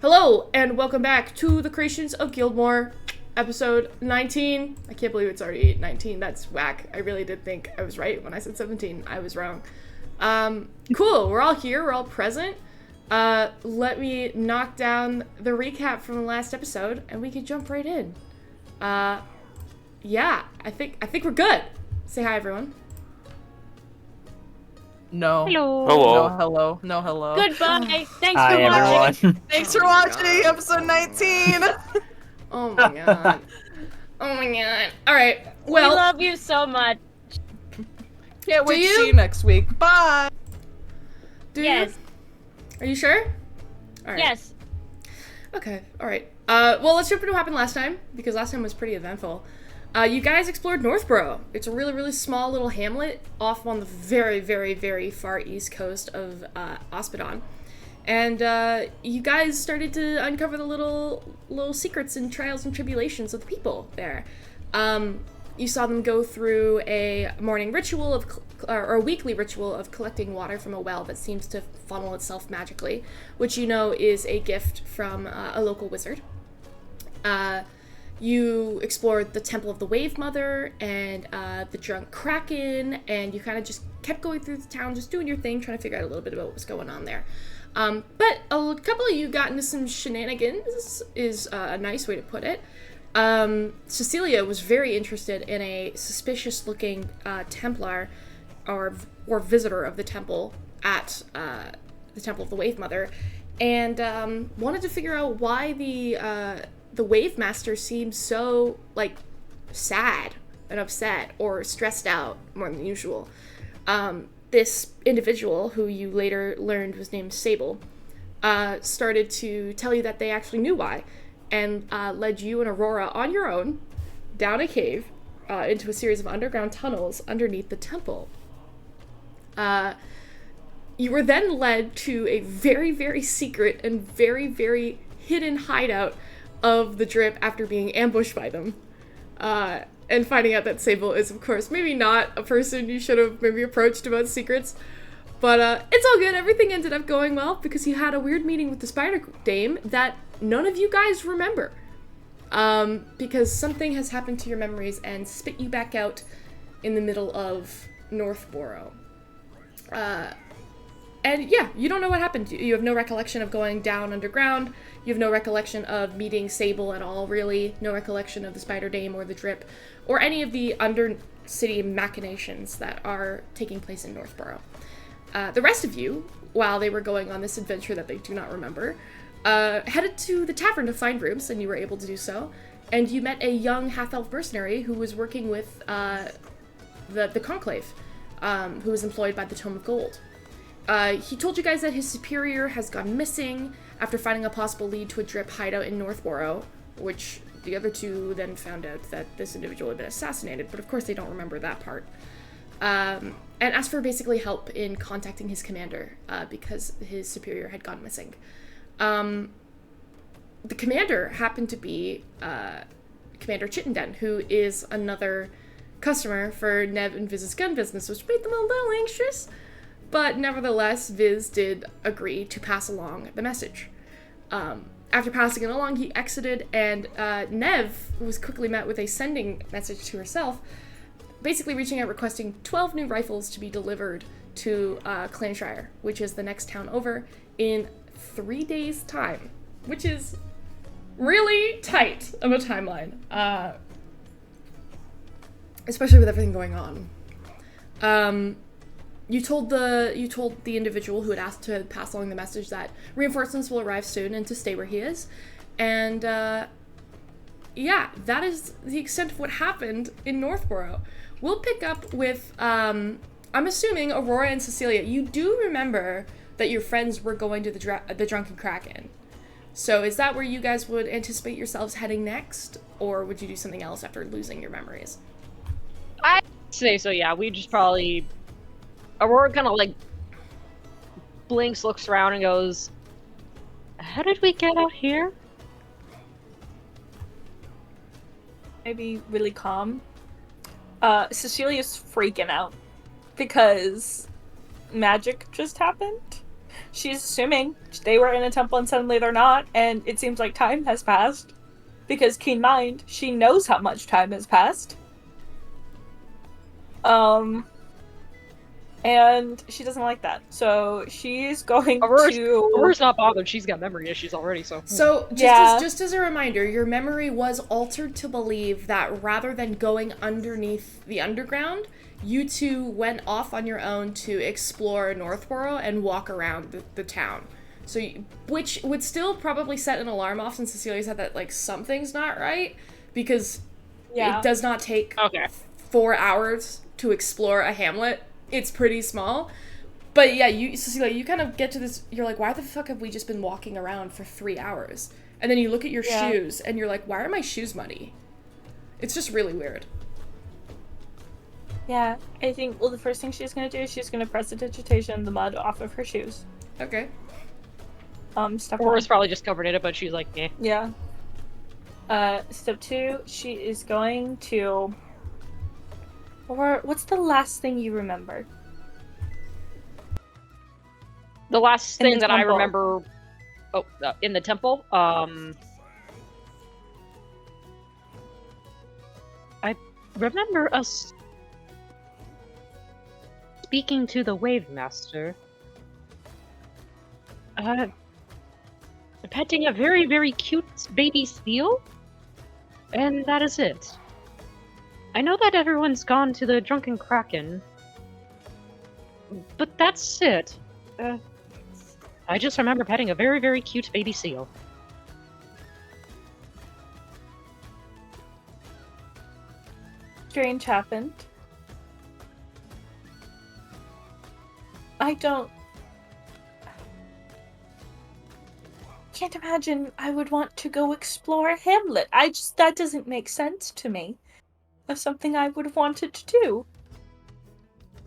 Hello, and welcome back to the creations of Gildmoor, episode 19. I can't believe it's already 19. That's whack. I really did think I was right when I said 17. I was wrong. Cool. We're all here. We're all present. Let me knock down the recap from the last episode, and we can jump right in. Yeah, I think we're good. Say hi, everyone. No. Hello. No, hello. No, hello. Goodbye. Thanks Hi, for watching. everyone. Thanks for watching episode 19. Oh my god. Oh my god. Alright, We well, love you so much. Can't wait to you? see you next week. Bye. do Yes. you? Are you sure? Alright. Yes. Okay, alright. Well, let's jump into what happened last time, because last time was pretty eventful. You guys explored Northborough. It's a really, really small little hamlet off on the very, very, very far east coast of Ospedon. And you guys started to uncover the little secrets and trials and tribulations of the people there. You saw them go through a morning ritual or a weekly ritual of collecting water from a well that seems to funnel itself magically, which you know is a gift from a local wizard. You explored the Temple of the Wave Mother and the Drunk Kraken, and you kind of just kept going through the town, just doing your thing, trying to figure out a little bit about what was going on there. But a couple of you got into some shenanigans, is a nice way to put it. Cecilia was very interested in a suspicious-looking Templar or visitor of the temple at the Temple of the Wave Mother, and wanted to figure out why the Wave Master seemed so, like, sad and upset or stressed out more than usual. This individual, who you later learned was named Sable, started to tell you that they actually knew why, and led you and Aurora on your own down a cave into a series of underground tunnels underneath the temple. You were then led to a very, very secret and very, very hidden hideout of the Drip after being ambushed by them. And finding out that Sable is, of course, maybe not a person you should have maybe approached about secrets. But it's all good. Everything ended up going well because you had a weird meeting with the Spider Dame that none of you guys remember. Because something has happened to your memories and spit you back out in the middle of Northborough. And yeah, you don't know what happened. You have no recollection of going down underground. You have no recollection of meeting Sable at all, really. No recollection of the Spider Dame or the Drip, or any of the undercity machinations that are taking place in Northborough. The rest of you, while they were going on this adventure that they do not remember, headed to the tavern to find rooms, and you were able to do so. And you met a young half-elf mercenary who was working with the Conclave, who was employed by the Tome of Gold. He told you guys that his superior has gone missing after finding a possible lead to a Drip hideout in Northborough, which the other two then found out that this individual had been assassinated, but of course they don't remember that part. And asked for basically help in contacting his commander, because his superior had gone missing. The commander happened to be Commander Chittenden, who is another customer for Nev and Viz's gun business, which made them a little anxious. But nevertheless, Viz did agree to pass along the message. After passing it along, he exited, and Nev was quickly met with a sending message to herself, basically reaching out requesting 12 new rifles to be delivered to Clanshire, which is the next town over, in 3 days' time, which is really tight of a timeline, especially with everything going on. You told the individual who had asked to pass along the message that reinforcements will arrive soon and to stay where he is. And, yeah, that is the extent of what happened in Northborough. We'll pick up with, I'm assuming, Aurora and Cecilia. You do remember that your friends were going to the Drunken Kraken. So is that where you guys would anticipate yourselves heading next? Or would you do something else after losing your memories? I'd say so, yeah. We just probably... Aurora kind of, like, blinks, looks around, and goes, how did we get out here? Maybe really calm. Cecilia's freaking out because magic just happened. she's assuming they were in a temple and suddenly they're not, and it seems like time has passed. Because keen mind, she knows how much time has passed. And she doesn't like that. So she's going to... Aurora's not bothered. She's got memory issues already, so... So, just as a reminder, your memory was altered to believe that rather than going underneath the underground, you two went off on your own to explore Northborough and walk around the town. So, which would still probably set an alarm off since Cecilia said that, like, something's not right, because it does not take 4 hours to explore a hamlet. It's pretty small. But yeah, Cecilia, you kind of get to this, you're like, why the fuck have we just been walking around for 3 hours? And then you look at your shoes, and you're like, why are my shoes muddy? It's just really weird. Yeah, I think, well, the first thing she's going to do is she's going to prestidigitation the mud off of her shoes. Okay. Step Aurora's 1. probably just covered in it, but she's like, eh. Yeah. Step 2, she is going to... Or, what's the last thing you remember? The last thing that I temple. remember... Oh, in the temple? I remember us speaking to the Wave Master. Petting a very, very cute baby seal? And that is it. I know that everyone's gone to the Drunken Kraken, but that's it. I just remember petting a very, very cute baby seal. Strange happened. I can't imagine I would want to go explore a hamlet. That doesn't make sense to me. Of something I would have wanted to do.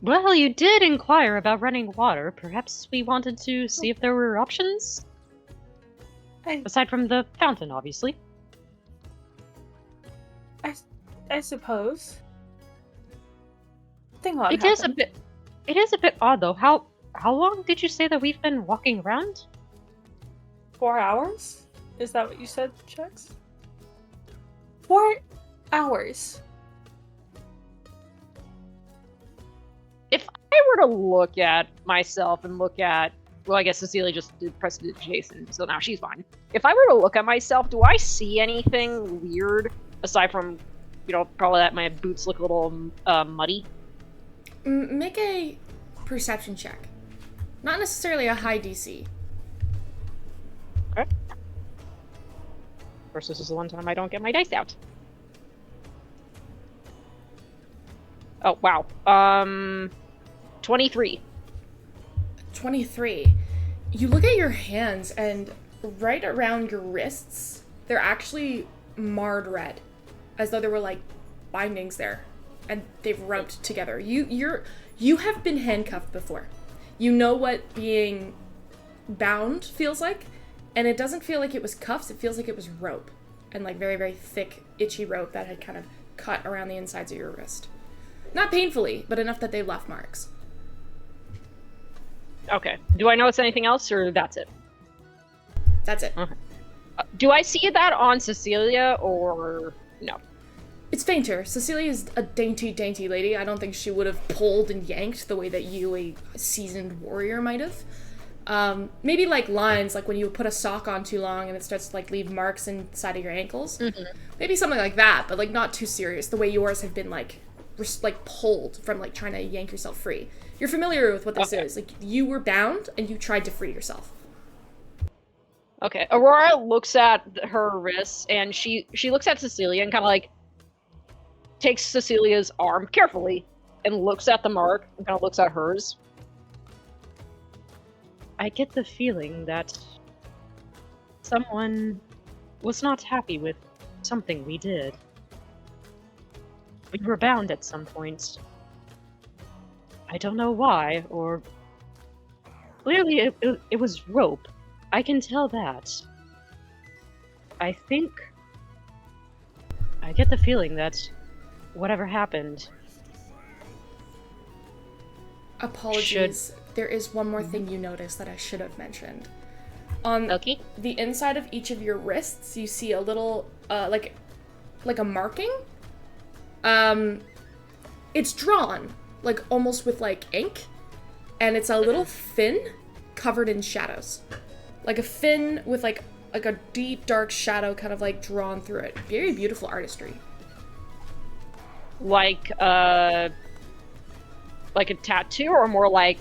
Well, you did inquire about running water. Perhaps we wanted to see if there were options? Aside from the fountain, obviously. I suppose. Thing odd It is a bit odd though. How long did you say that we've been walking around? 4 hours? Is that what you said, Chucks? 4 hours. If I were to look at myself and look at, well, I guess Cecilia just did prestidigitation, so now she's fine. If I were to look at myself, do I see anything weird aside from, probably that my boots look a little muddy? Make a perception check. Not necessarily a high DC. Okay. Of course, this is the one time I don't get my dice out. Oh, wow. 23. 23. You look at your hands, and right around your wrists, they're actually marred red. As though there were, like, bindings there. And they've rubbed together. You have been handcuffed before. You know what being bound feels like. And it doesn't feel like it was cuffs, it feels like it was rope. And, like, very, very thick, itchy rope that had kind of cut around the insides of your wrist. Not painfully, but enough that they left marks. Okay. Do I notice anything else, or that's it? That's it. Okay. Do I see that on Cecilia, or no? It's fainter. Cecilia is a dainty, dainty lady. I don't think she would have pulled and yanked the way that you, a seasoned warrior, might have. Maybe like lines, like when you put a sock on too long and it starts to like leave marks inside of your ankles. Mm-hmm. Maybe something like that, but like not too serious. The way yours have been like pulled from like trying to yank yourself free. You're familiar with what this is. Like you were bound and you tried to free yourself. Okay. Aurora looks at her wrists and she looks at Cecilia and kind of like takes Cecilia's arm carefully and looks at the mark and kind of looks at hers. I get the feeling that someone was not happy with something we did. We were bound at some point. I don't know why, or... Clearly it was rope. I can tell that. I think... I get the feeling that whatever happened... Apologies. there is one more thing you notice that I should have mentioned. On Okay. the inside of each of your wrists, you see a little, like a marking. It's drawn, like, almost with, like, ink, and it's a little fin covered in shadows. Like a fin with, like a deep, dark shadow kind of, like, drawn through it. Very beautiful artistry. Like a tattoo, or more like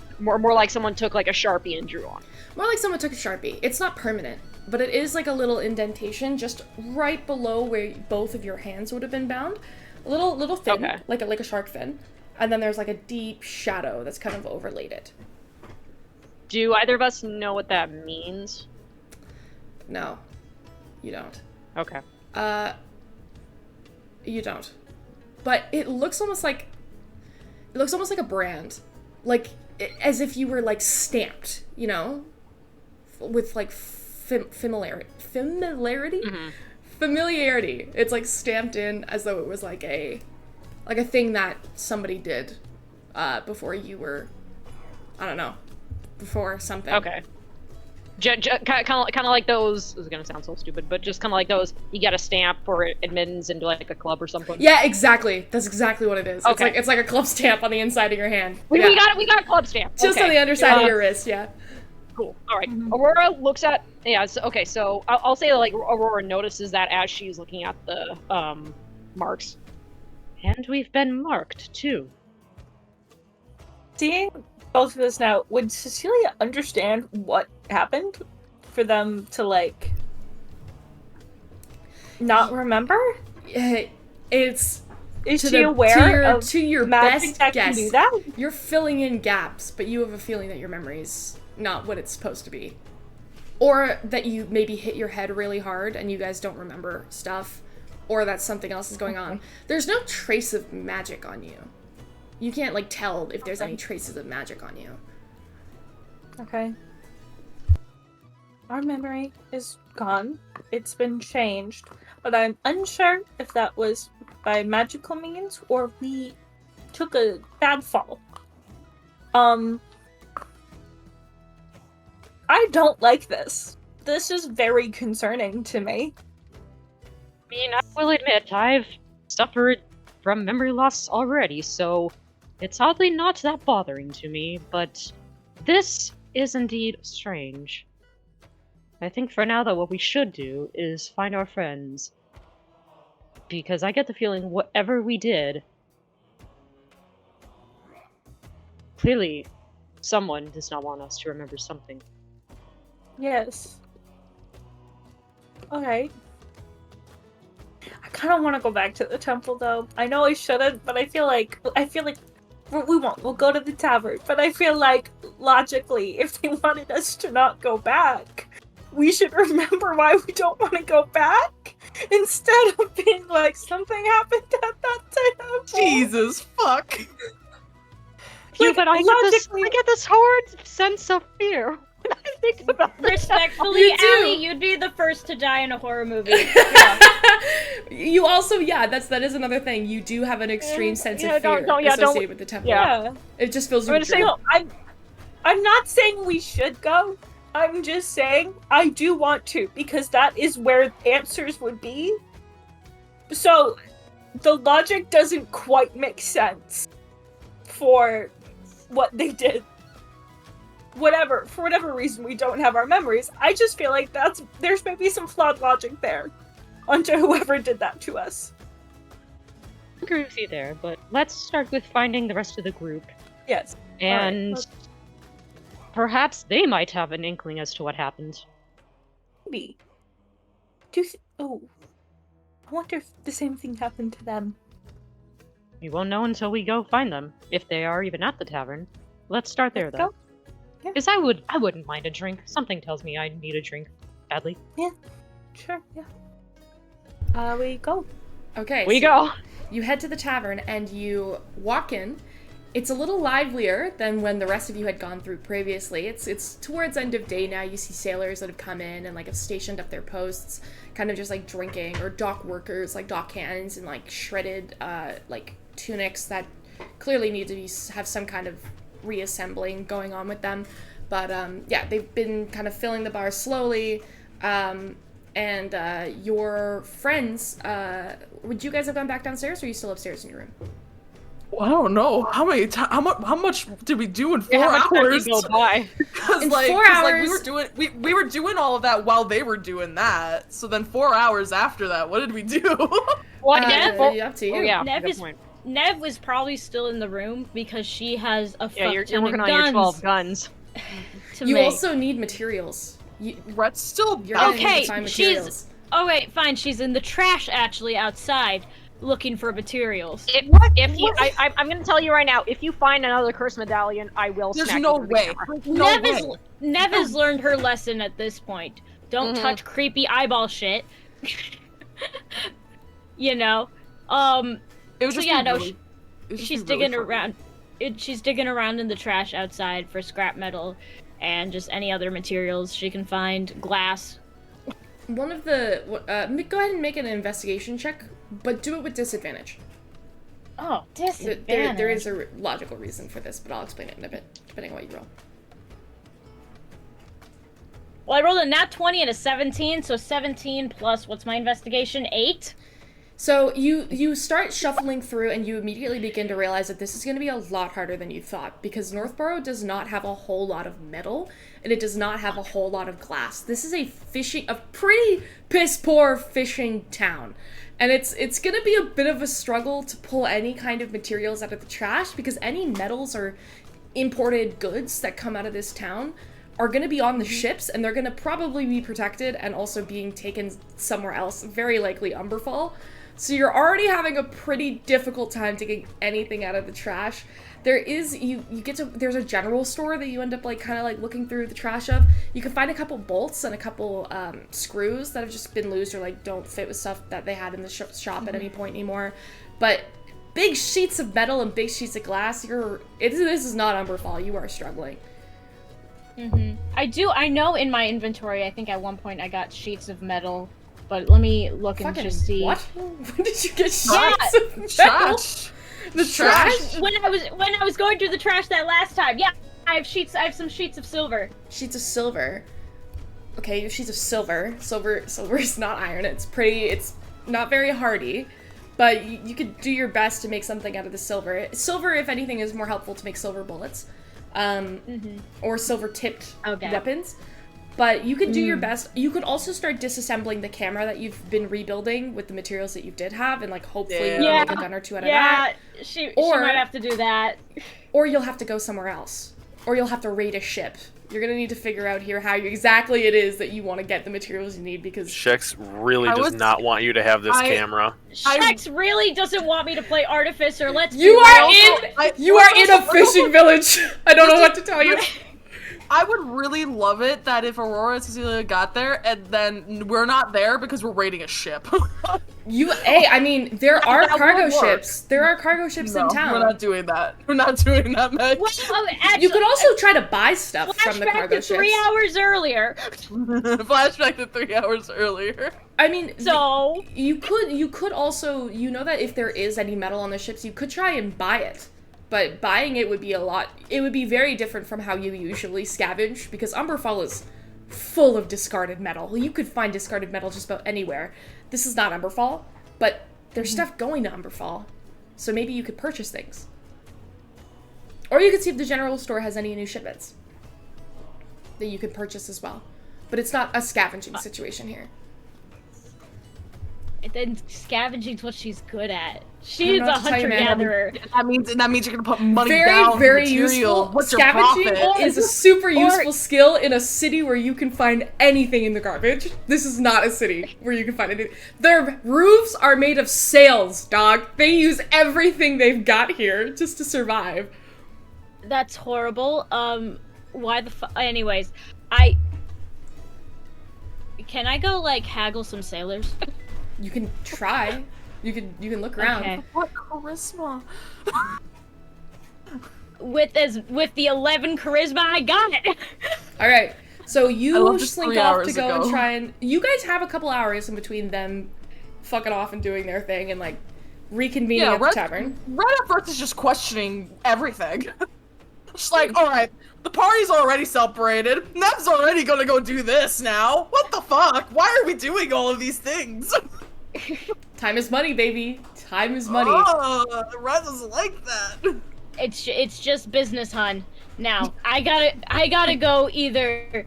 someone took like a Sharpie and drew on. More like someone took a Sharpie. It's not permanent, but it is like a little indentation just right below where both of your hands would have been bound. A little fin, Okay. like a shark fin. And then there's like a deep shadow that's kind of overlaid it. Do either of us know what that means? No, you don't. Okay. You don't. But it looks almost like a brand. Like, as if you were, like, stamped, you know? With, like, familiarity? Mm-hmm. Familiarity. It's, like, stamped in as though it was, like a thing that somebody did, before you were, I don't know, before something. Okay. Kind of like those. This is gonna sound so stupid, but just kind of like those. You get a stamp for admittance into like a club or something. Yeah, exactly. That's exactly what it is. Okay. It's like a club stamp on the inside of your hand. We Yeah. got a club stamp. Just Okay. on the underside of your wrist, yeah. Cool. All right. Aurora looks at. Yeah. So, okay. So I'll say that, like, Aurora notices that as she's looking at the marks. And we've been marked too. Seeing both of us now, would Cecilia understand what happened for them to, like, not remember? It's Is to she the- aware of to your magic best that can guess. do that? You're filling in gaps, but you have a feeling that your memory's not what it's supposed to be. Or that you maybe hit your head really hard and you guys don't remember stuff. Or that something else is going on. There's no trace of magic on you. You can't, like, tell if there's any traces of magic on you. Okay. Our memory is gone. It's been changed. But I'm unsure if that was by magical means or we took a bad fall. I don't like this. This is very concerning to me. I mean, I will admit I've suffered from memory loss already, so it's oddly not that bothering to me. But this is indeed strange. I think for now, though, what we should do is find our friends. Because I get the feeling whatever we did, clearly someone does not want us to remember something. Yes. Alright. I kind of want to go back to the temple, though. I know I shouldn't, but I feel like we won't. We'll go to the tavern. But I feel like, logically, if they wanted us to not go back, we should remember why we don't want to go back, instead of being like, something happened at that temple. Jesus fuck. Yeah, Like, but I get this horrid sense of fear when I think about this. Respectfully, You do. Allie, you'd be the first to die in a horror movie. You also, that is another thing. You do have an extreme sense of fear associated with the temple. Yeah. It just feels I'm gonna say weird. No, I'm not saying we should go. I'm just saying I do want to, because that is where answers would be. So, the logic doesn't quite make sense for what they did. For whatever reason we don't have our memories, I just feel like there's maybe some flawed logic there onto whoever did that to us. I agree with you there, but let's start with finding the rest of the group. Yes. And Alright, perhaps they might have an inkling as to what happened. maybe. Oh. I wonder if the same thing happened to them. We won't know until we go find them, if they are even at the tavern. Let's start there, Let's though. go. Yeah. Because I wouldn't mind a drink. Something tells me I need a drink badly. Sure, yeah. We go. Okay. We so go. You head to the tavern and you walk in. It's a little livelier than when the rest of you had gone through previously. It's towards end of day now. You see sailors that have come in and, like, have stationed up their posts, kind of just, like, drinking, or dock workers, like, dock hands in, like, shredded, like, tunics that clearly need to have some kind of reassembling going on with them. But yeah, they've been kind of filling the bar slowly. And your friends, would you guys have gone back downstairs, or are you still upstairs in your room? Well, I don't know how much did we do in 4 Yeah, how much time hours? did go by? Because In like, 4 we were hours- doing we were doing all of that while they were doing that. So then 4 hours after that, what did we do? Well, yeah, Up to you. oh, yeah, Nev good is- point. Nev was probably still in the room because she has a Yeah, you're fuck ton working of on your guns 12 guns. to You make. also need materials. Rhett's still You're gonna need Okay, to find she's- materials. Oh wait, fine. She's in the trash actually outside, looking for materials. If you, I'm gonna tell you right now, if you find another curse medallion, I will. There's smack no you through the way. camera. There's no Nev, way. Nev has learned her lesson at this point. Don't Mhm. touch creepy eyeball shit. You know. It was So just yeah, be no, really- it was just she's be really digging funny. around. She's digging around in the trash outside for scrap metal and just any other materials she can find. Glass. One of the go ahead and make an investigation check, but do it with disadvantage. Oh, There is a logical reason for this, but I'll explain it in a bit, depending on what you roll. Well, I rolled a nat 20 and a 17, so 17 plus what's my investigation? 8. So you start shuffling through, and you immediately begin to realize that this is going to be a lot harder than you thought, because Northborough does not have a whole lot of metal, and it does not have a whole lot of glass. This is a pretty piss poor fishing town, and it's going to be a bit of a struggle to pull any kind of materials out of the trash, because any metals or imported goods that come out of this town are going to be on the ships, and they're going to probably be protected and also being taken somewhere else, very likely Umberfall. So you're already having a pretty difficult time to get anything out of the trash. There is, there's a general store that you end up like kind of like looking through the trash of. You can find a couple bolts and a couple screws that have just been loose or like don't fit with stuff that they had in the shop at any point anymore. But big sheets of metal and big sheets of glass, this is not Umberfall. You are struggling. I know in my inventory, I think at one point I got sheets of metal, but let me look and just see. What? When did you get sheets Yeah, of metal? Trash. The trash? When I was going through the trash that last time, yeah, I have some sheets of silver. Sheets of silver. Okay, you have sheets of silver. Silver is not iron. It's not very hardy, but you could do your best to make something out of the silver. Silver, if anything, is more helpful to make silver bullets, or silver-tipped weapons. But you could do your best. You could also start disassembling the camera that you've been rebuilding with the materials that you did have, and like hopefully you'll Yeah. make a gun or two out of that. Yeah, she Or- might have to do that. Or you'll have to go somewhere else. Or you'll have to raid a ship. You're gonna need to figure out here how exactly it is that you want to get the materials you need, because Shex really I does was- not want you to have this camera. Shex really doesn't want me to play Artificer. Let's be you real. are in a fishing village. I don't know what to tell you. I would really love it that if Aurora and Cecilia got there and then we're not there because we're raiding a ship. I mean, there are that cargo would work. ships. There are cargo ships in town. We're not doing that. We're not doing that, Meg. Well, actually, You could also try to buy stuff from the flashback cargo to ships. 3 hours earlier. Flashback to 3 hours earlier. I mean, So you could also, you know that if there is any metal on the ships, you could try and buy it. But buying it would be it would be very different from how you usually scavenge, because Umberfall is full of discarded metal. You could find discarded metal just about anywhere. This is not Umberfall, but there's stuff going to Umberfall. So maybe you could purchase things. Or you could see if the general store has any new shipments that you could purchase as well. But it's not a scavenging situation here. then scavenging's what she's good at. I She's don't know a what to tell you, man. hunter-gatherer. That means you're gonna put money Very, down on very material. useful. What's your Scavenging profit? is a super useful skill in a city where you can find anything in the garbage. This is not a city where you can find anything. Their roofs are made of sails, dog. They use everything they've got here just to survive. That's horrible. Why the anyways, can I go like haggle some sailors? You can try. You can look around. Okay. What charisma? With the 11 charisma, I got it. All right. So I you love this slink 3 off to hours go and ago. try and. You guys have a couple hours in between them fucking off and doing their thing and like reconvening at the tavern. Red at first is just questioning everything. She's like, alright, the party's already separated. Nev's already gonna go do this now. What the fuck? Why are we doing all of these things? Time is money, baby. Time is money. Oh, Red doesn't like that. It's just business, hun. Now, I gotta go either,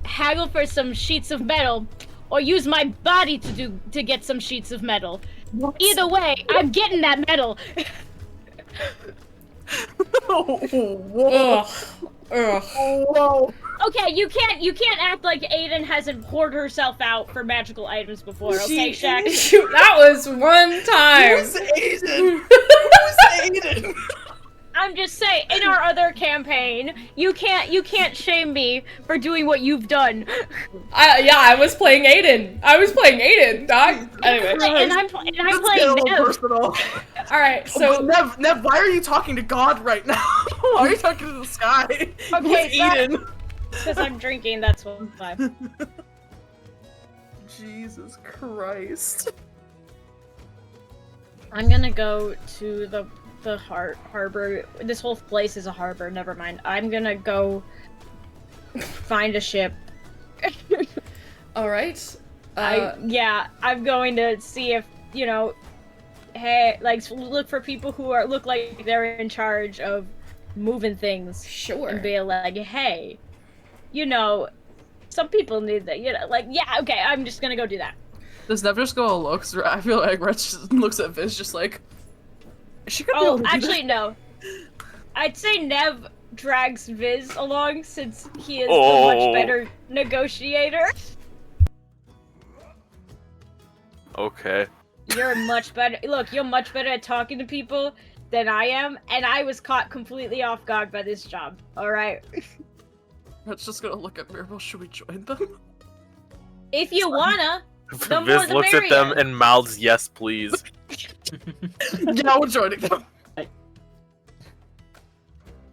haggle for some sheets of metal, or use my body to get some sheets of metal. What? Either way, I'm getting that metal. Whoa. Ugh. Whoa. Okay, you can't act like Aiden hasn't poured herself out for magical items before, okay, Shaq? Shoot, that was one time. Who's Aiden? Who's Aiden? I'm just saying, in our other campaign, you can't shame me for doing what you've done. I was playing Aiden, dog. Anyway. And I'm playing Nev. Personal. All right, so Nev, why are you talking to God right now? Why are you talking to the sky? Okay, Who's Eden? Because I'm drinking, that's why. Jesus Christ. I'm gonna go to the harbor. This whole place is a harbor, never mind. I'm gonna go find a ship. all right. I'm going to see if, hey, like, look for people who look like they're in charge of moving things. Sure. And be like, hey, some people need that, okay, I'm just gonna go do that. Does Nev just go look? I feel like Rich looks at Viz just like, is she gonna be able to do Actually, that? no. I'd say Nev drags Viz along since he is a Oh. much better negotiator. Okay. You're much better. Look, you're much better at talking to people than I am, and I was caught completely off guard by this job. All right. Rich just gonna look at Mirabel. Should we join them? If you wanna, the more Viz the looks at them merrier. and mouths yes, please. Yeah, we're joining them.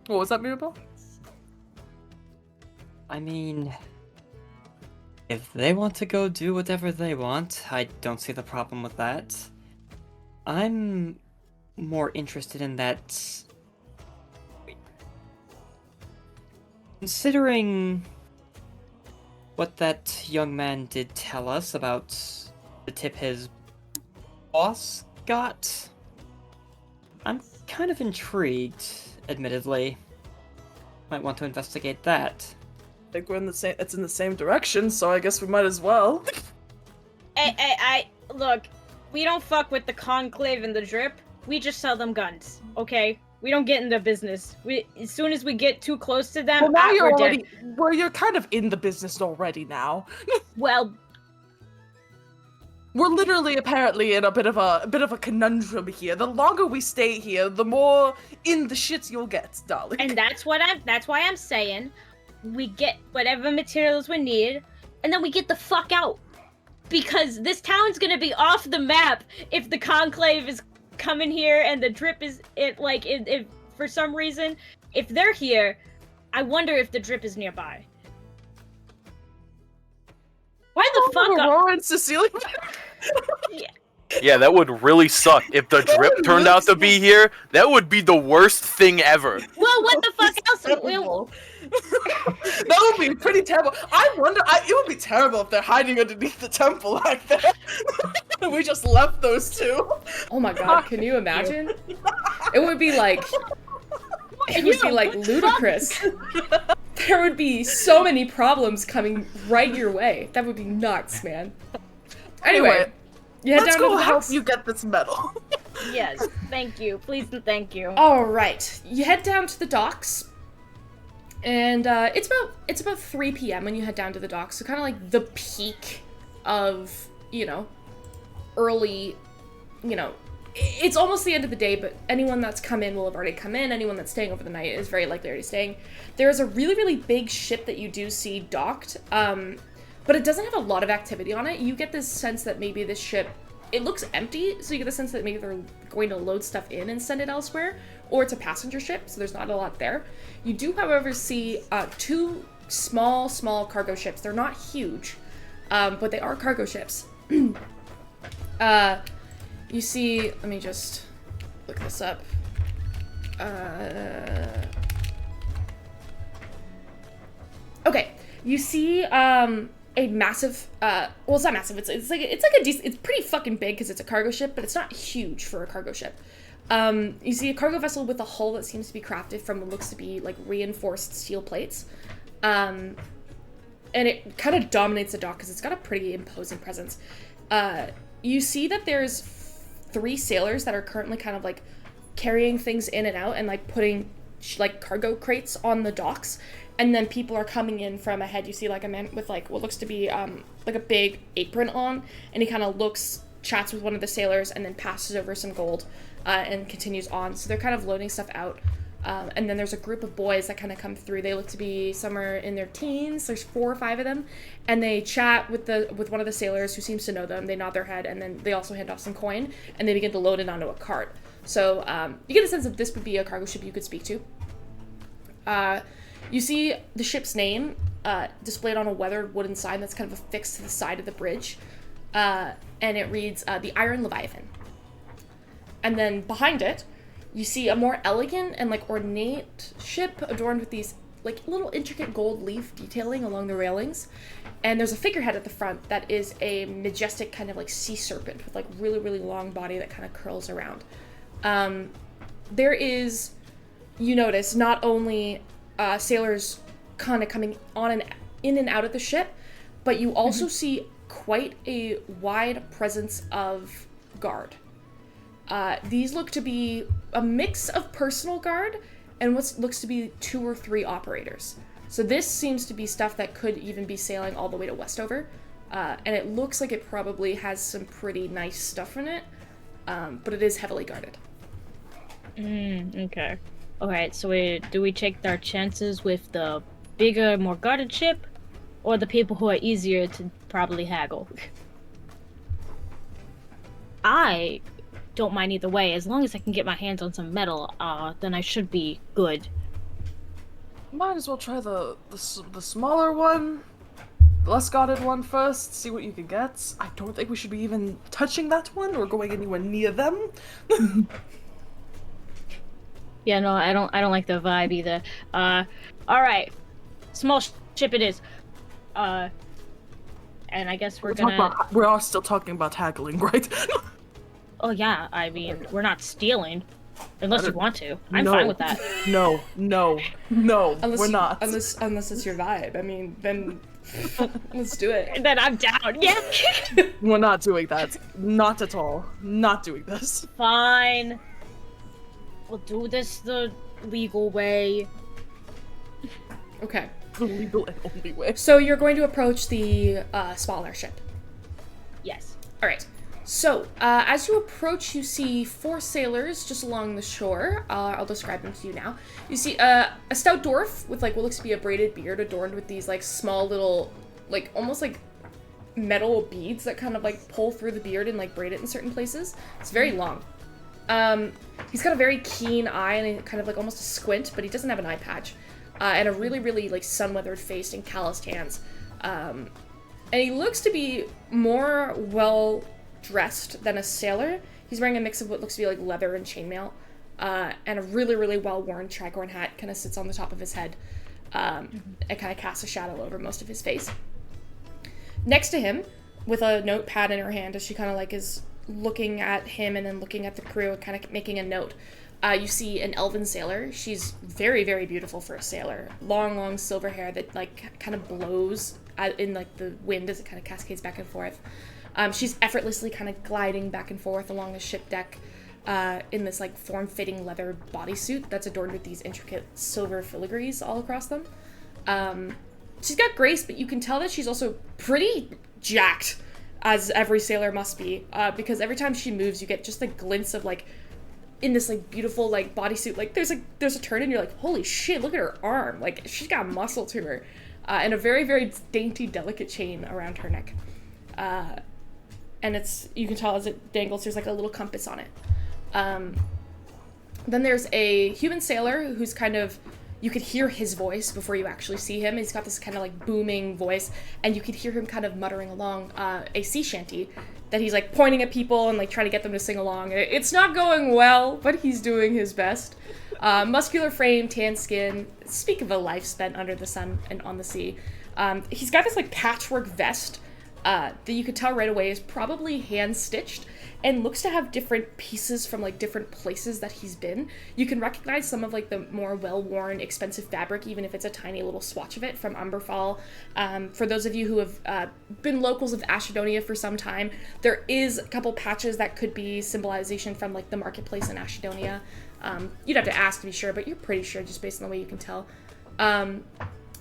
What was that, Mirabel? I mean, if they want to go do whatever they want, I don't see the problem with that. I'm more interested in that. Considering what that young man did tell us about the tip his boss got, I'm kind of intrigued, admittedly. Might want to investigate that. I think we're in the same. It's in the same direction, so I guess we might as well. Look, we don't fuck with the conclave and the drip. We just sell them guns, okay? We don't get into business. As soon as we get too close to them, Well, now you're we're already. dead. Well, you're kind of in the business already now. Well, We're literally apparently in a bit of a conundrum here. The longer we stay here, the more in the shits you'll get, darling. and that's why I'm saying we get whatever materials we need, and then we get the fuck out. Because this town's gonna be off the map if the conclave is coming here and the drip is if for some reason, if they're here, I wonder if the drip is nearby. Why the fuck up? Aurora and Cecilia. Yeah, that would really suck. If the drip turned out to be here, that would be the worst thing ever. Well, what the fuck else? Terrible. That would be pretty terrible. I wonder. It would be terrible if they're hiding underneath the temple like that. We just left those two. Oh my god, can you imagine? It would be like ludicrous. There would be so many problems coming right your way. That would be nuts, man. Anyway, you head Let's down to go the help docks. you get this medal. Yes, thank you. Please and thank you. All right, you head down to the docks, and it's about 3 p.m. when you head down to the docks. So kind of like the peak of early, it's almost the end of the day, but anyone that's come in will have already come in. Anyone that's staying over the night is very likely already staying. There is a really, really big ship that you do see docked, but it doesn't have a lot of activity on it. You get this sense that maybe this ship, it looks empty, so you get the sense that maybe they're going to load stuff in and send it elsewhere, or it's a passenger ship, so there's not a lot there. You do, however, see 2 small cargo ships. They're not huge, but they are cargo ships. You see, let me just look this up. Okay, you see a massive. Well, it's not massive. It's like a decent. It's pretty fucking big because it's a cargo ship, but it's not huge for a cargo ship. You see a cargo vessel with a hull that seems to be crafted from what looks to be like reinforced steel plates. And it kind of dominates the dock because it's got a pretty imposing presence. You see that there's 3 sailors that are currently kind of like carrying things in and out and like putting like cargo crates on the docks, and then people are coming in from ahead. You see like a man with like what looks to be like a big apron on, and he kind of chats with one of the sailors and then passes over some gold and continues on. So they're kind of loading stuff out. And then there's a group of boys that kind of come through. They look to be somewhere in their teens. There's 4 or 5 of them, and they chat with one of the sailors who seems to know them. They nod their head, and then they also hand off some coin, and they begin to load it onto a cart. So you get a sense that this would be a cargo ship you could speak to. You see the ship's name displayed on a weathered wooden sign that's kind of affixed to the side of the bridge, and it reads the Iron Leviathan. And then behind it, you see a more elegant and like ornate ship adorned with these like little intricate gold leaf detailing along the railings. And there's a figurehead at the front that is a majestic kind of like sea serpent with like really, really long body that kind of curls around. There is, you notice, not only sailors kind of coming on and in and out of the ship, but you also see quite a wide presence of guard. These look to be a mix of personal guard and what looks to be 2 or 3 operators. So this seems to be stuff that could even be sailing all the way to Westover. And it looks like it probably has some pretty nice stuff in it, but it is heavily guarded. Okay. Alright, so do we take our chances with the bigger, more guarded ship, or the people who are easier to probably haggle? I don't mind either way. As long as I can get my hands on some metal, then I should be good. Might as well try the smaller one, the less guarded one first, see what you can get. I don't think we should be even touching that one or going anywhere near them. Yeah, no, I don't like the vibe either. Alright. Small ship it is. And I guess we're we are still talking about haggling, right? Oh yeah, I mean, we're not stealing. Unless you want to. I'm No. fine with that. No, Unless we're not. Unless it's your vibe. I mean, then let's do it. Then I'm down. Yeah. We're not doing that. Not at all. Not doing this. Fine. We'll do this the legal way. Okay. The legal and only way. So you're going to approach the smaller ship. Yes. All right. So, as you approach, you see 4 sailors just along the shore. I'll describe them to you now. You see a stout dwarf with, like, what looks to be a braided beard adorned with these, like, small little, like, almost like metal beads that kind of, like, pull through the beard and, like, braid it in certain places. It's very long. He's got a very keen eye and kind of, like, almost a squint, but he doesn't have an eye patch. And a really, really, like, sun-weathered face and calloused hands. And he looks to be more well-dressed than a sailor. He's wearing a mix of what looks to be like leather and chainmail, and a really, really well-worn tricorn hat kind of sits on the top of his head. It kind of casts a shadow over most of his face. Next to him, with a notepad in her hand, as she kind of like is looking at him and then looking at the crew and kind of making a note, you see an elven sailor. She's very, very beautiful for a sailor. Long silver hair that like kind of blows in like the wind as it kind of cascades back and forth. She's effortlessly kind of gliding back and forth along the ship deck in this like form-fitting leather bodysuit that's adorned with these intricate silver filigrees all across them. She's got grace, but you can tell that she's also pretty jacked, as every sailor must be, because every time she moves, you get just a glimpse of like in this like beautiful like bodysuit. Like there's a turn and you're like, holy shit, look at her arm. Like she's got muscle to her, and a very, very dainty, delicate chain around her neck. And you can tell as it dangles, there's like a little compass on it. Then there's a human sailor who's kind of, you could hear his voice before you actually see him. He's got this kind of like booming voice, and you could hear him kind of muttering along a sea shanty that he's like pointing at people and like trying to get them to sing along. It's not going well, but he's doing his best. Muscular frame, tan skin. Speak of a life spent under the sun and on the sea. He's got this like patchwork vest that you could tell right away is probably hand stitched and looks to have different pieces from like different places that he's been. You can recognize some of like the more well-worn, expensive fabric, even if it's a tiny little swatch of it from Umberfall. For those of you who have been locals of Ashedonia for some time, there is a couple patches that could be symbolization from like the marketplace in Ashedonia. You'd have to ask to be sure, but you're pretty sure just based on the way you can tell.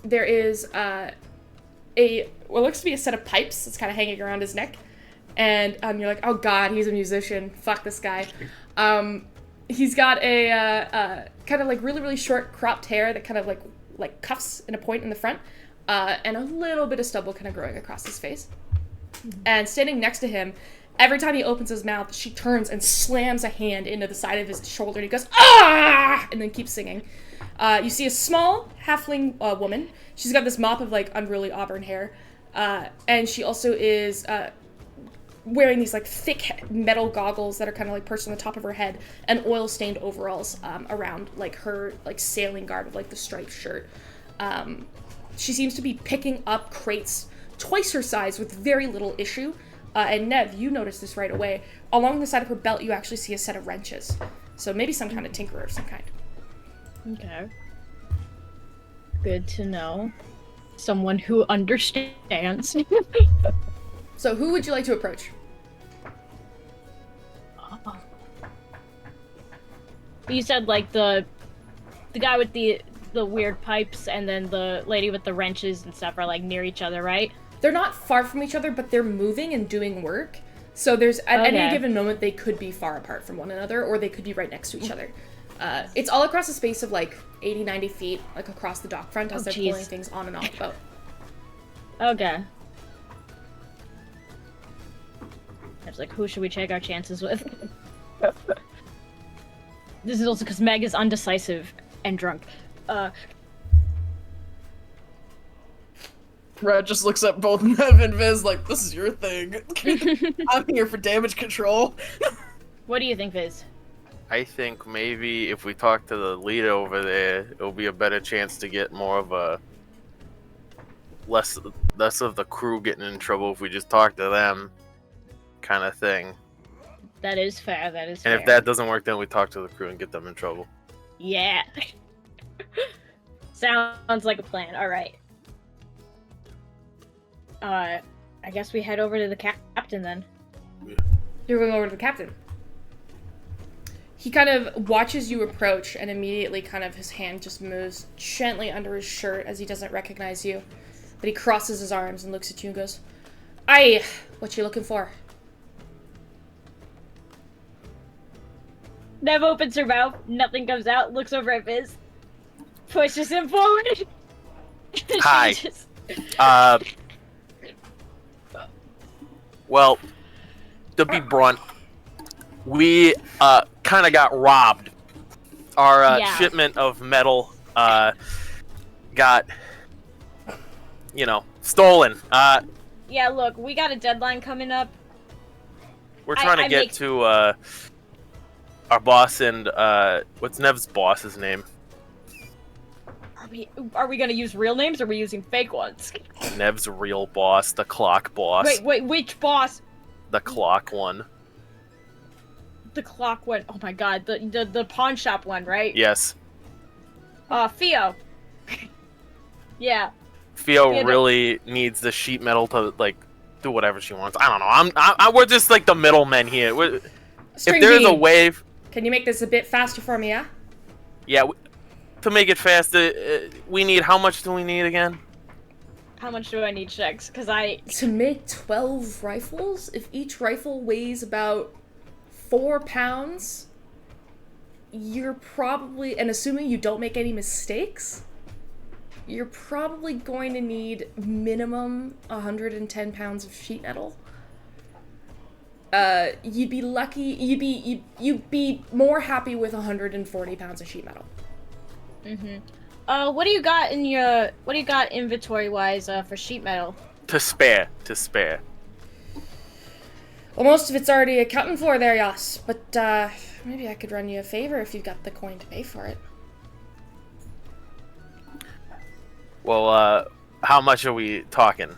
There is what looks to be a set of pipes that's kind of hanging around his neck. And you're like, oh god, he's a musician. Fuck this guy. He's got a kind of like really, really short cropped hair that kind of like cuffs in a point in the front, and a little bit of stubble kind of growing across his face. And standing next to him, every time he opens his mouth, she turns and slams a hand into the side of his shoulder, and he goes, ah! And then keeps singing. You see a small halfling woman. She's got this mop of like unruly auburn hair, and she also is wearing these like thick metal goggles that are kind of like perched on the top of her head, and oil-stained overalls around like her like sailing garb of like the striped shirt. She seems to be picking up crates twice her size with very little issue. And Nev, you notice this right away. Along the side of her belt, you actually see a set of wrenches. So maybe some kind of tinkerer of some kind. Okay. Good to know. Someone who understands. So who would you like to approach? You said like the guy with the weird pipes and then the lady with the wrenches and stuff are like near each other, right? They're not far from each other, but they're moving and doing work. So there's at any given moment they could be far apart from one another, or they could be right next to each other. It's all across a space of like 80, 90 feet, like across the dock front as they're pulling things on and off the boat. Okay. I was like, who should we check our chances with? This is also because Meg is undecisive and drunk. Red just looks at both Nev and Viz like, this is your thing. I'm here for damage control. What do you think, Viz? I think maybe if we talk to the leader over there, it'll be a better chance to get more of a less of the crew getting in trouble if we just talk to them, kind of thing. That is fair. That is and fair. And if that doesn't work, then we talk to the crew and get them in trouble. Yeah. Sounds like a plan. All right. I guess we head over to the captain then. You're going over to the captain. He kind of watches you approach, and immediately kind of his hand just moves gently under his shirt as he doesn't recognize you. But he crosses his arms and looks at you and goes, "Aye, what you looking for?" Nev opens her mouth, nothing comes out, looks over at Viz, pushes him forward. Hi. Well, to be blunt, we kind of got robbed. Our shipment of metal got, stolen. Yeah, look, we got a deadline coming up. We're trying to get to our boss and what's Nev's boss's name? Are we gonna use real names or are we using fake ones? Nev's real boss, the clock boss. Wait, which boss? The clock one. The clock one. Oh my god, the pawn shop one, right? Yes. Theo. Yeah. Theo really needs the sheet metal to do whatever she wants. I don't know. We're just like the middlemen here. If there's a way. Can you make this a bit faster for me, yeah? Yeah. To make it faster, we need. How much do we need again? How much do I need, Shex? To make 12 rifles, if each rifle weighs about 4 pounds, you're probably, and assuming you don't make any mistakes, you're probably going to need minimum 110 pounds of sheet metal. You'd be lucky, you'd be more happy with 140 pounds of sheet metal. What do you got inventory-wise, for sheet metal? To spare. Well, most of it's already accounted for there, Yas, but, maybe I could run you a favor if you've got the coin to pay for it. Well, how much are we talking?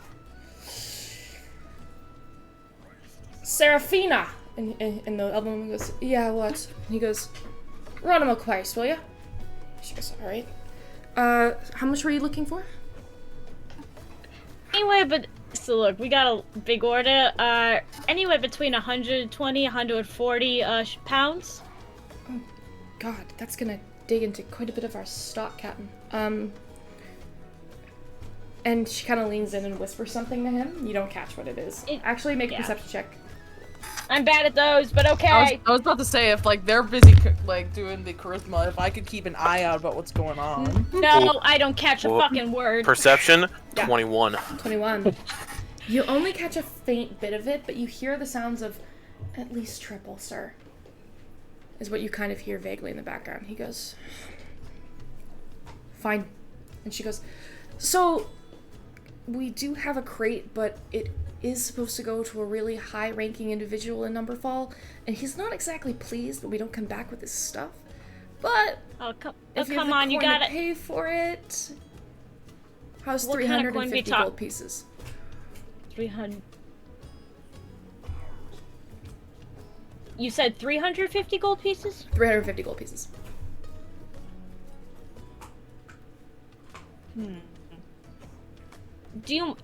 Serafina! And the other woman goes, yeah, what? And he goes, run him a price, will ya? She goes, alright. How much were you looking for? Anyway, but so look, we got a big order. Anywhere between 120, 140 pounds. Oh, God, that's gonna dig into quite a bit of our stock, Captain. And she kind of leans in and whispers something to him. You don't catch what it is. Actually, make a perception check. I'm bad at those, but okay. I was about to say, if like they're busy like doing the charisma, if I could keep an eye out about what's going on. No, I don't catch a fucking word. Perception, Yeah. 21. 21. You only catch a faint bit of it, but you hear the sounds of at least triple, sir. Is what you kind of hear vaguely in the background. He goes, fine. And she goes, so we do have a crate, but it is supposed to go to a really high-ranking individual in Numberfall, and he's not exactly pleased when we don't come back with his stuff. But if you have the on, you coin gotta to pay for it. How's What kind of coin 350 we gold pieces? 300. You said 350 gold pieces? 350 gold pieces. Do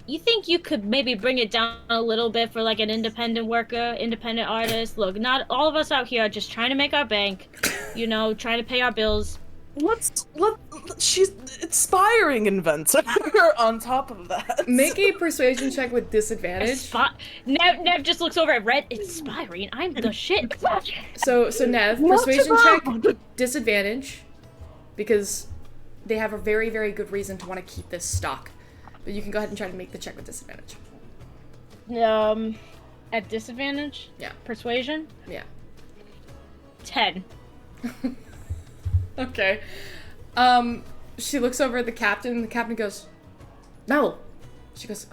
you think you could maybe bring it down a little bit for like an independent worker, independent artist? Look, not all of us out here are just trying to make our bank, you know, trying to pay our bills. She's inspiring inventor on top of that. Make a persuasion check with disadvantage. Nev just looks over at Red. Inspiring. I'm the shit. So Nev, persuasion check, disadvantage, because they have a very, very good reason to want to keep this stock. But you can go ahead and try to make the check with disadvantage. At disadvantage? Yeah. Persuasion? Yeah. 10. Okay. She looks over at the captain, and the captain goes, no. She goes,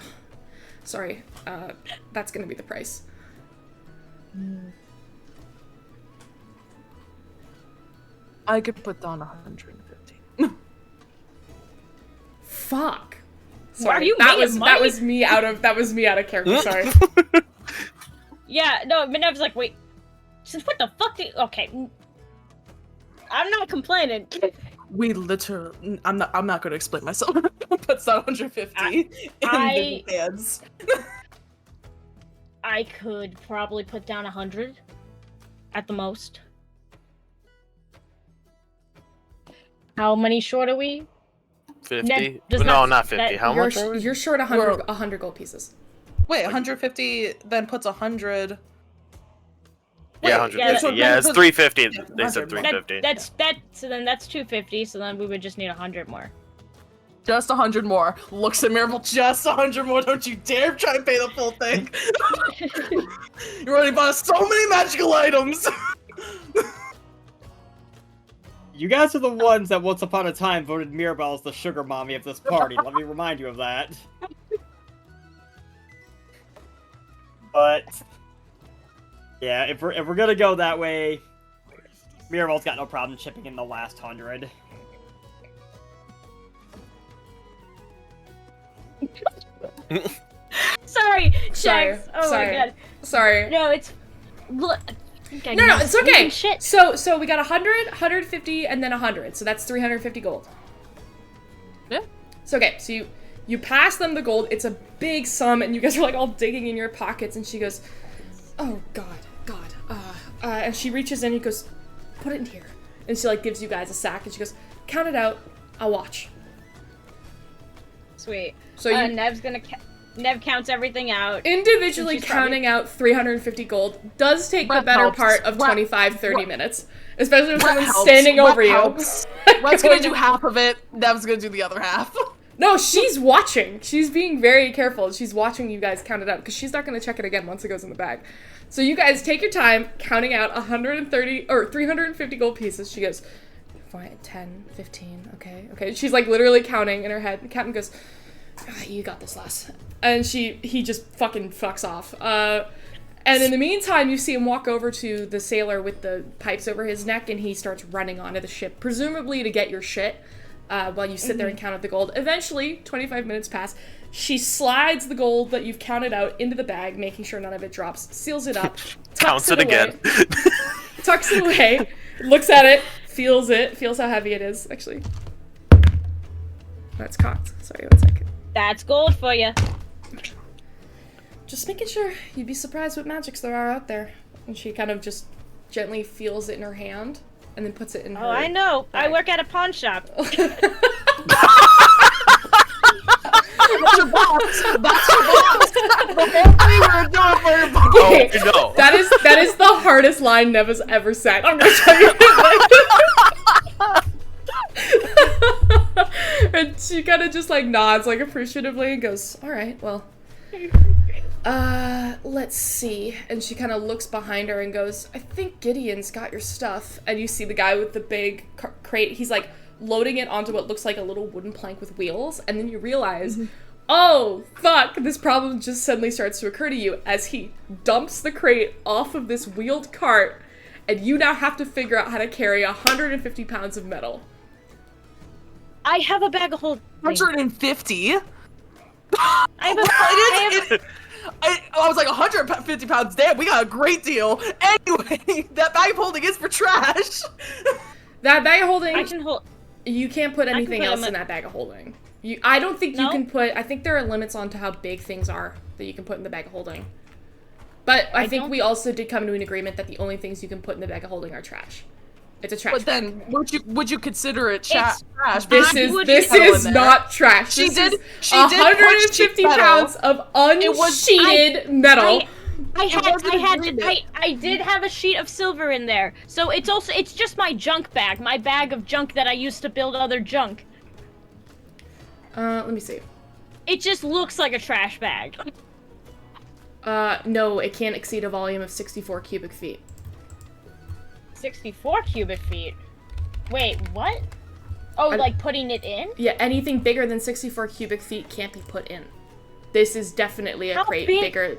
sorry, that's gonna be the price. I could put down 150. Fuck. Why are you that making was money? that was me out of character, sorry. Yeah, no, but Nev's like, wait. Since what the fuck did... Okay. I'm not complaining. We literally, I'm not going to explain myself. Puts down 150 in the hands. I could probably put down 100 at the most. How many short are we? 50? does No, not- not 50. How much are we? You're short 100 gold pieces. Wait, 150 then puts 100. Yeah, Wait, 150. yeah, Yeah, so- it's 350. They 100 said more. 350. So then that's 250, so then we would just need 100 more. Just 100 more. Looks at Maribel, just 100 more. Don't you dare try and pay the full thing. You already bought so many magical items. You guys are the ones that once upon a time voted Mirabelle as the sugar mommy of this party. Let me remind you of that. But yeah, if we're gonna go that way, Mirabelle's got no problem chipping in the last 100. Sorry, Sorry, Shax. Oh sorry. my god. Sorry. No, it's... Look... No, it's okay. Shit. So we got 100, 150, and then 100. So that's 350 gold. Yeah. So okay, so you pass them the gold. It's a big sum, and you guys are like all digging in your pockets. And she goes, "Oh God." And she reaches in and goes, "Put it in here." And she like gives you guys a sack, and she goes, "Count it out. I'll watch." Sweet. So you Nev's gonna... Nev counts everything out. individually She's counting out 350 gold does take the Rep better helps. part of Rep- 25-30 minutes, especially when Rep someone's helps. standing Rep over you. helps. Red's gonna do half of it. Nev's gonna do the other half. No, she's watching. She's being very careful. She's watching you guys count it out because she's not going to check it again once it goes in the bag. So you guys take your time counting out 130 or 350 gold pieces. She goes, fine, 10, 15, okay. She's like literally counting in her head. The captain goes, you got this, lass. And he just fucking fucks off. And in the meantime, you see him walk over to the sailor with the pipes over his neck, and he starts running onto the ship, presumably to get your shit. while you sit there and count out the gold. Eventually, 25 minutes pass. She slides the gold that you've counted out into the bag, making sure none of it drops, seals it up, Counts it again. Tucks it away, looks at it, feels how heavy it is, actually. That's cocked. Sorry, 1 second. That's gold for you. Just making sure. You'd be surprised what magics there are out there. And she kind of just gently feels it in her hand, and then puts it in her. Oh, I know. I bag. work at a pawn shop. That's your boss. That's your boss. The whole thing we're doing for your boss. Oh, no. That is the hardest line Neva's ever said. I'm gonna tell you. And she kind of just like nods like appreciatively and goes, "All right, well, let's see." And she kind of looks behind her and goes, "I think Gideon's got your stuff." And you see the guy with the big crate. He's like loading it onto what looks like a little wooden plank with wheels, and then you realize, oh fuck, this problem just suddenly starts to occur to you as he dumps the crate off of this wheeled cart, and you now have to figure out how to carry 150 pounds of metal. I have a bag of holding. 150? I was like 150 pounds. Damn, we got a great deal. Anyway, that bag of holding is for trash. That bag of holding, I can hold. you can't put anything put else them in that bag of holding. I don't think you No? can put, I think there are limits on to how big things are that you can put in the bag of holding. But I think don't- we also did come to an agreement that the only things you can put in the bag of holding are trash. It's a trash But bag. then, would you consider it It's- trash? This Because is not trash. She This did- is she did put 150 sheet metal. pounds of unsheeted metal. I did have a sheet of silver in there. So it's just my junk bag, my bag of junk that I used to build other junk. Let me see. It just looks like a trash bag. No, it can't exceed a volume of 64 cubic feet. 64 cubic feet. Wait, what? Oh, like putting it in? Yeah, anything bigger than 64 cubic feet can't be put in. This is definitely a How crate big? bigger.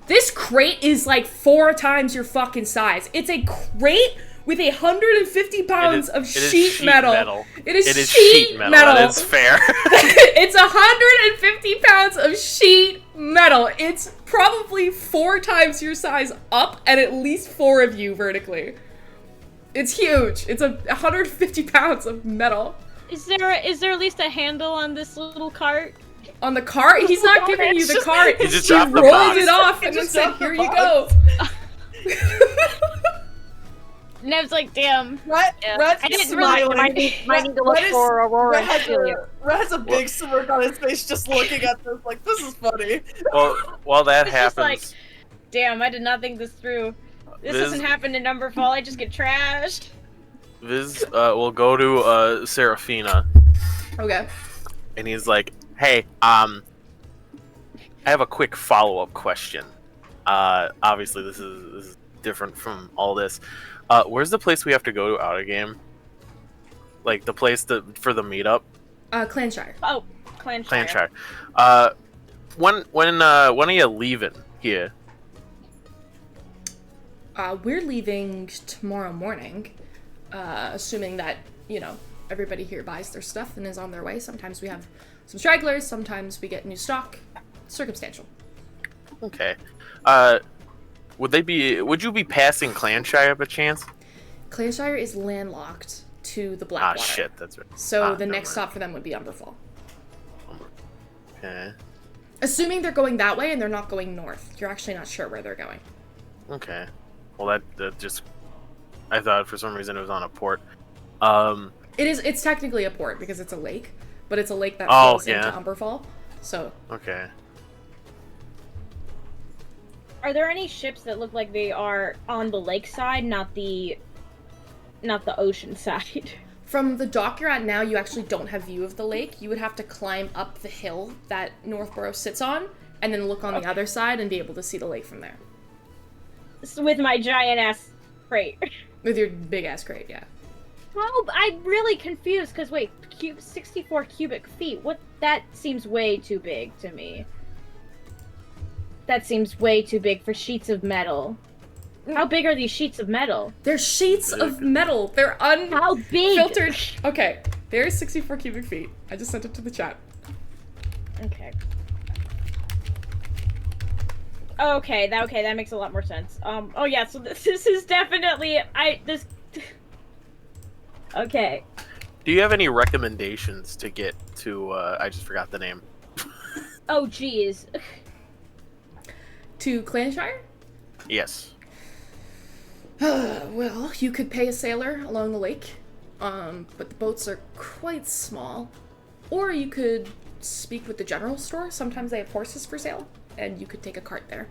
This crate is like 4 times your fucking size. It's a crate with 150 pounds of sheet metal. It is sheet metal. That is fair. It's 150 pounds of sheet metal. It's probably 4 times your size up and at least 4 of you vertically. It's huge. It's 150 pounds of metal. Is there at least a handle on this little cart? On the cart? He's not giving you the cart. He just She dropped the rolled box. it off and then just said, dropped the "Here you box." go." Nev's like, damn. Red I didn't really- smiling. Might need to look for Aurora and Celia. Red has a big smirk on his face just looking at this like, this is funny. Well, while that It's just like- happens, Damn, I did not think this through. This Viz- doesn't happen in Numberfall, I just get trashed. Viz will go to Serafina, Okay. and he's like, "Hey, I have a quick follow-up question. Obviously, this is different from all this. Where's the place we have to go to out of game? Like the place for the meetup? Clanshire. Oh, Clanshire. Clanshire. When are you leaving here? We're leaving tomorrow morning, assuming that, everybody here buys their stuff and is on their way. Sometimes we have some stragglers, sometimes we get new stock. Circumstantial. Okay. Would you be passing Clanshire by chance? Clanshire is landlocked to the Blackwater. Shit, that's right. So the never next mind. stop for them would be Umberfall. Okay. Assuming they're going that way and they're not going north. You're actually not sure where they're going. Okay. Well, that just... I thought for some reason it was on a port. It's technically a port because it's a lake, but it's a lake that Oh, flows yeah. into Umberfall. So Okay. Are there any ships that look like they are on the lake side, not the ocean side? from the dock you're at now, you actually don't have view of the lake. You would have to climb up the hill that Northborough sits on, and then look on the other side and be able to see the lake from there. With my giant ass crate. With your big ass crate, yeah. Well, I'm really confused because wait, 64 cubic feet. What? That seems way too big to me. That seems way too big for sheets of metal. How big are these sheets of metal? They're sheets of metal. They're How big? unfiltered. Okay, There's 64 cubic feet. I just sent it to the chat. Okay. Okay, that makes a lot more sense. Oh yeah, so this is definitely this. Okay. Do you have any recommendations to get to? I just forgot the name. Oh geez. To Clanshire? Yes. Well, you could pay a sailor along the lake, but the boats are quite small. Or you could speak with the general store. Sometimes they have horses for sale, and you could take a cart there.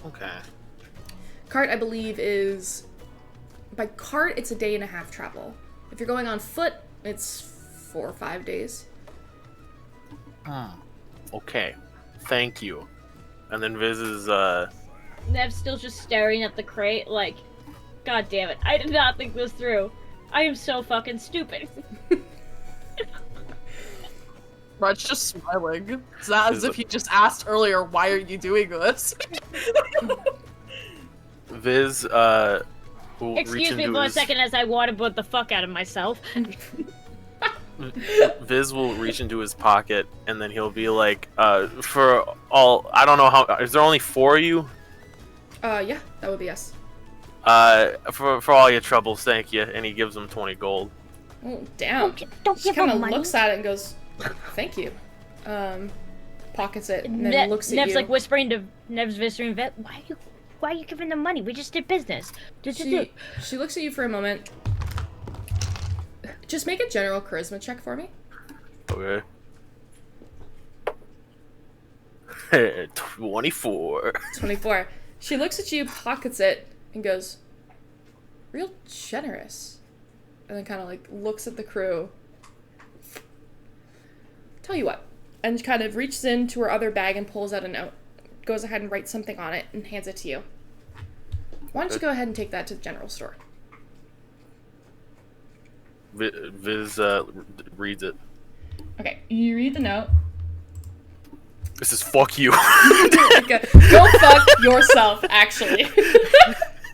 Okay. Cart, I believe, is... By cart, it's a day and a half travel. If you're going on foot, it's 4 or 5 days. Okay. Thank you. And then Viz is, Nev's still just staring at the crate, like, God damn it, I did not think this through. I am so fucking stupid. Rud's just smiling. It's not as if he just asked earlier, why are you doing this? Viz, will reach Excuse me into for his... a second as I waterboard the fuck out of myself. Viz will reach into his pocket, and then he'll be like, for all... I don't know how... Is there only 4 of you? Yeah, that would be us. For all your troubles, thank you. And he gives him 20 gold. Oh, damn. Don't She give kind him of money. looks at it and goes, thank you. Pockets it, and then looks at Nev's you. like whispering to Nev's whispering, Vet, why are you giving them money? We just did business. She looks at you for a moment. Just make a general charisma check for me. Okay. 24. 24. She looks at you, pockets it, and goes, real generous. And then kind of like looks at the crew. Tell you what. And kind of reaches into her other bag and pulls out a note. Goes ahead and writes something on it and hands it to you. Why don't you go ahead and take that to the general store? Viz reads it. Okay, you read the note. This is fuck you. Go fuck yourself, actually.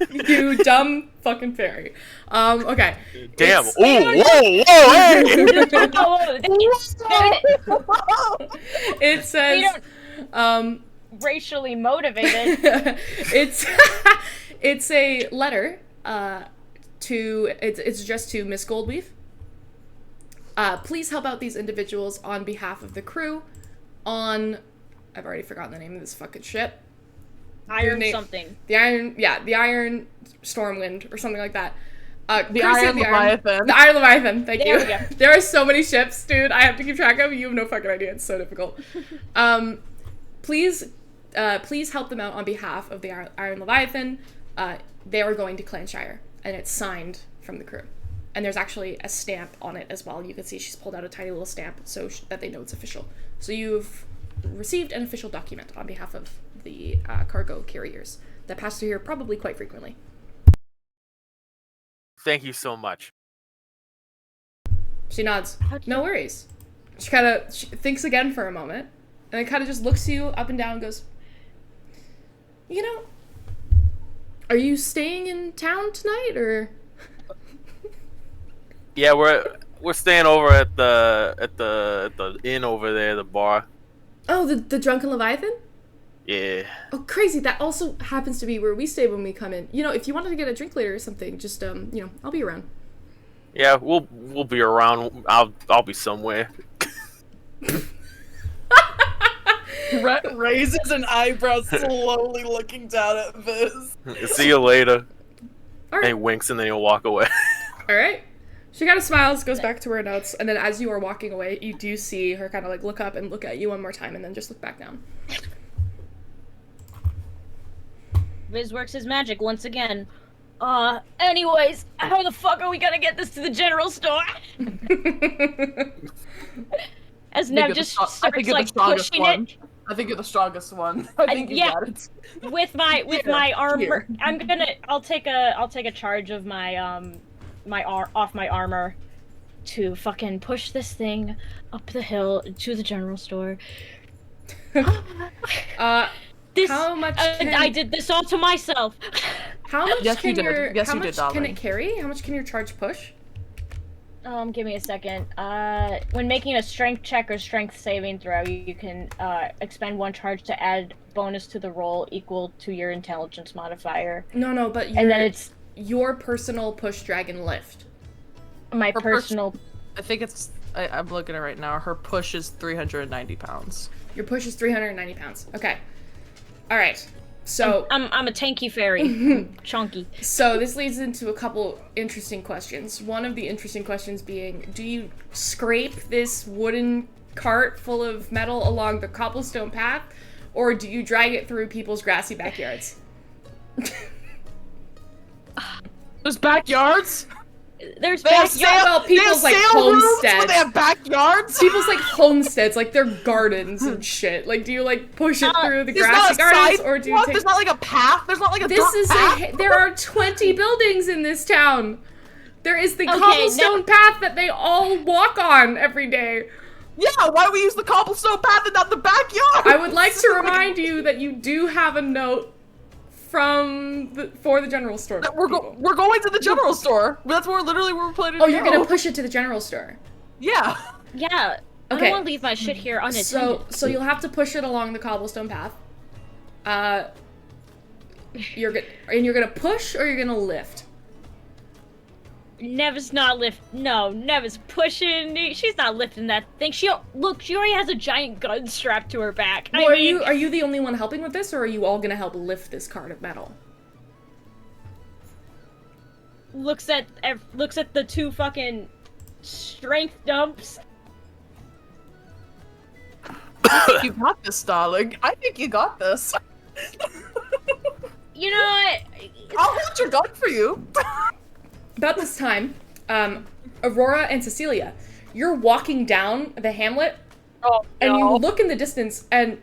You dumb fucking fairy. Okay. Damn. It's- Whoa, hey! It says, racially motivated. it's a letter it's addressed to Miss Goldleaf. Please help out these individuals on behalf of the crew on... I've already forgotten the name of this fucking ship. Iron something. The Iron Stormwind or something like that. The Iron Leviathan. The Iron Leviathan, thank There you. we go. There are so many ships, dude, I have to keep track of. You have no fucking idea, it's so difficult. Please help them out on behalf of the Iron Leviathan. They are going to Clanshire, and it's signed from the crew. And there's actually a stamp on it as well. You can see she's pulled out a tiny little stamp so that they know it's official. So you've received an official document on behalf of the cargo carriers that pass through here probably quite frequently. Thank you so much. She nods. No worries. She kind of thinks again for a moment, and then kind of just looks you up and down and goes, you know, are you staying in town tonight, or? Yeah, we're staying over at the inn over there, the bar. Oh, the Drunken Leviathan? Yeah. Oh, crazy. That also happens to be where we stay when we come in. You know, if you wanted to get a drink later or something, just, you know, I'll be around. Yeah, we'll be around. I'll be somewhere. Rhett raises an eyebrow, slowly looking down at Viz. See you later. All And he right. winks and then he'll walk away. All right. She kind of smiles, goes back to her notes, and then as you are walking away, you do see her kind of like look up and look at you one more time, and then just look back down. Viz works his magic once again. Anyways, how the fuck are we gonna get this to the general store? As Nev just starts like pushing it. I think you're the strongest one. I think you got it. With my armor, Here. I'll take a charge of my off my armor to fucking push this thing up the hill to the general store. How much I did this all to myself. How much Yes, can you did. your Yes, how you did, much can darling. it carry? How much can your charge push? Give me a second. When making a strength check or strength saving throw, you can expend 1 charge to add bonus to the roll equal to your intelligence modifier. No, but And then it's your personal push, drag, and lift. my personal. I think it's. I'm looking at it right now. Her push is 390 pounds. Your push is 390 pounds. Okay. All right. So I'm a tanky fairy, chunky. So this leads into a couple interesting questions. One of the interesting questions being, do you scrape this wooden cart full of metal along the cobblestone path, or do you drag it through people's grassy backyards? There's backyards? There's They have backyard. Well, people's like homesteads. They have backyards? People's like homesteads, like their gardens and shit. Like, do you like push it through the There's grassy not a gardens, side or do you walk? take? There's not like a path? There's not like a This dirt is path? there are 20 buildings in this town. There is the Okay, cobblestone path that they all walk on every day. Yeah, why do we use the cobblestone path and not the backyard? I would like to remind you that you do have a note for the general store. We're going to the general store. That's where we're planning to Oh, you're go. gonna push it to the general store. Yeah. Yeah. I Okay. don't want to leave my shit here unattended. So you'll have to push it along the cobblestone path. You're gonna push or you're gonna lift. Never's not lift. No, Never's pushing. She's not lifting that thing. She already has a giant gun strapped to her back. Well, I mean, are you the only one helping with this, or are you all gonna help lift this cart of metal? looks at the 2 fucking strength dumps. You got this, darling. I think you got this. You know what? I'll hold your gun for you. About this time, Aurora and Cecilia, you're walking down the hamlet, and you look in the distance, and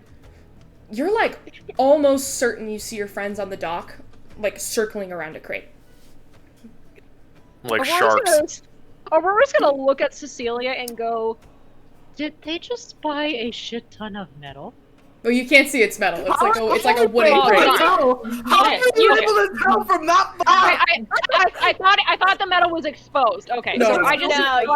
you're like almost certain you see your friends on the dock, like circling around a crate. Like sharks. Aurora's gonna look at Cecilia and go, "Did they just buy a shit ton of metal?" Well, you can't see it's metal. It's like a wooden Oh, crate. How are you able to tell from that far? I thought the metal was exposed. Okay, No, so no, I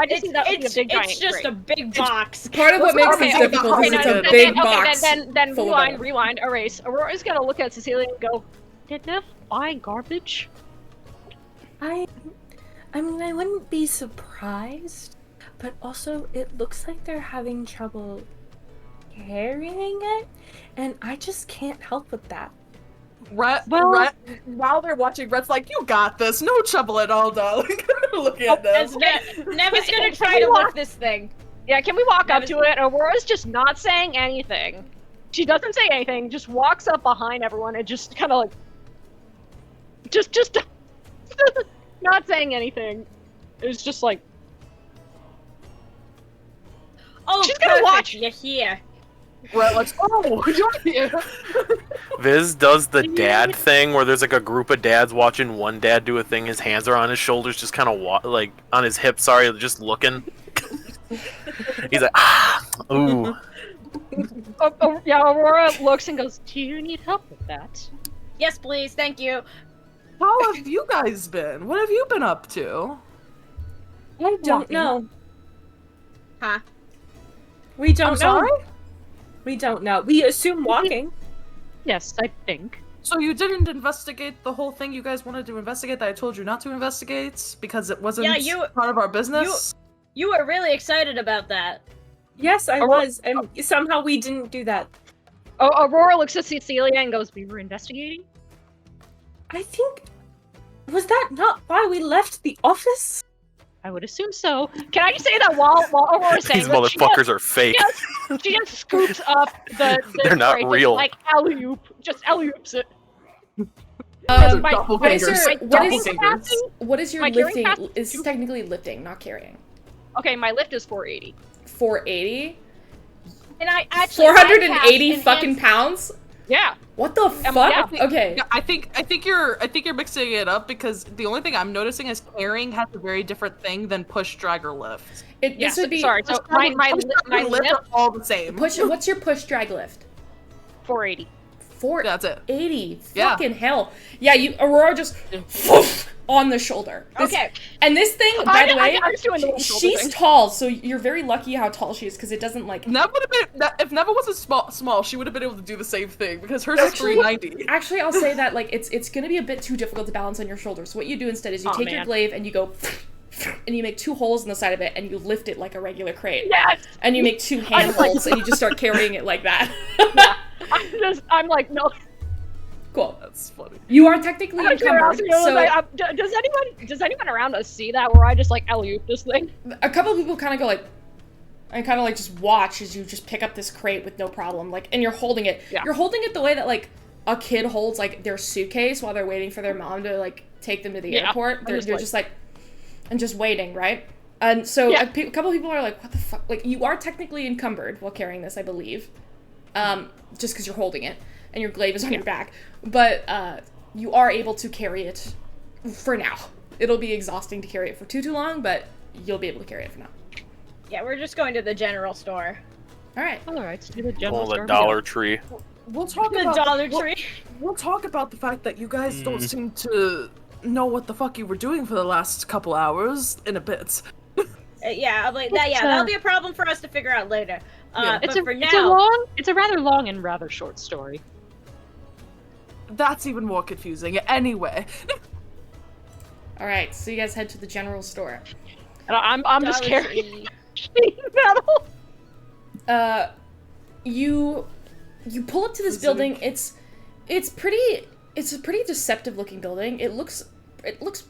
just see that would be a It's big giant just crate. a big box. Part of what makes this difficult is it's a big box Then full of rewind, erase. Aurora's gonna look at Cecilia and go, "Did they buy garbage?" I mean, I wouldn't be surprised, but also it looks like they're having trouble carrying it, and I just can't help with that. Rhett, while they're watching, Rhett's like, "You got this, no trouble at all, darling." Looking at them. Never's gonna try to lift this thing. Yeah, can we walk up to it? Aurora's just not saying anything. She doesn't say anything, just walks up behind everyone and just kind of like... Just not saying anything. It's just like... Oh, she's gonna watch. You're here. Rhett, like, "Oh, you're here." Viz does the dad thing where there's like a group of dads watching one dad do a thing. His hands are on his shoulders, just kind of like on his hips. Sorry, just looking. He's like, ooh. Yeah, Aurora looks and goes, "Do you need help with that?" Yes, please. Thank you. How have you guys been? What have you been up to? I don't know. Huh? We don't I'm know. sorry? We don't know. We assume walking. Yes, I think. So you didn't investigate the whole thing you guys wanted to investigate that I told you not to investigate because it wasn't part of our business? You were really excited about that. Yes, I was, and somehow we didn't do that. Oh, Aurora looks at Cecilia and goes, "We were investigating?" I think... Was that not why we left the office? I would assume so. Can I just say that while Aurora's saying These that, motherfuckers are fake. she just scoops up the They're not crate, real. Like just alley-oops it. What is your My carrying lifting? capacity- Is technically lifting, not carrying. Okay, my lift is 480. 480? And I actually 480 fucking pounds? Yeah. What the fuck? Okay. Yeah, I think you're mixing it up because the only thing I'm noticing is carrying has a very different thing than push, drag, or lift. This would be sorry. So my lift lift are all the same. what's your push drag lift? 480. 480. That's it. Fucking hell. Yeah, Aurora just on the shoulder. Okay. And this thing, by the way, I was doing the one shoulder she's thing. tall, so you're very lucky how tall she is, because it doesn't, like... Nev would have been, if Neva was a small, she would have been able to do the same thing, because hers is Actually- 390. Actually, I'll say that, like, it's gonna be a bit too difficult to balance on your shoulders. So what you do instead is you Aw, take your man. glaive and you go... and you make 2 holes in the side of it, and you lift it like a regular crate. Yes. And you make 2 hand holes, and you just start carrying it like that. I'm like, no. Cool. That's funny. You are technically Out of encumbered, curiosity, I was so like, does anyone around us see that where I just like alley-oop this thing? a couple of people kind of go like, and kind of like just watch as you just pick up this crate with no problem, like, and you're holding it. Yeah. You're holding it the way that like a kid holds like their suitcase while they're waiting for their mom to like take them to the Yeah, airport. I'm They're just just, like- like, and just waiting, right? And so Yeah. a couple of people are like, what the fuck? Like, you are technically encumbered while carrying this, I believe, just because you're holding it and your glaive is on your back. But you are able to carry it for now. It'll be exhausting to carry it for too long, but you'll be able to carry it for now. Yeah, we're just going to the general store. All right. All right, to the general Oh, the store. Dollar Tree. We'll talk The about Dollar we'll- Tree. We'll talk about the fact that you guys don't seem to know what the fuck you were doing for the last couple hours in a bit. Yeah, I'm like that. Yeah, that'll be a problem for us to figure out later. Yeah. But for It's a now, it's a rather long and rather short story. That's even more confusing. Anyway, All right. So you guys head to the general store. And I'm just Dollar carrying Tree. metal. You pull up to this building. It's a pretty deceptive looking building. It looks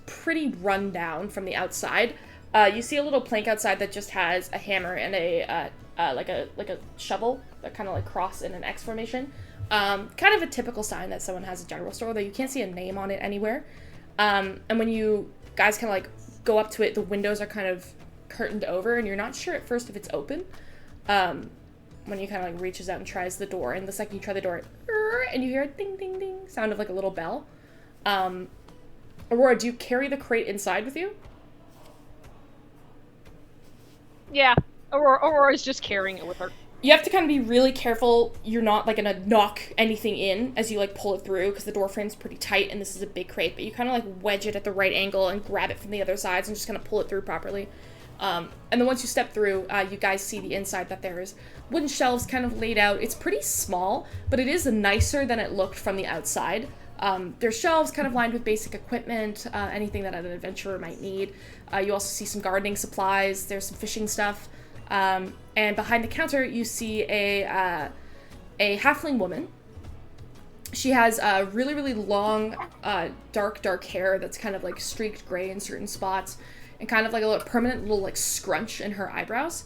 pretty run down from the outside. You see a little plank outside that just has a hammer and a like a shovel that kind of like cross in an X formation. Kind of a typical sign that someone has a general store, though you can't see a name on it anywhere. And when you guys kind of like go up to it, the windows are kind of curtained over, and you're not sure at first if it's open. When you kind of like reaches out and tries the door, and the second you try the door, and you hear a ding ding ding sound of like a little bell. Aurora, do you carry the crate inside with you? Yeah, Aurora's just carrying it with her. You have to kind of be really careful you're not like gonna knock anything in as you like pull it through, because the door frame's pretty tight and this is a big crate, but you kind of like wedge it at the right angle and grab it from the other sides and just kind of pull it through properly. And then once you step through, you guys see the inside that there's wooden shelves kind of laid out. It's pretty small, but it is nicer than it looked from the outside. There's shelves kind of lined with basic equipment, anything that an adventurer might need. You also see some gardening supplies. There's some fishing stuff. And behind the counter, you see a halfling woman. She has really, really long, dark hair that's kind of like streaked gray in certain spots, and kind of like a little permanent little like scrunch in her eyebrows.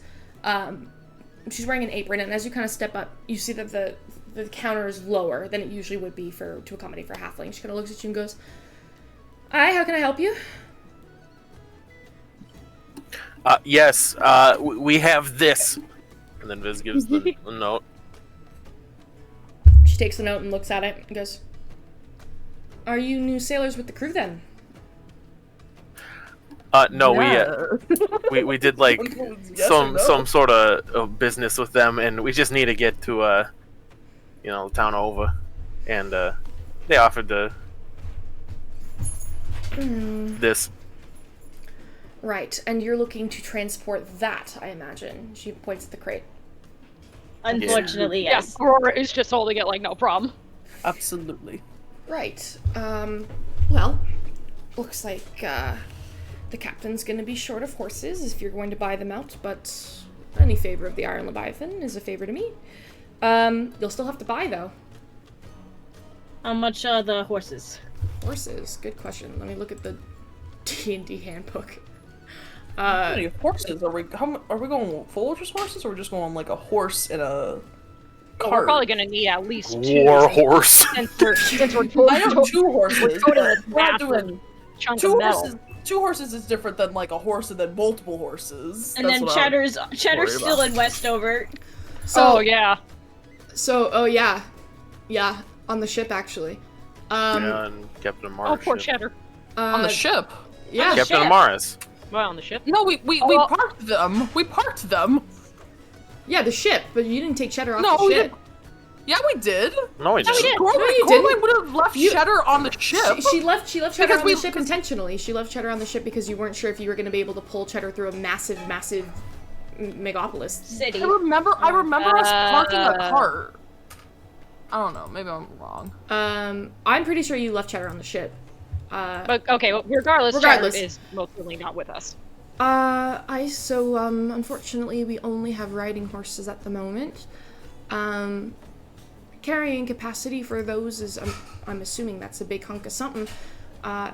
She's wearing an apron, and as you kind of step up, you see that the counter is lower than it usually would be to accommodate for a halfling. She kind of looks at you and goes, "Hi, how can I help you?" Yes, we have this. And then Viz gives the note. She takes the note and looks at it and goes, "Are you new sailors with the crew then?" No, yeah. we did like Yes or no? some sort of business with them, and we just need to get to town over, and they offered this. Right, and you're looking to transport that, I imagine. She points at the crate. unfortunately, yes. Yeah, Aurora is just holding it like no problem. Absolutely. Right. Well, looks like the captain's gonna be short of horses if you're going to buy them out, but any favor of the Iron Leviathan is a favor to me. You'll still have to buy, though. How much are the horses? Horses? Good question. Let me look at the D&D handbook. How many horses are we? Are we going full just horses, or are we just going on like a horse and a Well, cart? we're probably gonna need at least two. War horse. Since we're I know two horses. We're going but to we're not massive doing chunk two of metal. horses. Two horses is different than like a horse and then multiple horses. And That's then what I'm Cheddar's worried still about. in Westover. Oh yeah. Oh yeah, on the ship actually. Yeah, and Captain Oh, Mars. poor Cheddar. on the ship. Yeah, Captain ship. Mars. Well, on the ship. No, we well- parked them. We parked them. yeah, the ship, but you didn't take Cheddar off No, the we ship. Yeah, we did. No, we No, we didn't. did. Corley, No, you Corley didn't. would have left Cheddar on the ship. She left Cheddar Because on we- the ship because- intentionally. She left Cheddar on the ship because you weren't sure if you were going to be able to pull Cheddar through a massive megapolis. City. I remember us parking a cart. I don't know. Maybe I'm wrong. I'm pretty sure you left Cheddar on the ship. But okay, well, regardless, Regardless. Cheddar is most certainly not with us. Unfortunately, we only have riding horses at the moment. Carrying capacity for those is, I'm assuming that's a big hunk of something.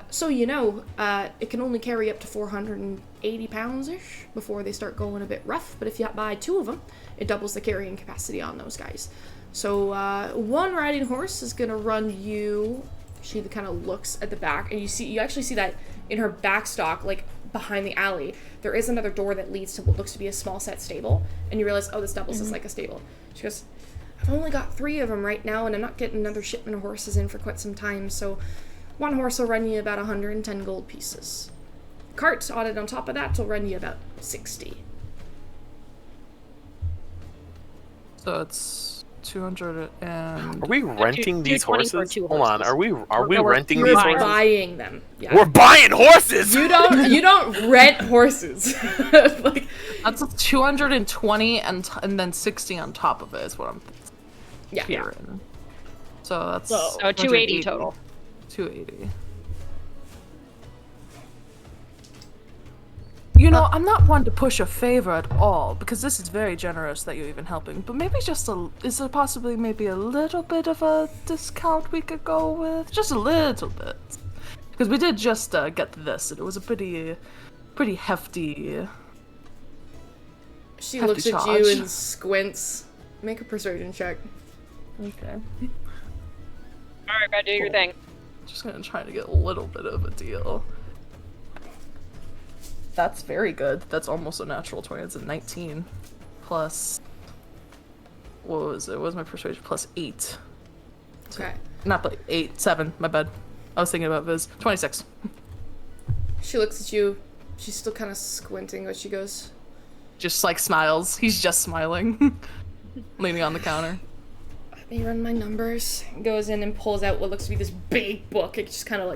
So it can only carry up to 480 pounds-ish before they start going a bit rough, but if you buy 2 of them, it doubles the carrying capacity on those guys. So, 1 riding horse is gonna run you... She kind of looks at the back, and you actually see that in her backstock, like, behind the alley, there is another door that leads to what looks to be a small set stable, and you realize, oh, this doubles as like a stable. She goes, I've only got 3 of them right now, and I'm not getting another shipment of horses in for quite some time, so 1 horse will run you about 110 gold pieces. Cart added on top of that will run you about 60. So it's 200 and... Are we renting these 220 for horses? 2 Hold on. horses. Are we No, we're renting You're these buying horses? buying them. Yeah. We're buying horses. You don't rent horses. Like, That's 220 and then 60 on top of it is what I'm yeah. hearing. So that's... So 280 total. 280. You know, I'm not one to push a favor at all, because this is very generous that you're even helping, but maybe is there possibly maybe a little bit of a discount we could go with? Just a little bit. Because we did just get this, and it was a pretty hefty... She Hefty looks at charge. you and squints. Make a persuasion check. Okay. Alright, gotta do your thing. Just gonna try to get a little bit of a deal. That's very good. That's almost a natural 20. It's a 19. Plus... What was it? What was my persuasion? Plus 8. Okay. Not like 8, 7. My bad. I was thinking about Viz. 26. She looks at you. She's still kind of squinting, but she goes, Just like smiles. He's just smiling. Leaning on the counter. let me run my numbers. Goes in and pulls out what looks to be this big book. It just kind of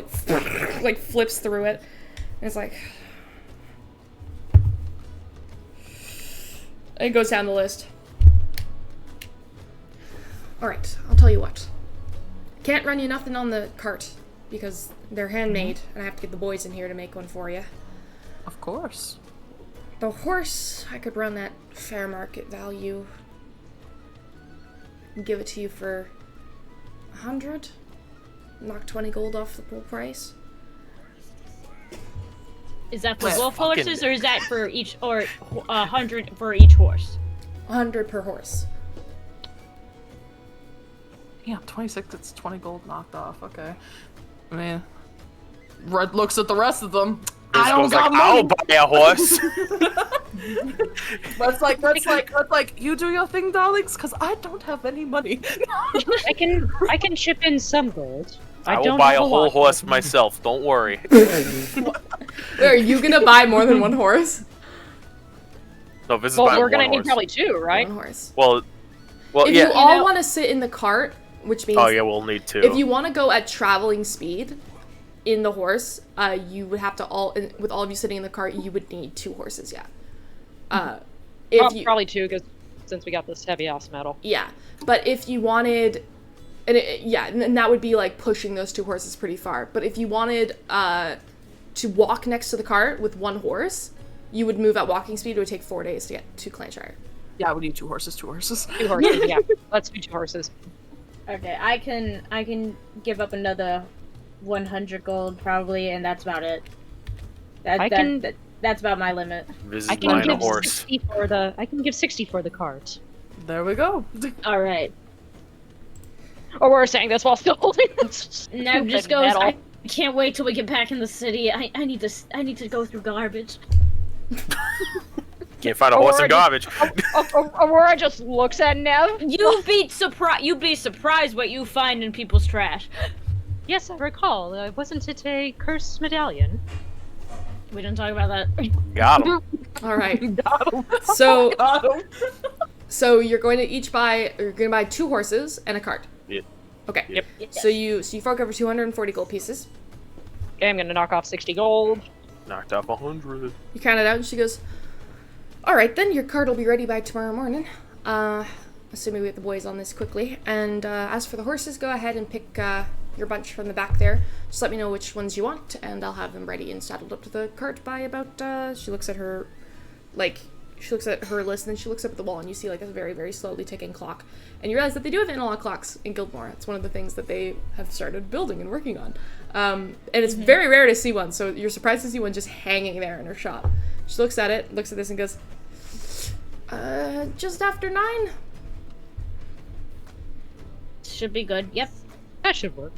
like flips through it. And it's like... It goes down the list. Alright, I'll tell you what. Can't run you nothing on the cart, because they're handmade, and I have to get the boys in here to make one for you. Of course. The horse, I could run that fair market value. Give it to you for 100. Knock 20 gold off the full price. Is that for Let's both fucking- horses, or is that for each, or 100 for each horse? 100 per horse. Yeah, 26. It's 20 gold knocked off. Okay. I mean, Red looks at the rest of them. I don't Goes got like, I'll money. buy a horse. Let's like, you do your thing, darlings, because I don't have any money. I can chip in some gold. I will don't buy have a whole lot. horse myself. Don't worry. Are you gonna buy more than 1 horse? No, this is Well, buying we're gonna one need horse. probably 2, right? 1 horse. Well, If yeah. you all know- want to sit in the cart, which means Oh yeah, we'll need 2. if you want to go at traveling speed in the horse, you would have to with all of you sitting in the cart, you would need 2 horses. Yeah. If you Probably 2, because since we got this heavy ass metal. yeah, but if you wanted, and that would be like pushing those 2 horses pretty far. But if you wanted to walk next to the cart with 1 horse, you would move at walking speed. It would take 4 days to get to Clanshire. Yeah, we need 2 horses. 2 horses. 2 horses, yeah. Let's do 2 horses. Okay, I can give up another 100 gold probably, and that's about it. That's about my limit. This I is can buying a give horse. 60 for the. I can give 60 for the cart. There we go. All right. Or we're saying this while still holding this. Nev just stupid goes. metal. I can't wait till we get back in the city. I need to go through garbage. Can't find a horse in Or garbage. Aurora just looks at Nev. You'd be surprised what you find in people's trash. Yes, I recall. Wasn't it a cursed medallion? We don't talk about that. Got him. All right. Got him. So Got him. So you're going to buy 2 horses and a cart. Yeah. Okay. Yep. So you fork over 240 gold pieces. Okay, I'm gonna knock off 60 gold. Knocked off 100. You count it out, and she goes, "All right, then your cart will be ready by tomorrow morning. Assuming we get the boys on this quickly. And as for the horses, go ahead and pick your bunch from the back there. Just let me know which ones you want, and I'll have them ready and saddled up to the cart by about." She looks at her, she looks at her list, and then she looks up at the wall, and you see like a very, very slowly ticking clock. And you realize that they do have analog clocks in Gildmoor. It's one of the things that they have started building and working on. And it's very rare to see one, so you're surprised to see one just hanging there in her shop. She looks at it, looks at this, and goes, just after 9? Should be good. Yep. That should work.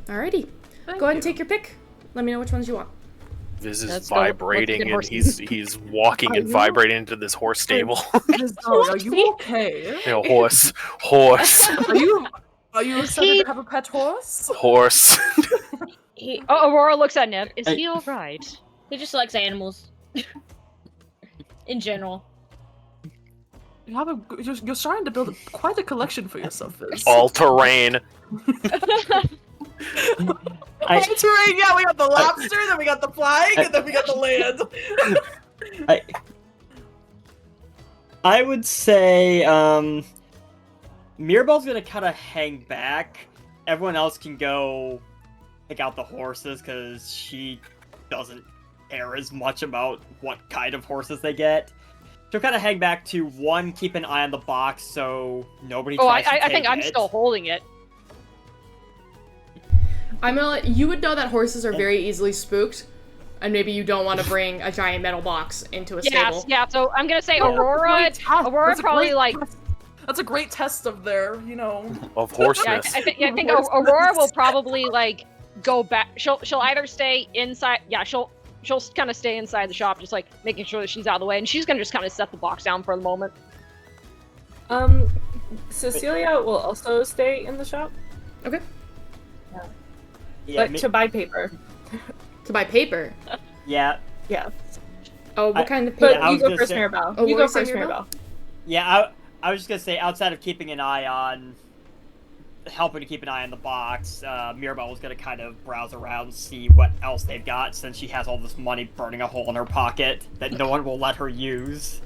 Alrighty. Go ahead and take your pick. Let me know which ones you want. This is Let's go. vibrating, Let's and get he's walking and vibrating into this horse stable. Are you okay? You know, horse. Are you excited to have a pet horse? Horse. Aurora looks at Nev. Is he alright? He just likes animals. In general. You're starting to build quite a collection for yourself, Fizz. All terrain. All-terrain, yeah, we got the lobster, then we got the flying, and then we got the land. I would say Mirabelle's gonna kind of hang back. Everyone else can go pick out the horses because she doesn't care as much about what kind of horses they get. She'll kind of hang back to one, keep an eye on the box so nobody tries to take it. I think I'm still holding it. I'm gonna let you would know that horses are very easily spooked, and maybe you don't want to bring a giant metal box into a stable. Yeah, so I'm gonna say Aurora probably like... That's a great test of their, Of horseness. I think Aurora will probably like go back. She'll either stay inside. Yeah, she'll kind of stay inside the shop, just like making sure that she's out of the way, and she's gonna just kind of set the box down for the moment. Cecilia will also stay in the shop, Okay. but to buy paper. To buy paper. Yeah. Yeah. Oh, what kind of But paper? I you was go gonna first, say- Mirabelle. Oh, You what go was that, first, Mirabelle? Mirabelle. Yeah, I was just gonna say, outside of keeping an eye on, helping to keep an eye on the box, Mirabelle was gonna kind of browse around, see what else they've got, since she has all this money burning a hole in her pocket that no one will let her use.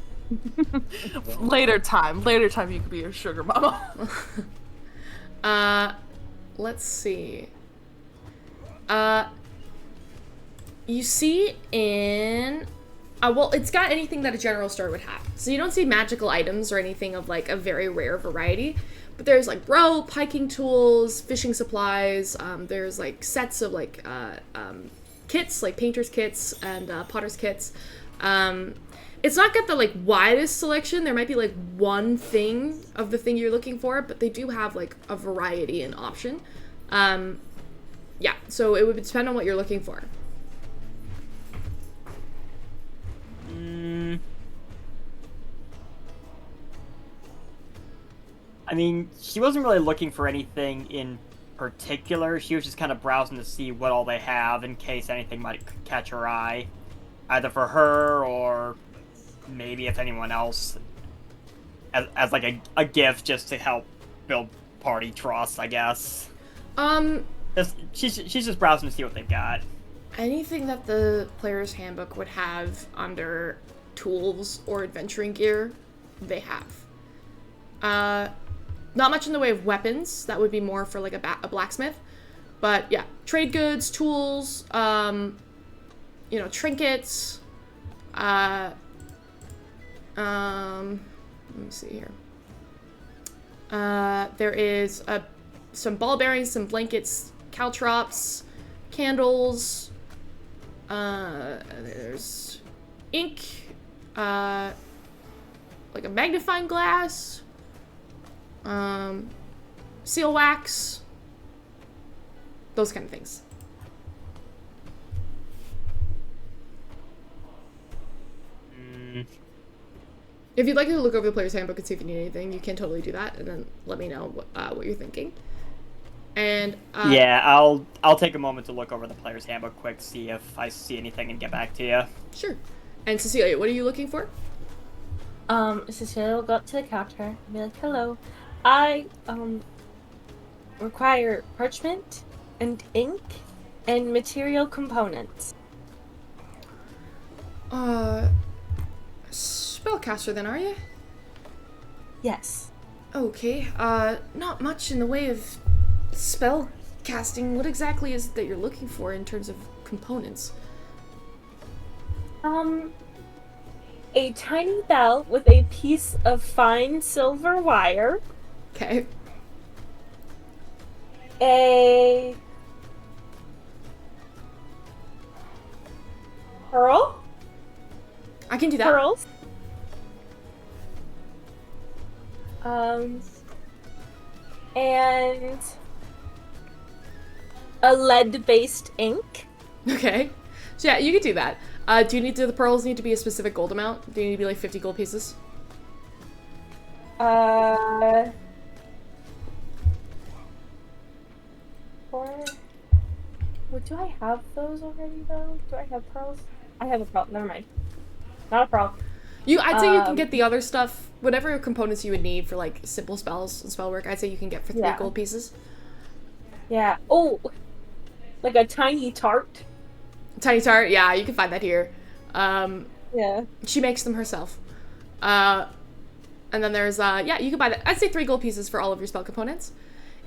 Later time you could be a sugar mama. Let's see. You see in... well, it's got anything that a general store would have. So you don't see magical items or anything of, like, a very rare variety. But there's, like, rope, hiking tools, fishing supplies. There's, like, sets of, like, kits, like painter's kits and potter's kits. It's not got the, like, widest selection. There might be, like, one thing of the thing you're looking for, but they do have, like, a variety and option. Yeah, so it would depend on what you're looking for. I mean, she wasn't really looking for anything in particular. She was just kind of browsing to see what all they have in case anything might catch her eye. Either for her or maybe if anyone else as like a gift just to help build party trust, I guess. She's just browsing to see what they've got. Anything that the player's handbook would have under tools or adventuring gear, they have. Not much in the way of weapons. That would be more for like a blacksmith. But yeah, trade goods, tools, trinkets. Let me see here. There is some ball bearings, some blankets, caltrops, candles. There's ink, like a magnifying glass, seal wax, those kind of things. If you'd like to look over the player's handbook and see if you need anything, you can totally do that, and then let me know what you're thinking. And yeah, I'll take a moment to look over the player's handbook quick, see if I see anything, and get back to you. Sure. And Cecilia, what are you looking for? Cecilia will go up to the counter and be like, "Hello, I require parchment and ink and material components." Spellcaster then, are you? Yes. Okay, not much in the way of spell casting. What exactly is it that you're looking for in terms of components? A tiny bell with a piece of fine silver wire, Okay. a pearl, I can do that. pearls, and a lead-based ink. Okay. So yeah, you can do that. Do the pearls need to be a specific gold amount? Do you need to be like 50 gold pieces? Or well, do I have those already though? Do I have pearls? I have a pearl. Never mind. Not a pearl. I'd say you can get the other stuff, whatever components you would need for like simple spells and spell work. I'd say you can get for 3 Yeah. gold pieces. Yeah. Oh, like a tiny tart. Tiny tart, yeah, you can find that here. Yeah. She makes them herself. And then there's yeah, you can buy that. I'd say 3 gold pieces for all of your spell components.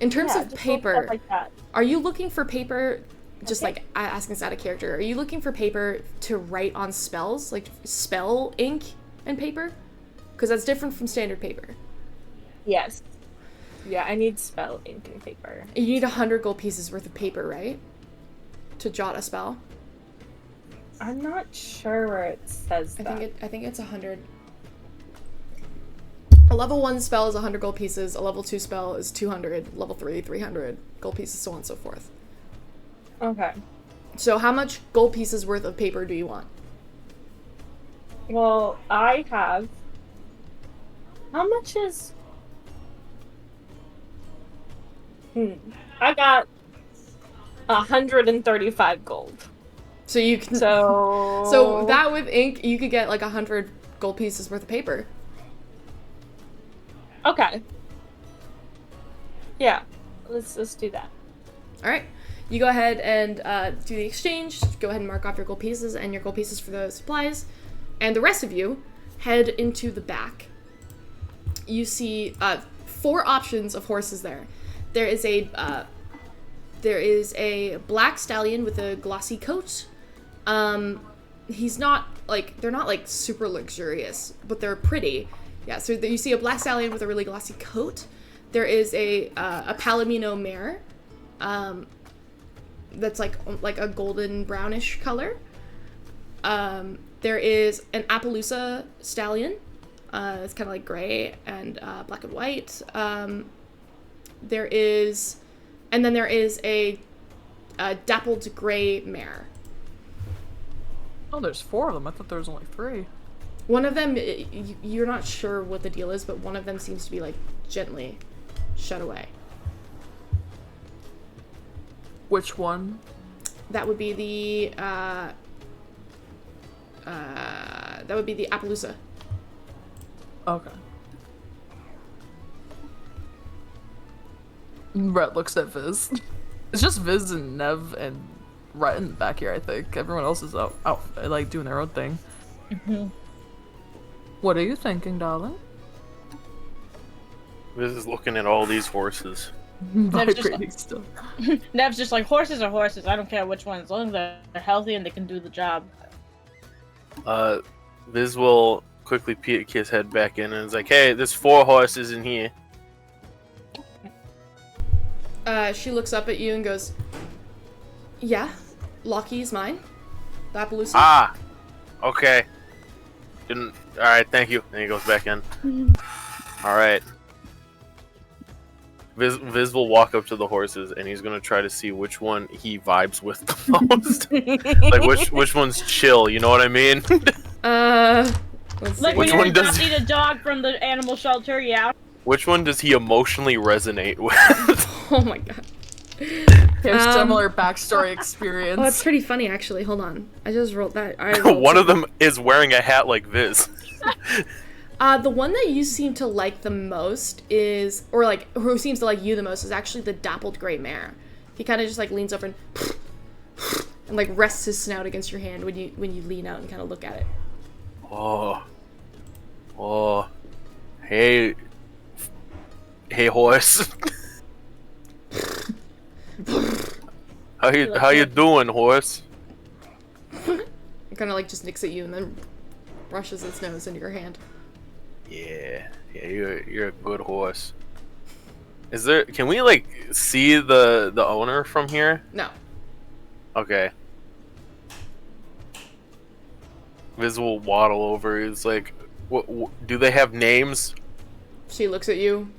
In terms Yeah, of just little paper, stuff like that. are you looking for paper? Just Okay. like asking this out of character, are you looking for paper to write on spells, like spell ink and paper? Because that's different from standard paper. Yes. Yeah, I need spell ink and paper. You need 100 gold pieces worth of paper, right? To jot a spell. I'm not sure where it says that. I think it's 100. A level 1 spell is 100 gold pieces. A level 2 spell is 200. Level 3, 300 gold pieces, so on and so forth. Okay. So how much gold pieces worth of paper do you want? Well, I have. How much is? I got 135 gold. So you can. So that with ink, you could get like 100 gold pieces worth of paper. Okay. Yeah, let's do that. All right. You go ahead and do the exchange. Go ahead and mark off your gold pieces and your gold pieces for the supplies. And the rest of you head into the back. You see 4 options of horses there. There is a black stallion with a glossy coat. He's not like, they're not like super luxurious, but they're pretty. Yeah, so you see a black stallion with a really glossy coat. There is a palomino mare. That's like a golden brownish color. There is an Appaloosa stallion. It's kind of like gray and black and white. There is a dappled gray mare. Oh, there's 4 of them. I thought there was only 3. One of them, you're not sure what the deal is, but one of them seems to be like gently shut away. Which one? That would be the Appaloosa. Okay. Rhett looks at Viz. It's just Viz and Nev and Rhett in the back here, I think. Everyone else is out like, doing their own thing. Mm-hmm. What are you thinking, darling? This is looking at all these horses. Vibrating still. Nev's just like, horses are horses. I don't care which one, as long as they're healthy and they can do the job. Viz will quickly peek his head back in and is like, hey, there's 4 horses in here. She looks up at you and goes, yeah, Lockie's mine. The Appaloosa. Ah! Okay. Alright, thank you. And he goes back in. Alright. Viz will walk up to the horses and he's gonna try to see which one he vibes with the most. Like which one's chill, you know what I mean? Let's Like see. when Which you're one does- adopting a dog from the animal shelter, yeah. Which one does he emotionally resonate with? Oh my god. There's similar backstory experience. Oh, it's pretty funny actually. Hold on. I just rolled that. I rolled One of some- them is wearing a hat like Viz. The one that you seem to like the most is, or like, who seems to like you the most is actually the dappled gray mare. He kind of just like leans over and like rests his snout against your hand when you lean out and kind of look at it. Oh, hey horse. How you doing, horse? It kind of like just nicks at you and then brushes its nose into your hand. Yeah, you're a good horse. Can we like see the owner from here? No. Okay. Viz will waddle over. He's like, what do they have names? She looks at you.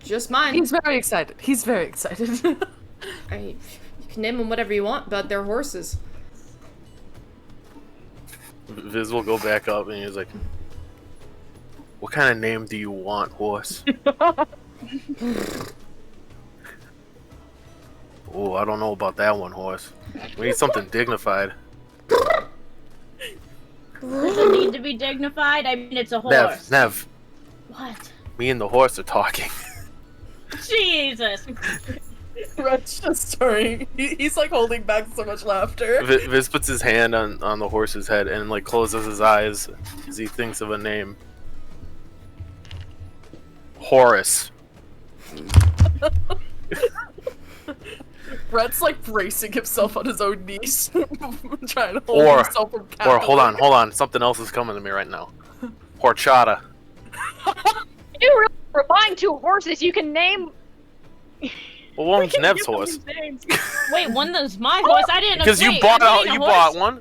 Just mine. He's very excited. You can name them whatever you want, but they're horses. Viz will go back up and he's like, what kind of name do you want, horse? Oh, I don't know about that one, horse. We need something dignified. Does it need to be dignified? I mean, it's a horse. Nev. What? Me and the horse are talking. Jesus. Rut's just starting. He's like holding back so much laughter. Viz puts his hand on the horse's head and like closes his eyes as he thinks of a name. Horace. Brett's like bracing himself on his own knees, trying to hold himself from Or hold on, something else is coming to me right now. Horchata. You really are buying 2 horses. You can name. Well, one's Nev's horse. Wait, one of them's my horse. I didn't know. Because you bought one.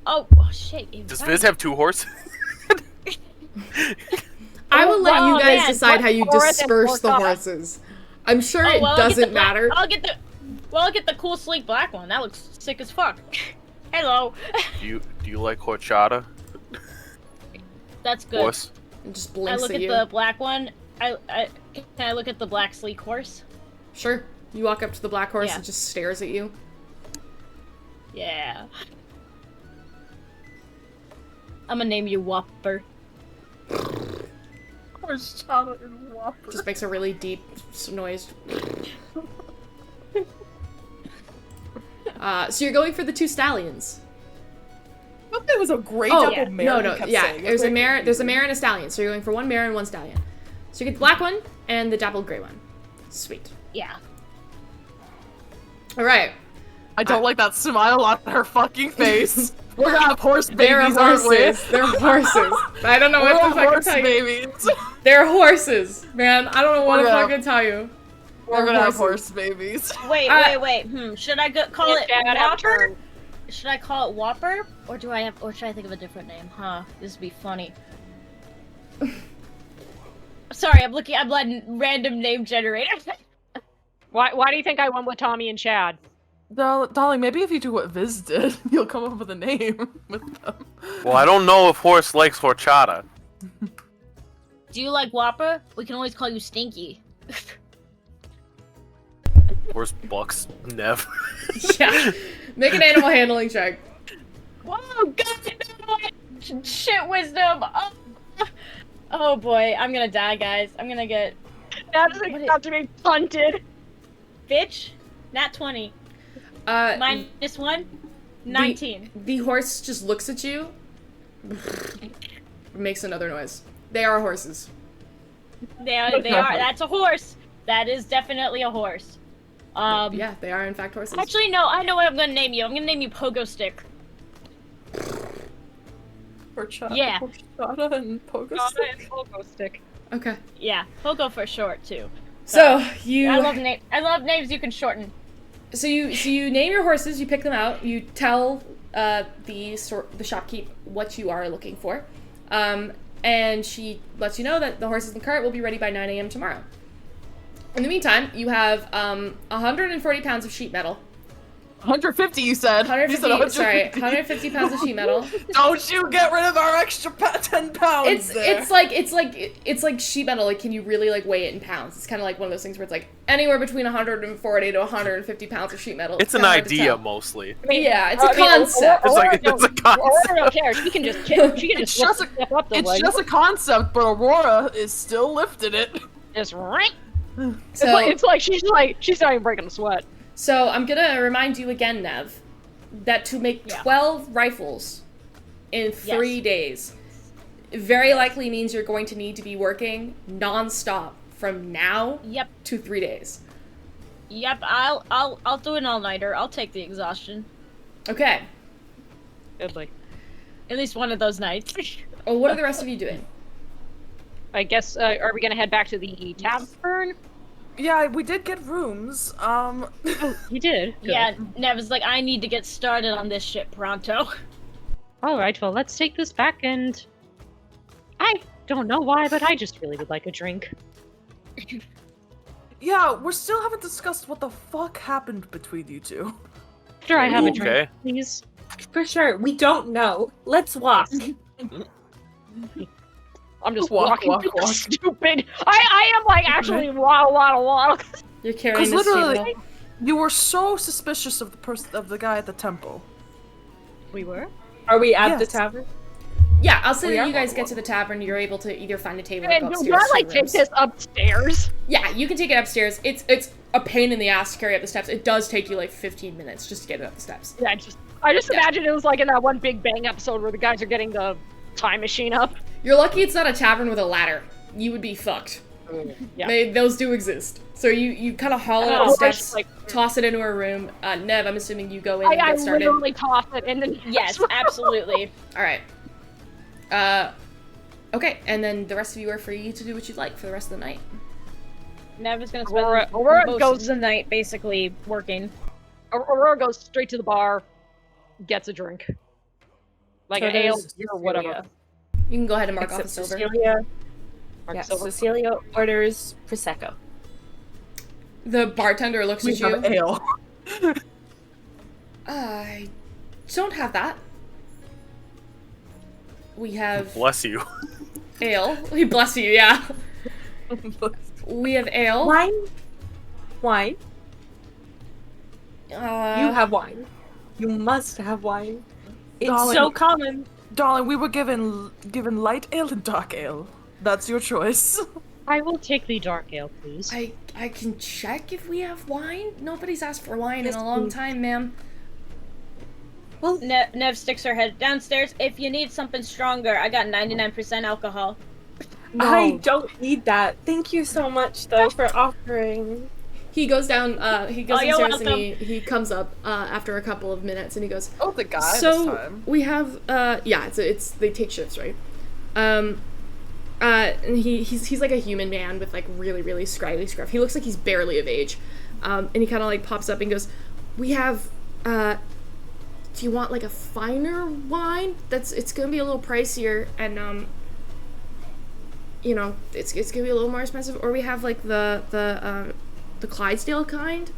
Oh shit! Does Viz have 2 horses? I will let you guys man, decide how you Horace and disperse the Horchata. horses. I'm sure Oh, it well, I'll get doesn't the black- matter. I'll get the cool sleek black one. That looks sick as fuck. Hello. Do you like horchata? That's good. Horse. It just I blinks look at at you. the black one. Can I look at the black sleek horse? Sure. You walk up to the black horse Yeah. and just stares at you. Yeah. I'm gonna name you Whopper. Horchata and Whopper. Just makes a really deep noise. So you're going for the 2 stallions. I thought that was a great Oh, double yeah. mare. No, you kept yeah. saying. There's a mare and a stallion. So you're going for 1 mare and 1 stallion. So you get the black one and the dappled gray one. Sweet. Yeah. All right. I don't like that smile on her fucking face. We're gonna have horse They're babies, aren't we? horses. They're horses. I don't know We're what all the fuck to horse tell you. babies. They're horses, man. I don't know what We're to gonna- fucking tell you. We're gonna have horses. horse babies. Wait. Should I call it Chad, have a Whopper? turn. Should I call it Whopper, or should I think of a different name? Huh? This would be funny. Sorry, I'm letting random name generator. Why do you think I went with Tommy and Chad? Darling, maybe if you do what Viz did, you'll come up with a name with them. Well, I don't know if horse likes horchata. Do you like Whopper? We can always call you Stinky. Horse bucks Nev. Yeah. Make an animal handling check. Whoa, God, shit wisdom. Oh boy, I'm gonna die, guys. I'm gonna get That's What about to be punted. bitch. Nat 20. -1. 19. The horse just looks at you. Makes another noise. They are horses. They are. That's a horse. That is definitely a horse. Yeah, they are in fact horses. Actually, no. I know what I'm gonna name you. I'm gonna name you Pogo Stick. Horchata, Yeah. Horchata and Pogo Stick. Pogo stick. Okay. Yeah, Pogo for short too. So you. I love names you can shorten. So you name your horses. You pick them out. You tell the shopkeep what you are looking for, and she lets you know that the horses in the cart will be ready by 9 a.m. tomorrow. In the meantime, you have 140 pounds of sheet metal, 150, you said. 150, sorry, 150 pounds of sheet metal. Don't you get rid of our extra 10 pounds It's like sheet metal. Like, can you really like weigh it in pounds? It's kind of like one of those things where it's like anywhere between 140 to 150 pounds of sheet metal. It's an kinda hard to idea tell. mostly. Yeah, it's a concept. It's a concept. Aurora don't care. She can just It's just step up the It's leg. just a concept, but Aurora is still lifting it. Just right. So, It's like she's not even breaking a sweat. so I'm gonna remind you again, Nev, that to make 12 rifles in 3 days very likely means you're going to need to be working non-stop from now Yep. to 3 days. Yep. I'll do an all-nighter. I'll take the exhaustion. Okay. Goodly. At least one of those nights. Well, what are the rest of you doing? I guess. Are we gonna head back to the tavern? Yeah, we did get rooms. You did. Good. Yeah. Nev is like, I need to get started on this shit pronto. All right. Well, let's take this back, and I don't know why, but I just really would like a drink. Yeah, we still haven't discussed what the fuck happened between you two. After I have a Okay. drink, please. For sure. We don't know. Let's walk. I'm just Walk, walking. walk. Stupid. I am like actually walk. You're carrying Because this sheet literally, metal. you were so suspicious of the guy at the temple. We were. Are we at the Yes. tavern? Yeah, I'll say We that are you guys walking. get to the tavern, you're able to either find a table or And go do upstairs. I to like your take rooms. this upstairs? Yeah, you can take it upstairs. It's a pain in the ass to carry up the steps. It does take you like 15 minutes just to get it up the steps. Yeah, I just imagine it was like in that one Big Bang episode where the guys are getting the time machine up. You're lucky it's not a tavern with a ladder. You would be fucked. Yeah. Those do exist. So you kind of haul it up Oh, the I steps, just, like- toss it into a room. Nev, I'm assuming you go in and I get started. literally toss it and then Yes, absolutely. All right. Okay, and then the rest of you are free to do what you'd like for the rest of the night. Nev is gonna spend Aurora most goes- of the night basically working. Aurora goes straight to the bar, gets a drink, like So an ale does or whatever. Cecilia. You can go ahead and mark off Except the silver. Cecilia. Mark Yeah, silver. Cecilia orders prosecco. The bartender looks We at have you. ale. I don't have that. We have Bless you. ale. We bless you, yeah. We have ale. Wine? Wine? You You have wine. You must have wine. It's Darling. so common. Darling, we were given light ale and dark ale. That's your choice. I will take the dark ale, please. I can check if we have wine. Nobody's asked for wine Yes, in a long please. time, ma'am. Nev sticks her head downstairs. If you need something stronger, I got 99% alcohol. I don't need that. Thank you so much, though, for offering. He goes down. He goes Oh, you're downstairs and welcome. he comes up after a couple of minutes and he goes. Oh, the guy this So time. we have. Yeah, it's they take shifts, right? And he's like a human man with like really scraggly scruff. He looks like he's barely of age. And he kind of like pops up and goes, "We have. Do you want like a finer wine? It's gonna be a little pricier and you know, it's gonna be a little more expensive. Or we have like the Clydesdale kind."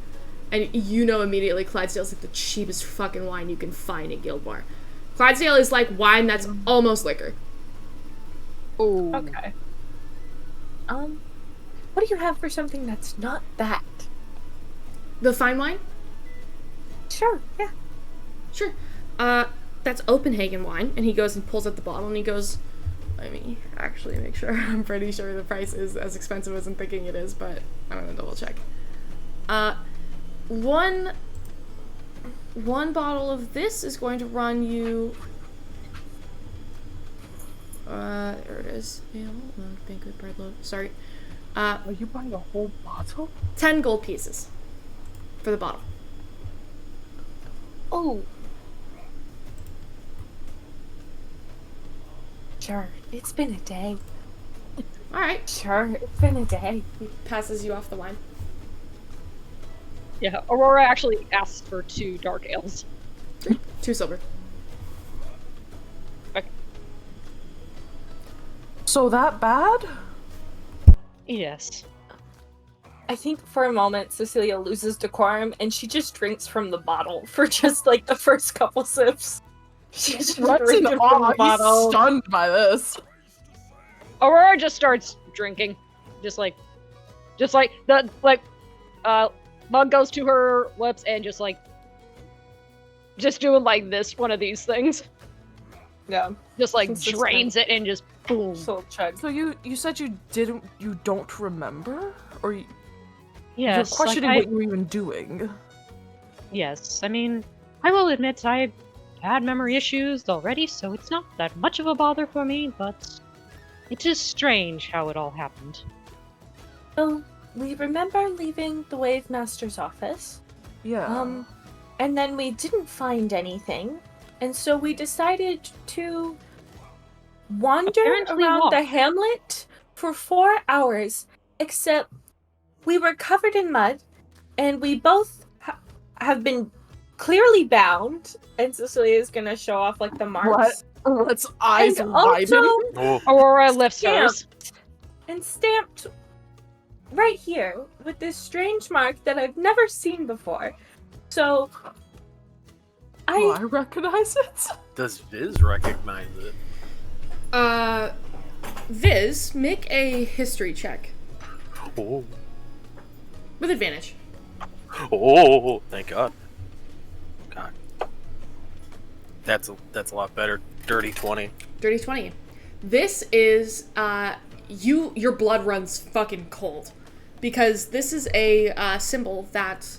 And you know immediately Clydesdale's like the cheapest fucking wine you can find at Gildmoor. Clydesdale is like wine that's almost liquor. Ooh. Okay. What do you have for something that's not that? The fine wine? Sure, yeah. Sure. That's Copenhagen wine. And he goes and pulls out the bottle and he goes, let me actually make sure. I'm pretty sure the price is as expensive as I'm thinking it is, but I'm gonna double check. One bottle of this is going to run you. There it is. Ale, banquet bread loaf. Sorry. Are you buying a whole bottle? 10 gold pieces for the bottle. Oh. Sure, it's been a day. All right. Sure, it's been a day. He passes you off the wine. Yeah, Aurora actually asks for 2 dark ales. 2 silver. So that bad? Yes. I think for a moment Cecilia loses decorum and she just drinks from the bottle for just like the first couple sips. She just What's in drinking from awe? the bottle. He's stunned by this. Aurora just starts drinking, just like the mug goes to her lips and just doing like this, one of these things, Yeah. just like Consistent. drains it and just boom. So chug. So you said you don't remember, or you're Yes, questioning like what you were even doing? yes. I mean, I will admit I had memory issues already, so it's not that much of a bother for me, but it is strange how it all happened. Well, we remember leaving the Wave Master's office. Yeah. And then we didn't find anything. And so we decided to wander Apparently around walk. the hamlet for 4 hours, except we were covered in mud, and we both have been clearly bound. And Cecilia is gonna show off like the marks. Let's eyes And widen. also Oh, Aurora lifts hers. and stamped right here with this strange mark that I've never seen before. So Oh, I recognize it. does Viz recognize it? Viz, make a history check Oh, with advantage. oh, thank God. God, that's a lot better. Dirty 20. Dirty 20. This is, your blood runs fucking cold. Because this is a symbol that,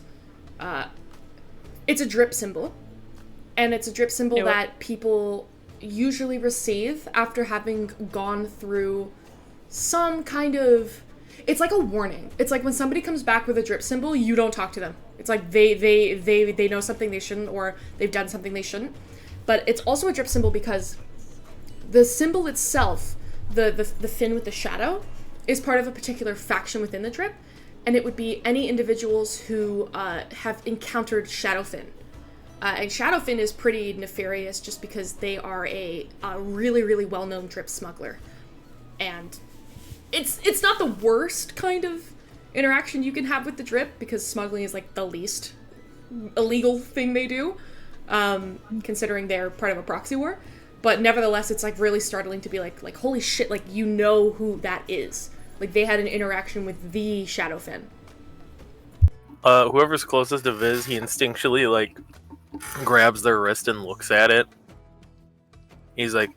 it's a drip symbol. And it's a drip symbol that people usually receive after having gone through some kind of... It's like a warning. It's like when somebody comes back with a drip symbol, you don't talk to them. It's like they know something they shouldn't, or they've done something they shouldn't. But it's also a drip symbol because the symbol itself, the fin with the shadow, is part of a particular faction within the drip, and it would be any individuals who have encountered Shadowfin. And Shadowfin is pretty nefarious just because they are a really, really well-known drip smuggler. And it's not the worst kind of interaction you can have with the drip, because smuggling is like the least illegal thing they do, considering they're part of a proxy war. But nevertheless, it's like really startling to be like holy shit, like you know who that is. Like they had an interaction with the Shadowfin. Whoever's closest to Viz, he instinctually like grabs their wrist and looks at it. He's like,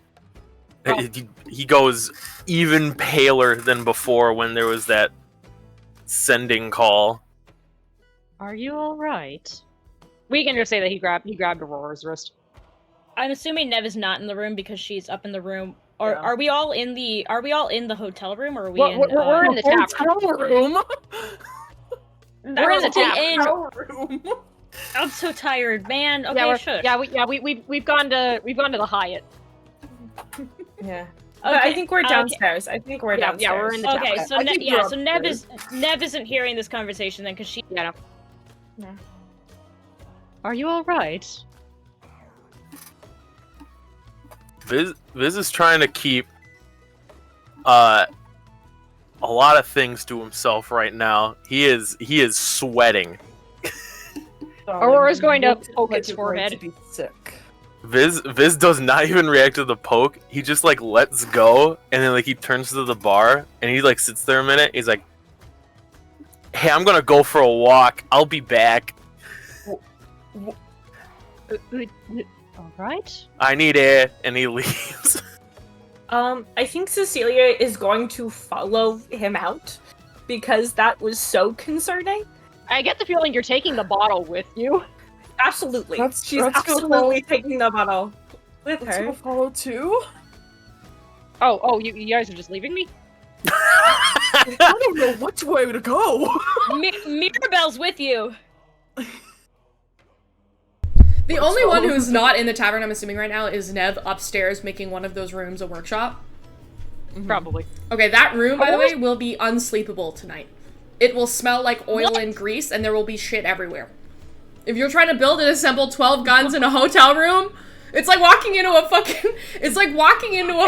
he goes even paler than before when there was that sending call. Are you alright? We can just say that he grabbed Aurora's wrist. I'm assuming Nev is not in the room because she's up in the room. Or Yeah. are we all in the hotel room, or are we We're- in we're in the tavern. room. We're in the Okay, tavern. and I'm so tired, man. Okay, Yeah, sure. we've gone to the Hyatt. yeah. Okay, I think we're okay. downstairs. I think we're Yeah, downstairs. yeah, we're in the Okay, tavern. so I think we're upstairs. Nev isn't hearing this conversation then, because she. Yeah, no. Are you alright? Viz is trying to keep a lot of things to himself right now. He is sweating. Aurora's going to Looks poke like its you're going forehead. to be sick. Viz does not even react to the poke. He just like lets go, and then like he turns to the bar and he like sits there a minute. He's like, "Hey, I'm gonna go for a walk. I'll be back. Alright? I need air," and he leaves. I think Cecilia is going to follow him out because that was so concerning. I get the feeling you're taking the bottle with you. Absolutely. Let's She's go absolutely taking the bottle with Let's go her. follow too. Oh, you guys are just leaving me? I don't know which way to go. Mirabelle's with you. The only one who's not in the tavern, I'm assuming right now, is Nev upstairs making one of those rooms a workshop. Probably. Okay, that room, by the way, will be unsleepable tonight. It will smell like oil and grease, and there will be shit everywhere. If you're trying to build and assemble 12 guns in a hotel room, it's like walking into a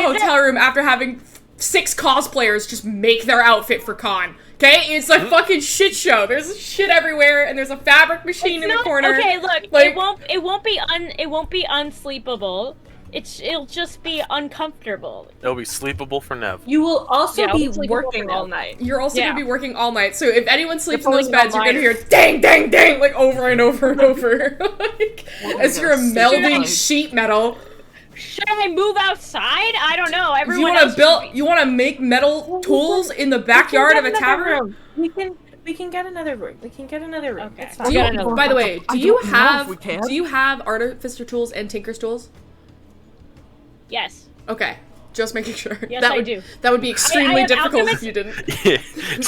hotel room after having 6 cosplayers just make their outfit for con. Okay, it's a fucking shit show. There's shit everywhere, and there's a fabric machine in the corner. Okay, look, Like- it won't be unsleepable. It'll just be uncomfortable. It'll be sleepable for Nev. You will also Yeah, be we'll sleep working over all now. night. You're also Yeah. gonna be working all night, so if anyone sleeps in pulling those it all beds, you're gonna night. hear dang, dang, dang, like over and over and over, like, as you're Yes. melding Like- sheet metal. Should I move outside? I don't know. If Everyone you want else to build, you want to make metal tools in the backyard of a tavern. We can get another room. We can get another room. Okay. It's Do fine. you, got another by the one. way, I do you don't know if have we can. do you have artificer tools and tinker's tools? Yes. Okay, just making sure. Yes, that I would, do. That would be extremely have difficult alchemist- if you didn't.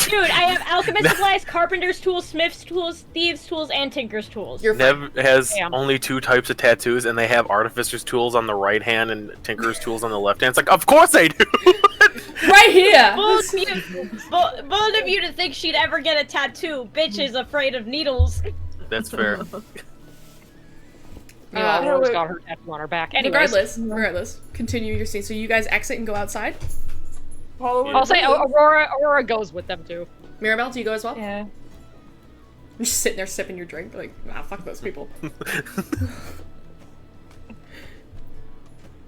Dude, I have alchemist supplies, carpenter's tools, smith's tools, thieves' tools, and tinker's tools. You're fine. Nev has Damn. only 2 types of tattoos, and they have artificer's tools on the right hand and tinker's tools on the left hand. It's like, of course I do. Right here. Bold of you to think she'd ever get a tattoo. Bitch is afraid of needles. That's fair. Meanwhile, Uh, Aurora's got her tattoo on her back. Anyways, Regardless, continue your scene. So you guys exit and go outside. I'll say Aurora goes with them too. Mirabelle, do you go as well? Yeah. You're just sitting there sipping your drink, like, ah, fuck those people.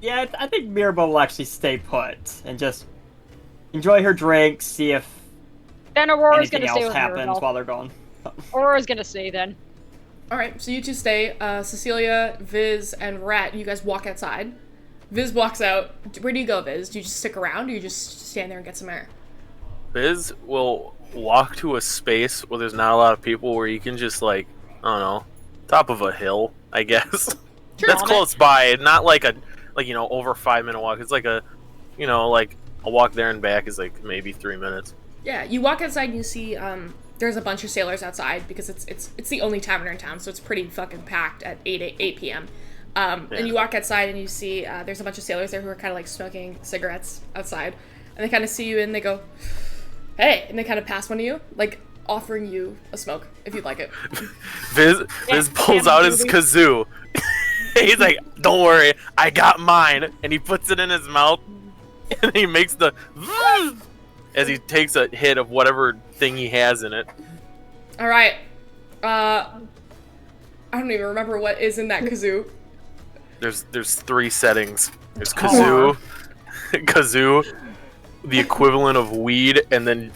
Yeah, I think Mirabelle will actually stay put and just enjoy her drink, see if Then Aurora's anything gonna stay else with happens Mirabelle. while they're gone. Aurora's gonna stay then. Alright, so you two stay. Cecilia, Viz, and Rat, you guys walk outside. Viz walks out. Where do you go, Viz? Do you just stick around, or you just stand there and get some air? Biz will walk to a space where there's not a lot of people, where you can just, like, I don't know, top of a hill, I guess. That's close by, not like a, like, you know, over 5-minute walk. It's like a, you know, like, a walk there and back is like maybe 3 minutes. Yeah, you walk outside and you see there's a bunch of sailors outside because it's the only tavern in town, so it's pretty fucking packed at 8 p.m. And you walk outside and you see there's a bunch of sailors there who are kind of like smoking cigarettes outside, and they kind of see you and they go, "Hey," and they kind of pass one to you, like offering you a smoke if you'd like it. Viz pulls out his kazoo. He's like, "Don't worry, I got mine," and he puts it in his mouth, and he makes the as he takes a hit of whatever thing he has in it. All right, I don't even remember what is in that kazoo. There's 3 settings. There's kazoo, the equivalent of weed, and then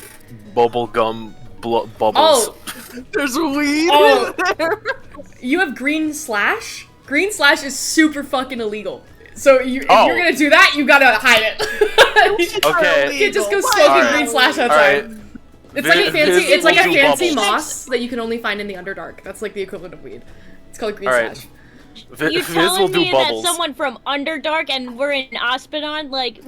bubble gum bubbles. Oh, There's weed Oh. in there. you have green slash. Green slash is super fucking illegal. So if Oh. you're gonna do that, you gotta hide it. Okay. You can't just go Illegal. smoking Alright. green slash outside. Alright. It's like a fancy. Viz It's like will a do fancy bubbles. moss that you can only find in the Underdark. That's like the equivalent of weed. It's called green Alright. slash. You Viz will telling do me that bubbles. someone from Underdark and we're in Aspidon? Like,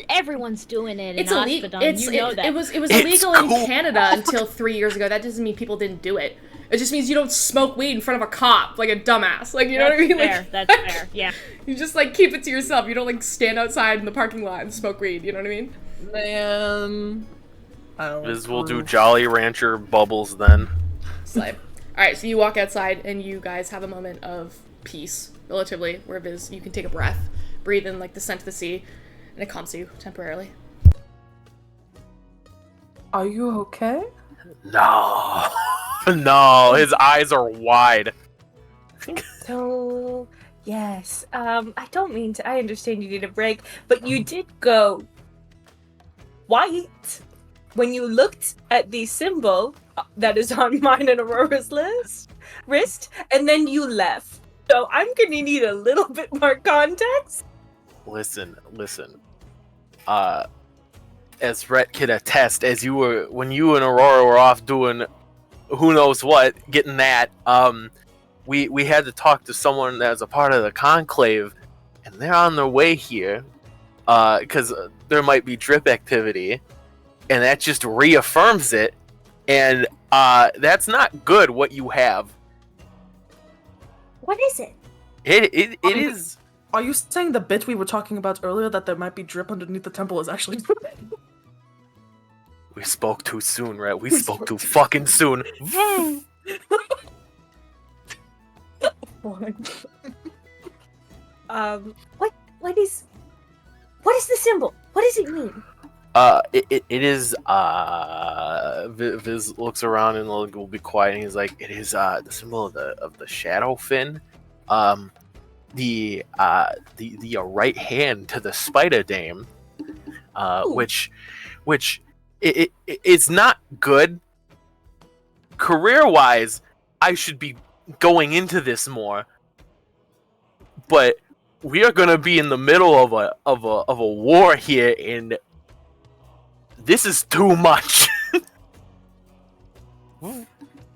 everyone's doing it in It's illegal. Aspidon. You know that. It was It's illegal in cool. Canada until 3 years ago. That doesn't mean people didn't do it. It just means you don't smoke weed in front of a cop like a dumbass. Like, you know what I mean? Fair. Like, That's fair. Yeah. you just like keep it to yourself. You don't like stand outside in the parking lot and smoke weed. You know what I mean? Man. I don't Viz will do approve. Jolly Rancher bubbles then. Slide. All right, so you walk outside and you guys have a moment of peace, relatively, where Viz, you can take a breath, breathe in like the scent of the sea, and it calms you temporarily. Are you okay? No. No, his eyes are wide. So, yes. I don't mean to. I understand you need a break, but you did go white when you looked at the symbol that is on mine and Aurora's wrist, and then you left. So I'm gonna need a little bit more context. Listen. As Rhett can attest, when you and Aurora were off doing who knows what, getting that, we had to talk to someone that was a part of the conclave, and they're on their way here, because there might be drip activity, and that just reaffirms it, and that's not good what you have. What is it? It is. Are you saying the bit we were talking about earlier that there might be drip underneath the temple is actually We spoke too soon, right? We spoke too fucking soon. What is the symbol? What does it mean? It is. Viz looks around and will be quiet, and he's like, "It is the symbol of the shadow fin, the right hand to the spider dame, which it's not good. Career wise, I should be going into this more, but we are gonna be in the middle of a war here, and this is too much." I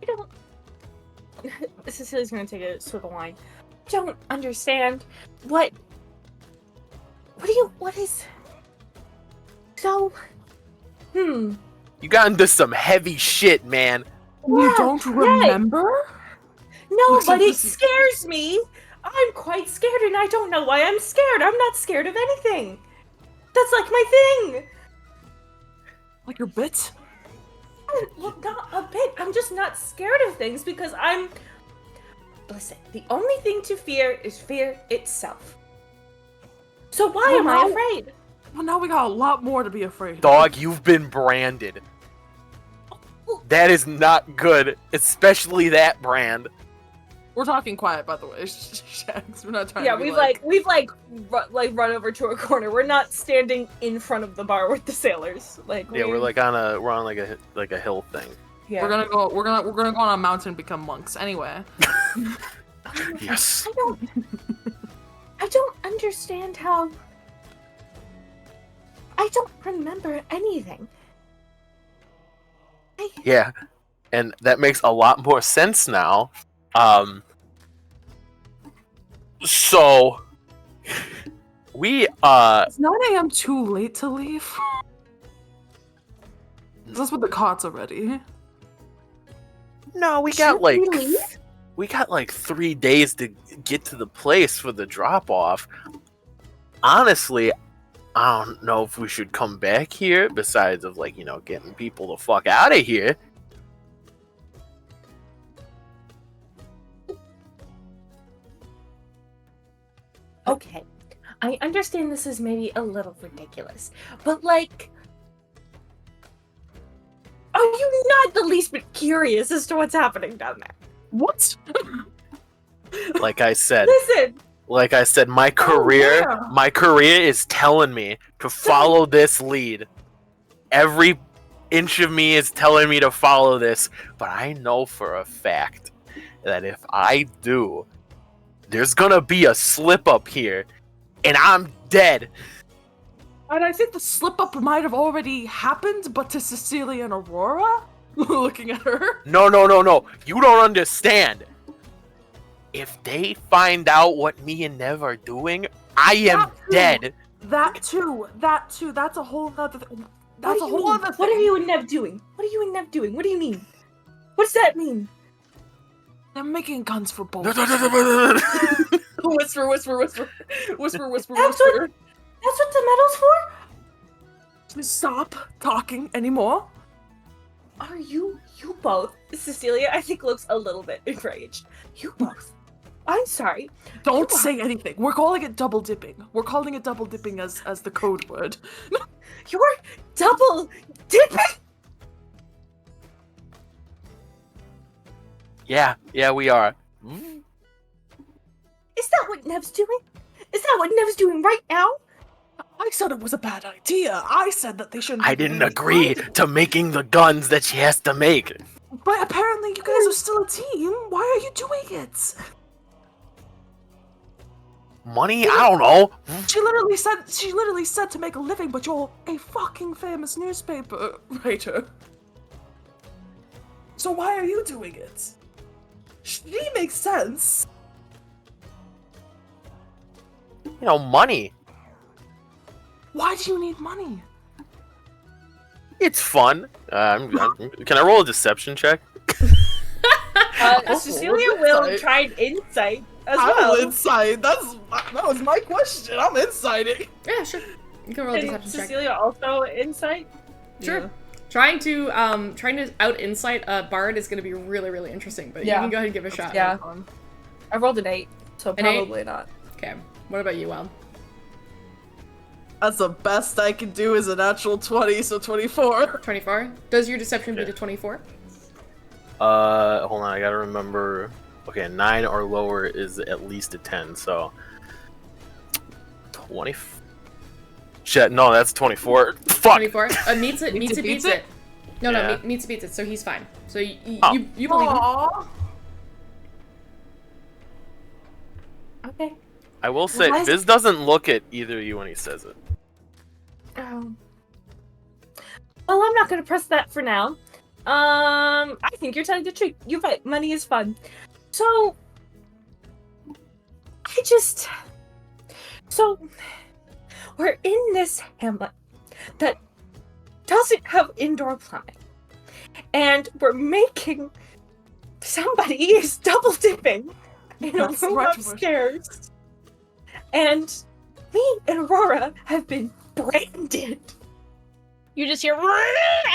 don't. Cecilia's gonna take a swig of wine. Don't understand what is so. You got into some heavy shit, man. You don't remember? No, Looks but like it this is- scares me. I'm quite scared, and I don't know why I'm scared. I'm not scared of anything. That's like my thing. Like your bit? Well, not a bit. I'm just not scared of things because I'm. Listen, the only thing to fear is fear itself. So why am I afraid? Well, now we got a lot more to be afraid of. Dog, you've been branded. That is not good, especially that brand. We're talking quiet, by the way, Shags. We're not trying Yeah, to be we've run over to a corner. We're not standing in front of the bar with the sailers. Yeah, we're on like a hill thing. Yeah. We're gonna go on a mountain and become monks. Anyway. Yes. I don't understand how. I don't remember anything. Yeah, and that makes a lot more sense now. So we Is 9 a.m. too late to leave? That's what the cots already. No, we Should got like we leave? we got like 3 days to get to the place for the drop off. Honestly, I don't know if we should come back here. Besides of like getting people the fuck out of here. Okay, I understand this is maybe a little ridiculous, but like, are you not the least bit curious as to what's happening down there? What? Like I said, Listen, my career, yeah. my career is telling me to follow this lead. Every inch of me is telling me to follow this, but I know for a fact that if I do, there's gonna be a slip up here, and I'm dead. And I think the slip up might have already happened, but to Cecilia and Aurora? Looking at her. No. You don't understand. If they find out what me and Nev are doing, I am That too. dead. That too. That's a whole nother thing. That's a what do you whole mean? other thing. What are you and Nev doing? What are you and Nev doing? What do you mean? What does that mean? They're making guns for both. Whisper. Whisper. That's what the medal's for? Stop talking anymore. Are you both? Cecilia, I think, looks a little bit enraged. You both. I'm sorry. Don't say anything. We're calling it double dipping. We're calling it double dipping as the code word. You're double dipping? Yeah, we are. Is that what Nev's doing? Is that what Nev's doing right now? I said it was a bad idea. I said that they shouldn't. I be didn't doing agree it. to making the guns that she has to make. But apparently you guys are still a team. Why are you doing it? Money? I don't know. She literally said to make a living, but you're a fucking famous newspaper writer. So why are you doing it? She makes sense. Money. Why do you need money? It's fun. Can I roll a deception check? Cecilia will try an insight as well. insight. That was my question. I'm inciting. Yeah, sure. You can roll a And deception check. Cecilia also insight? Sure. Yeah. Trying to out insight a bard is going to be really, really interesting, but you Yeah. can go ahead and give it a shot. Yeah. I rolled an 8, so An 8? probably not. Okay. What about you, Well? That's the best I can do is a natural 20, so 24. 24. Does your deception beat a 24? Hold on, I gotta remember. Okay, 9 or lower is at least a 10, so 20. Shit, no, that's 24. Fuck. 24. Meets it. Meets it. Beats it. No, Yeah. meets it. Beats it. So he's fine. So you believe him. Aww. Okay. I will say, Why is- Viz doesn't look at either of you when he says it. Well, I'm not gonna press that for now. I think you're telling the truth. You're right. Money is fun. So, we're in this hamlet that doesn't have indoor plumbing, and we're making somebody is double dipping in a That's room right. upstairs, and me and Aurora have been branded. You just hear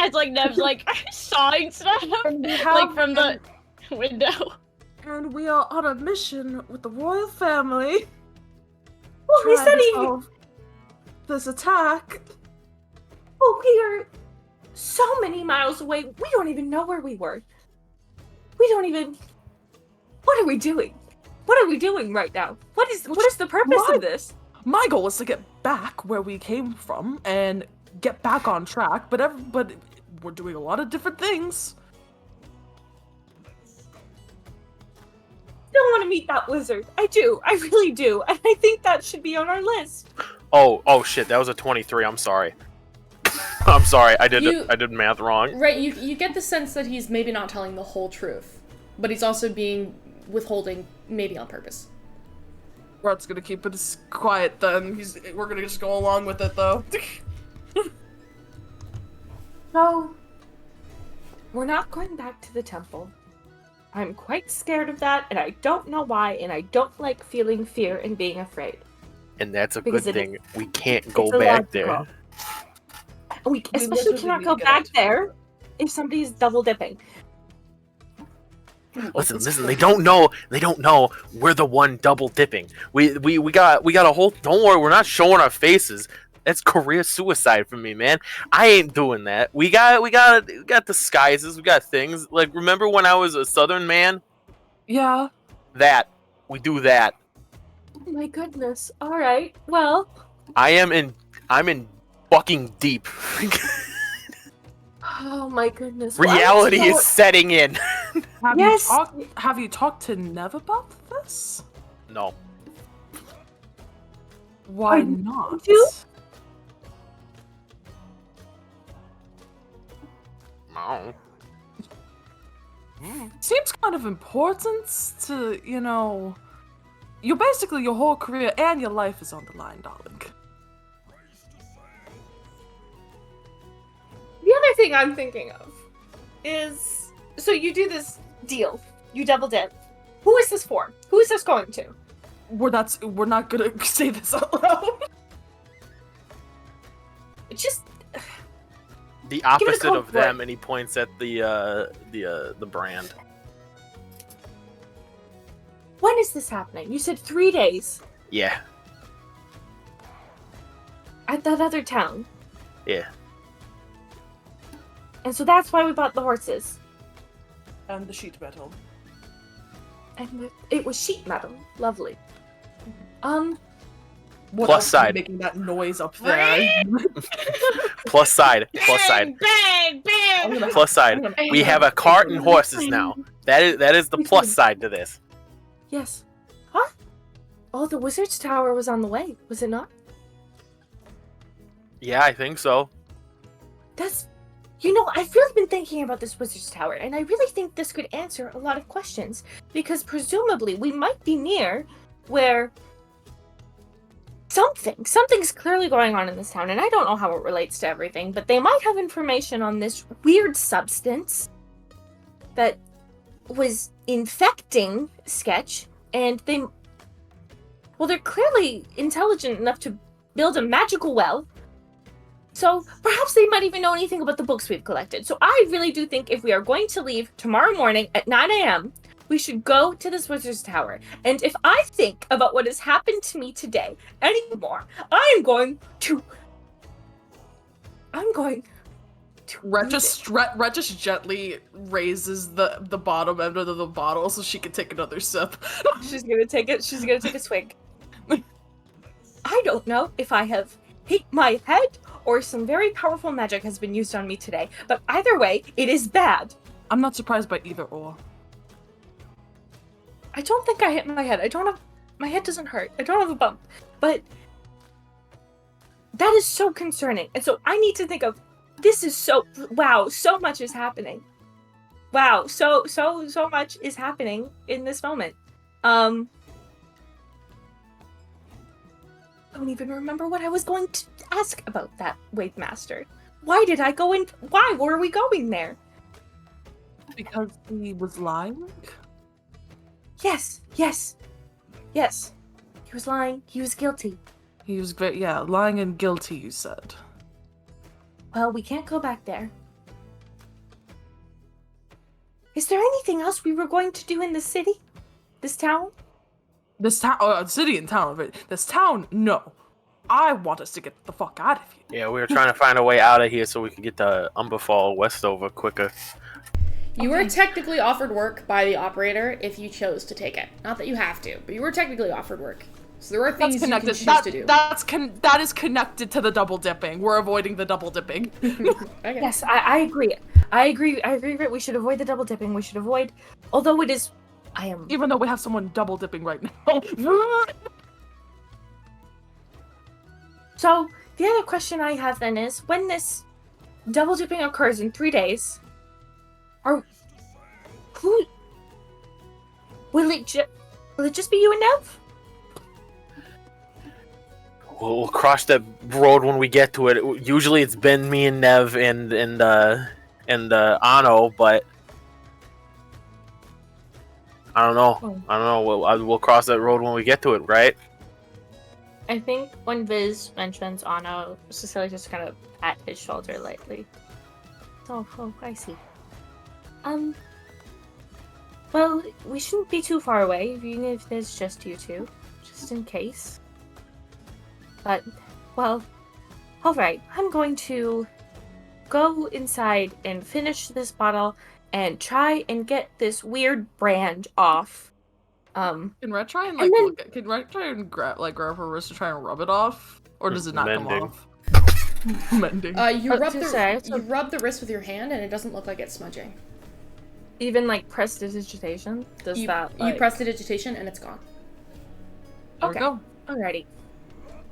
as like Nev's like sawing stuff And we like have- from the window. And we are on a mission with the royal family. Well, he trying said to he. solve this attack. Well, we are so many miles away. We don't even know where we were. We don't even. What are we doing? What are we doing right now? What is the purpose My- of this? My goal is to get back where we came from and get back on track, but we're doing a lot of different things. I don't want to meet that wizard. I do. I really do. And I think that should be on our list. Oh shit, that was a 23. I'm sorry. I'm sorry. I did You- math wrong. Right. You get the sense that he's maybe not telling the whole truth, but he's also being withholding, maybe on purpose. Bart's gonna keep it quiet then. We're gonna just go along with it though. So, we're not going back to the temple. I'm quite scared of that, and I don't know why, and I don't like feeling fear and being afraid. And that's a Because good it- thing. We can't go it's back illogical. there. We especially literally cannot need go to get back out to there if somebody's double dipping. Listen, they don't know we're the one double dipping. We got a whole, don't worry, we're not showing our faces. That's career suicide for me, man. I ain't doing that. We got disguises, we got things. Like, remember when I was a southern man? Yeah. That. We do that. Oh my goodness. Alright. Well, I'm in fucking deep. oh my goodness. Well, Reality I need to is setting in. Yes. Have you talked to Nev about this? No. Why I not? do. No. Seems kind of important to, you basically your whole career and your life is on the line, darling. The other thing I'm thinking of is, so you do this deal, you double dip. Who is this for? Who is this going to? We're not gonna say this out loud. It's just, The it a opposite code of for it. them, and he points at the brand. when is this happening? You said 3 days Yeah. at that other town. Yeah. And so that's why we bought the horses. And the sheet metal. And it was sheet metal. Lovely. What Plus else is side. making that noise up there? Plus side. Plus side. Bang, bang. Plus side. We have a cart and horses now. That is the plus side to this. Yes. Huh? Oh, the wizard's tower was on the way, was it not? Yeah, I think so. That's... I've really been thinking about this wizard's tower, and I really think this could answer a lot of questions. Because presumably we might be near where something's clearly going on in this town, and I don't know how it relates to everything, but they might have information on this weird substance that was infecting Sketch, and they're clearly intelligent enough to build a magical well. So perhaps they might even know anything about the books we've collected. So I really do think if we are going to leave tomorrow morning at 9 a.m., we should go to this wizard's tower. And if I think about what has happened to me today anymore, I'm going to Red just gently raises the bottom end of the bottle so she can take another sip. She's gonna take it. She's gonna take a swig. I don't know if I have hit my head or some very powerful magic has been used on me today, but either way, it is bad. I'm not surprised by either or. I don't think I hit my head. My head doesn't hurt. I don't have a bump, but that is so concerning. And so I need to think of, this is so much is happening. Wow, so much is happening in this moment. I don't even remember what I was going to ask about that Wave Master. Why did I go in? Why were we going there? Because he was lying? Yes. He was lying. He was guilty. He was lying and guilty, you said. Well, we can't go back there. Is there anything else we were going to do in the city? This town? City and town. This town, no. I want us to get the fuck out of here. Yeah, we were trying to find a way out of here so we could get to Umberfall Westover quicker. You were technically offered work by the operator if you chose to take it. Not that you have to, but you were technically offered work. So there are things you can choose to do. That is connected to the double dipping. We're avoiding the double dipping. Okay. Yes, I agree. I agree. We should avoid the double dipping. We should avoid, although it is, Even though we have someone double dipping right now. So, the other question I have then is, when this double dipping occurs in 3 days, will it just be you and Nev? We'll cross that road when we get to it. Usually it's been me and Nev and Ano, but I don't know. We'll cross that road when we get to it, right? I think when Viz mentions Ano, Cecilia just kind of pat his shoulder lightly. Oh, I see. Well, we shouldn't be too far away, even if there's just you two, just in case. But, well, alright, I'm going to go inside and finish this bottle and try and get this weird brand off. Can Red try and grab her wrist to try and rub it off, or does it not come off? Mending. You rub the wrist with your hand, and it doesn't look like it's smudging. Even prestidigitation, you prestidigitation, and it's gone. There we go. Alrighty.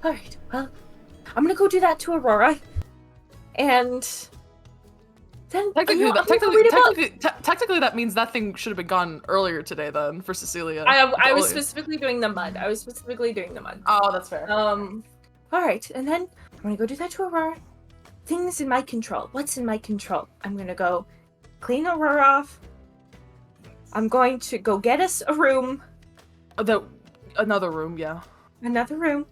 Alright, well, I'm gonna go do that to Aurora, and then technically that means that thing should have been gone earlier today then for Cecilia. I was specifically doing the mud. Oh, that's fair. Alright, and then I'm gonna go do that to Aurora. Things in my control. What's in my control? I'm gonna go clean Aurora off. I'm going to go get us a room. Another room, yeah. Another room.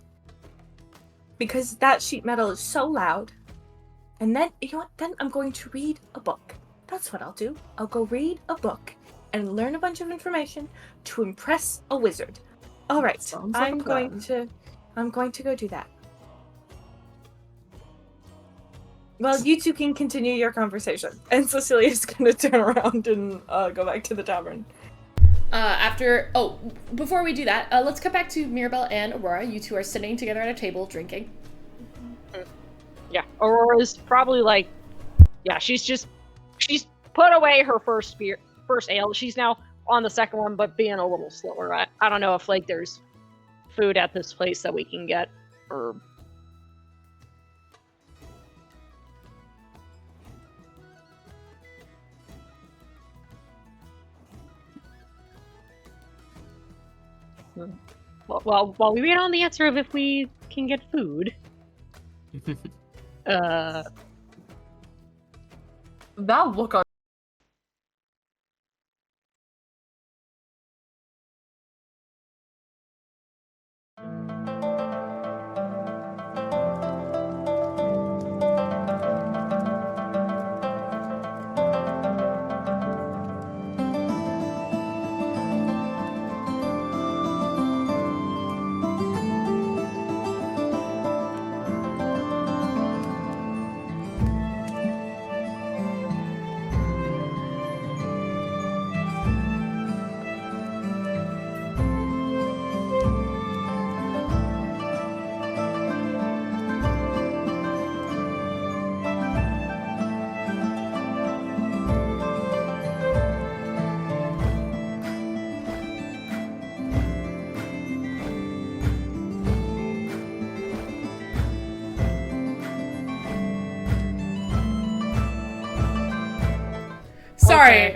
Because that sheet metal is so loud. And then, you know what? Then I'm going to read a book. That's what I'll do. I'll go read a book and learn a bunch of information to impress a wizard. All right, I'm going to go do that. Well, you two can continue your conversation, and Cecilia's gonna turn around and go back to the tavern. Before we do that, let's cut back to Mirabelle and Aurora. You two are sitting together at a table drinking. Yeah, Aurora's probably she's put away her first ale. She's now on the second one, but being a little slower. I don't know if there's food at this place that we can get, or well, while we wait on the answer of if we can get food, that look on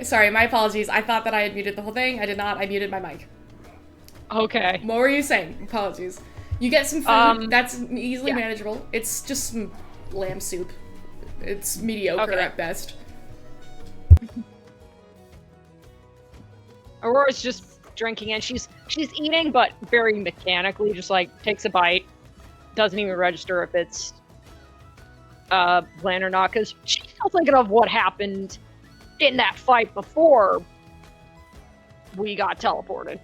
sorry, my apologies. I thought that I had muted the whole thing. I did not. I muted my mic. Okay. What were you saying? Apologies. You get some food. That's easily manageable. It's just some lamb soup. It's mediocre at best. Aurora's just drinking and she's eating, but very mechanically, just like takes a bite, doesn't even register if it's bland or not, because she's still thinking of what happened in that fight before we got teleported.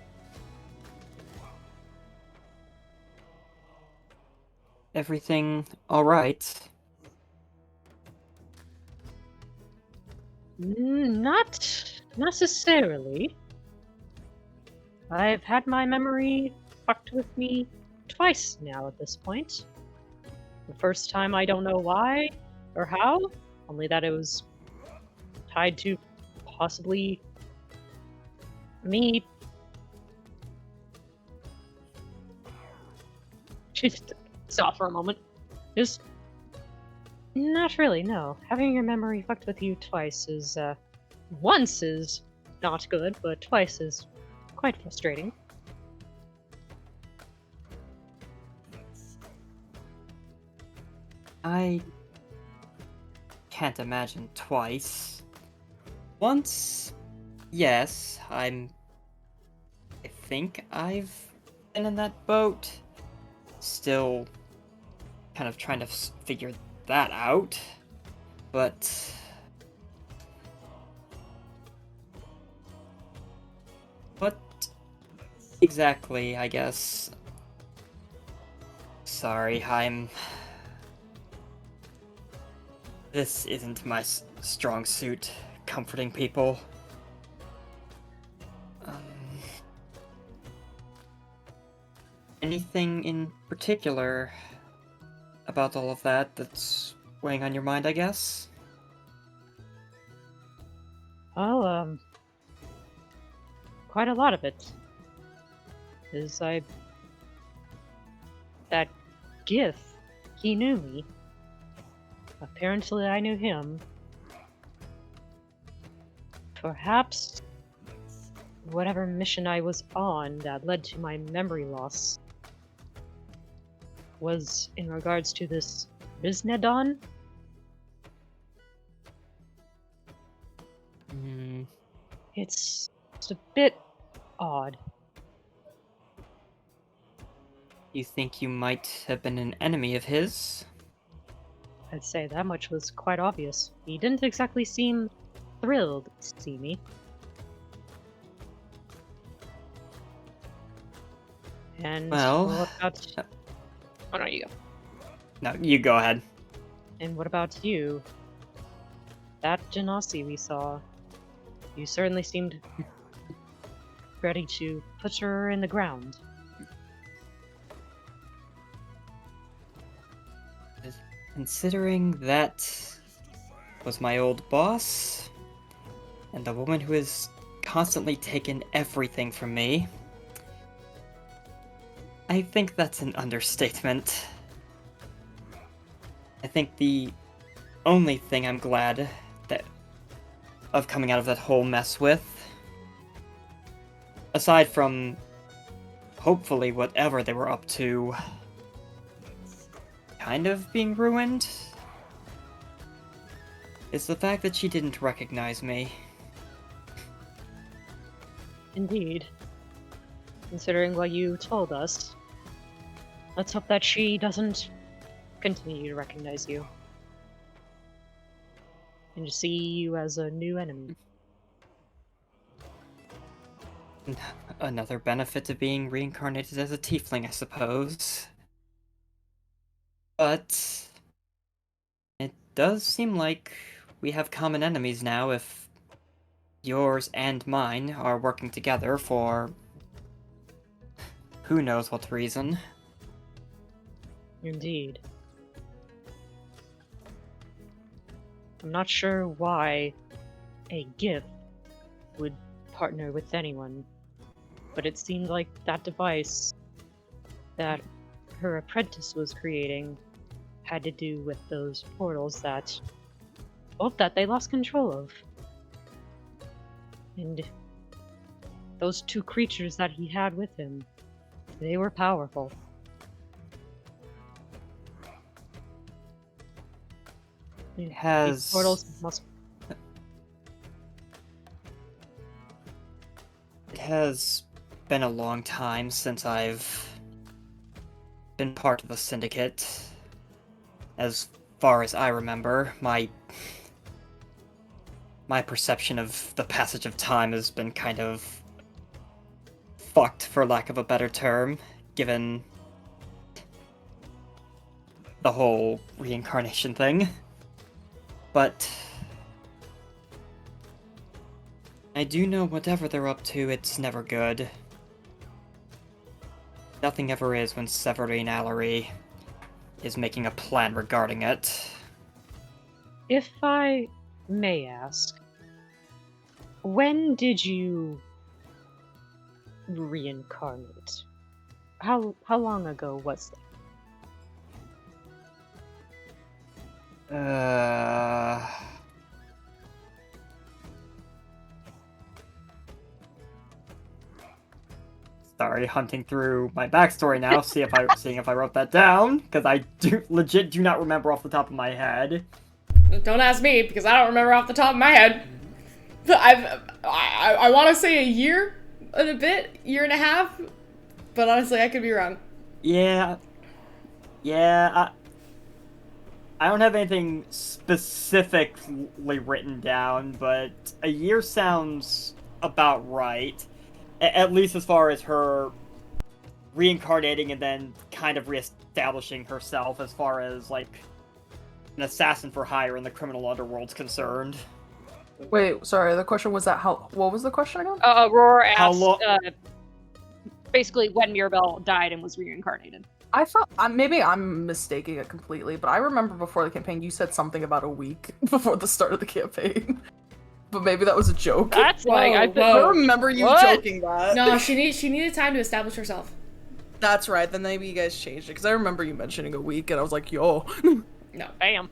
Everything all right? Not necessarily. I've had my memory fucked with me twice now at this point. The first time I don't know why or how, only that it was tied to possibly me. She stopped for a moment. Just not really, no. Having your memory fucked with you twice is, once is not good, but twice is quite frustrating. I can't imagine twice. Once, yes, I think I've been in that boat. Still kind of trying to figure that out. But what exactly, I guess? Sorry, this isn't my strong suit, comforting people. Anything in particular about all of that that's weighing on your mind, I guess? Well, quite a lot of it. That Gith, he knew me. Apparently I knew him. Perhaps whatever mission I was on that led to my memory loss was in regards to this Riznedon? It's a bit odd. You think you might have been an enemy of his? I'd say that much was quite obvious. He didn't exactly seem thrilled to see me. And Well, what about... Oh no, you go. No, you go ahead. And what about you? That Genasi we saw, you certainly seemed ready to put her in the ground. Considering that was my old boss, and the woman who has constantly taken everything from me, I think that's an understatement. I think the only thing I'm glad of coming out of that whole mess with, aside from hopefully whatever they were up to kind of being ruined, is the fact that she didn't recognize me. Indeed. Considering what you told us, let's hope that she doesn't continue to recognize you. And to see you as a new enemy. Another benefit of being reincarnated as a tiefling, I suppose. But it does seem like we have common enemies now if yours and mine are working together for who knows what reason. Indeed. I'm not sure why a gift would partner with anyone, but it seemed like that device that her apprentice was creating had to do with those portals that they lost control of. And those two creatures that he had with him, they were powerful. These portals must... It has been a long time since I've been part of the Syndicate. As far as I remember, my perception of the passage of time has been kind of fucked, for lack of a better term, given the whole reincarnation thing. But I do know whatever they're up to, it's never good. Nothing ever is when Severine Allery is making a plan regarding it. If I may ask, when did you reincarnate? How long ago was that? Sorry, hunting through my backstory now, seeing if I wrote that down, because I legit do not remember off the top of my head. Don't ask me, because I don't remember off the top of my head. I want to say a year and a bit, year and a half, but honestly, I could be wrong. Yeah, I don't have anything specifically written down, but a year sounds about right. At least as far as her reincarnating and then kind of reestablishing herself as far as, like, an assassin for hire in the criminal underworld's concerned. Wait, sorry, the question was that what was the question again? Aurora asked, basically when Mirabelle died and was reincarnated. I thought, maybe I'm mistaking it completely, but I remember before the campaign you said something about a week before the start of the campaign. But maybe that was a joke. That's like, I remember you joking that. No, she needed time to establish herself. That's right, then maybe you guys changed it, because I remember you mentioning a week, and I was like, yo. No. Bam.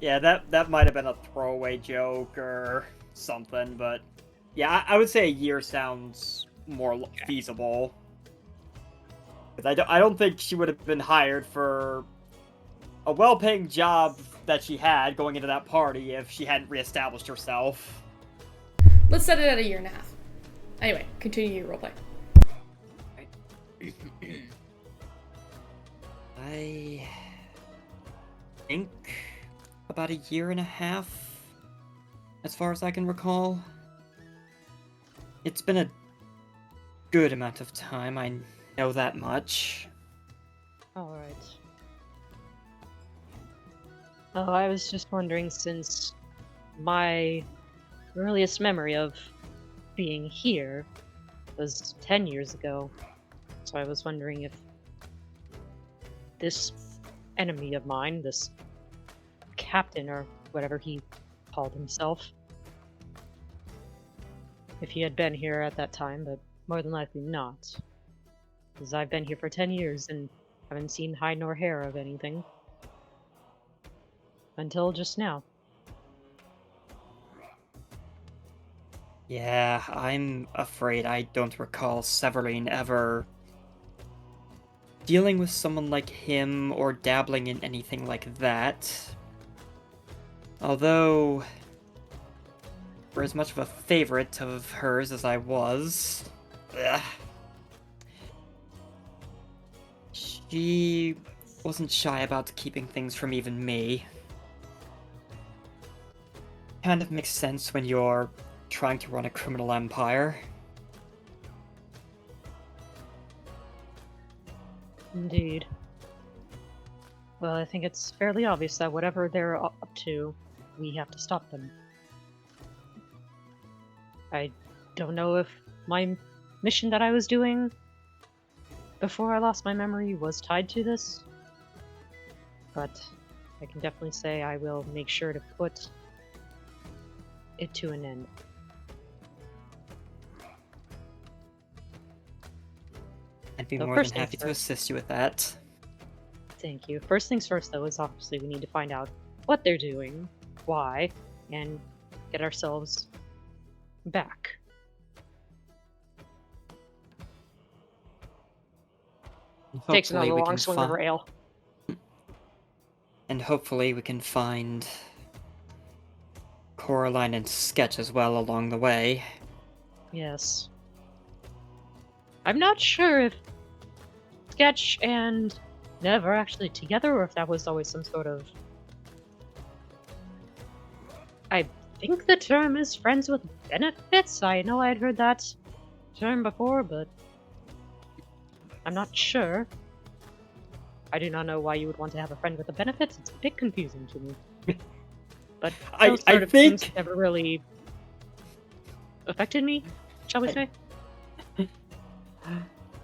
Yeah, that might have been a throwaway joke or something, but yeah, I would say a year sounds more feasible. Because I don't think she would have been hired for a well-paying job that she had going into that party if she hadn't reestablished herself. Let's set it at a year and a half. Anyway, continue your roleplay. I think about a year and a half, as far as I can recall. It's been a good amount of time, I know that much. Alright. Oh, I was just wondering, since my earliest memory of being here was 10 years ago, so I was wondering if this enemy of mine, this captain or whatever he called himself, if he had been here at that time, but more than likely not, because I've been here for 10 years and haven't seen hide nor hair of anything. Until just now. Yeah, I'm afraid I don't recall Severine ever dealing with someone like him or dabbling in anything like that. Although, for as much of a favorite of hers as I was, she wasn't shy about keeping things from even me. Kind of makes sense when you're trying to run a criminal empire. Indeed. Well, I think it's fairly obvious that whatever they're up to, we have to stop them. I don't know if my mission that I was doing before I lost my memory was tied to this, but I can definitely say I will make sure to put it to an end. I'd be So more first than happy things to first. assist you with that. Thank you. First things first, though, is obviously we need to find out what they're doing, why, and get ourselves back. Takes Hopefully another we long can swing of find, rail. and hopefully we can find Coraline and Sketch as well along the way. Yes. I'm not sure if Sketch and Nev are actually together, or if that was always some sort of... I think the term is friends with benefits. I know I had heard that term before, but I'm not sure. I do not know why you would want to have a friend with a benefit. It's a bit confusing to me. But those I sort of things think never really affected me, shall we say?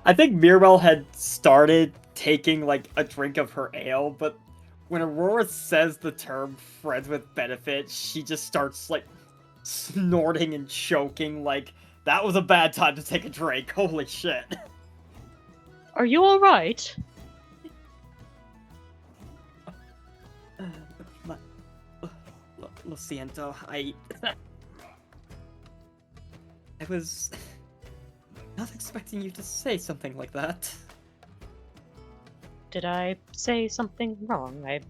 I think Mirabelle had started taking like a drink of her ale, but when Aurora says the term friends with benefit, she just starts like snorting and choking like that was a bad time to take a drink. Holy shit. Are you alright? Lo siento, I was not expecting you to say something like that. Did I say something wrong? I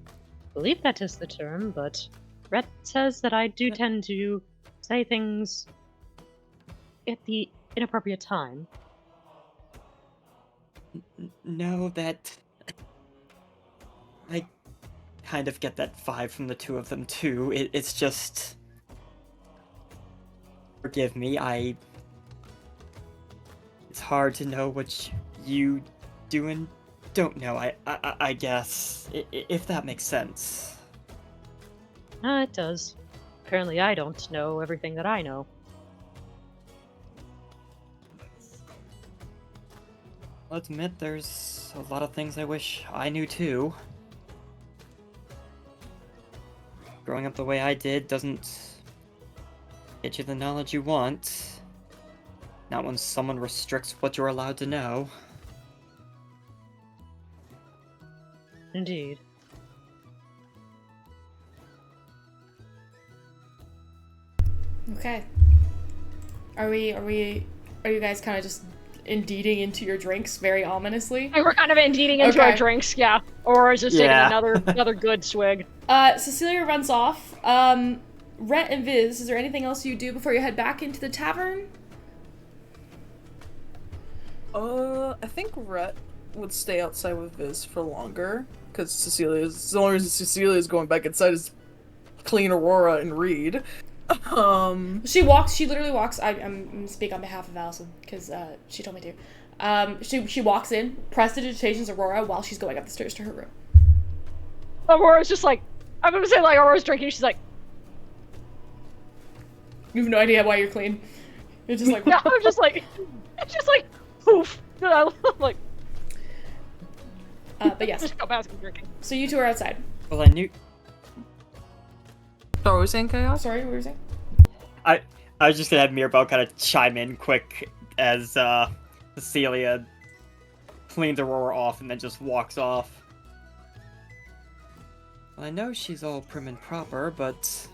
believe that is the term, but Rhett says that I do tend to say things at the inappropriate time. No, that I kind of get that vibe from the two of them too. It's just forgive me, it's hard to know what you do and don't know, I guess, if that makes sense. It does. Apparently I don't know everything that I know. I'll admit there's a lot of things I wish I knew too. Growing up the way I did doesn't get you the knowledge you want. Not when someone restricts what you're allowed to know. Indeed. Okay. Are you guys kind of just indeeding into your drinks very ominously? We're kind of indeeding into our Okay. drinks, yeah. Or is just Yeah. taking another good swig. Cecilia runs off. Rhett and Viz, is there anything else you do before you head back into the tavern? I think Rhett would stay outside with Viz for longer, because the only reason Cecilia's going back inside is clean Aurora and read. She literally walks, I'm gonna speak on behalf of Allison, because, she told me to. She walks in, prestidigitations Aurora while she's going up the stairs to her room. Aurora's just like, I'm gonna say like Aurora's drinking, she's like, You have no idea why you're clean. You're just like, no, I'm just like, poof. I'm like, but yes. just go past me drinking. So you two are outside. Well, I knew. So are we saying chaos? Sorry, what were you saying? I was just gonna have Mirabelle kind of chime in quick as Cecilia cleans Aurora off and then just walks off. Well, I know she's all prim and proper, but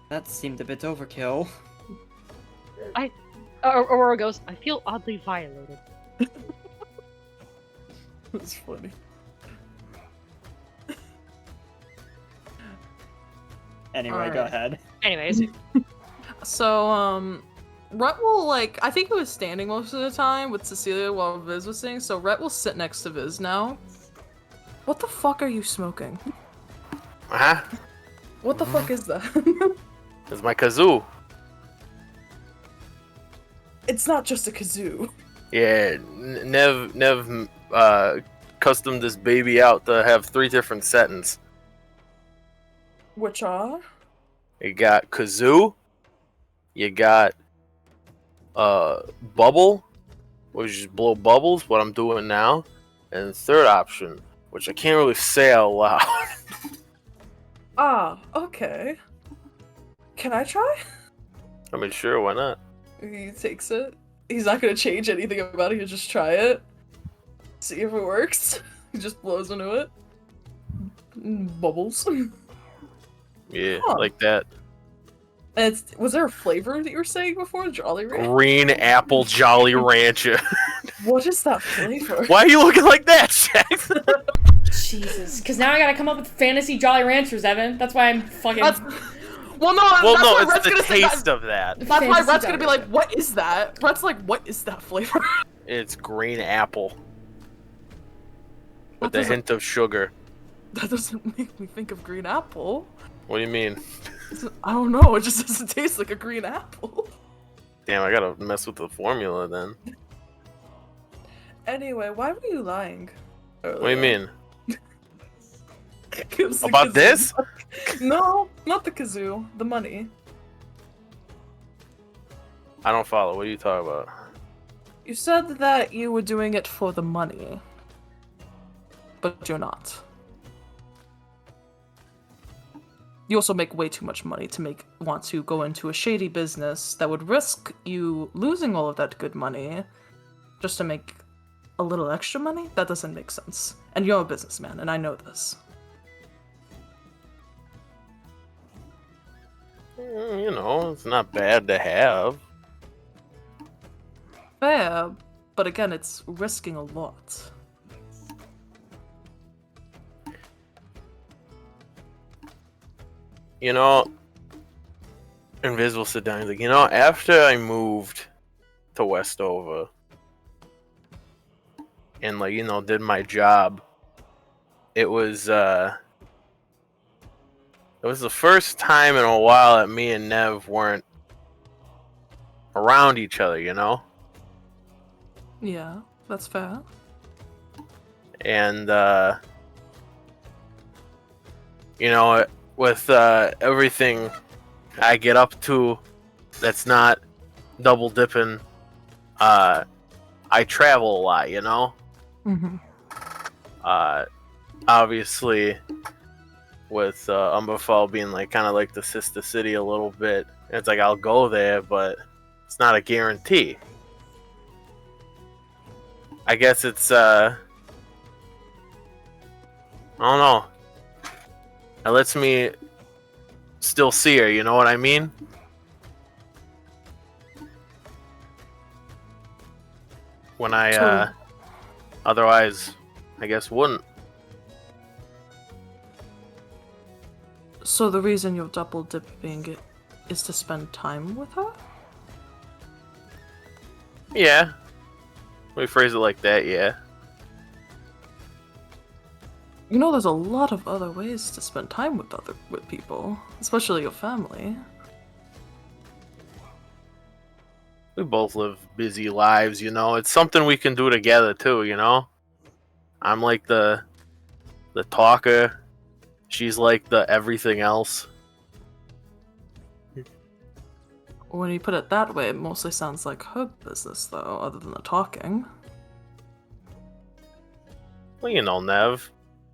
that seemed a bit overkill. Aurora goes, I feel oddly violated. That's funny. Anyway, go Alright. ahead. Anyways, So, Rhett will, I think he was standing most of the time with Cecilia while Viz was singing, so Rhett will sit next to Viz now. What the fuck are you smoking? Huh? What the fuck is that? It's my kazoo. It's not just a kazoo. Yeah, Nev customed this baby out to have 3 different settings. Which are? You got kazoo, you got bubble, which is blow bubbles, what I'm doing now, and the third option, which I can't really say out loud. Ah, okay. Can I try? I mean, sure, why not? He takes it. He's not gonna change anything about it, he'll just try it. See if it works. He just blows into it. Bubbles. Yeah, Huh. like that. Was there a flavor that you were saying before? Jolly Rancher? Green apple Jolly Rancher. What is that flavor? Why are you looking like that, Shax? Jesus. Because now I gotta come up with fantasy Jolly Ranchers, Evan. That's why I'm fucking... Well, no, Well, that's no, why it's Rhett's the gonna say taste of that. That's why Fantasy Rhett's gonna Jolly be like, Rancher. what is that? Rhett's like, what is that flavor? It's green apple with That a hint of sugar. That doesn't make me think of green apple. What do you mean? I don't know, it just doesn't taste like a green apple. Damn, I gotta mess with the formula then. Anyway, why were you lying? What do you mean? It was the About kazoo. this? No, not the kazoo. The money. I don't follow. What are you talking about? You said that you were doing it for the money. But you're not. You also make way too much money to want to go into a shady business that would risk you losing all of that good money just to make a little extra money? That doesn't make sense. And you're a businessman, and I know this. You know, it's not bad to have. Fair, but again, it's risking a lot. You know, Invisible sit down. He's like, you know, after I moved to Westover and, like, you know, did my job, it was the first time in a while that me and Nev weren't around each other, you know? Yeah, that's fair. And, you know, with everything I get up to that's not double dipping, I travel a lot, you know? Mm-hmm. Obviously, with Umberfall being like kind of like the sister city a little bit, it's like I'll go there, but it's not a guarantee. I guess it's I don't know. It lets me still see her, you know what I mean? When I otherwise I guess wouldn't. So the reason you're double dipping is to spend time with her? Yeah. We phrase it like that, yeah. You know, there's a lot of other ways to spend time with people, especially your family. We both live busy lives, you know. It's something we can do together too, you know. I'm like the talker. She's like the everything else. When you put it that way, it mostly sounds like her business, though, other than the talking. Well, you know, Nev.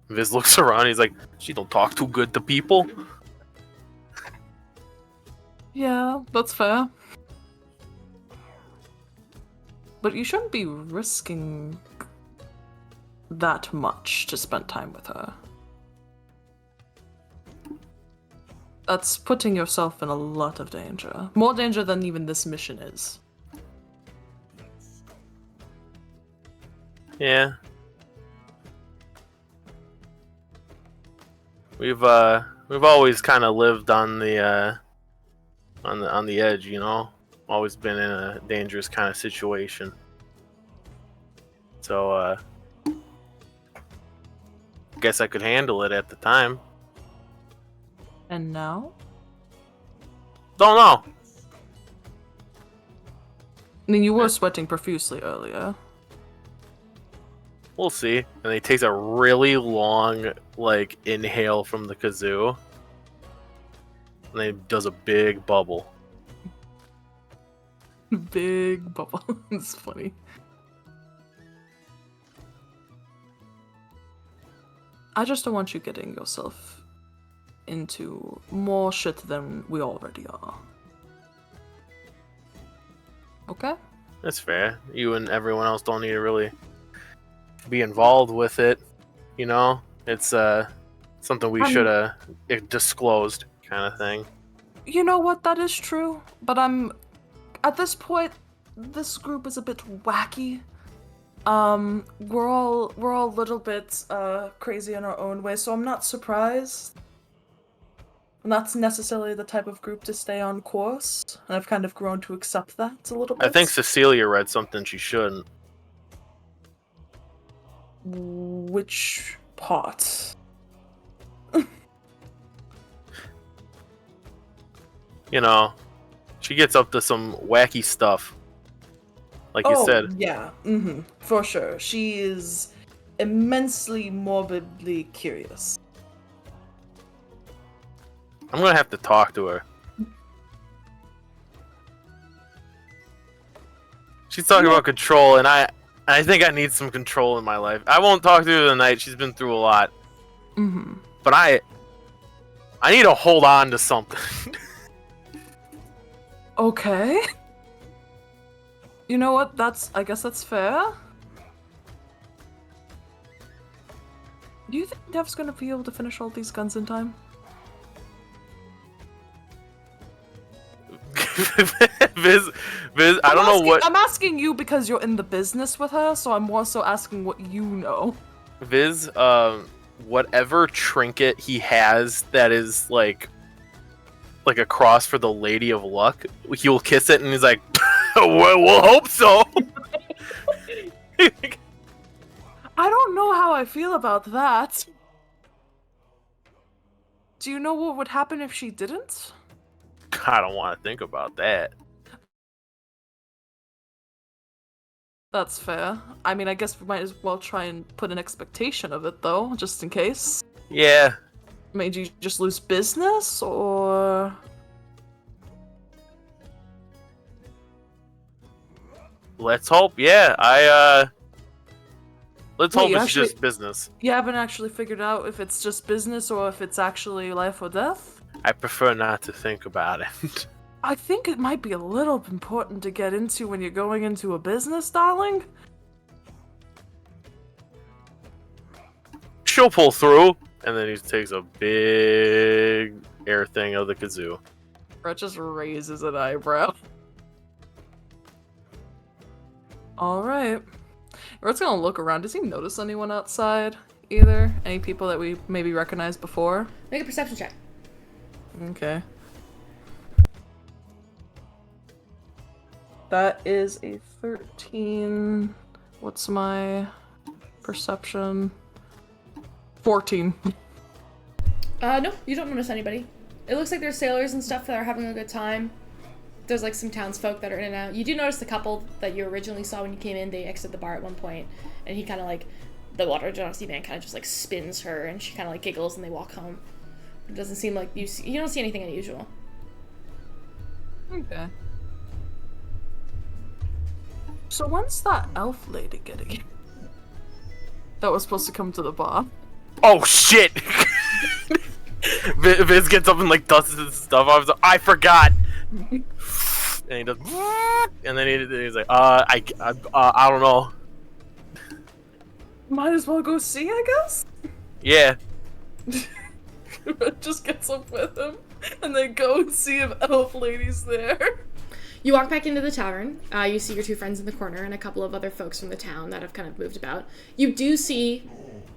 Viz looks around, he's like, she don't talk too good to people. Yeah, that's fair. But you shouldn't be risking that much to spend time with her. That's putting yourself in a lot of danger. More danger than even this mission is. Yeah. We've always kind of lived on the edge, you know. Always been in a dangerous kind of situation. So guess I could handle it at the time. And now? Don't know. I mean, you were sweating profusely earlier. We'll see. And he takes a really long, like, inhale from the kazoo. And then he does a big bubble. Big bubble. It's funny. I just don't want you getting yourself into more shit than we already are. Okay? That's fair. You and everyone else don't need to really be involved with it. You know? It's something we should have disclosed kind of thing. You know what? That is true. But at this point, this group is a bit wacky. We're all a little bit crazy in our own way, so I'm not surprised. And that's necessarily the type of group to stay on course, and I've kind of grown to accept that a little bit. I think Cecilia read something she shouldn't. Which part? You know, she gets up to some wacky stuff. Like you said. Yeah, for sure. She is immensely morbidly curious. I'm gonna have to talk to her. She's talking about control, and I think I need some control in my life. I won't talk to her tonight. She's been through a lot. But I need to hold on to something. Okay. You know what? I guess that's fair. Do you think Dev's gonna be able to finish all these guns in time? Viz, I don't know what. I'm asking you because you're in the business with her, so I'm more so asking what you know. Viz, whatever trinket he has that is like a cross for the Lady of Luck, he'll kiss it and he's like, we'll hope so. I don't know how I feel about that. Do you know what would happen if she didn't? I don't want to think about that. That's fair. I mean, I guess we might as well try and put an expectation of it, though, just in case. Yeah. Made you just lose business, or... Let's hope. Yeah, let's hope it's just business. You haven't actually figured out if it's just business or if it's actually life or death? I prefer not to think about it. I think it might be a little important to get into when you're going into a business, darling. She'll pull through, and then he takes a big air thing of the kazoo. Brett just raises an eyebrow. Alright. Brett's gonna look around. Does he notice anyone outside, either? Any people that we maybe recognized before? Make a perception check. Okay. That is a 13. What's my perception? 14. No, you don't notice anybody. It looks like there's sailors and stuff that are having a good time. There's like some townsfolk that are in and out. You do notice the couple that you originally saw when you came in. They exit the bar at one point, and he kind of like, the water genasi man kind of just like spins her, and she kind of like giggles, and they walk home. It doesn't seem like you don't see anything unusual. Okay. So when's that elf lady getting in? That was supposed to come to the bar. Oh shit! Viz gets up and like dusts his stuff. I forgot. And he does, and then he's like, I don't know. Might as well go see, I guess. Yeah. Just gets up with him, and they go and see if elf lady's there. You walk back into the tavern. You see your two friends in the corner and a couple of other folks from the town that have kind of moved about. You do see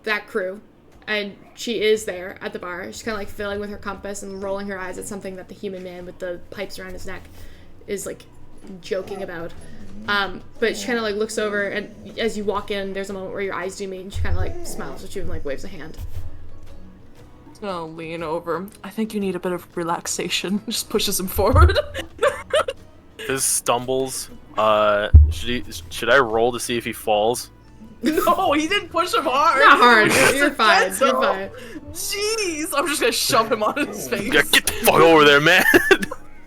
that crew, and she is there at the bar. She's kind of like fiddling with her compass and rolling her eyes at something that the human man with the pipes around his neck is like joking about. But she kind of like looks over, and as you walk in, there's a moment where your eyes do meet, and she kind of like smiles at you and like waves a hand. He's gonna lean over. I think you need a bit of relaxation. Just pushes him forward. This stumbles. Should I roll to see if he falls? No, he didn't push him hard. Not hard. You're fine. You're fine. Jeez, I'm just gonna shove him on his face. Yeah, get the fuck over there, man.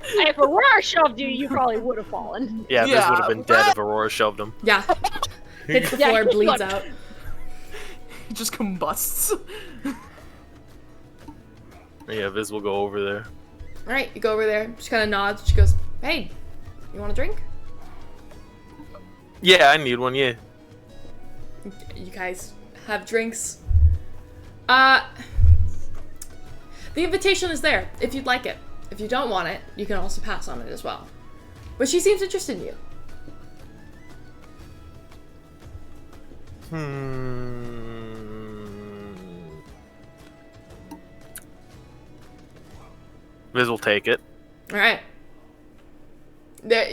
If Aurora shoved you, you probably would have fallen. Yeah, this would have been dead if Aurora shoved him. Yeah. Hits the floor, bleeds out. He just combusts. Yeah, Viz will go over there. Alright, you go over there. She kind of nods. She goes, hey, you want a drink? Yeah, I need one, yeah. You guys have drinks. The invitation is there, if you'd like it. If you don't want it, you can also pass on it as well. But she seems interested in you. Viz will take it. All right.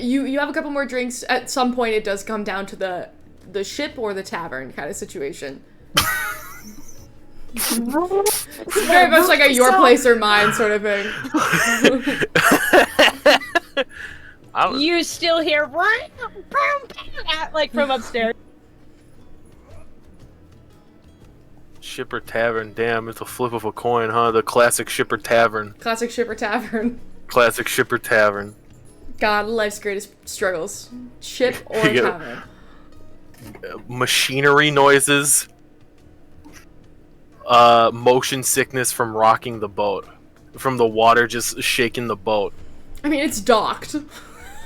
You have a couple more drinks. At some point, it does come down to the ship or the tavern kind of situation. It's very much like a your place or mine sort of thing. You still hear like from upstairs. Shipper Tavern, damn, it's a flip of a coin, huh? The classic Shipper Tavern. Classic shipper tavern. Classic Shipper Tavern. God, life's greatest struggles. Ship or You get- tavern. Machinery noises. Motion sickness from rocking the boat. From the water just shaking the boat. I mean, it's docked.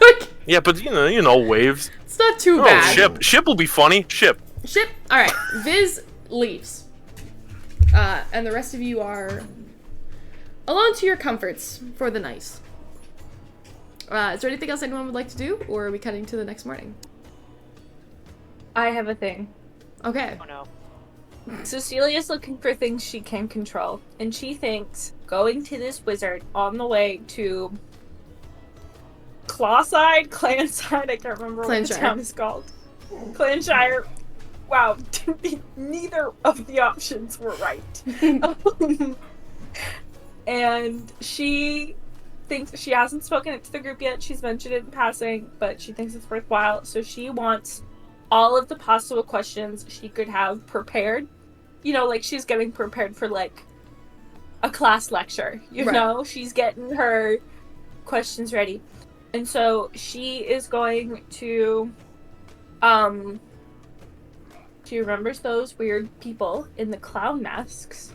Like, Yeah, but you know, waves. it's not too Oh, bad. ship will be funny. Ship. Ship. All right. Viz leaves. And the rest of you are alone to your comforts for the night. Is there anything else anyone would like to do, or are we cutting to the next morning? I have a thing. Okay. Oh no. Cecilia's looking for things she can control, and she thinks going to this wizard on the way to Clawside, Clanside, I can't remember what the Clanshire. town is called. Clanshire. Wow, neither of the options were right. And she thinks, she hasn't spoken it to the group yet, she's mentioned it in passing, but she thinks it's worthwhile, so she wants all of the possible questions she could have prepared. You know, like she's getting prepared for like a class lecture, you Right. know? She's getting her questions ready. And so she is going to she remembers those weird people in the clown masks.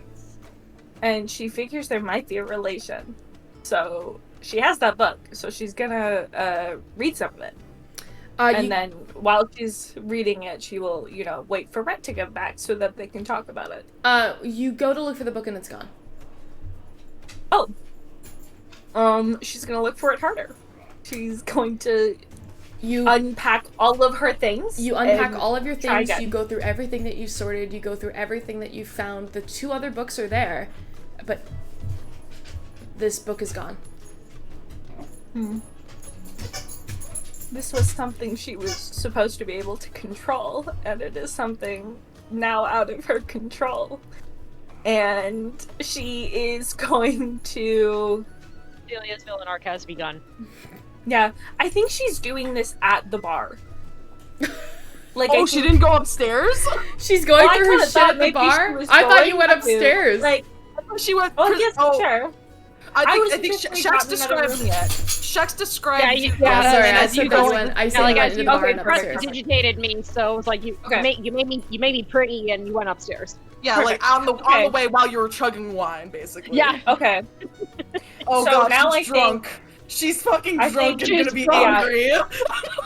And she figures there might be a relation. So she has that book, so she's gonna read some of it. And then while she's reading it, she will, you know, wait for Rhett to come back so that they can talk about it. You go to look for the book and it's gone. Oh. She's gonna look for it harder. She's going to unpack all of her things. You unpack and all of your try things, again. you go through everything that you sorted, you go through everything that you found. The 2 other books are there, but this book is gone. This was something she was supposed to be able to control, and it is something now out of her control. And she is going to... Celia's villain arc has begun. Yeah, I think she's doing this at the bar. Like, Oh, she didn't go upstairs? She's going Well, I through her kinda shit thought at the maybe she bar? was I thought you going went to, upstairs. Like, She went. oh yes, sure. I was think thinking Shax about another described. room yet. Shax described. Yeah, Yeah, Yeah, sorry, and I as said you that you go went. I Yeah, said like you as went you into the bar okay, and press upstairs. digitated me, so it was like you Okay. you made me pretty, and you went upstairs. Yeah, like on the Okay. way while you were chugging wine, basically. Yeah. Okay. Oh So god, now she's I think- drunk. She's fucking I drunk think and gonna she's be drunk. angry.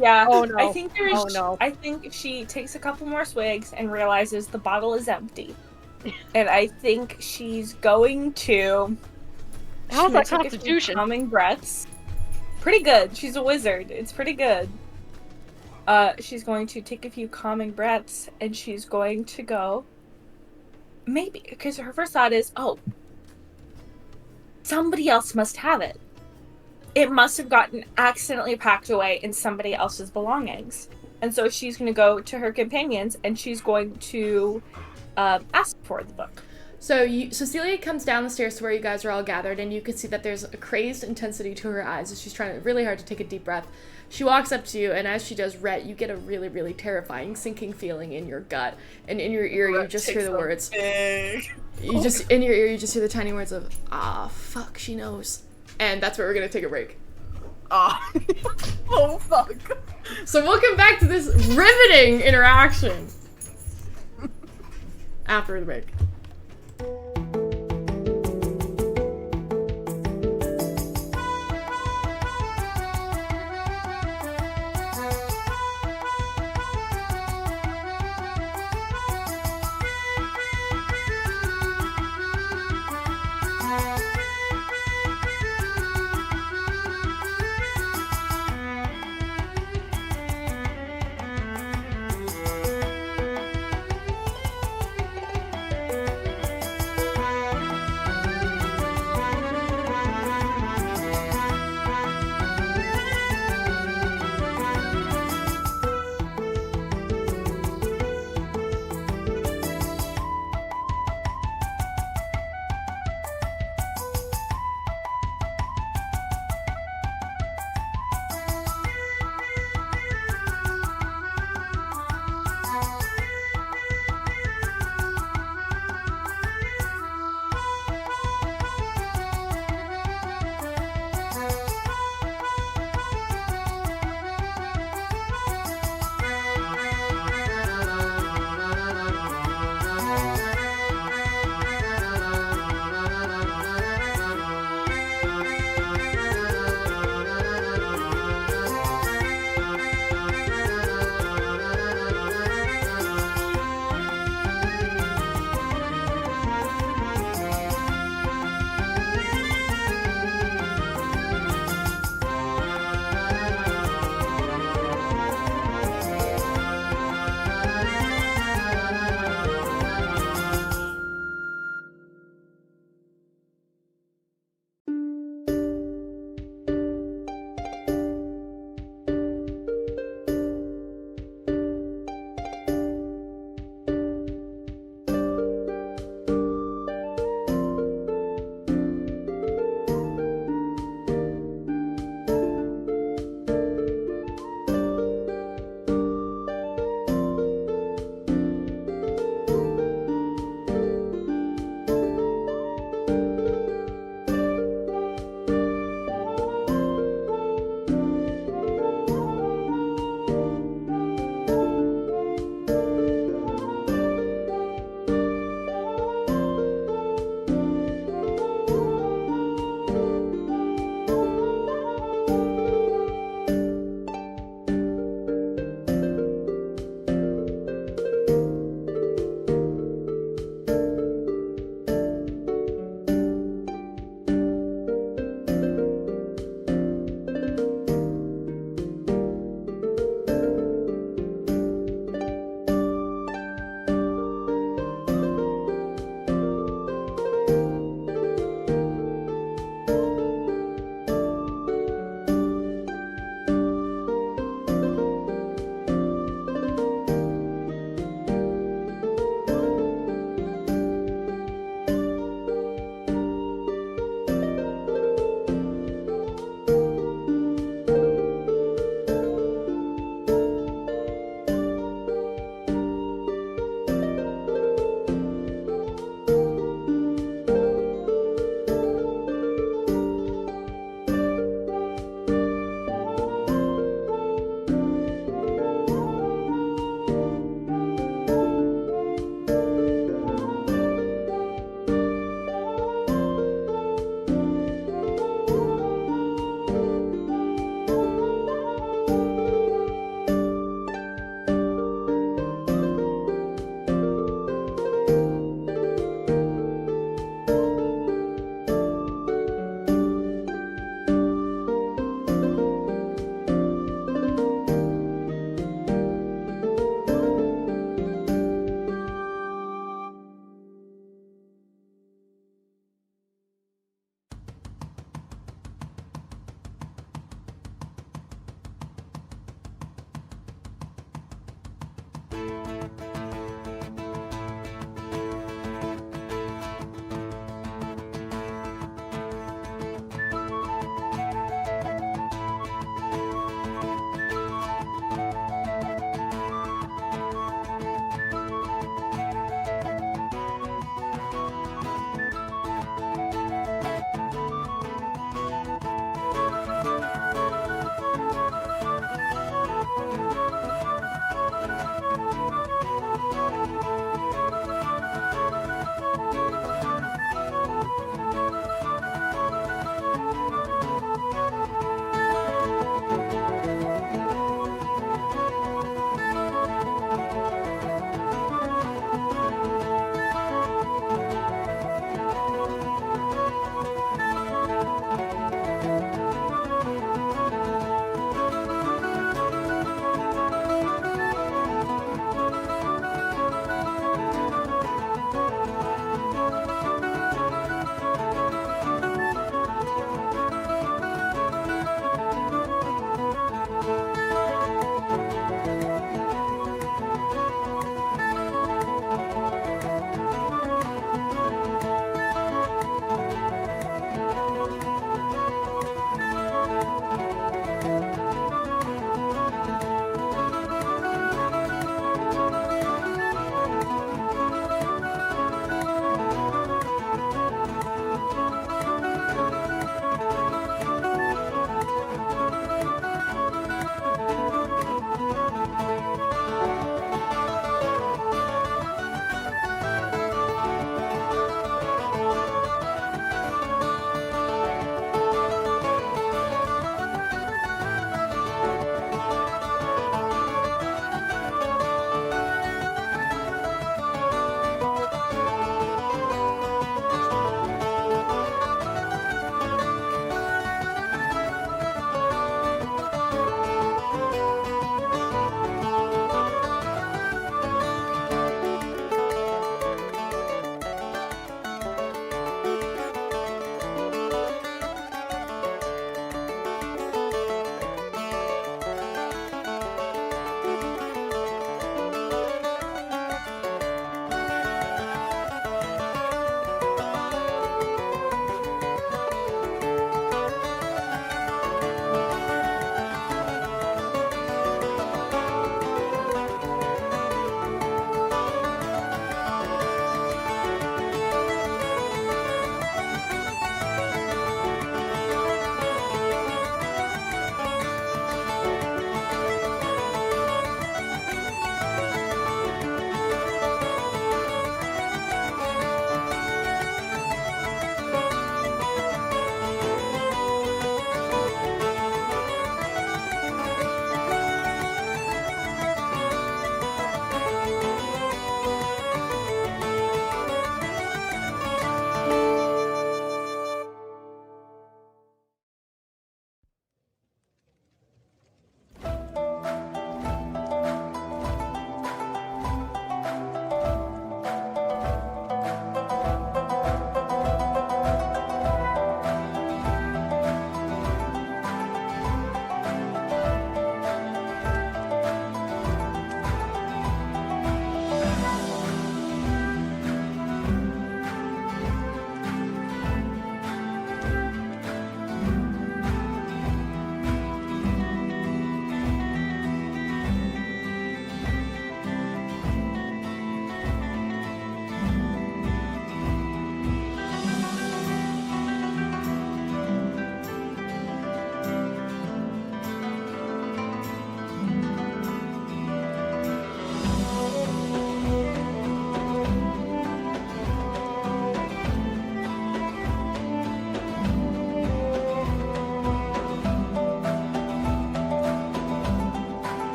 Yeah. Oh, no. I think there's. Oh, no. I think she takes a couple more swigs and realizes the bottle is empty, and I think she's going to. How's that take a few constitution? Calming breaths. Pretty good. She's a wizard. It's pretty good. She's going to take a few calming breaths, and she's going to go. Maybe because her first thought is, oh, somebody else must have it. It must have gotten accidentally packed away in somebody else's belongings. And so she's going to go to her companions and she's going to ask for the book. So Cecilia comes down the stairs to where you guys are all gathered, and you can see that there's a crazed intensity to her eyes as she's trying really hard to take a deep breath. She walks up to you, and as she does, Rhett, you get a really, really terrifying sinking feeling in your gut, and in your ear you just hear the words. You just in your ear you just hear the tiny words of fuck, she knows, and that's where we're gonna take a break. Oh fuck. So we'll come back to this riveting interaction after the break.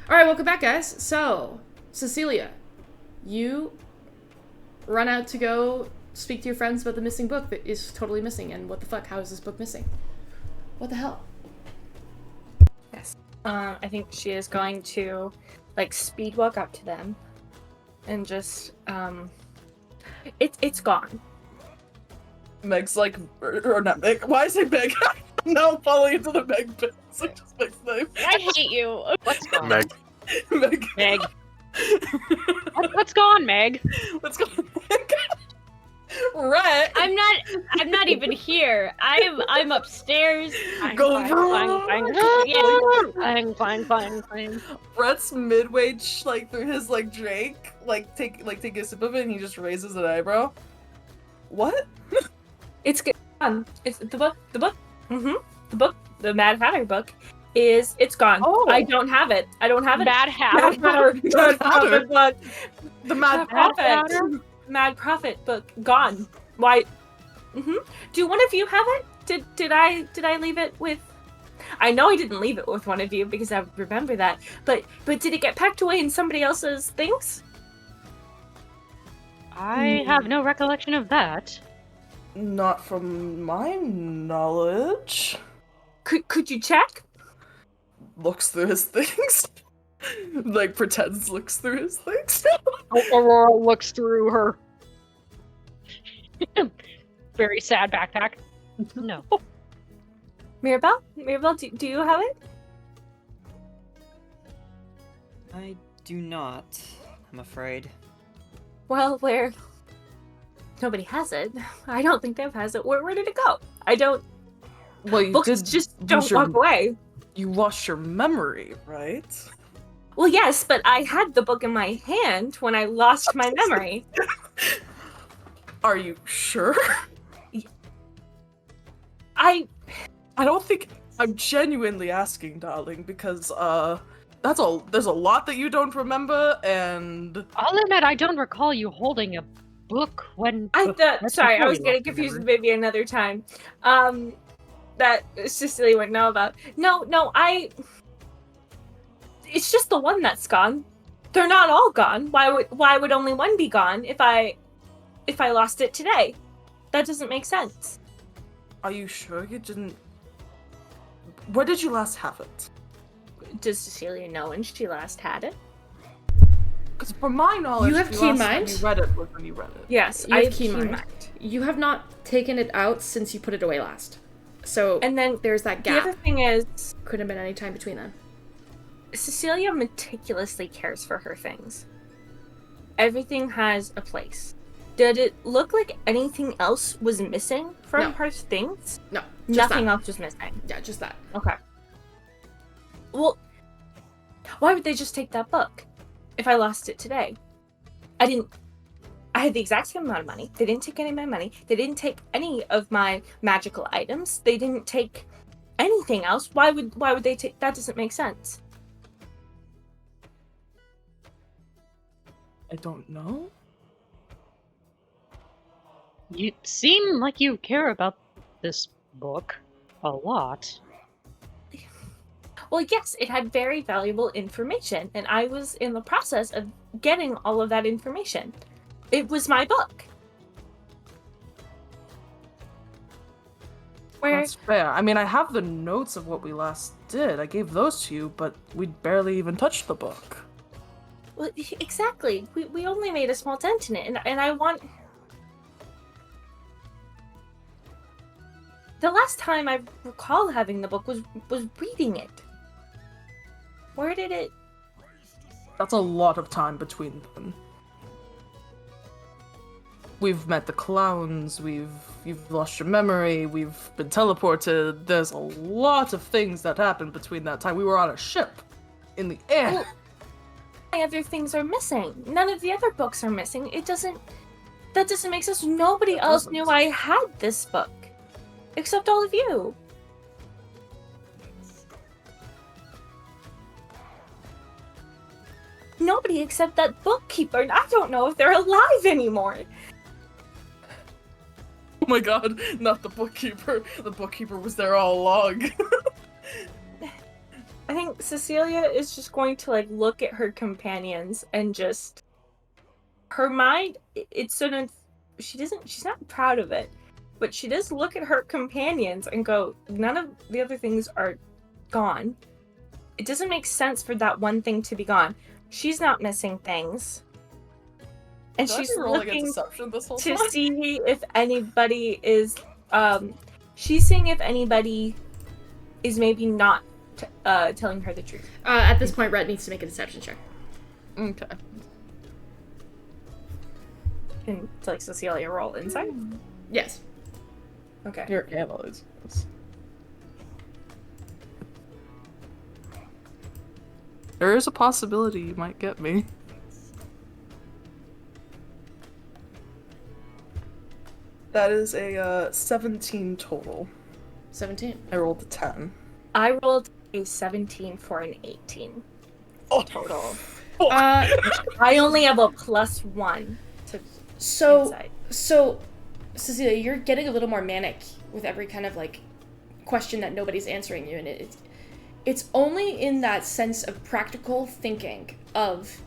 All right, welcome back, guys. So, Cecilia, you run out to go speak to your friends about the missing book that is totally missing. And what the fuck? How is this book missing? What the hell? Yes. I think she is going to, like, speed walk up to them and just, it's gone. Meg's like, or not Meg. Why is it Meg? Now I'm falling into the Meg bit. So just Meg's name. I hate you. What's gone? Meg. Meg. Meg. What's gone, Meg? What's going on? Right. I'm not even here. I'm upstairs. Go Clang. Brett's midway, like through his like drink, take a sip of it, and he just raises an eyebrow. What? It's gone. It's the book. Mm-hmm. The book, the Mad Hatter book, it's gone. Oh. I don't have it. Bad Hatter. Mad Hatter. book. The Mad Prophet. Mad Prophet book gone. Why? Mm-hmm. Do one of you have it? Did I leave it with? I know I didn't leave it with one of you because I remember that. But did it get packed away in somebody else's things? I have no recollection of that. Not from my knowledge. Could you check? Looks through his things. Like pretends looks through his things. Aurora looks through her very sad backpack. No. Mirabelle, do you have it? I do not, I'm afraid. Well, where nobody has it. I don't think Dev has it. Where did it go? I don't. Well, you Books did just lose don't your- walk away. You lost your memory, right? Well, yes, but I had the book in my hand when I lost my memory. Are you sure? I don't think I'm genuinely asking, darling, because there's a lot that you don't remember, and I'll admit I don't recall you holding a book when. That's sorry, I before was you getting lost your confused with memory. maybe another time. That Cicely would know about. No, it's just the one that's gone. They're not all gone. Why would only one be gone if I lost it today? That doesn't make sense. are you sure you didn't? Where did you last have it? Does Cecilia know when she last had it? Because from my knowledge, You have the keen last time mind? you read it was when you read it. Yes, You I have keen mind. You have not taken it out since you put it away last. So And then there's that the gap. other thing is, Could have been any time between then. Cecilia meticulously cares for her things. Everything has a place. Did it look like anything else was missing from No. her things? No, just Nothing that. else was missing. Yeah, just that. Okay. Well, why would they just take that book if I lost it today? I had the exact same amount of money. They didn't take any of my money. They didn't take any of my magical items. They didn't take anything else. Why would they take? That doesn't make sense. I don't know. You seem like you care about this book a lot. Well, yes, it had very valuable information, and I was in the process of getting all of that information. It was my book. Where That's fair. I mean, I have the notes of what we last did. I gave those to you, but we barely even touched the book. Well, exactly. We only made a small dent in it, and I want. The last time I recall having the book was reading it. Where did it? That's a lot of time between them. We've met the clowns, you've lost your memory, we've been teleported. There's a lot of things that happened between that time. We were on a ship in the air. Well, my other things are missing. None of the other books are missing. That doesn't make sense. Nobody It else doesn't. knew I had this book, except all of you. Nobody except that bookkeeper, and I don't know if they're alive anymore. Oh my god, not the bookkeeper. The bookkeeper was there all along. I think Cecilia is just going to like look at her companions and just her mind. It's sort of she's not proud of it, but she does look at her companions and go, none of the other things are gone. It doesn't make sense for that one thing to be gone. She's not missing things. And Should I she's be rolling a looking deception this whole to time? see if anybody is she's seeing if anybody is maybe not telling her the truth. At this point, Rhett needs to make a deception check. Okay. Can like Cecilia roll insight? Yes. Okay. Your ammo is. There is a possibility you might get me. That is a 17 total. 17. I rolled a 10. I rolled a 17 for an 18 total. I only have a +1 to insight. So, Cecilia, you're getting a little more manic with every kind of like question that nobody's answering you, and it's only in that sense of practical thinking of,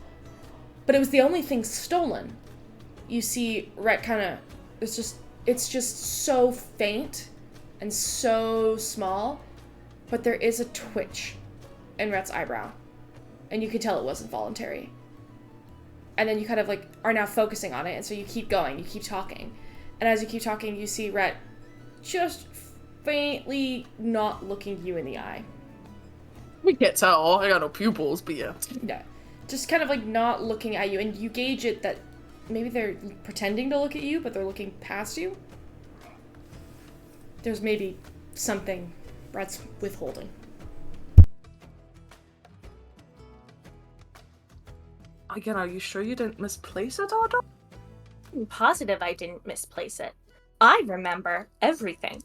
but it was the only thing stolen. You see, Rhett kind of, it's just so faint and so small, but there is a twitch in Rhett's eyebrow, and you can tell it wasn't voluntary. And then you kind of like are now focusing on it, and so you keep going, you keep talking. And as you keep talking, you see Rhett just faintly not looking you in the eye. We can't tell. I got no pupils, but yeah. Yeah. Just kind of like not looking at you, and you gauge it that maybe they're pretending to look at you, but they're looking past you. There's maybe something Rhett's withholding. Again, are you sure you didn't misplace it, Otto? I'm positive I didn't misplace it. I remember everything.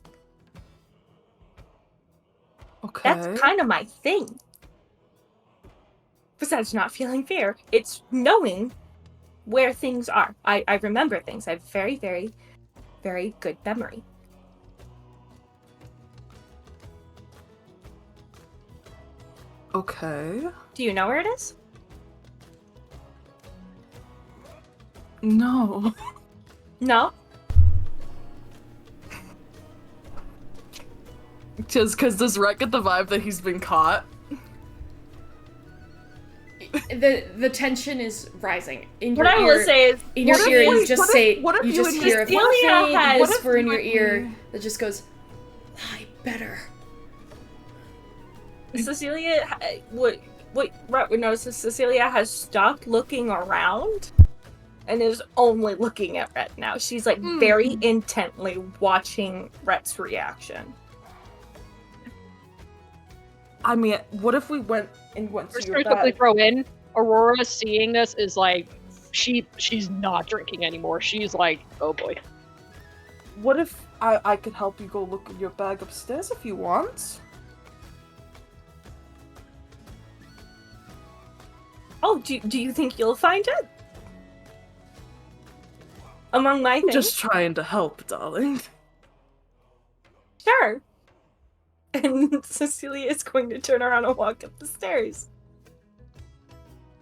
Okay. That's kind of my thing. Besides not feeling fear, it's knowing where things are. I remember things. I have very, very, very good memory. Okay. Do you know where it is? No. No? Just because does Rhett get the vibe that he's been caught? The tension is rising. In What your I ear, will say is, in your what if ear, we- you just what if- say, what if you you just and hear a Cecilia has- whisper in what your if ear you- that just goes, "Lie better." Cecilia, what Rhett would notice is Cecilia has stopped looking around and is only looking at Rhett now. She's like very intently watching Rhett's reaction. I mean, what if we went to First, your quickly bed? throw in Aurora seeing this is like she's not drinking anymore. She's like, oh boy. What if I could help you go look in your bag upstairs if you want? Oh, do you think you'll find it? Among my things? Just trying to help, darling. Sure. And Cecilia is going to turn around and walk up the stairs.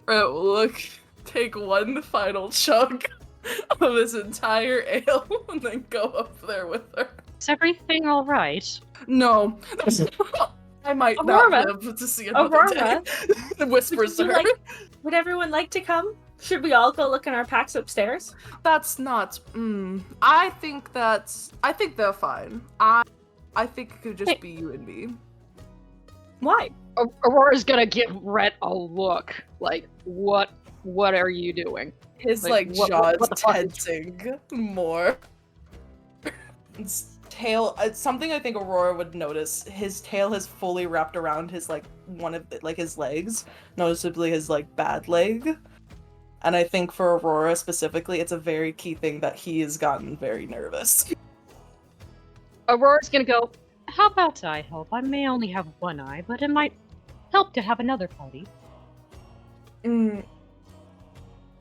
Rhett will look, take one final chunk of his entire ale, and then go up there with her. Is everything all right? No. I might Aurora. not live to see another Aurora. day. Whispers to Would her. you would everyone like to come? Should we all go look in our packs upstairs? That's not. I think they're fine. I think it could just be you and me. Why? Aurora's gonna give Rhett a look. Like, what are you doing? His Like, like what jaws the fuck is- tensing more. His tail. It's something I think Aurora would notice. His tail has fully wrapped around his like one of the, like his legs, noticeably his like bad leg. And I think for Aurora specifically, it's a very key thing that he has gotten very nervous. Aurora's gonna go, How about I help? I may only have one eye, but it might help to have another party.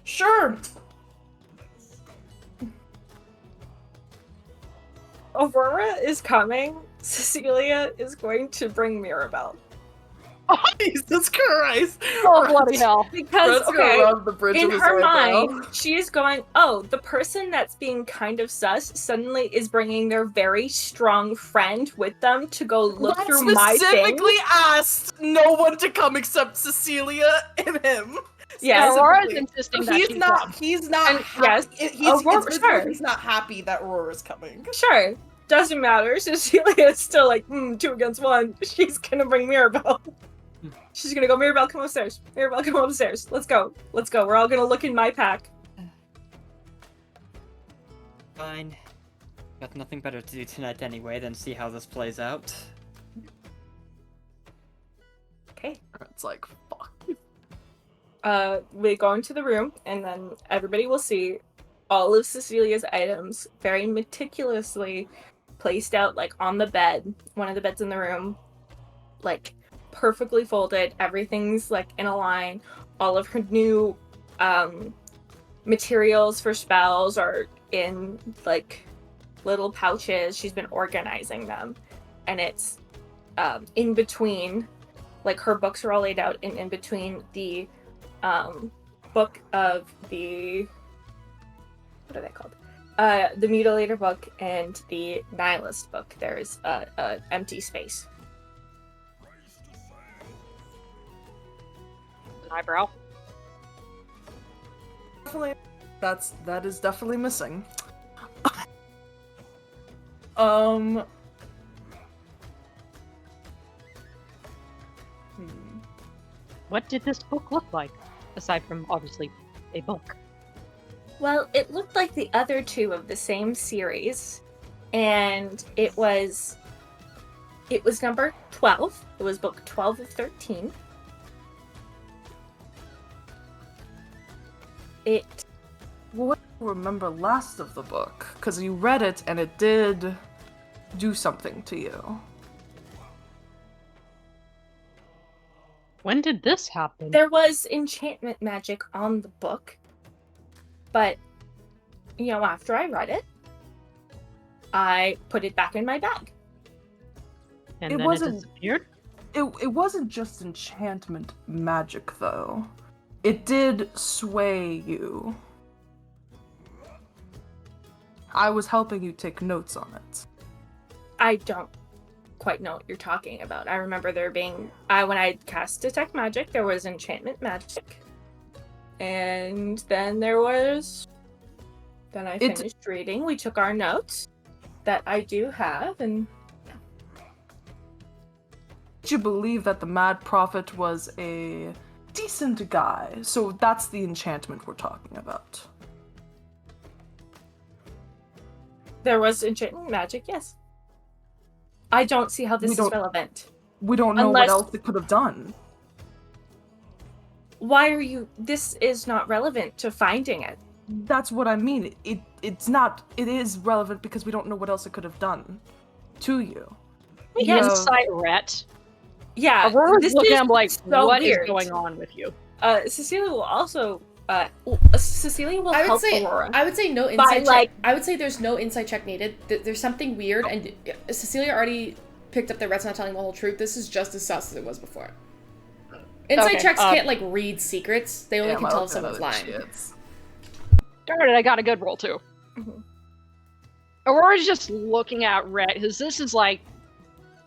Sure. Aurora is coming. Cecilia is going to bring Mirabelle. Jesus Christ! Oh, bloody hell. Because, Red's gonna okay, rub the bridge in of his her eyebrow. mind, she is going, oh, the person that's being kind of sus suddenly is bringing their very strong friend with them to go look Red through my thing. specifically asked no one to come except Cecilia and him. Yes. Aurora's Specifically. insisting that He's she's not. wrong. He's not. And happy. yes, He's, Aurora- it's visible sure. he's not happy that Aurora's coming. Sure, doesn't matter. Cecilia is still like, 2 against 1. She's gonna bring Mirabelle. She's gonna go, Mirabelle, come upstairs. Mirabelle, come upstairs. Let's go. Let's go. We're all gonna look in my pack. Fine. Got nothing better to do tonight anyway than see how this plays out. Okay. It's like, fuck. We go into the room, and then everybody will see all of Cecilia's items very meticulously placed out, like, on the bed. One of the beds in the room, like, perfectly folded. Everything's, like, in a line. All of her new materials for spells are in, like, little pouches. She's been organizing them. And it's in between, like, her books are all laid out, and in between the book of the, what are they called? The Mutilator book and the Nihilist book. There's a empty space. An eyebrow. Definitely, that is definitely missing. What did this book look like? Aside from, obviously, a book. Well, it looked like the other two of the same series, and it was number 12. It was book 12 of 13. What do you remember last of the book? Because you read it and it did do something to you. When did this happen? There was enchantment magic on the book, but, after I read it, I put it back in my bag. And It then wasn't- it disappeared? It wasn't just enchantment magic, though. It did sway you. I was helping you take notes on it. I don't quite know what you're talking about. I remember there being, when I cast Detect Magic, there was enchantment magic. And then I finished reading, we took our notes that I do have, and Did you believe that the Mad Prophet was a decent guy? So that's the enchantment we're talking about. there was enchantment magic, yes. I don't see how this We is don't- relevant. We don't know Unless- what else it could have done. Why are you, this is not relevant to finding it. That's what I mean. It's not. It is relevant because we don't know what else it could have done to you. Yes. Insight ret. Yeah, Aurora's this looking is at him like, so what is weird. going on with you? Cecilia will also, Cecilia will I would help say Aurora. I would say no insight check. like- I would say there's no insight check needed. There's something weird, and Cecilia already picked up that Red's not telling the whole truth. This is just as sus as it was before. Insight Okay, checks can't like read secrets. They only Damn, can I tell looked if at someone's other lying. shits. Darn it, I got a good roll too. Mhm. Aurora's just looking at Rhett, because this is like,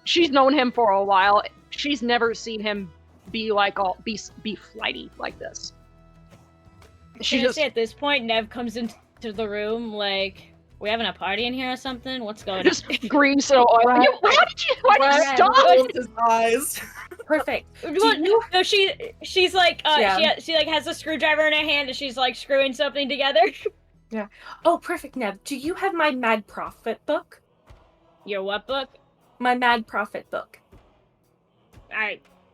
she's known him for a while. She's never seen him be like be flighty like this. She She just at this point, Nev comes into the room like, we having a party in here or something? What's going on? just green so oil. Right. Why did you Right. stop? Closed his eyes. Perfect. Well, no, she's like, Yeah. she like has a screwdriver in her hand and she's like screwing something together. Oh, perfect, Neb. Do you have my Mad Prophet book? Your what book? My Mad Prophet book.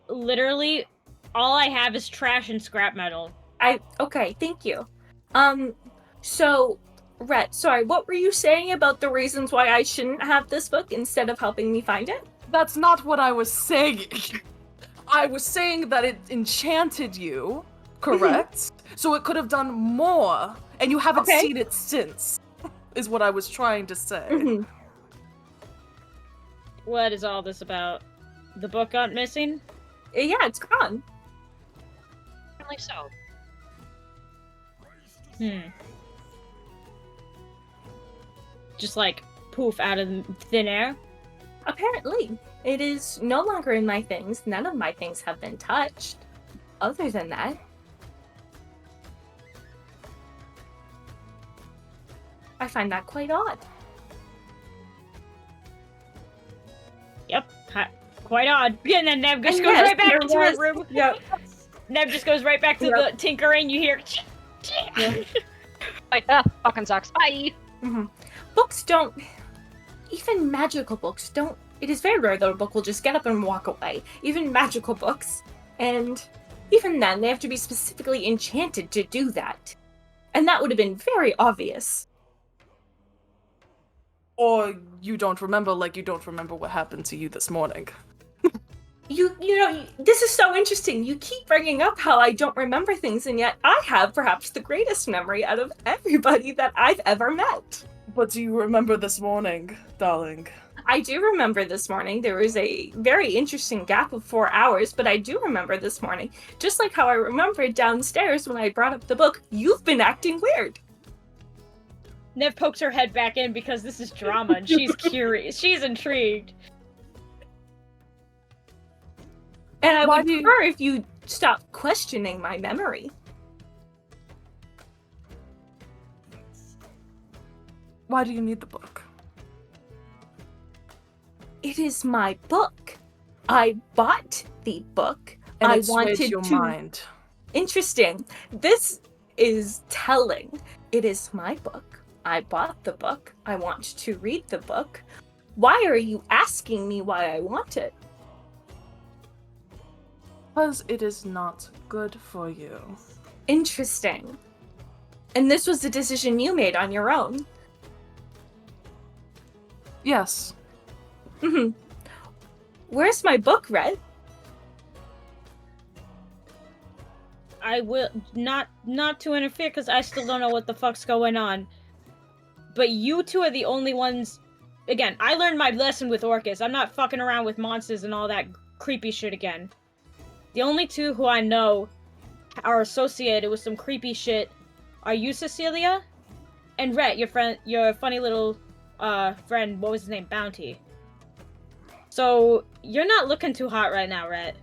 Literally, all I have is trash and scrap metal. Okay, thank you. So, Rhett, sorry, what were you saying about the reasons why I shouldn't have this book instead of helping me find it? That's not what I was saying. I was saying that it enchanted you, correct? So it could have done more, and you haven't Okay. seen it since, is what I was trying to say. Mhm. What is all this about? The book got missing? Yeah, it's gone. Apparently so. Just like poof out of thin air. Apparently. It is no longer in my things. None of my things have been touched. Other than that. I find that quite odd. Yep, quite odd. And then Nev just And goes yes, right back there into her was- room. Yep. Nev just goes right back to Yep. the tinkering. You hear. Like, fucking sucks. Bye. Mm-hmm. Books don't. Even magical books don't. It is very rare that a book will just get up and walk away. Even magical books. And even then, they have to be specifically enchanted to do that. And that would have been very obvious. Or you don't remember, like you don't remember what happened to you this morning. You know, this is so interesting. You keep bringing up how I don't remember things, and yet I have perhaps the greatest memory out of everybody that I've ever met. But do you remember this morning, darling? I do remember this morning. There was a very interesting gap of 4 hours, but I do remember this morning. Just like how I remembered downstairs when I brought up the book, you've been acting weird. Nev pokes her head back in because this is drama and she's curious. She's intrigued. And I Why would do you- prefer if you stopped questioning my memory. Why do you need the book? It is my book. I bought the book. And I it sways wanted your to. mind. Interesting. This is telling. It is my book. I bought the book. I want to read the book. Why are you asking me why I want it? Because it is not good for you. Interesting. And this was the decision you made on your own. Yes. Hmm. Where's my book, Red? I will not to interfere because I still don't know what the fuck's going on. But you two are the only ones. Again, I learned my lesson with Orcus. I'm not fucking around with monsters and all that creepy shit again. The only two who I know are associated with some creepy shit are you, Cecilia, and Rhett, your funny little friend. What was his name? Bounty. So you're not looking too hot right now, Rhett.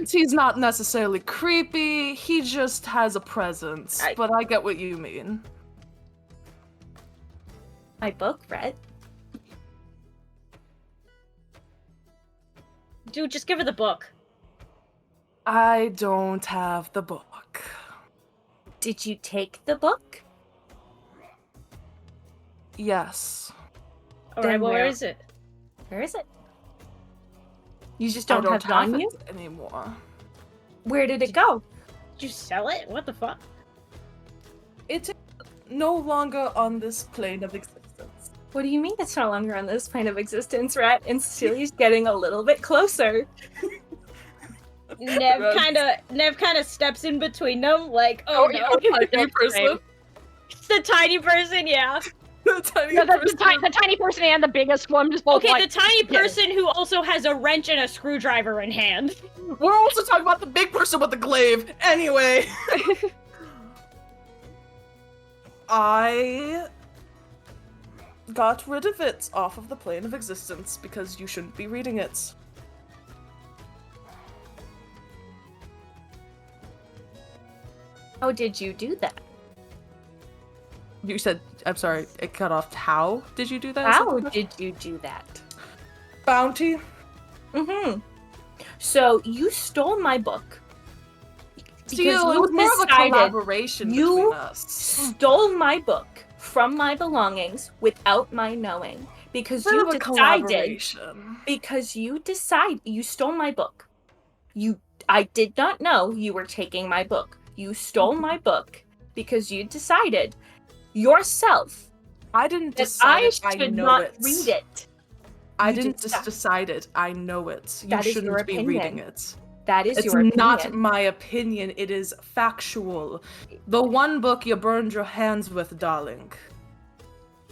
He's not necessarily creepy, he just has a presence. But I get what you mean. My book, Red? Dude, just give her the book. I don't have the book. Did you take the book? Yes. Alright, Then well, where where- is it? Where is it? You just I don't, don't have it on you? it anymore. Where did it go? Did you sell it? What the fuck? It is no longer on this plane of existence. What do you mean it's no longer on this plane of existence, Rat? And Cecilia's getting a little bit closer. Nev kind of steps in between them, like, oh no. Tiny person. The tiny person, yeah. The tiny No, person. the tiny person and the biggest one just both Okay, like, the tiny yeah. person who also has a wrench and a screwdriver in hand. We're also talking about the big person with the glaive. Anyway. I got rid of it off of the plane of existence because you shouldn't be reading it. How did you do that? You said, I'm sorry, it cut off. How did you do that? How did you do that? Bounty? Mm-hmm. So you stole my book. See, it was more of a decided collaboration you between us. stole my book from my belongings without my knowing. Because More you of a decided collaboration. you stole my book. I did not know you were taking my book. You stole my book because you decided yourself I didn't that decide I it, I should know not it. read it. I You didn't did just decide it, I know it. You That is shouldn't your be opinion. reading it. That is It's your opinion. not my opinion, it is factual. The one book you burned your hands with, darling.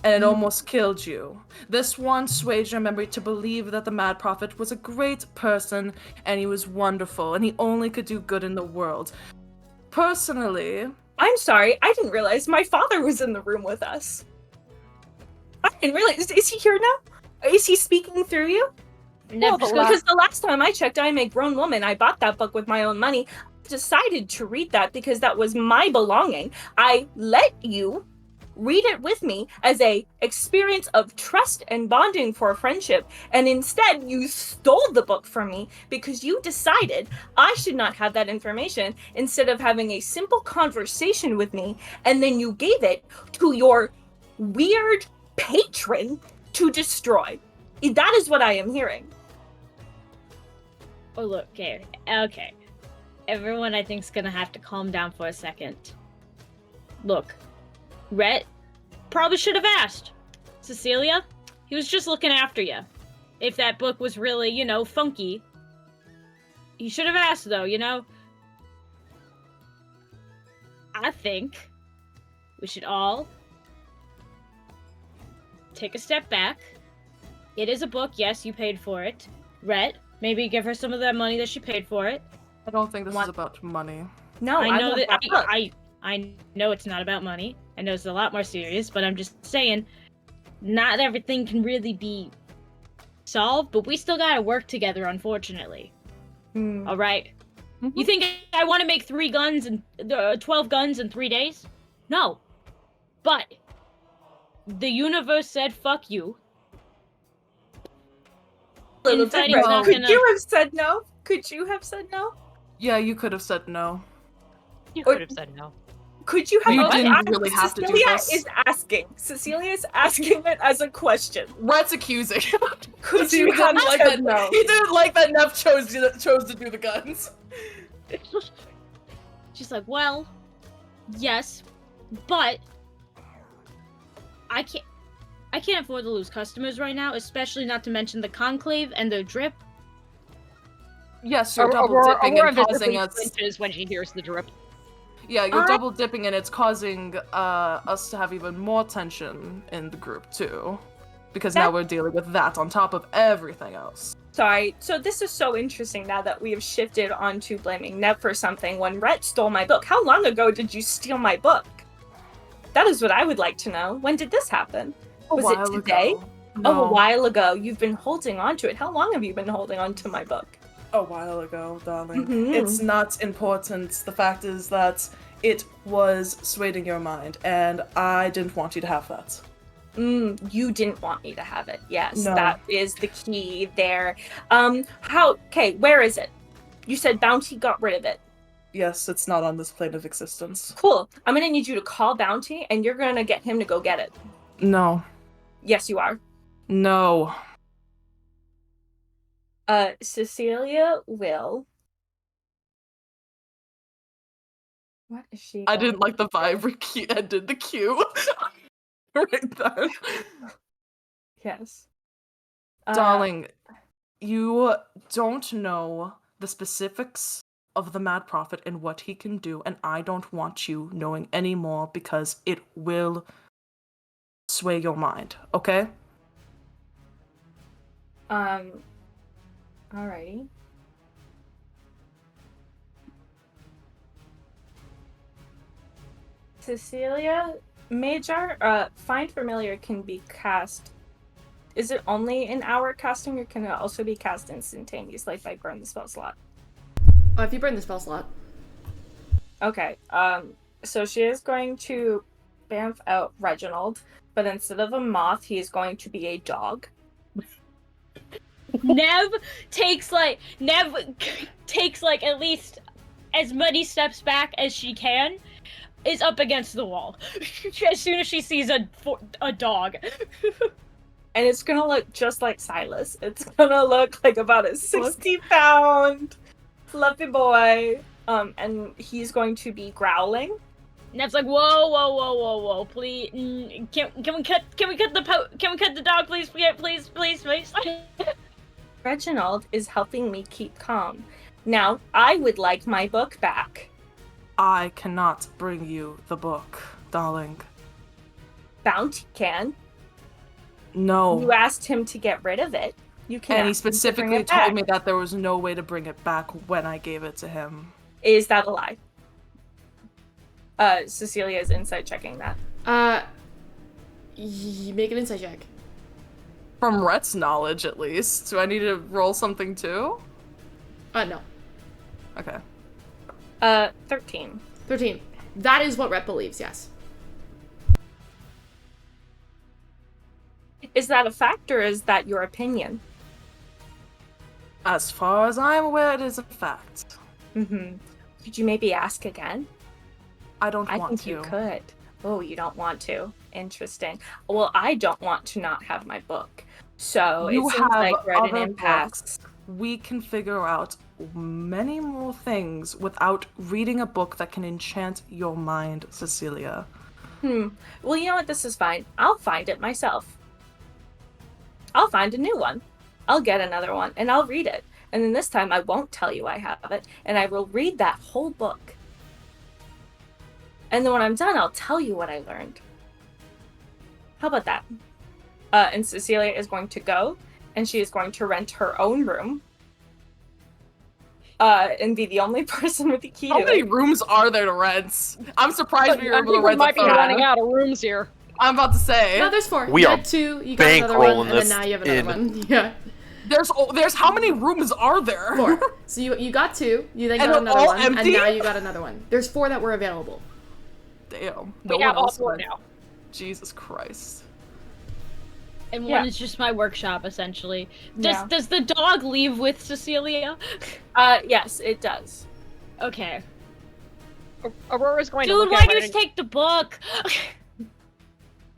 and it almost killed you. This one swayed your memory to believe that the Mad Prophet was a great person, and he was wonderful, and he only could do good in the world. Personally, I'm sorry, I didn't realize my father was in the room with us. I didn't realize. Is he here now? Is he speaking through you? Nev just goes, Because the last time I checked, I'm a grown woman. I bought that book with my own money. I decided to read that because that was my belonging. I let you read it with me as a experience of trust and bonding for friendship, and instead you stole the book from me because you decided I should not have that information instead of having a simple conversation with me, and then you gave it to your weird patron to destroy. That is what I am hearing. oh look, okay. Everyone I think's gonna have to calm down for a second. Look, Rhett probably should have asked. Cecilia, he was just looking after you. If that book was really, funky, he should have asked though, I think we should all take a step back. It is a book, yes, you paid for it. Rhett, maybe give her some of that money that she paid for it. I don't think this is about money. No, I know want that book. I know it's not about money. I know it's a lot more serious, but I'm just saying, not everything can really be solved, but we still gotta work together, unfortunately. All right? Mm-hmm. You think I want to make 12 guns in 3 days? No. But the universe said, fuck you. Little Infighting's different. not Could gonna- you have said no? Could you have said no? Yeah, you could have said no. You Or- could have said no. Could you have? You I- didn't I- really have to do Cecilia this. is asking. Cecilia is asking it as a question. Rhett's accusing. Could he you have didn't like said that. no? He didn't like that Nev chose to do the guns. She's like, well, yes, but I can't afford to lose customers right now, especially not to mention the conclave and the drip. Yes, you're double dipping and causing us. flinches when she hears the drip. Yeah, you're double dipping and it's causing us to have even more tension in the group too, because now we're dealing with that on top of everything else. Sorry. So this is so interesting now that we have shifted onto blaming Nev for something when Rhett stole my book. How long ago did you steal my book? That is what I would like to know. When did this happen? Was it today? Oh, a while ago. You've been holding on to it. How long have you been holding on to my book? A while ago, darling. Mhm. It's not important. The fact is that it was swayed in your mind, and I didn't want you to have that. You didn't want me to have it. Yes, No. that is the key there. Where is it? You said Bounty got rid of it. Yes, it's not on this plane of existence. Cool. I'm gonna need you to call Bounty, and you're gonna get him to go get it. No. Yes, you are. No. Cecilia will. What is she? I didn't like the vibe ended the cue. Right there. Yes. Darling, you don't know the specifics of the Mad Prophet and what he can do, and I don't want you knowing any more because it will sway your mind, okay? Alrighty. Cecilia, Major, Find Familiar can be cast. Is it only an hour casting, or can it also be cast instantaneously if I burn the spell slot? If you burn the spell slot. Okay, so she is going to bamf out Reginald, but instead of a moth, he is going to be a dog. Nev takes like at least as many steps back as she can, is up against the wall as soon as she sees a dog. And it's gonna look just like Silas. It's gonna look like about a 60-pound fluffy boy. And he's going to be growling. Nev's like, whoa, please, can we cut the dog, please, please. Reginald is helping me keep calm. Now, I would like my book back. I cannot bring you the book, darling. Bounty can. No. You asked him to get rid of it. You can. And he ask him to bring specifically it told back. me that there was no way to bring it back when I gave it to him. Is that a lie? Cecilia is insight checking that. Make an insight check. From Rhett's knowledge, at least. Do I need to roll something too? No. Okay. 13. 13. That is what Rhett believes, yes. Is that a fact or is that your opinion? As far as I'm aware, it is a fact. Mm-hmm. Could you maybe ask again? I don't I want think to. you could. Oh, you don't want to. Interesting. Well, I don't want to not have my book. So You it seems have like we're at an other impasse. books. We can figure out many more things without reading a book that can enchant your mind, Cecilia. Well, you know what? This is fine. I'll find it myself. I'll find a new one. I'll get another one and I'll read it. And then this time I won't tell you I have it and I will read that whole book. And then when I'm done, I'll tell you what I learned. How about that? And Cecilia is going to go and she is going to rent her own room. And be the only person with the key How to many it. rooms are there to rent? I'm surprised we were I able to think we rent might a be third. running out of rooms here. I'm about to say. No, there's 4. We you are had 2, you got another one, bankrolling and then this now you have another one. Yeah. There's how many rooms are there? 4. So you got 2, you then And got they're another all one, empty? and now you got another one. There's 4 that were available. Damn. We No have one all else 4 went. now. Jesus Christ. And Yeah. one is just my workshop, essentially. Yeah. Does the dog leave with Cecilia? Yes, it does. Okay. Aurora's going to Dude, look why at do you Rhett and- take the book?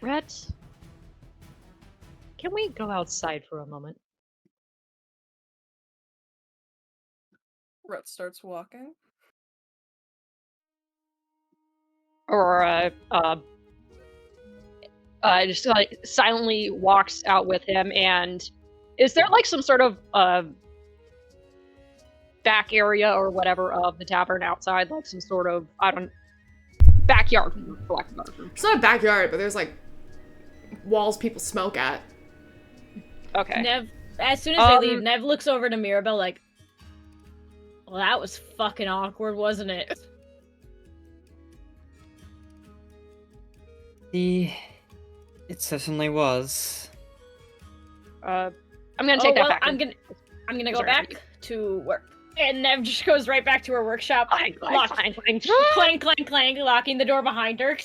Rhett, can we go outside for a moment? Rhett starts walking. Aurora just like silently walks out with him. And is there like some sort of back area or whatever of the tavern outside, like some sort of backyard, for lack of a better term? It's not a backyard, but there's like walls people smoke at. Okay. Nev, as soon as they leave, Nev looks over to Mirabelle like, well, that was fucking awkward, wasn't it? It certainly was. I'm gonna take that back. I'm gonna go Sorry. back to work. And Nev just goes right back to her workshop. Fine. Clang, clang, clang, locking the door behind her.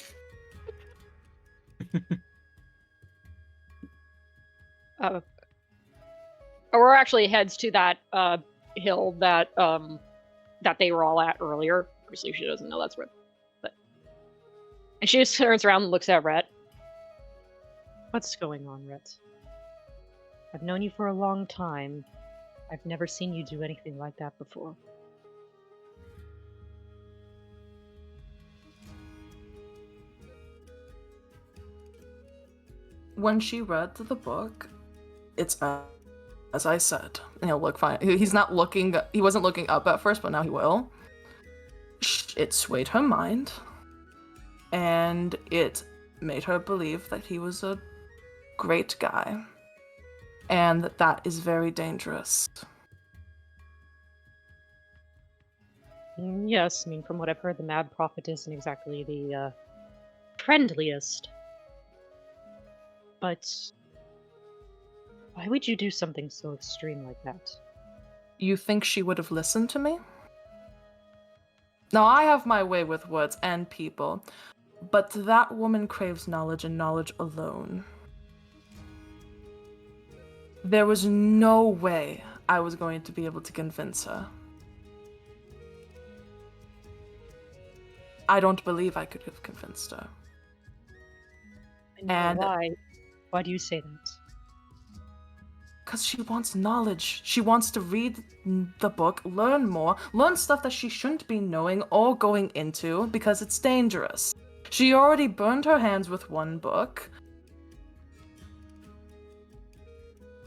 Aurora actually heads to that hill that that they were all at earlier. Obviously, she doesn't know that's where. And she just turns around and looks at Rhett. What's going on, Rhett? I've known you for a long time. I've never seen you do anything like that before. When she read the book, it's as I said. And he'll look fine. He's not looking. He wasn't looking up at first, but now he will. It swayed her mind, and it made her believe that he was a great guy, and that is very dangerous. Yes, I mean, from what I've heard, the Mad Prophet isn't exactly the friendliest. But why would you do something so extreme like that? You think she would have listened to me? Now, I have my way with words and people, but that woman craves knowledge and knowledge alone. There was no way I was going to be able to convince her. I don't believe I could have convinced her. And- Why do you say that? Because she wants knowledge. She wants to read the book, learn more, learn stuff that she shouldn't be knowing or going into because it's dangerous. She already burned her hands with one book.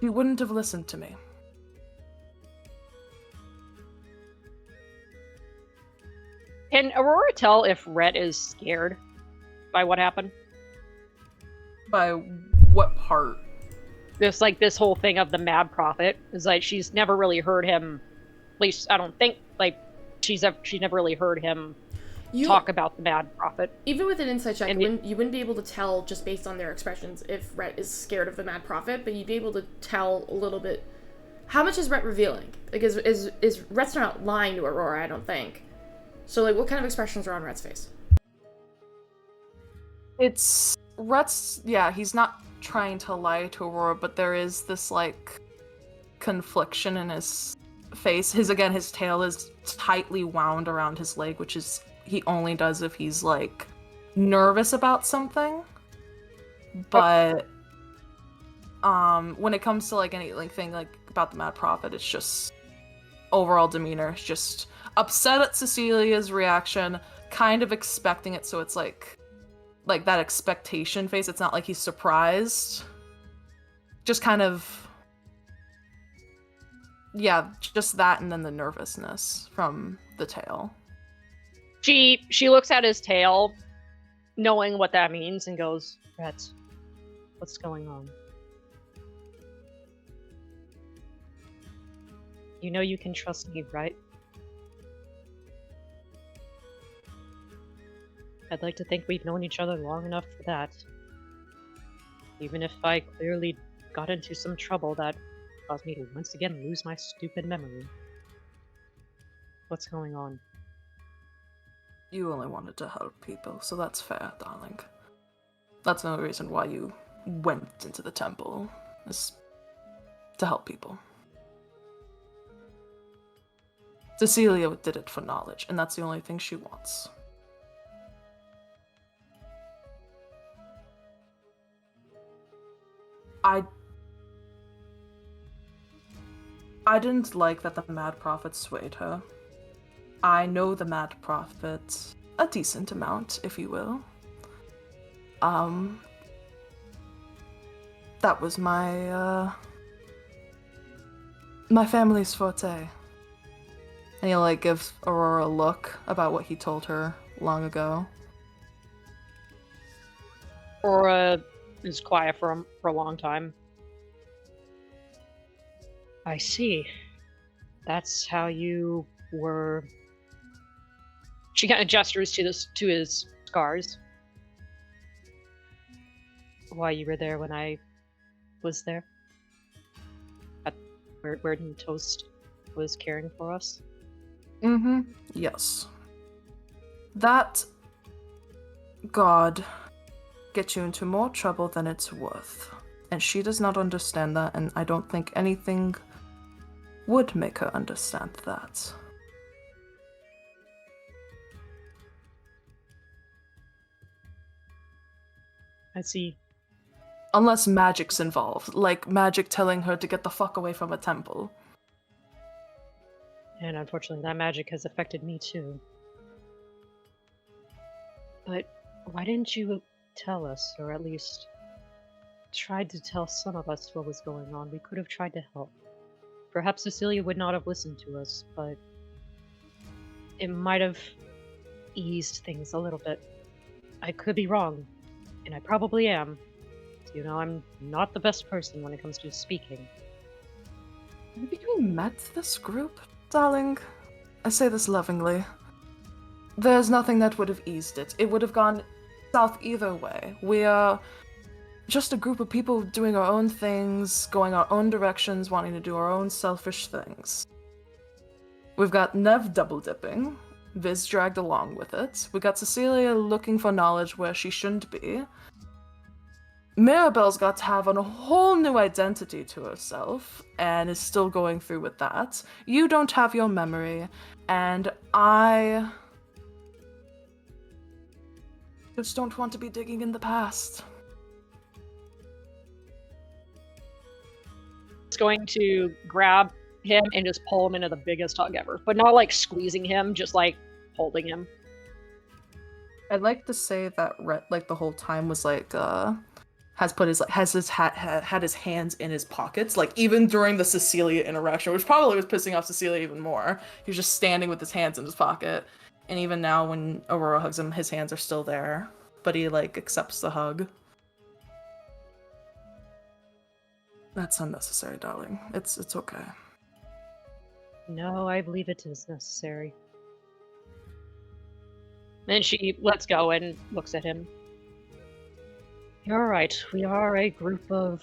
She wouldn't have listened to me. Can Aurora tell if Rhett is scared by what happened? By what part? this whole thing of the Mad Prophet is like she's never really heard him. At least I don't think like she's never really heard him talk about the Mad Prophet. Even with an insight check, And you wouldn't be able to tell just based on their expressions if Rhett is scared of the Mad Prophet, but you'd be able to tell a little bit. How much is Rhett revealing? Like, is Rhett's not lying to Aurora, I don't think. So, like, what kind of expressions are on Rhett's face? It's Rhett's, yeah, he's not trying to lie to Aurora, but there is this, like, confliction in his face. His tail is tightly wound around his leg, which is, he only does if he's, like, nervous about something. But, when it comes to, like, anything, like, about the Mad Prophet, it's just overall demeanor. It's just upset at Cecilia's reaction, kind of expecting it, so it's, like that expectation face. It's not like he's surprised. Just kind of, yeah, just that, and then the nervousness from the tail. She looks at his tail, knowing what that means, and goes, Rhett, what's going on? You know you can trust me, right? I'd like to think we've known each other long enough for that. Even if I clearly got into some trouble that caused me to once again lose my stupid memory. What's going on? You only wanted to help people, so that's fair, darling. That's the only reason why you went into the temple, is to help people. Cecilia did it for knowledge, and that's the only thing she wants. I didn't like that the Mad Prophet swayed her. I know the Mad Prophet a decent amount, if you will. That was my family's forte. And he'll, like, give Aurora a look about what he told her long ago. Aurora is quiet for a long time. I see. That's how you were. She kind of gestures to his scars. Why you were there when I was there? At where Toast was caring for us? Mm-hmm. Yes. That God gets you into more trouble than it's worth. And she does not understand that, and I don't think anything would make her understand that. I see. Unless magic's involved, like magic telling her to get the fuck away from a temple. And unfortunately, that magic has affected me too. But why didn't you tell us, or at least tried to tell some of us what was going on? We could have tried to help. Perhaps Cecilia would not have listened to us, but it might have eased things a little bit. I could be wrong, and I probably am. You know, I'm not the best person when it comes to speaking. Maybe we met this group, darling. I say this lovingly. There's nothing that would have eased it. It would have gone south either way. We are just a group of people doing our own things, going our own directions, wanting to do our own selfish things. We've got Nev double-dipping, Viz dragged along with it. We got Cecilia looking for knowledge where she shouldn't be. Mirabelle's got to have a whole new identity to herself, and is still going through with that. You don't have your memory, and I just don't want to be digging in the past. It's going to grab him and just pull him into the biggest hug ever. But not like squeezing him, just like holding him. I'd like to say that Rhett, like, the whole time was like, had his hands in his pockets, like, even during the Cecilia interaction, which probably was pissing off Cecilia even more. He was just standing with his hands in his pocket. And even now when Aurora hugs him, his hands are still there. But he, like, accepts the hug. That's unnecessary, darling. It's okay. No, I believe it is necessary. Then she lets go and looks at him. You're right. We are a group of.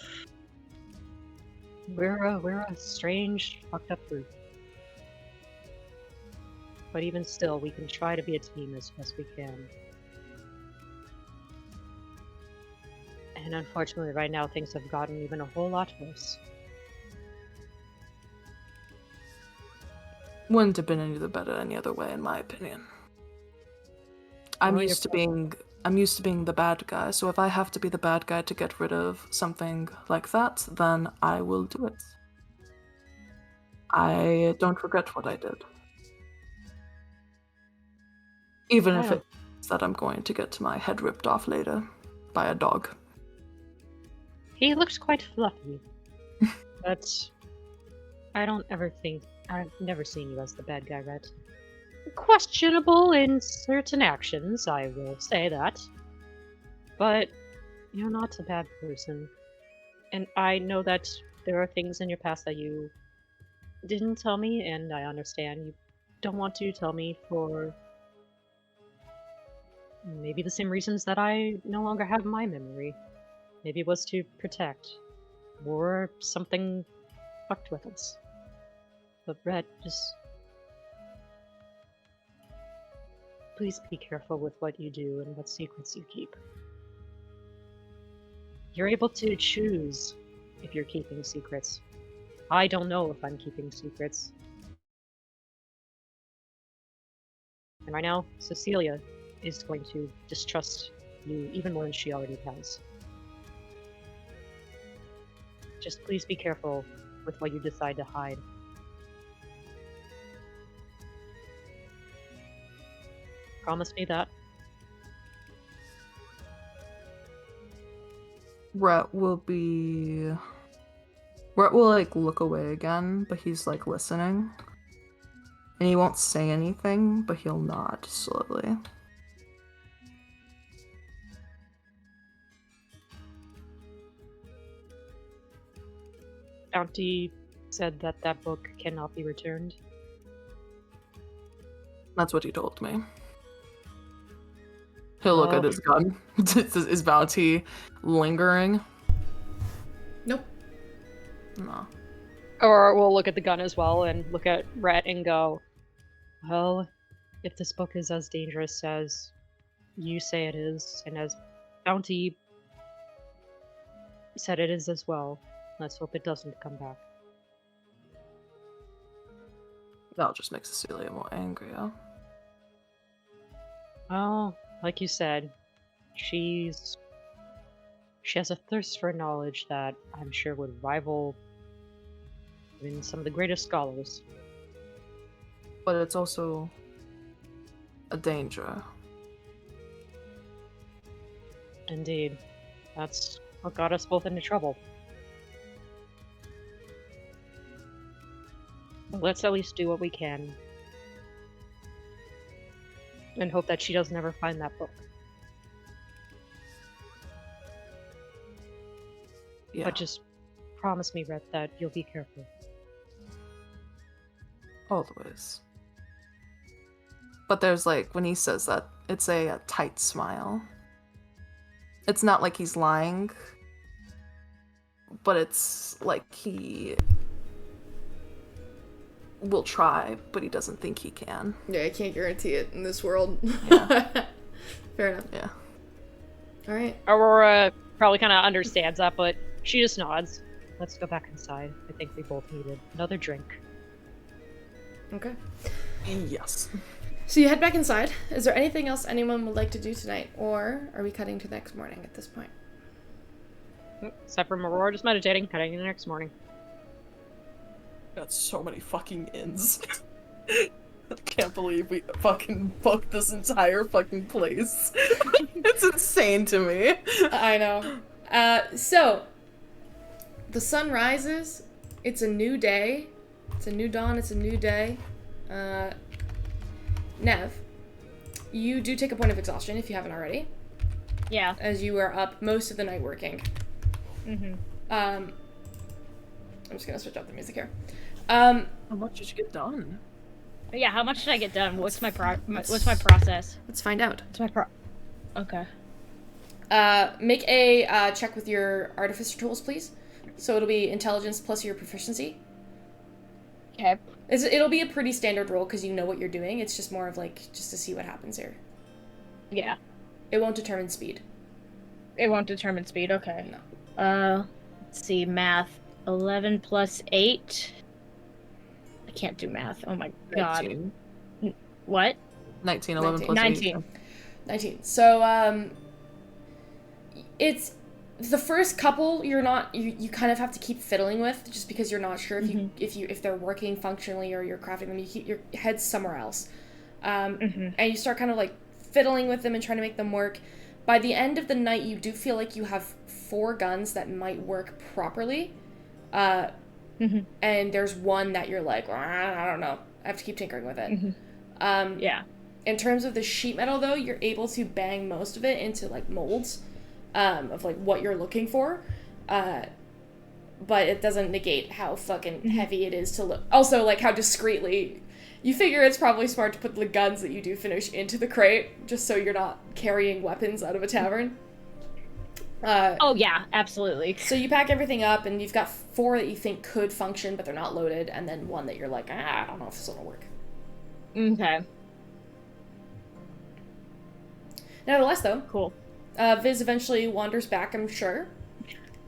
We're a strange, fucked up group. But even still, we can try to be a team as best we can. And unfortunately, right now, things have gotten even a whole lot worse. Wouldn't have been any the better any other way, in my opinion. I'm Well, used to being the bad guy, so if I have to be the bad guy to get rid of something like that, then I will do it. I don't regret what I did. Even if Wow. it's that I'm going to get my head ripped off later by a dog. He looks quite fluffy. But I don't ever think I've never seen you as the bad guy, Red. Questionable in certain actions, I will say that. But you're not a bad person. And I know that there are things in your past that you didn't tell me, and I understand you don't want to tell me for maybe the same reasons that I no longer have my memory. Maybe it was to protect, or something fucked with us. But Red, just please be careful with what you do and what secrets you keep. You're able to choose if you're keeping secrets. I don't know if I'm keeping secrets. And right now, Cecilia is going to distrust you even more than she already has. Just please be careful with what you decide to hide. Promise me that. Rhett will like look away again, but he's like listening. And he won't say anything, but he'll nod slowly. Bounty said that that book cannot be returned. That's what he told me. He'll look Oh. at his gun. Is Bounty lingering? Nope. No. Or we'll look at the gun as well and look at Rhett and go, Well, if this book is as dangerous as you say it is, and as Bounty said it is as well, let's hope it doesn't come back. That'll just make Cecilia more angrier. Well, like you said, she has a thirst for knowledge that I'm sure would rival even some of the greatest scholars. But it's also a danger. Indeed. That's what got us both into trouble. But let's at least do what we can. And hope that she doesn't ever find that book. Yeah. But just promise me, Rhett, that you'll be careful. Always. But there's like, when he says that, it's a tight smile. It's not like he's lying, but it's like he will try, but he doesn't think he can. Yeah, I can't guarantee it in this world. Yeah. Fair enough. Yeah. All right. Aurora probably kind of understands that, but she just nods. Let's go back inside. I think we both needed another drink. Okay. Yes. So you head back inside. Is there anything else anyone would like to do tonight, or are we cutting to the next morning at this point? Except for Aurora just meditating, heading in the next morning. Got so many fucking ins. I can't believe we fucking booked this entire fucking place. It's insane to me. I know. So the sun rises. It's a new day. It's a new dawn. It's a new day. Nev, you do take a point of exhaustion if you haven't already, Yeah. as you were up most of the night working. Mm-hmm. I'm just gonna switch up the music here. How much did you get done? Yeah, how much did I get done? What's my process? Let's find out. Okay. Make a check with your artificer tools, please. So it'll be intelligence plus your proficiency. Okay. It'll be a pretty standard roll because you know what you're doing. It's just more of like just to see what happens here. Yeah. It won't determine speed. It won't determine speed. Okay. No. Let's see. Math. 11 plus 8. I can't do math. Oh my god. 19. What? 19, 11 plus 19. 8. 19. So it's the first couple you kind of have to keep fiddling with just because you're not sure if they're working functionally or you're crafting them. You keep your head's somewhere else. And you start kind of like fiddling with them and trying to make them work. By the end of the night, you do feel like you have 4 guns that might work properly. And there's one that you're like, I don't know. I have to keep tinkering with it. Yeah. In terms of the sheet metal, though, you're able to bang most of it into like molds of like what you're looking for. But it doesn't negate how fucking heavy it is to look. Also, like how discreetly. You figure it's probably smart to put the guns that you do finish into the crate, just so you're not carrying weapons out of a tavern. Oh yeah, absolutely. So you pack everything up, and you've got 4 that you think could function, but they're not loaded, and then 1 that you're like, I don't know if this will work. Okay. Nevertheless, though, Cool. Viz eventually wanders back, I'm sure.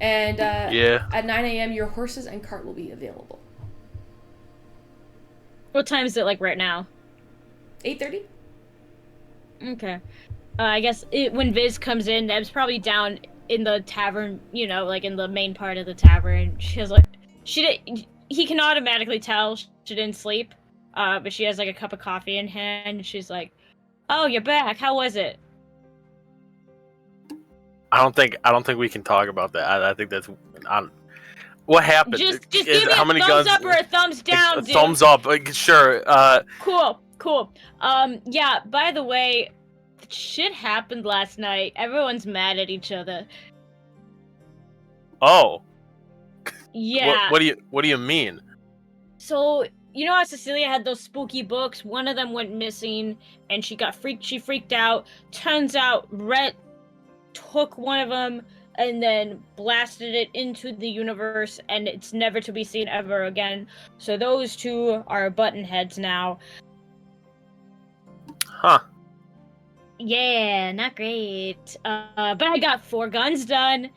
And Yeah. at 9 a.m., your horses and cart will be available. What time is it like right now? 8:30? Okay. I guess when Viz comes in, Neb's probably down in the tavern, you know, like in the main part of the tavern. She has like, he can automatically tell she didn't sleep, but she has like a cup of coffee in hand, and she's like, "Oh, you're back. How was it?" I don't think we can talk about that. I think that's what happened. Just give me how a many thumbs guns? up or a thumbs down, A dude. thumbs up. Sure. Cool. Yeah, by the way, shit happened last night. Everyone's mad at each other. Oh. Yeah. What do you mean? So, you know how Cecilia had those spooky books? One of them went missing, and she freaked out. Turns out Rhett took one of them and then blasted it into the universe, and it's never to be seen ever again. So those two are button heads now. Huh. Yeah, not great. But I got 4 guns done.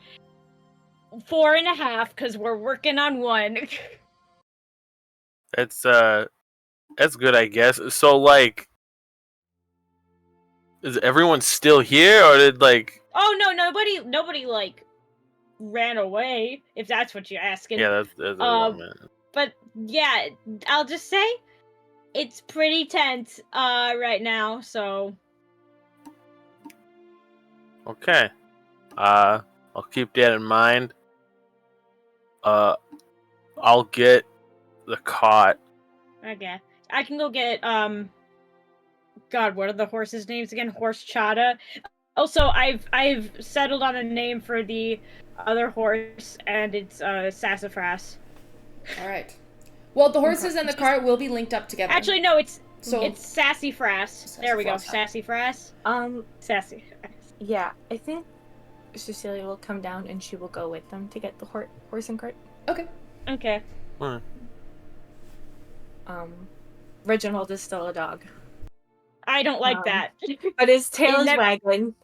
4.5, because we're working on 1. That's good, I guess. So like, is everyone still here, or did like? Oh no, nobody like ran away, if that's what you're asking. Yeah, that's what I meant. But yeah, I'll just say it's pretty tense right now, so Okay. I'll keep that in mind. I'll get the cot. okay. I can go get God, what are the horses' names again? Horse Chada. Also, I've settled on a name for the other horse, and it's Sassafras. All right. Well, the horses and the cart will be linked up together. Actually, no, it's So- Sassafras. There we go, Sassafras. Sassafras. Sassy. Yeah, I think Cecilia will come down and she will go with them to get the horse and cart. Okay. Okay. Reginald is still a dog, I don't like that. but his tail is Nev- waggling.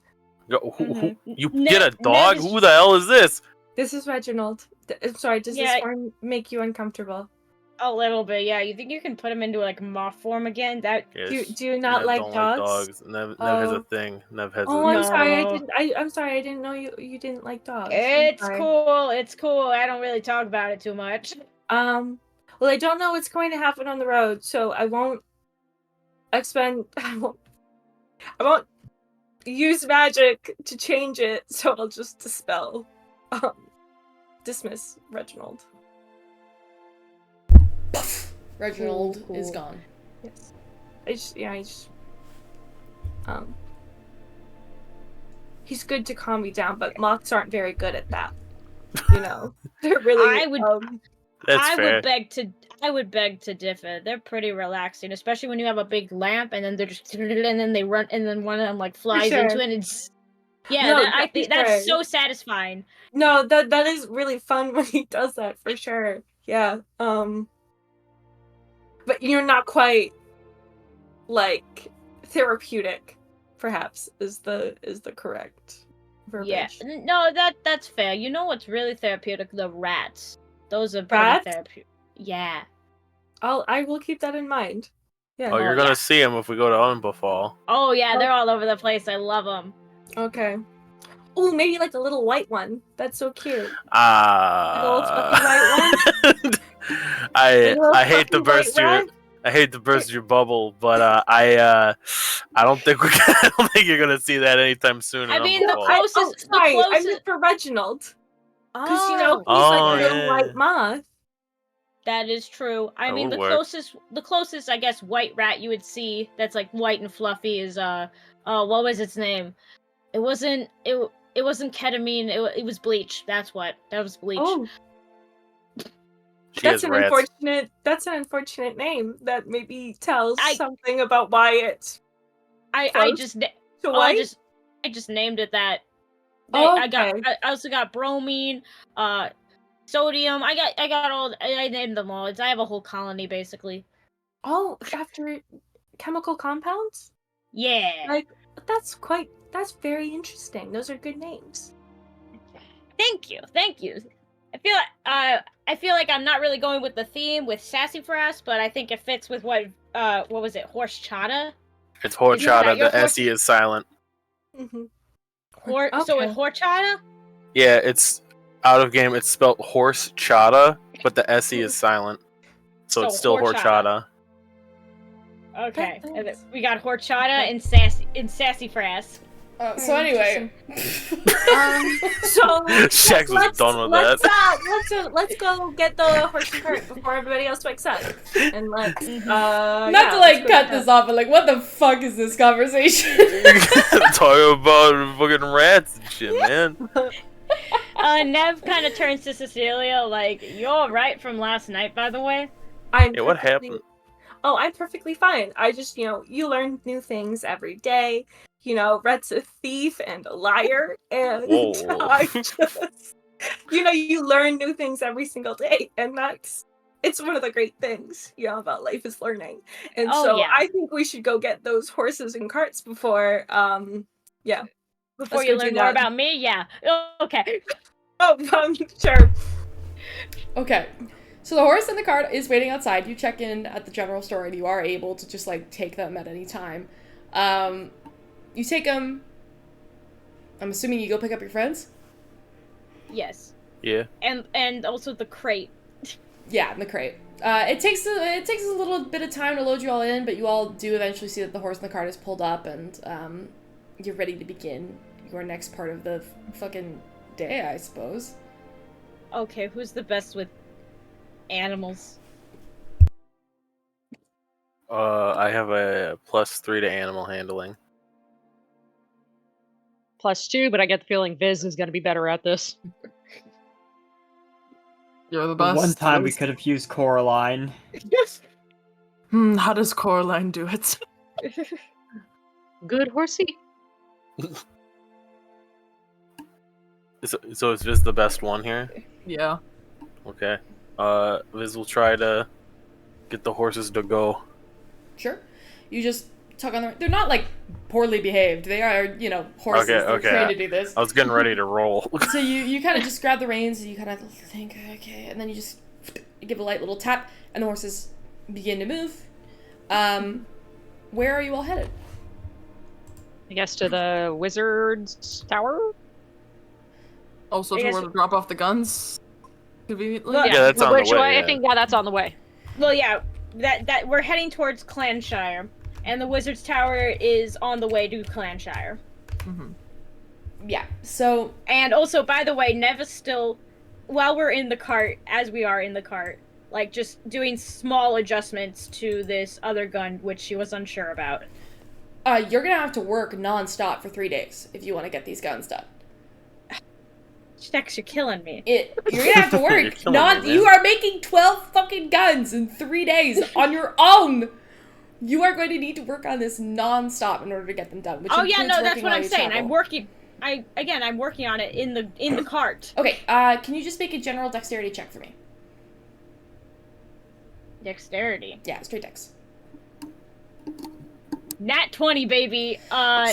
You Ne- get a dog? Nev is- Who the hell is this? This is Reginald. I'm sorry, does Yeah. this form make you uncomfortable? A little bit, yeah. You think you can put him into like moth form again? That Yes. Do you not Nev like don't dogs? Nev has Oh. a thing. Nev has Oh, a I'm sorry. No. I'm sorry. I didn't know you didn't like dogs. I'm it's sorry. cool. It's cool. I don't really talk about it too much. Well, I don't know what's going to happen on the road, so I won't I won't use magic to change it, so I'll just dismiss Reginald. Reginald Cool. is gone. Yes. He's good to calm me down, but moths aren't very good at that. You know, they're really. That's fair. I would beg to differ. They're pretty relaxing, especially when you have a big lamp and then they're just and then they run and then one of them like flies sure. into it. And it's yeah, No, I for think that's sure. so satisfying. No, that is really fun when he does that for sure. Yeah. But you're not quite like therapeutic, perhaps, is the correct verbiage. Yeah, no, that's fair. You know what's really therapeutic? The rats. Those are pretty Rats? therapeutic. Yeah. I will keep that in mind. Yeah. Oh, you're gonna see him if we go to Umberfall. Oh yeah, they're all over the place. I love them. Okay. Oh, maybe like a little white one. That's so cute. Little fluffy white one. I hate to fluffy burst white your rat? I hate to burst your bubble, but I don't think I don't think you're gonna see that anytime soon. I in mean, the Umberfall. closest- the sorry, I closest- meant for Reginald. Because, Oh, he's like Oh, a little yeah. white moth. that is true. I That mean, would the work. closest, I guess, white rat you would see that's like white and fluffy is what was its name? It wasn't ketamine. It was bleach. That was bleach. Oh, She has rats. That's an unfortunate name that maybe tells I- something about why it's I close just to I white. just named it that. Oh, I okay. also got bromine, sodium. I got all. I named them all. I have a whole colony basically. Oh, after chemical compounds? Yeah. Like, that's very interesting. Those are good names. Thank you. I feel like I'm not really going with the theme with sassafras, but I think it fits with what was it, horchata? It's Isn't horchata. that your The SE is silent. Mm-hmm. So Okay. it's horchata? Yeah, it's out of game. It's spelled horse chata, but the SE is silent, so it's still horchata. Okay. That- And then that's- we got horchata and sassafras. So anyway, So Shax was done with that. let's go get the horse and cart before everybody else wakes up, and let's not to like cut this off, but like, what the fuck is this conversation? Talking about fucking rats and shit, man. Nev kind of turns to Cecilia like, "You're right from last night, by the way." I'm Yeah, what perfectly- happened? Oh, I'm perfectly fine. I just, you learn new things every day. Rhett's a thief and a liar, and Whoa. I just, you learn new things every single day, and it's one of the great things, about life is learning. And Oh, so yeah. I think we should go get those horses and carts before, Before Let's you go do learn more that. about me, yeah. Okay. Oh, sure. Okay. So the horse and the cart is waiting outside. You check in at the general store and you are able to just like take them at any time. You take them. I'm assuming you go pick up your friends. Yes. Yeah. And also the crate. Yeah, in the crate. It takes a little bit of time to load you all in, but you all do eventually see that the horse and the cart is pulled up, and you're ready to begin your next part of the fucking day, I suppose. Okay, who's the best with animals? I have a +3 to animal handling. +2, but I get the feeling Viz is going to be better at this. You're the The best. one time we could have used Coraline. How does Coraline do it? Good horsey. So is Viz the best one here? Yeah. Okay. Viz will try to get the horses to go. Sure. You just tug on them. They're not like poorly behaved. They are, horses. Okay, They're okay. trained to do this. I was getting ready to roll. So you kind of just grab the reins and you kind of think, okay, and then you just give a light little tap, and the horses begin to move. Where are you all headed? I guess to the wizard's tower? Also I to guess- where to drop off the guns. Conveniently. Well, Yeah, that's on the way. I Yeah. think that's on the way. Well, yeah, that we're heading towards Clanshire, and the Wizard's Tower is on the way to Clanshire. Mm-hmm. Yeah. So And also, by the way, Nev is still, while we're in the cart, as we are in the cart, like just doing small adjustments to this other gun, which she was unsure about. you're gonna have to work nonstop for 3 days if you want to get these guns done. Dex, you're killing me. You're gonna have to You're work. killing me, You man. are making 12 fucking guns in 3 days on your own. You are going to need to work on this non-stop in order to get them done. Which Oh yeah, includes no, that's working what while I'm you saying. travel. I'm working on it in the cart. Okay, can you just make a general dexterity check for me? Dexterity. Yeah, straight dex. Nat 20, baby.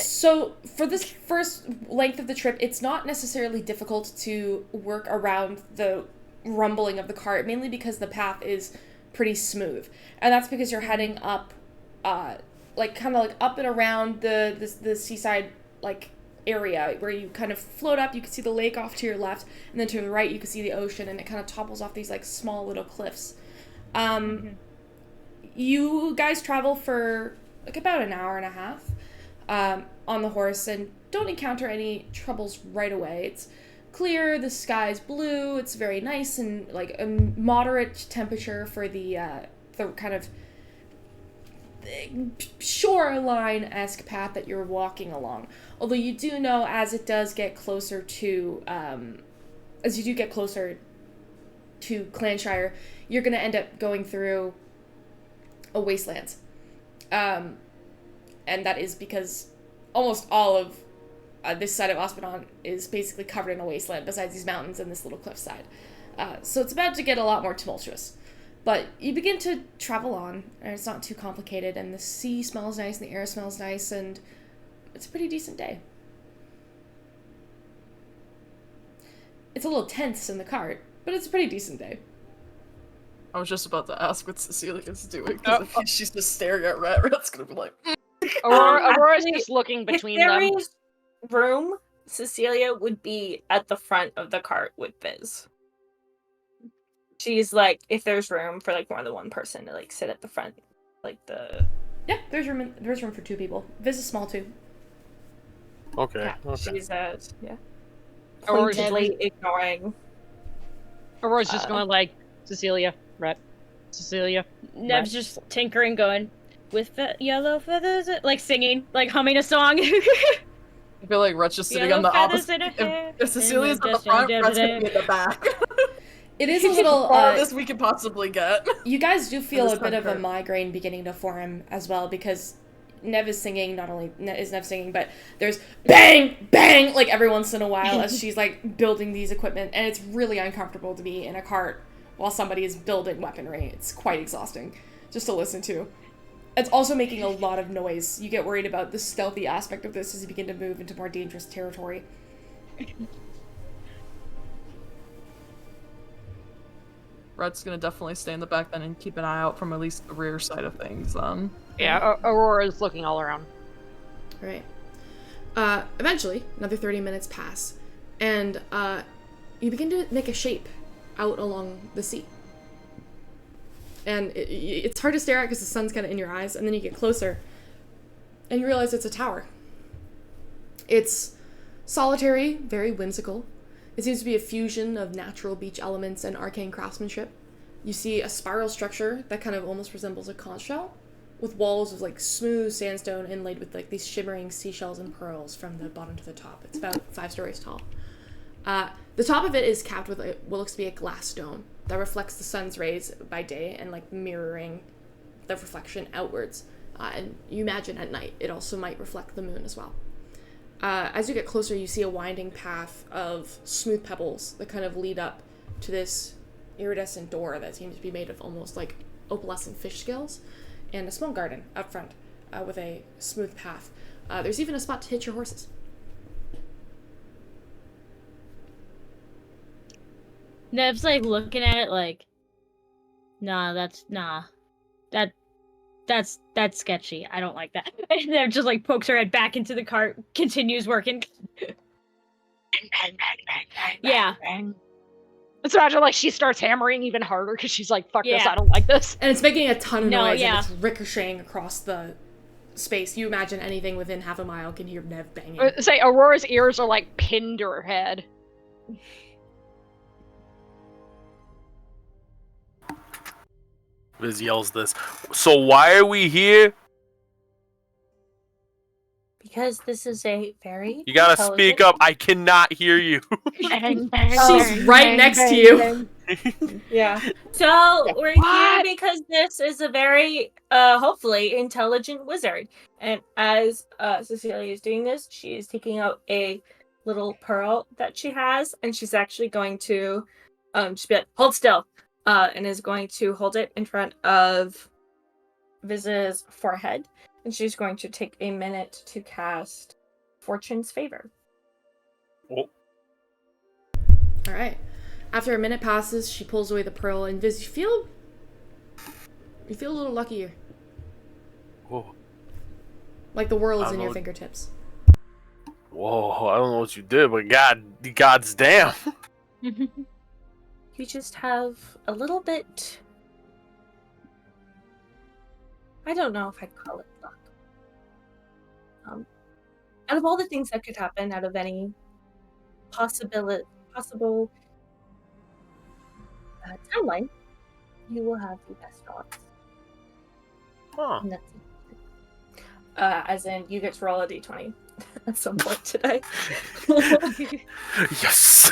So, for this first length of the trip, it's not necessarily difficult to work around the rumbling of the cart, mainly because the path is pretty smooth. And that's because you're heading up, kind of up and around the seaside, area where you kind of float up. You can see the lake off to your left, and then to the right you can see the ocean, and it kind of topples off these, small little cliffs. You guys travel for about an hour and a half on the horse and don't encounter any troubles right away. It's clear, the sky's blue, it's very nice and a moderate temperature for the kind of shoreline-esque path that you're walking along. Although you do know as it does get closer to Clanshire, you're going to end up going through a wasteland. And that is because almost all of this side of Ospedon is basically covered in a wasteland besides these mountains and this little cliffside. So it's about to get a lot more tumultuous. But you begin to travel on, and it's not too complicated, and the sea smells nice, and the air smells nice, and it's a pretty decent day. It's a little tense in the cart, but it's a pretty decent day. I was just about to ask what Cecilia's doing, because if she's just staring at Rat, Rat's gonna be like, Aurora's actually, just looking If between there them. is room, Cecilia would be at the front of the cart with Viz. She's if there's room for more than one person to sit at the front, Yeah, there's room for 2 people. Viz is small too. Okay. she's Aurora's just, pointedly ignoring. Aurora's just going Cecilia, Rhett, Cecilia. Nev's just tinkering, going with yellow feathers, singing, humming a song. I feel like Rhett's just sitting on the Feathers opposite. in her hair, If Cecilia's and at the front, Rhett's gonna be in the back. It is a little farthest we can possibly get. You guys do feel this a bit of a country. migraine beginning to form as well, because Nev is singing. Not only is Nev singing, but there's bang, bang, every once in a while as she's building these equipment, and it's really uncomfortable to be in a cart while somebody is building weaponry. It's quite exhausting just to listen to. It's also making a lot of noise. You get worried about the stealthy aspect of this as you begin to move into more dangerous territory. Rhett's gonna definitely stay in the back then and keep an eye out from at least the rear side of things. Yeah, Aurora's looking all around. Right. Eventually, another 30 minutes pass, and you begin to make a shape out along the sea. And it's hard to stare at because the sun's kind of in your eyes, and then you get closer, and you realize it's a tower. It's solitary, very whimsical. It seems to be a fusion of natural beach elements and arcane craftsmanship. You see a spiral structure that kind of almost resembles a conch shell, with walls of smooth sandstone inlaid with these shimmering seashells and pearls from the bottom to the top. It's about 5 stories tall. The top of it is capped with what looks to be a glass dome that reflects the sun's rays by day and mirroring the reflection outwards. And you imagine at night it also might reflect the moon as well. As you get closer, you see a winding path of smooth pebbles that kind of lead up to this iridescent door that seems to be made of almost opalescent fish scales, and a small garden out front with a smooth path. There's even a spot to hitch your horses. Nev's looking at it that's sketchy. I don't like that. And Nev just pokes her head back into the cart, continues working. Yeah. Let's imagine she starts hammering even harder because she's fuck this, Yeah. I don't like this. And it's making a ton of No, noise, yeah. and it's ricocheting across the space. You imagine anything within half a mile can hear Nev banging. Say Aurora's ears are pinned to her head. Viz yells this. So why are we here? because this is a very You gotta speak up. I cannot hear you. She's right next to you. Yeah. So we're here because this is a very, hopefully intelligent wizard. And as Cecilia is doing this, she is taking out a little pearl that she has, and she's actually going to, just be like, hold still, and is going to hold it in front of Viz's forehead, and she's going to take a minute to cast Fortune's Favor. Oh. All right. After a minute passes, she pulls away the pearl, and Viz, you feel a little luckier. Whoa. Like the world is I in your know- fingertips. Whoa, I don't know what you did, but God's damn. You just have a little bit. I don't know if I'd call it luck. Out of all the things that could happen, out of any possible timeline, you will have the best odds. Huh. And that's it. As in, you get to roll a d20 at some point today. Yes.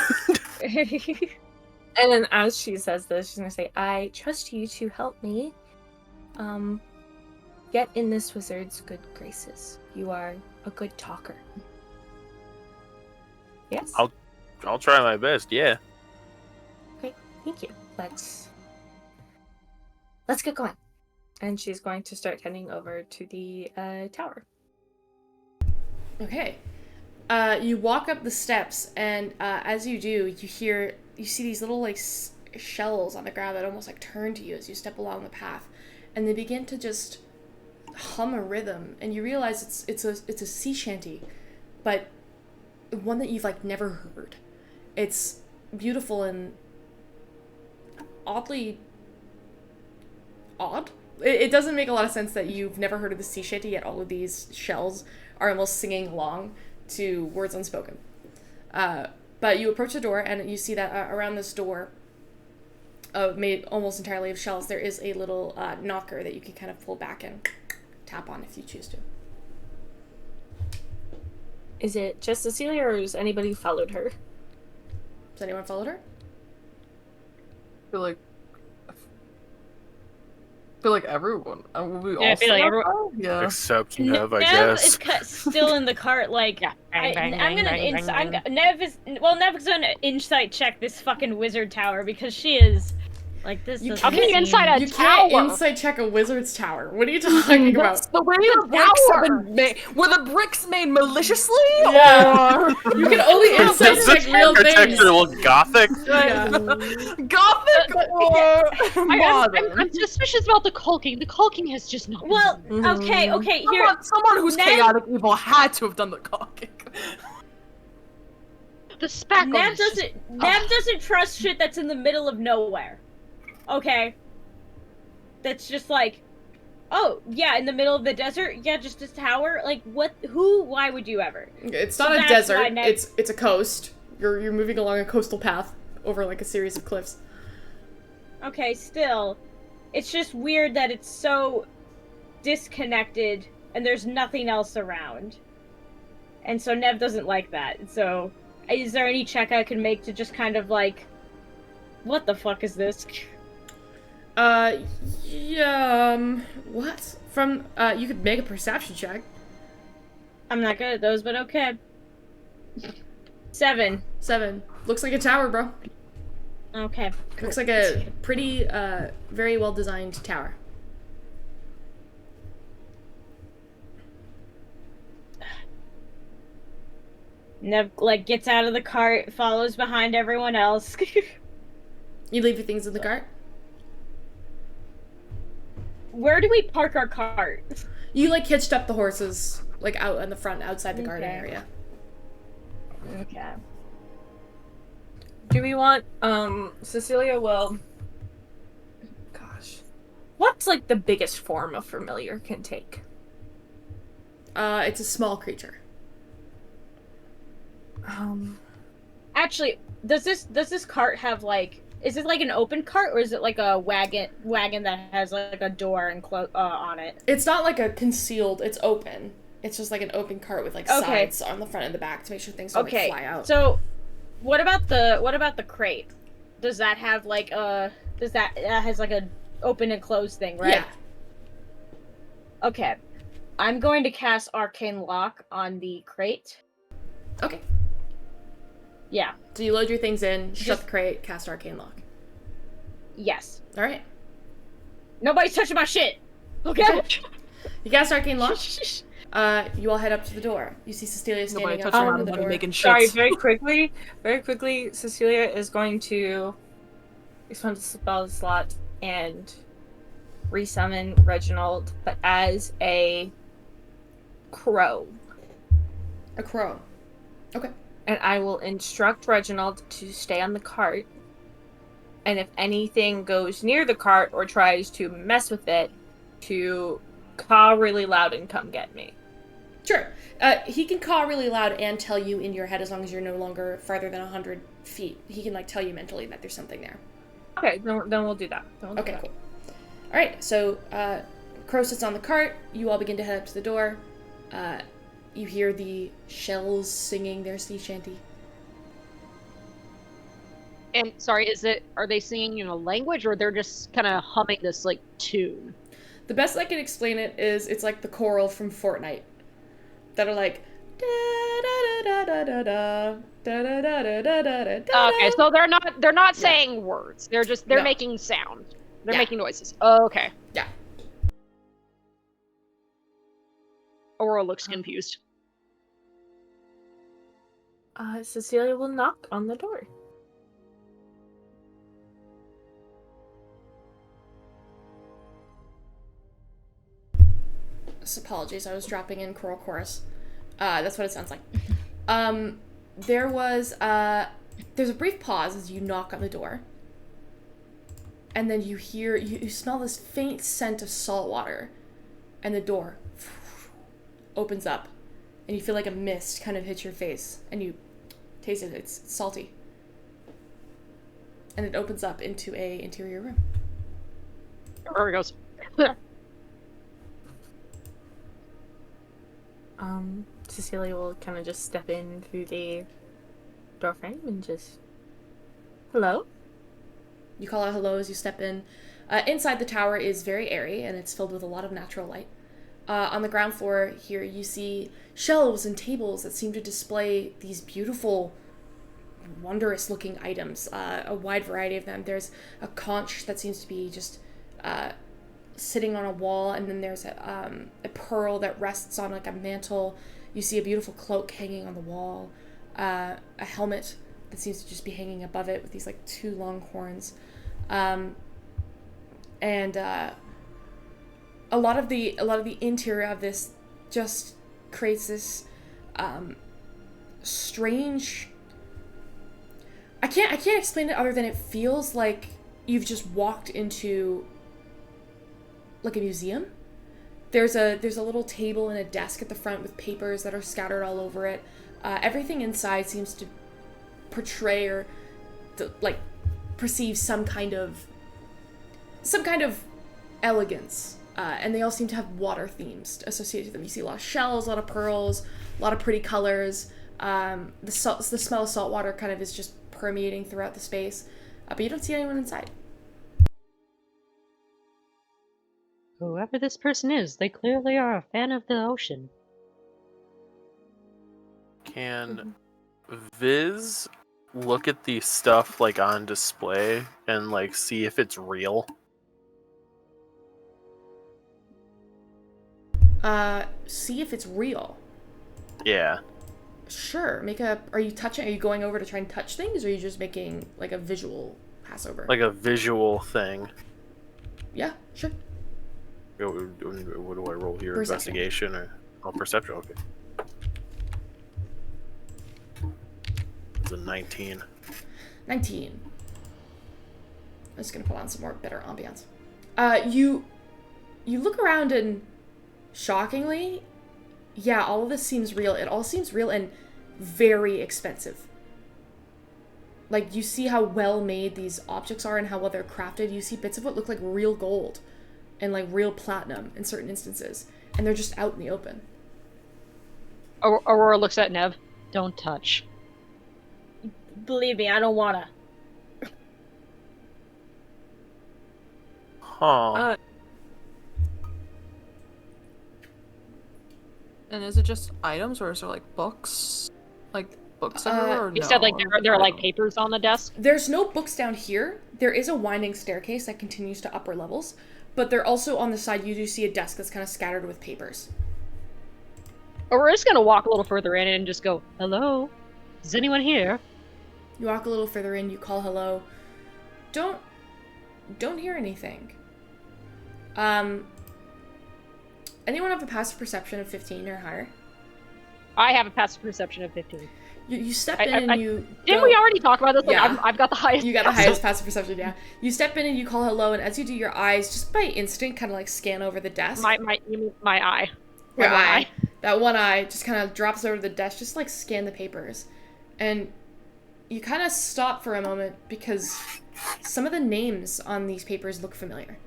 And then as she says this, she's gonna say, I trust you to help me get in this wizard's good graces. You are a good talker. Yes? I'll try my best. Yeah. Okay, thank you. Let's get going. And she's going to start heading over to the tower. Okay. You walk up the steps, and as you do, you see these little like shells on the ground that almost like turn to you as you step along the path, and they begin to just hum a rhythm, and you realize it's a sea shanty, but one that you've like never heard. It's beautiful and oddly odd. It doesn't make a lot of sense that you've never heard of the sea shanty, yet all of these shells are almost singing along to words unspoken. But you approach the door, and you see that around this door, made almost entirely of shells, there is a little knocker that you can kind of pull back and tap on if you choose to. Is it just Cecilia, or has anybody followed her? Has anyone followed her? I feel like everyone. We Yeah, I feel like everyone. Yeah. Except Nev, I Nev guess. is still in the cart, like, Yeah. Bang, bang, I'm bang, gonna bang, bang, bang. Nev's gonna insight check this fucking wizard tower, because she is, like, this You doesn't How can you seem- inside a You can't tower? insight check a wizard's tower. What are you talking That's about? the way the bricks have been made. Were the bricks made maliciously? Yeah. Or... You can only insight Does check this real things. architecture look gothic? Yeah. Gothic or modern? I'm suspicious about the caulking. The caulking has just not. Well, been okay, here. Someone who's Nev- chaotic evil had to have done the caulking. the spackle. Nev doesn't trust shit that's in the middle of nowhere. Okay. That's just like, oh, yeah, in the middle of the desert? Yeah, just a tower? Like, what? Who? Why would you ever? It's So not a that's desert. why Nev- It's a coast. You're moving along a coastal path over like a series of cliffs. Okay, still. It's just weird that it's so disconnected and there's nothing else around. And so Nev doesn't like that. So, is there any check I can make to just kind of like, what the fuck is this? Yeah, what? From, you could make a perception check. I'm not good at those, but okay. 7. 7. Looks like a tower, bro. Okay. Looks like a pretty, very well-designed tower. Nev, like, gets out of the cart, follows behind everyone else. You leave your things in the cart? Where do we park our cart? You, like, hitched up the horses, like, out in the front, outside the garden Okay. area. Okay. Do we want, Cecilia will... Gosh. What's, like, the biggest form a familiar can take? It's a small creature. Actually, does this cart have, like... Is it like an open cart, or is it like a wagon that has like a door and on it? It's not like a concealed, it's open. It's just like an open cart with like Okay. sides on the front and the back to make sure things don't like, Okay. fly out. So, what about the crate? Does that have like that has like a open and close thing, right? Yeah. Okay. I'm going to cast Arcane Lock on the crate. Okay. Yeah. So you load your things in, shut Just- the crate, cast Arcane Lock. Yes. All right. Nobody's touching my shit. Okay. You cast Arcane Lock. You all head up to the door. You see Cecilia Nobody standing touch out around front of the money door. making Sorry, shits. very quickly, Cecilia is going to expend the spell slot and resummon Reginald, but as a crow. A crow. Okay. And I will instruct Reginald to stay on the cart. And if anything goes near the cart or tries to mess with it, to caw really loud and come get me. Sure. He can caw really loud and tell you in your head as long as you're no longer farther than 100 feet. He can like tell you mentally that there's something there. Okay, then we'll do that. Okay, cool. All right, so Crow sits on the cart. You all begin to head up to the door. You hear the shells singing their sea shanty. And sorry, are they singing in a language or they're just kind of humming this like tune? The best I can explain it is it's like the choral from Fortnite that are like da da da da da da da da da da da da da. Okay, so they're not saying words. They're No. making sound. They're Yeah. making noises. Okay. Yeah. Aurora looks confused. Cecilia will knock on the door. Apologies, I was dropping in choral chorus. That's what it sounds like. There's a brief pause as you knock on the door. And then you smell this faint scent of salt water. And the door opens up. And you feel like a mist kind of hits your face. And you taste it. It's salty. And it opens up into a interior room. Aurora goes, Cecilia will kind of just step in through the doorframe and just, hello? You call out hello as you step in. Inside the tower is very airy, and it's filled with a lot of natural light. On the ground floor here, you see shelves and tables that seem to display these beautiful, wondrous-looking items, a wide variety of them. There's a conch that seems to be just sitting on a wall, and then there's a pearl that rests on like a mantle. You see a beautiful cloak hanging on the wall, a helmet that seems to just be hanging above it with these like two long horns. And a lot of the interior of this just creates this strange. I can't explain it other than it feels like you've just walked into like a museum. There's a little table and a desk at the front with papers that are scattered all over it. Everything inside seems to portray or perceive some kind of elegance, and they all seem to have water themes associated with them. You see a lot of shells, a lot of pearls, a lot of pretty colors. The smell of salt water kind of is just permeating throughout the space, but you don't see anyone inside. Whoever this person is, they clearly are a fan of the ocean. Can Viz look at the stuff like on display and like see if it's real? See if it's real. Yeah. Sure. Are you going over to try and touch things, or are you just making like a visual pass over? Like a visual thing. Yeah, sure. What do I roll here? Perception. Investigation or perception? Okay. It's a 19. 19. I'm just gonna put on some more better ambiance. You look around and shockingly, yeah, all of this seems real. It all seems real and very expensive. Like, you see how well made these objects are and how well they're crafted. You see bits of what look like real gold and like real platinum in certain instances, and they're just out in the open. Aurora looks at Nev. Don't touch. Believe me, I don't wanna. Huh. And is it just items, or is there like books? Like books everywhere, or You no? said like there are like Item- papers on the desk. There's no books down here. There is a winding staircase that continues to upper levels, but they're also on the side. You do see a desk that's kind of scattered with papers. Aurora's gonna walk a little further in and just go, "Hello, is anyone here?" You walk a little further in. You call hello. Don't hear anything. Anyone have a passive perception of 15 or higher? I have a passive perception of 15. You step in and you Didn't go- we already talk about this? Like, Yeah. I've got the highest. You got the highest passive perception, yeah. You step in and you call hello, and as you do, your eyes, just by instinct, kind of like scan over the desk. You mean my eye. Your My one eye. That one eye just kind of drops over the desk, just like scan the papers. And you kind of stop for a moment because some of the names on these papers look familiar.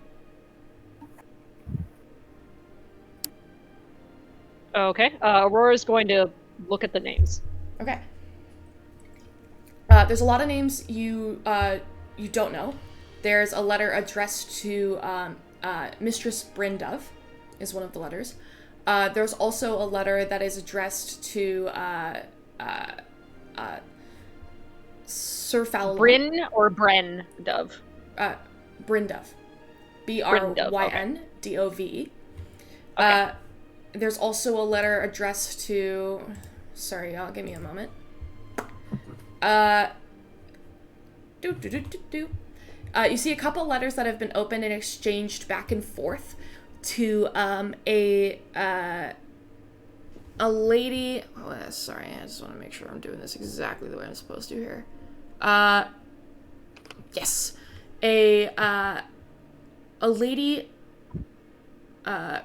Okay. Aurora's going to look at the names. Okay. There's a lot of names you don't know. There's a letter addressed to Mistress Brindove, is one of the letters. There's also a letter that is addressed to Sir Fallow. Bryn or Bren Dove? Brindove. Bryndove. Okay. There's also a letter addressed to... Sorry, y'all, give me a moment. You see a couple letters that have been opened and exchanged back and forth to a lady... Oh, sorry, I just want to make sure I'm doing this exactly the way I'm supposed to here. Yes. A lady,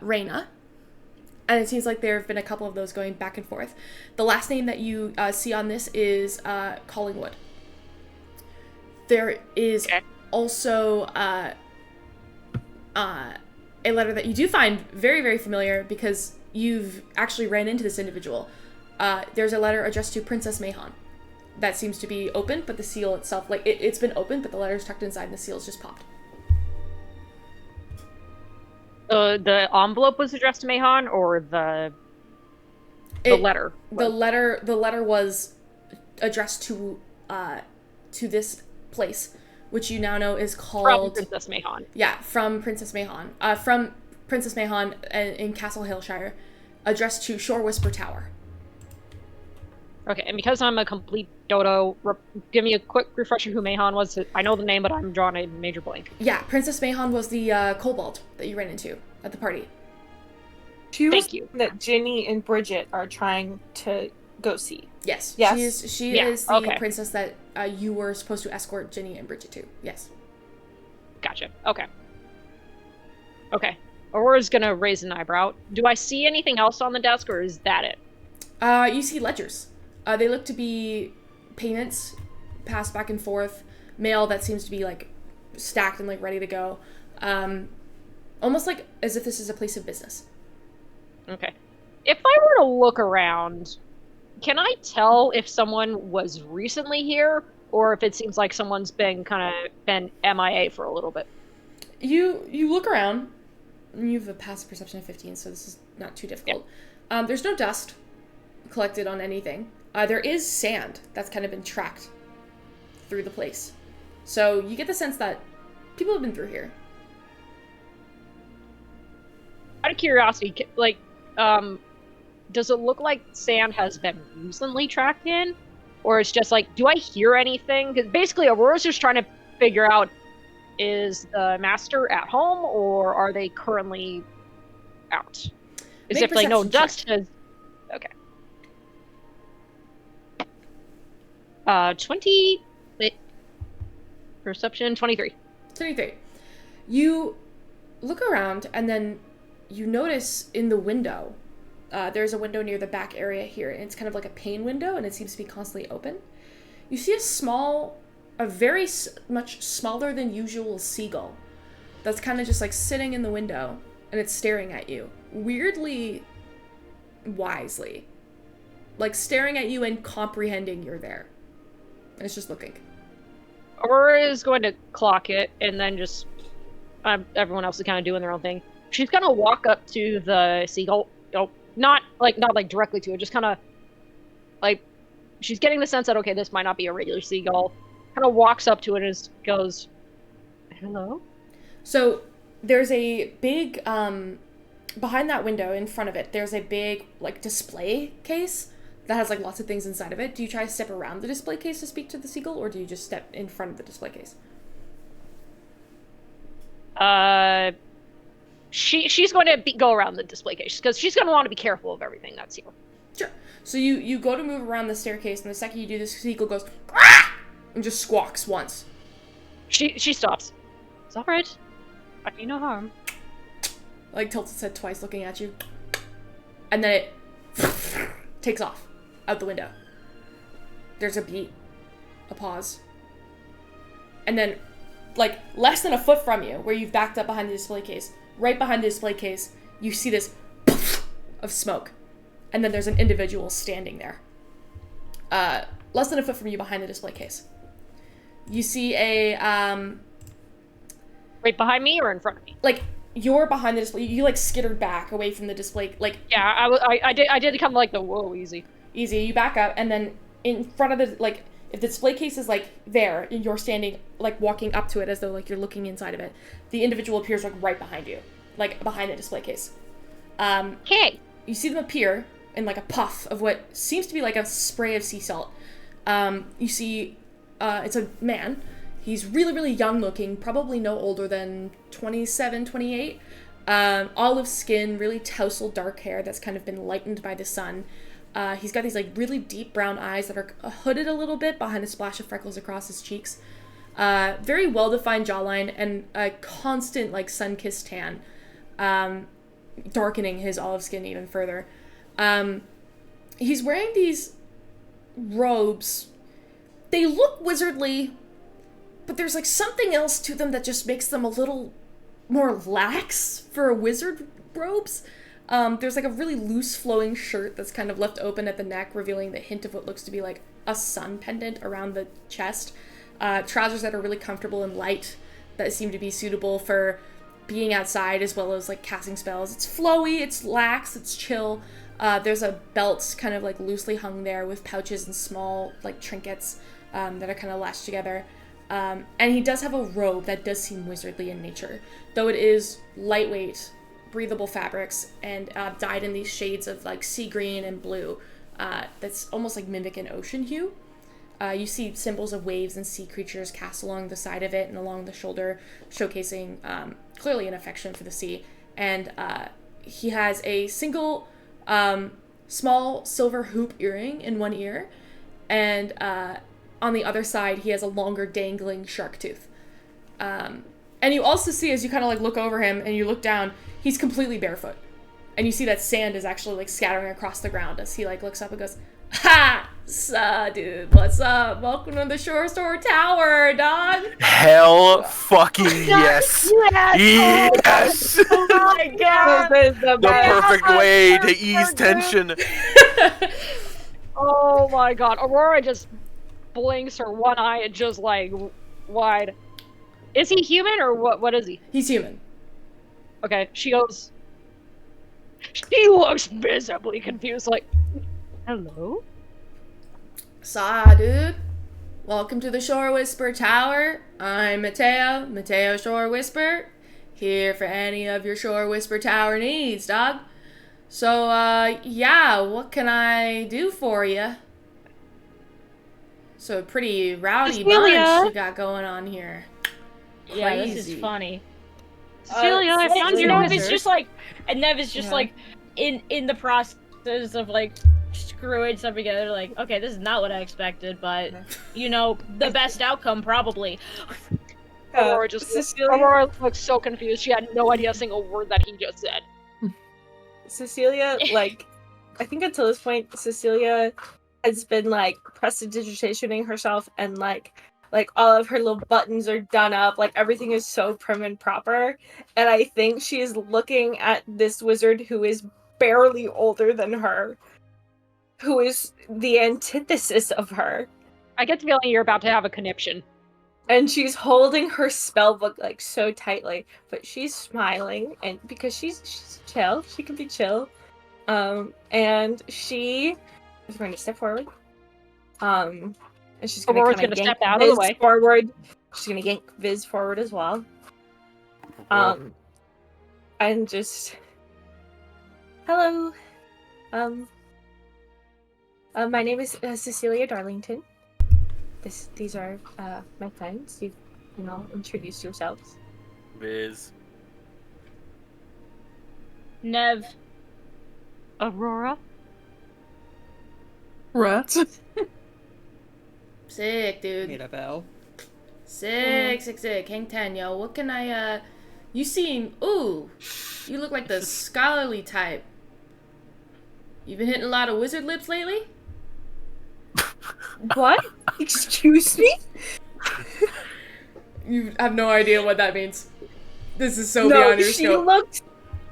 Reyna. And it seems like there have been a couple of those going back and forth. The last name that you see on this is Collingwood. There is also a letter that you do find very, very familiar because you've actually ran into this individual. There's a letter addressed to Princess Mahon that seems to be open, but the seal itself, like, it's been open, but the letter's tucked inside and the seal's just popped. The envelope was addressed to Mahon, or the letter? The letter was addressed to this place, which you now know is called... From Princess Mahon. Yeah, from Princess Mahon. From Princess Mahon in Castle Haleshire, addressed to Shore Whisper Tower. Okay, and because I'm a complete dodo, give me a quick refresher who Mahon was. I know the name, but I'm drawing a major blank. Yeah, Princess Mahon was the kobold that you ran into at the party. She was Thank you. that Ginny and Bridget are trying to go see. Yes. Yes. She is the okay. princess that you were supposed to escort Ginny and Bridget to. Yes. Gotcha. Okay. Aurora's gonna raise an eyebrow. Do I see anything else on the desk, or is that it? You see ledgers. They look to be payments passed back and forth, mail that seems to be like stacked and like ready to go. Almost like as if this is a place of business. Okay. If I were to look around, can I tell if someone was recently here, or if it seems like someone's been MIA for a little bit? You look around, and you have a passive perception of 15, so this is not too difficult. Yep. There's no dust collected on anything. There is sand that's kind of been tracked through the place. So you get the sense that people have been through here. Out of curiosity, like, does it look like sand has been recently tracked in? Or it's just like, do I hear anything? Because basically, Aurora's just trying to figure out, is the master at home, or are they currently out? As if, like, no dust has... Okay. 20... Wait. Perception, 23. 23. You look around, and then you notice in the window, there's a window near the back area here, and it's kind of like a pane window, and it seems to be constantly open. You see a very much smaller than usual seagull that's kind of just like sitting in the window, and it's staring at you, weirdly wisely. like staring at you and comprehending you're there. And it's just looking. Aurora is going to clock it, and then just everyone else is kind of doing their own thing. She's gonna walk up to the seagull. Not directly to it, just kind of like she's getting the sense that okay, this might not be a regular seagull. Kind of walks up to it and just goes, "Hello." So there's a big behind that window in front of it. There's a big like display case that has like lots of things inside of it. Do you try to step around the display case to speak to the seagull, or do you just step in front of the display case? She's going to go around the display case because she's going to want to be careful of everything that's here. Sure. So you go to move around the staircase, and the second you do this, seagull goes "Quack!" and just squawks once. She stops. It's alright. I mean no harm. Like tilts its head twice, looking at you, and then it takes off out the window. There's a beat, a pause, and then, like less than a foot from you, where you've backed up behind the display case, right behind the display case, you see this of smoke, and then there's an individual standing there. Less than a foot from you behind the display case. You see a right behind me or in front of me? Like you're behind the display. You like skittered back away from the display. Like yeah, I did come like the whoa easy. You back up, and then in front of the like. If the display case is like there and you're standing like walking up to it as though like you're looking inside of it, the individual appears like right behind you, like behind the display case. Okay. You see them appear in like a puff of what seems to be like a spray of sea salt. You see it's a man. He's really, really young looking, probably no older than 27, 28. Olive skin, really tousled dark hair that's kind of been lightened by the sun. He's got these like really deep brown eyes that are hooded a little bit behind a splash of freckles across his cheeks. Very well-defined jawline and a constant like sun-kissed tan, darkening his olive skin even further. He's wearing these robes. They look wizardly, but there's like something else to them that just makes them a little more lax for wizard robes. There's like a really loose flowing shirt that's kind of left open at the neck, revealing the hint of what looks to be like a sun pendant around the chest. Trousers that are really comfortable and light that seem to be suitable for being outside as well as like casting spells. It's flowy, it's lax, it's chill. There's a belt kind of like loosely hung there with pouches and small like trinkets that are kind of lashed together. And he does have a robe that does seem wizardly in nature, though it is lightweight, breathable fabrics and dyed in these shades of like sea green and blue that's almost like mimic an ocean hue. You see symbols of waves and sea creatures cast along the side of it and along the shoulder, showcasing clearly an affection for the sea. And he has a single small silver hoop earring in one ear, and on the other side he has a longer dangling shark tooth. And you also see, as you kind of like look over him and you look down, he's completely barefoot. And you see that sand is actually like scattering across the ground as he like looks up and goes, "Ha! Dude, what's up? Welcome to the Shore Store Tower, dog." Hell fucking yes. Yes! Oh my god! This is the The perfect way to ease tension. Oh my god. Aurora just blinks her one eye and just like wide. Is he human or what is he? He's human. Okay, she goes. She looks visibly confused, like, Hello? Dude. Welcome to the Shore Whisper Tower. I'm Mateo Shore Whisper. Here for any of your Shore Whisper Tower needs, dog. So, yeah, what can I do for you? So, a pretty rowdy Cecilia? bunch you got going on here. Yeah, this Crazy. is funny. Cecilia, I found your Nev is wizard. just like, and Nev is just like, in the process of like screwing stuff together. Like, okay, this is not what I expected, but you know, the best outcome probably. Aurora Cecilia? Aurora looks so confused. She had no idea a single word that he just said. Cecilia, like, I think until this point, Cecilia has been, like, prestidigitationing herself, and, like, all of her little buttons are done up, like, everything is so prim and proper, and I think she is looking at this wizard who is barely older than her, who is the antithesis of her. I get the feeling you're about to have a conniption. And she's holding her spell book like so tightly, but she's smiling, and because she's chill, she can be chill. And she is going to step forward. And she's going Aurora's to gonna yank step out of the Viz way. forward. She's going to yank Viz forward as well. And just hello. My name is Cecilia Darlington. These are my friends. You can all introduce yourselves. Viz. Nev. Aurora? Rats. Sick, dude. Mirabelle. Sick. Hang 10, yo. What can I, you seem, ooh, you look like the scholarly type. You been hitting a lot of wizard lips lately? What? Excuse me? You have no idea what that means. This is so No, beyond your she scope. looked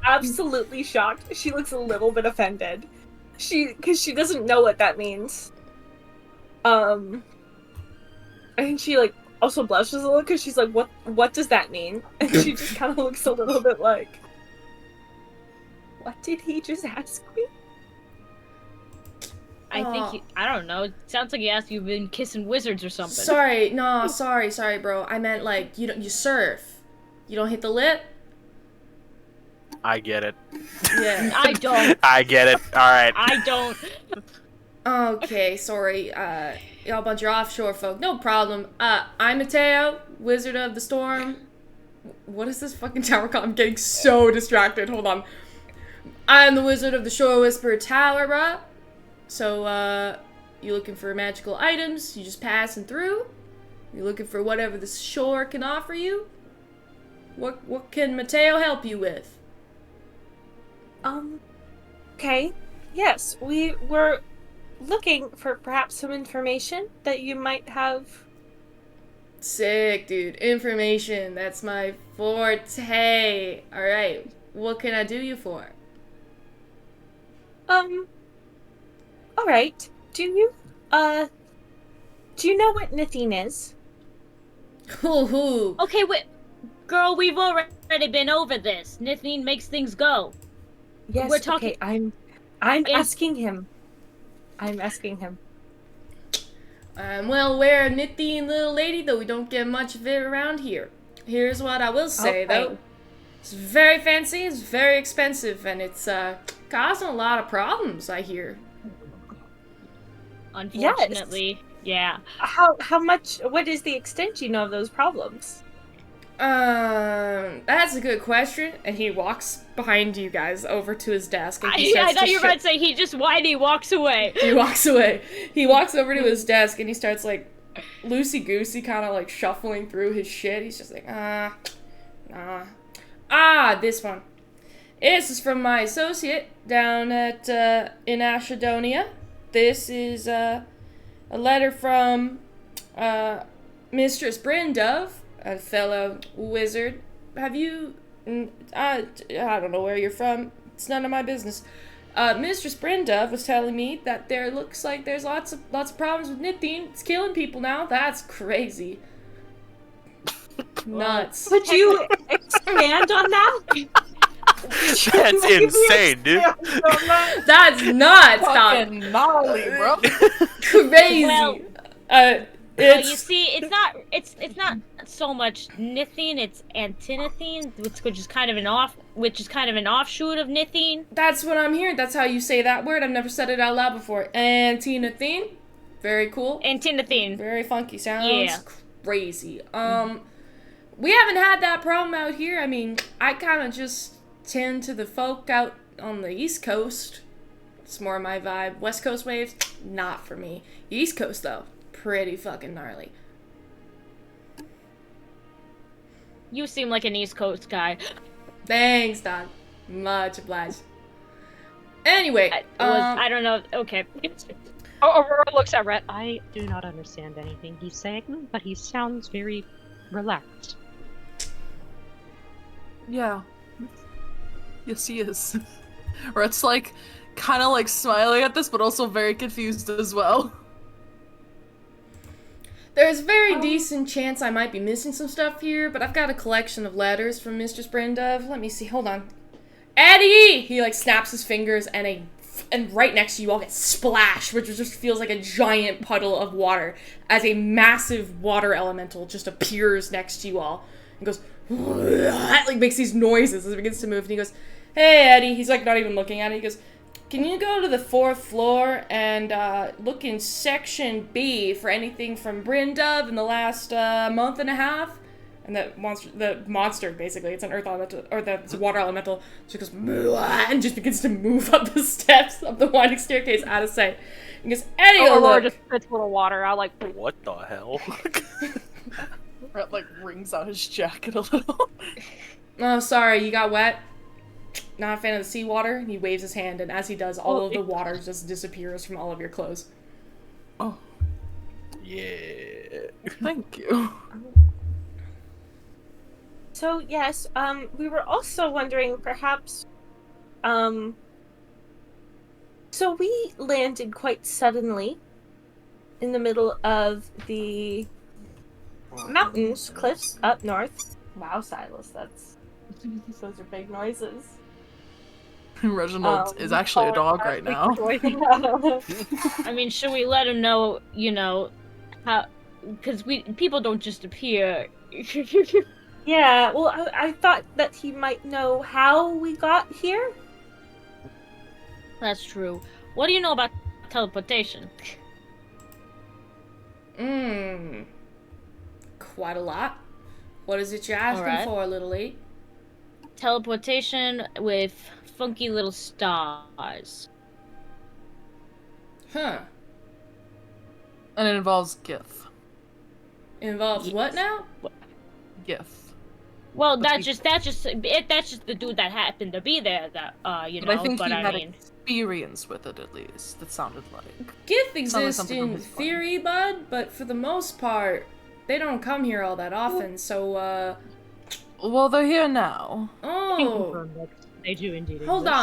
absolutely shocked. She looks a little bit offended. Because she doesn't know what that means. I think she, like, also blushes a little because she's like, what does that mean? And she just kind of looks a little bit like, what did he just ask me? I think I don't know. It sounds like he asked you been kissing wizards or something. Sorry, bro. I meant like you surf. You don't hit the lip? I get it. Yeah. I don't. I get it. Alright. I don't. Okay, sorry. Y'all bunch of offshore folk. No problem. I'm Mateo, Wizard of the Storm. What is this fucking tower called? I'm getting so distracted. Hold on. I'm the Wizard of the Shore Whisperer Tower, bruh. So, you looking for magical items? You just passing through? You're looking for whatever the shore can offer you? What can Mateo help you with? Okay. Yes, we were looking for perhaps some information that you might have. Sick, dude. Information. That's my forte. Alright. What can I do you for? Alright. Do you know what Nithine is? Hoo-hoo. Okay, wait. Girl, we've already been over this. Nithine makes things go. Yes, We're talking- okay, I'm asking him. I'm asking him. I'm well aware of Nithine, little lady, though we don't get much of it around here. Here's what I will say, Okay. though. It's very fancy, it's very expensive, and it's causing a lot of problems, I hear. Unfortunately, yeah. How much, what is the extent you know of those problems? That's a good question. And he walks behind you guys over to his desk. And he I starts thought to you were about to say he just whiny walks away. He walks away. He walks over to his desk and he starts like loosey-goosey kind of like shuffling through his shit. He's just like, this one. This is from my associate down at, in Ashedonia. This is, a letter from, Mistress Brindove, a fellow wizard. Have you, I don't know where you're from. It's none of my business. Mistress Brindove was telling me that there looks like there's lots of problems with Nithine. It's killing people now. That's crazy. Nuts. Would you expand on that? That's insane, dude. That's nuts, dog. Fucking gnarly, bro. Crazy. Well, It's Well, you see, it's not so much Nithine, it's Antinithine, which is kind of an offshoot of Nithine. that's what I'm hearing. That's how you say that word. I've never said it out loud before. Antinithine. Very cool. Antinithine. Very funky. Sounds Yeah. crazy. We haven't had that problem out here. I mean, I kind of just tend to the folk out on the East Coast. It's more my vibe. West Coast waves, not for me. East Coast, though, pretty fucking gnarly. You seem like an East Coast guy. Thanks, Don. Much obliged. Anyway, I don't know. Okay. Aurora looks at Rhett. I do not understand anything he's saying, but he sounds very relaxed. Yeah. Yes, he is. Or it's like kind of like smiling at this, but also very confused as well. There's a very decent chance I might be missing some stuff here, but I've got a collection of letters from Mistress Brindove. Let me see. Hold on. Eddie! He like snaps his fingers and right next to you all get splashed, which just feels like a giant puddle of water as a massive water elemental just appears next to you all and goes like makes these noises as it begins to move, and he goes, "Hey Eddie," he's like not even looking at it, he goes, "Can you go to the 4th floor and look in section B for anything from Brindove in the last month and a half?" And the monster, basically, it's an earth elemental, or it's a water elemental, so it goes, and just begins to move up the steps of the winding staircase out of sight. And goes, "Eddie, Aurora look." just spits a little water out, like, What the hell? Brett like wrings out his jacket a little. "Oh, sorry, you got wet? Not a fan of the seawater?" He waves his hand, and as he does, all of the water just disappears from all of your clothes. Oh, Yeah. thank you. So yes, we were also wondering perhaps, so we landed quite suddenly in the middle of the mountains, cliffs up north. Wow, Silas, those are big noises. Reginald is actually a dog right now. I mean, should we let him know, you know, how... Because people don't just appear. Yeah, well, I thought that he might know how we got here. That's true. What do you know about teleportation? Quite a lot. What is it you're asking Alright. for, little eight? Teleportation with funky little stars. Huh. And it involves GIF. Involves what now? GIF. Well, that's just the dude that happened to be there. That you know. But I think he I had mean, experience with it at least. That sounded like. Gith Sounds like exists something from in his plan. theory, bud, but for the most part, they don't come here all that often, so, Well, they're here now. I can oh, confirm that they do indeed hold exist.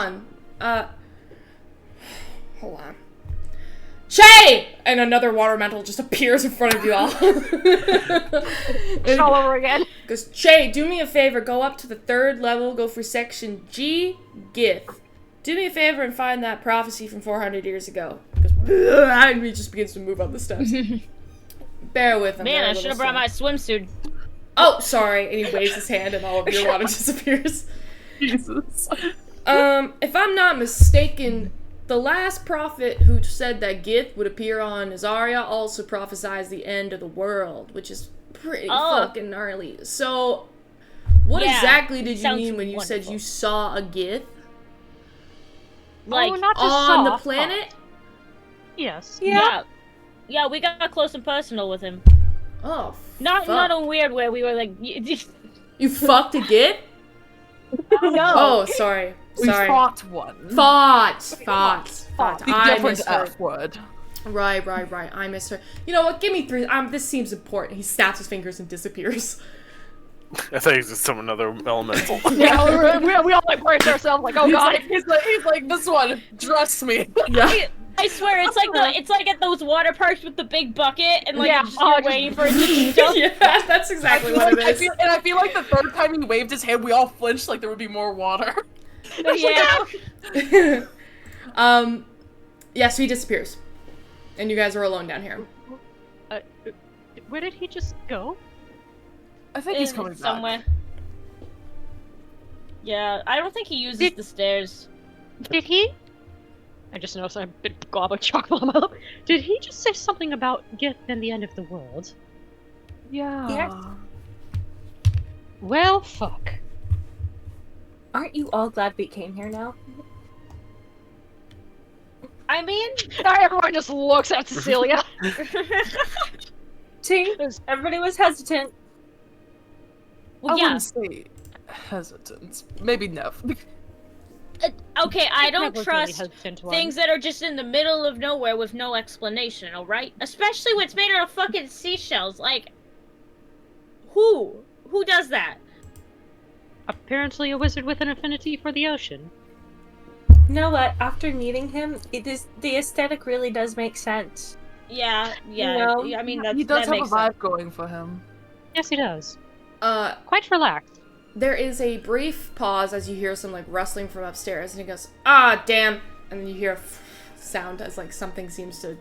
on, hold on. Che! And another water elemental just appears in front of you all. all over again. Goes, "Che, do me a favor, go up to the 3rd level, go for section G, Gith. Do me a favor and find that prophecy from 400 years ago." Goes, and he just begins to move up the steps. Bear with him. man, they're a I should have little brought slow. my swimsuit. Oh, sorry. And he waves his hand and all of your water disappears. Jesus. If I'm not mistaken, the last prophet who said that Gith would appear on Nazaria also prophesied the end of the world, which is pretty fucking gnarly. So, what Yeah, exactly did you sounds mean when you said wonderful. you saw a Gith? Like, not just On the saw, planet? Yes. yeah, we got close and personal with him. Oh, Not fuck. a weird way. We were like, You fucked a Gith? no. Oh, sorry. We Sorry. fought one. Fought. The I different misheard. F word. Right. I misheard. You know what? Give me 3. This seems important. He snaps his fingers and disappears. I thought he was just some another elemental. Yeah, we all like brace ourselves, like, oh god. He's like, this one, dress me. Yeah. I swear, it's like at those water parks with the big bucket, and like Yeah, you're waiting for it to jump. Yeah, that's exactly what it is. I feel like the 3rd time he waved his hand, we all flinched like there would be more water. Yeah. Yeah, so he disappears. And you guys are alone down here. Where did he just go? I think he's coming somewhere. back. Yeah, I don't think he uses Did- the stairs. Did he? I just noticed I have a big glob of chocolate on my lip. Did he just say something about Gith and the end of the world? Yeah. Yes. Well, fuck. Aren't you all glad we came here now? I mean, Now everyone just looks at Cecilia. See? Everybody was hesitant. well, I yeah. wouldn't say hesitant. Maybe no. Okay, I don't Never really trust hesitant one. things that are just in the middle of nowhere with no explanation. All right, especially when it's made out of fucking seashells. Like, who does that? Apparently a wizard with an affinity for the ocean. You know what? After meeting him, the aesthetic really does make sense. Yeah. know, I mean, He that does have a makes vibe sense. going for him. Yes, he does. Uh, Quite relaxed. there is a brief pause as you hear some like rustling from upstairs, and he goes, "Ah, damn!" And then you hear a sound as like something seems to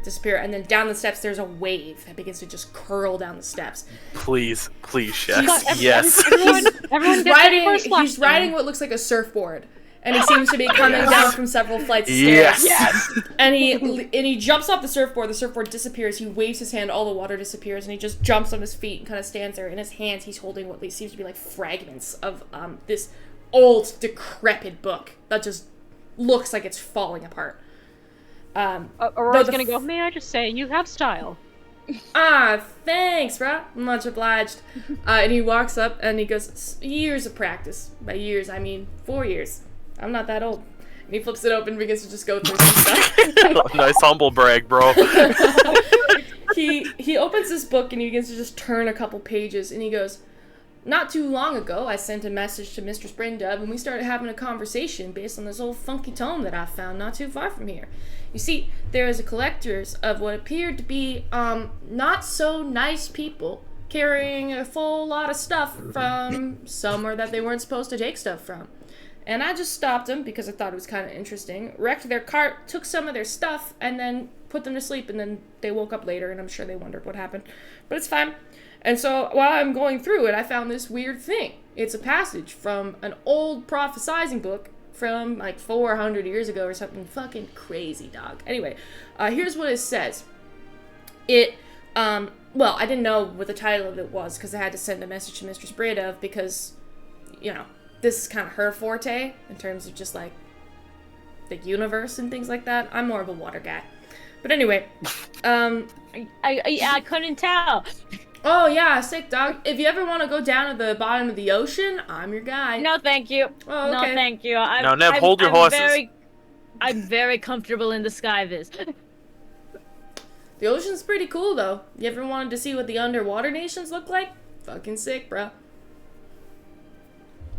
disappear, and then down the steps there's a wave that begins to just curl down the steps. Please, He's- yes, yes. Everyone He's gets riding. their first He's lap riding time. what looks like a surfboard, and he seems to be coming Yes. down from several flights of stairs. Yes. And he jumps off the surfboard. The surfboard disappears. He waves his hand. All the water disappears, and he just jumps on his feet and kind of stands there. In his hands, he's holding what seems to be like fragments of this old, decrepit book that just looks like it's falling apart. Aurora's the gonna go, f- may I just say, you have style. Ah, thanks, bro. Much obliged. And he walks up and he goes, years of practice. By years, I mean 4 years. I'm not that old. And he flips it open and begins to just go through some stuff. Nice humble brag, bro. He opens this book and he begins to just turn a couple pages and he goes, not too long ago, I sent a message to Mistress Brindub and we started having a conversation based on this old funky tome that I found not too far from here. You see, there is a collectors of what appeared to be, not so nice people carrying a full lot of stuff from somewhere that they weren't supposed to take stuff from. And I just stopped them because I thought it was kind of interesting, wrecked their cart, took some of their stuff, and then put them to sleep, and then they woke up later, and I'm sure they wondered what happened. But it's fine. And so while I'm going through it, I found this weird thing. It's a passage from an old prophesizing book from like 400 years ago or something fucking crazy, dog. Anyway, here's what it says. Well, I didn't know what the title of it was because I had to send a message to Mistress Breda because, you know, this is kind of her forte in terms of just like the universe and things like that. I'm more of a water guy. But anyway, I couldn't tell. oh yeah, sick dog. If you ever want to go down to the bottom of the ocean, I'm your guy. No, thank you. Oh, No, okay. thank you. Now, Nev, hold your horses. I'm very comfortable in the Skyviz. The ocean's pretty cool though. You ever wanted to see what the underwater nations look like? Fucking sick, bro.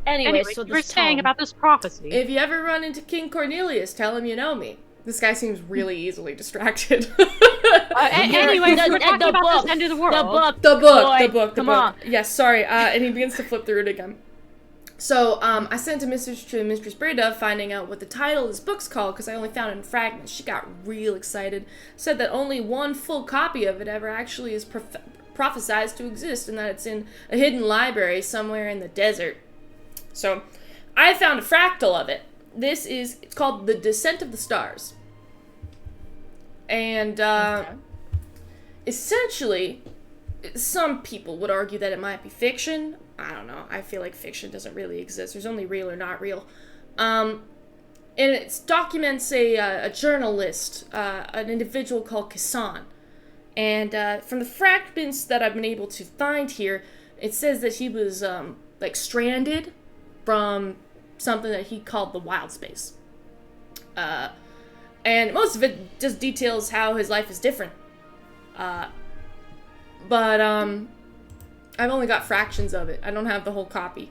Anyway, So so you were this saying tome- about this prophecy. If you ever run into King Cornelius, tell him you know me. This guy seems really easily distracted. Anyway, the- we're talking the about book. this end of the world. The book. Boy, come on. Yes, sorry. And he begins to flip through it again. So, I sent a message to Mistress Breda finding out what the title of this book's called because I only found it in fragments. She got real excited. Said that only one full copy of it ever actually is prophesized to exist and that it's in a hidden library somewhere in the desert. So, I found a fractal of it. It's called The Descent of the Stars. And, essentially, some people would argue that it might be fiction. I don't know. I feel like fiction doesn't really exist. There's only real or not real. And it documents a journalist, an individual called Kassan. And from the fragments that I've been able to find here, it says that he was like stranded from something that he called the wild space. And most of it just details how his life is different. But I've only got fractions of it. I don't have the whole copy.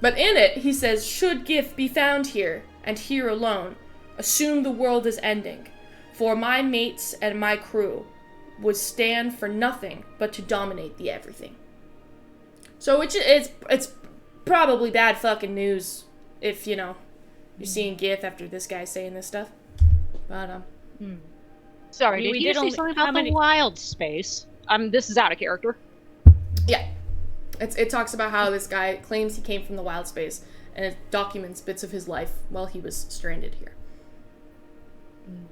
But in it, he says, should gift be found here, and here alone, assume the world is ending, for my mates and my crew would stand for nothing but to dominate the everything. So it's probably bad fucking news if, you know, you're seeing GIF after this guy saying this stuff. But, Sorry, We did you did say only- something how about the many- wild space? This is out of character. yeah. It talks about how this guy claims he came from the wild space, and it documents bits of his life while he was stranded here.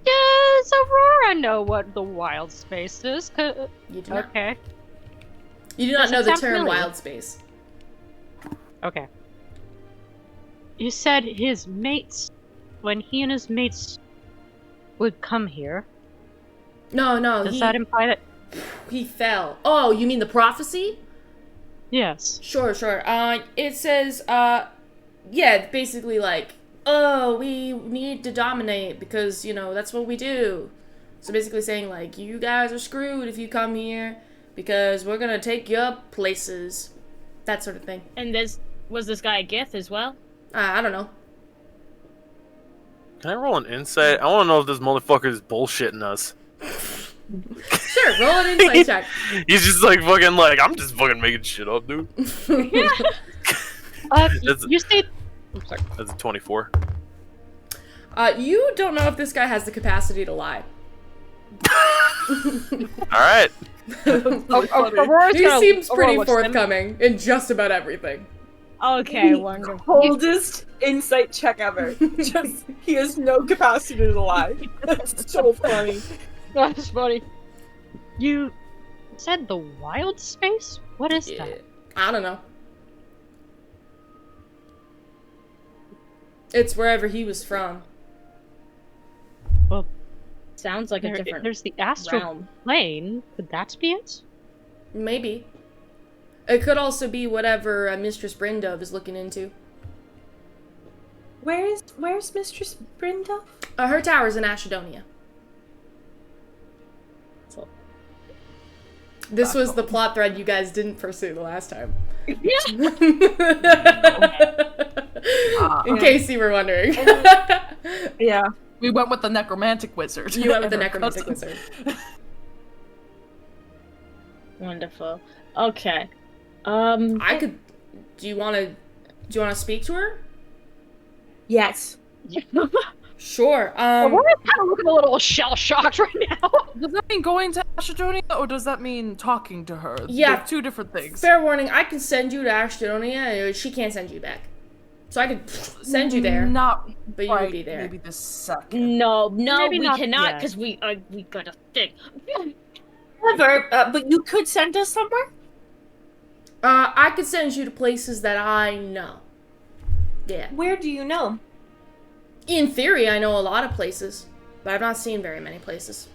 Does Aurora know what the wild space is? You do not, Okay. you do not Doesn't know the sound term familiar. wild space. Okay. You said his mates, when he and his mates would come here, No, does that imply that... he fell. Oh, you mean the prophecy? Yes. Sure. It says, yeah, basically like, oh, we need to dominate because, you know, that's what we do. So basically saying, like, you guys are screwed if you come here because we're gonna take your places. That sort of thing. And was this guy a Gith as well? I don't know. Can I roll an insight? I want to know if this motherfucker is bullshitting us. Sure, roll an insight check. He's just like fucking like, I'm just fucking making shit up, dude. You say. I'm sorry. That's a 24. You don't know if this guy has the capacity to lie. Alright. Aurora's He gonna- seems Aurora pretty looks at him. forthcoming in just about everything. Okay, wonderful. Coldest insight check ever. Just he has no capacity to lie. That's so funny. That's funny. You said the wild space? What is Yeah, that? I don't know. It's wherever he was from. Well, Sounds like a different there's the astral realm. plane. Could that be it? Maybe. It could also be whatever Mistress Brindove is looking into. Where's Mistress Brenda? Her tower's in Ashedonia. So- This was the plot thread you guys didn't pursue the last time. In case you were wondering. Yeah. We went with the necromantic wizard. You went with the And her necromantic cousin. wizard. Wonderful. Okay. I could. Do you want to speak to her? Yes. Sure. Aurora's kind of looking a little shell-shocked right now. Does that mean going to Ashedonia, or does that mean talking to her? Yeah. They're two different things. Fair warning. I can send you to Ashedonia. She can't send you back. So I could send you there, Not but you right, would be there. maybe this second. No, Maybe we not cannot yet. because we got a thing. However, but you could send us somewhere? I could send you to places that I know. Yeah. Where do you know? In theory, I know a lot of places, but I've not seen very many places.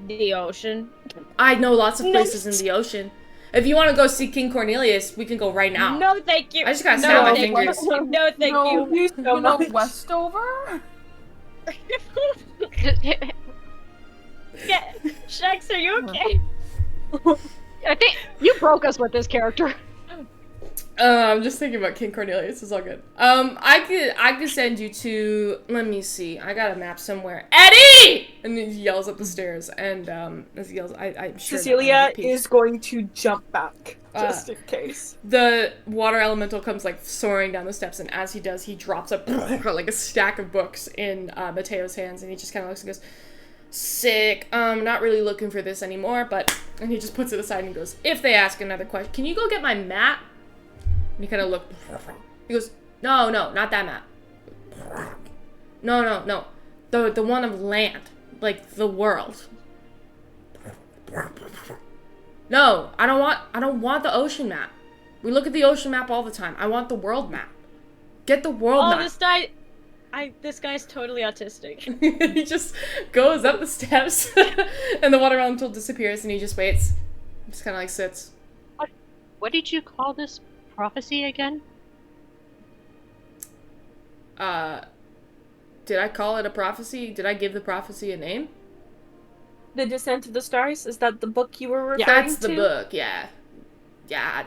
The ocean. I know lots of places in the ocean. If you want to go see King Cornelius, we can go right now. No, thank you. I just gotta no, snap my thank fingers. You. No, thank you. You so You know much. Westover? Yeah, Shax, are you okay? I think you broke us with this character. I'm just thinking about King Cornelius. It's all good. I could send you to. Let me see. I got a map somewhere. Eddie! And he yells up the stairs, and as he yells, I'm sure that Cecilia repeats. is going to jump back, just in case. The water elemental comes like soaring down the steps, and as he does, he drops a like a stack of books in Mateo's hands, and he just kind of looks and goes, "Sick. Not really looking for this anymore." But and he just puts it aside and he goes, "If they ask another question, can you go get my map?" And he kind of looked. He goes, "No, not that map. No. The one of land, like the world. No, I don't want the ocean map. We look at the ocean map all the time. I want the world map. Get the world map." This guy's totally autistic. He just goes up the steps, and the water elemental disappears, and he just waits. Just kind of like sits. What did you call this prophecy again? Did I call it a prophecy? Did I give the prophecy a name? The Descent of the Stars? Is that the book you were referring Yeah, that's to? the book. Yeah,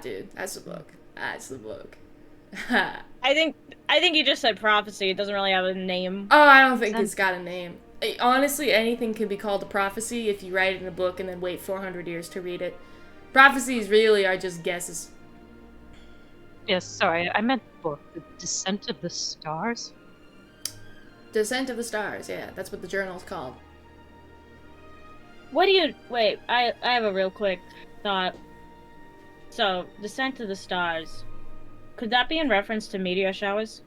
dude, that's the book. That's the book. I think you just said prophecy. It doesn't really have a name. Oh, I don't think it's got a name. Honestly, anything can be called a prophecy if you write it in a book and then wait 400 years to read it. Prophecies really are just guesses. Yes, sorry, I meant book. The Descent of the Stars? Descent of the Stars, yeah, that's what the journal's called. Wait, I have a real quick thought. So, Descent of the Stars. Could that be in reference to meteor showers?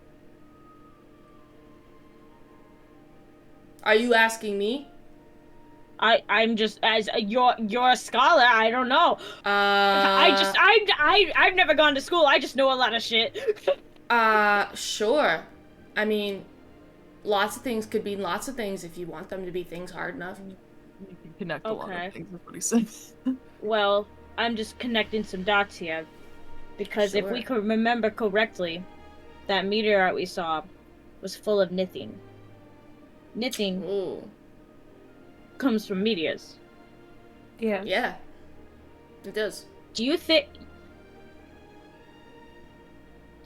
Are you asking me? I'm just as you're a scholar. I don't know. I've never gone to school. I just know a lot of shit. Sure. I mean, lots of things could mean lots of things if you want them to be things hard enough. You can connect a lot Okay. of things, is what he said. Well, I'm just connecting some dots here, because if we Sure. could remember correctly, that meteorite we saw was full of nithing. Nithing Ooh. comes from meteors. Yeah. Yeah. It does. Do you think?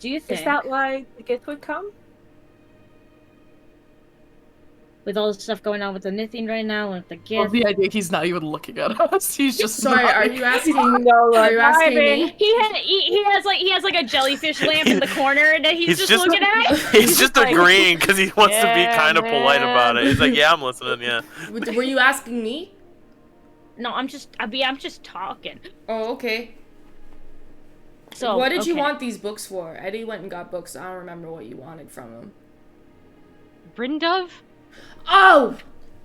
Is that why the gift would come? with all the stuff going on with the Nithing right now and with the Well, gift. the idea he's not even looking at us. He's just Sorry, are nodding. you asking? No, Are you asking driving. me? He has like a jellyfish lamp in the corner that he's just looking at. He's just like, agreeing because he wants to be "Yeah, kind of polite about it. man." He's like, yeah, I'm listening, yeah. Were you asking me? No, I'm just talking. Oh, okay. So What did you okay. want these books for? Eddie went and got books. I don't remember what you wanted from him. Brindove? Oh,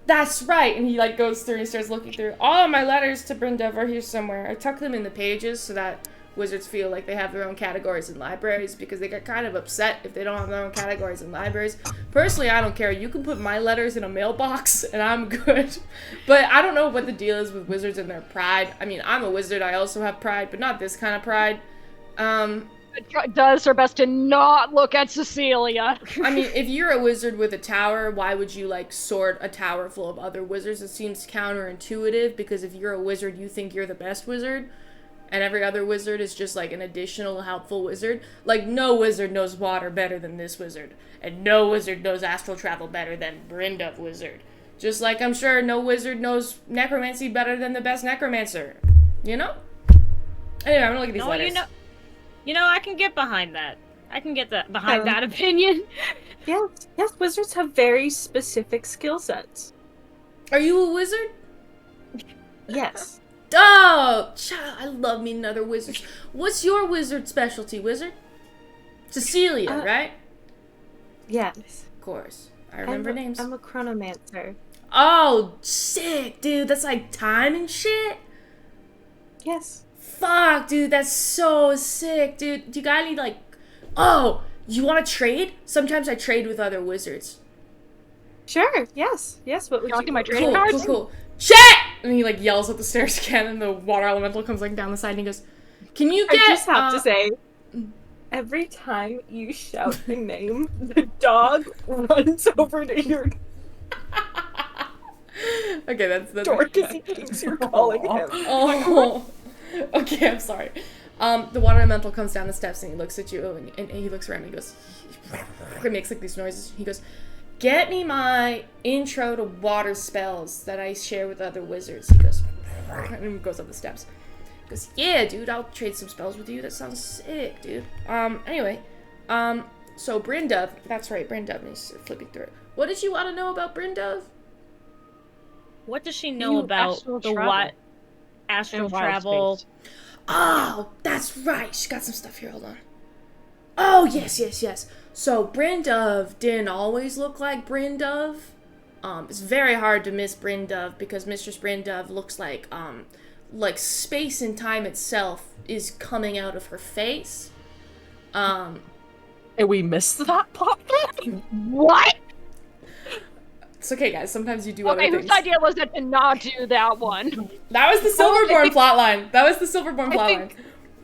that's right. And he like goes through and he starts looking through. All of my letters to Brindov are here somewhere. I tuck them in the pages so that wizards feel like they have their own categories in libraries because they get kind of upset if they don't have their own categories in libraries. Personally, I don't care. You can put my letters in a mailbox and I'm good. But I don't know what the deal is with wizards and their pride. I mean, I'm a wizard. I also have pride, but not this kind of pride. Does her best to not look at Cecilia. I mean, if you're a wizard with a tower, why would you, like, sort a tower full of other wizards? It seems counterintuitive, because if you're a wizard, you think you're the best wizard, and every other wizard is just, like, an additional helpful wizard. Like, no wizard knows water better than this wizard, and no wizard knows astral travel better than Brindov wizard. Just like I'm sure no wizard knows necromancy better than the best necromancer. You know? Anyway, I'm gonna look at these No, letters. you know, I can get behind that. I can get behind that opinion. Yes, wizards have very specific skill sets. Are you a wizard? Yes. Oh, child, I love meeting other wizards. What's your wizard specialty, wizard? Cecilia, right? Yes. Of course. I remember names. I'm a chronomancer. Oh, sick, dude. That's like time and shit? Yes. Fuck, dude. That's so sick, dude. Do you got any, like... Oh, you want to trade? Sometimes I trade with other wizards. Sure. Yes. What would Y'all you do my want? trading cards? Cool. Shit! And he, like, yells up the stairs again, and the water elemental comes, like, down the side, and he goes, can you get... I just have to say, every time you shout the name, the dog runs over to your Okay, that's door because he thinks you're calling him. Oh, okay, I'm sorry. The water elemental comes down the steps and he looks at you and he looks around and he goes, he makes like these noises. He goes, get me my intro to water spells that I share with other wizards. He goes, and he goes up the steps. He goes, yeah, dude, I'll trade some spells with you. That sounds sick, dude. Anyway, so Brindov, that's right, Brindov, and he's flipping through it. What did you want to know about Brindov? What does she know about astral the travel. what? Astral And wild travel. space. Oh, that's right. She got some stuff here. Hold on. Oh, yes. So, Brindov didn't always look like Brindov. It's very hard to miss Brindov because Mistress Brindov looks like space and time itself is coming out of her face. And we missed that plot. What? It's okay, guys. Sometimes you do other Okay, things. whose idea was it to not do that one? That was the Silverborn plotline. That was the Silverborn plotline.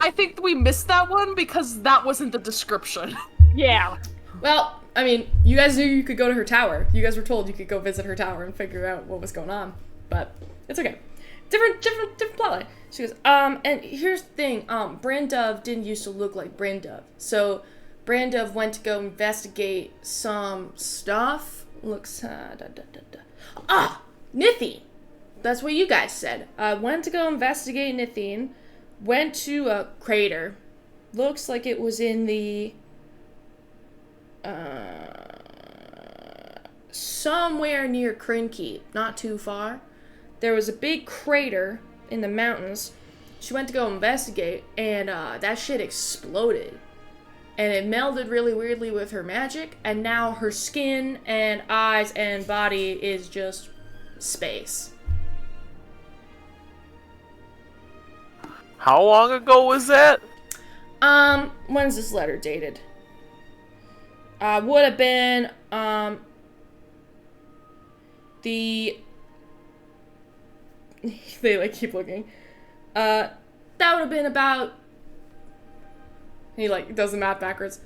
I think we missed that one because that wasn't the description. Yeah. Well, I mean, you guys knew you could go to her tower. You guys were told you could go visit her tower and figure out what was going on. But it's okay. Different plotline. She goes, and here's the thing, Brindov didn't used to look like Brindov. So Brindov went to go investigate some stuff. Looks, Nithine. That's what you guys said. Went to go investigate Nithine. Went to a crater. Looks like it was in the, somewhere near Krinkeep, not too far. There was a big crater in the mountains. She went to go investigate, and that shit exploded. And it melded really weirdly with her magic, and now her skin and eyes and body is just space. How long ago was that? When's this letter dated? Would have been, the... They, like, keep looking. That would have been about... He, like, does the math backwards.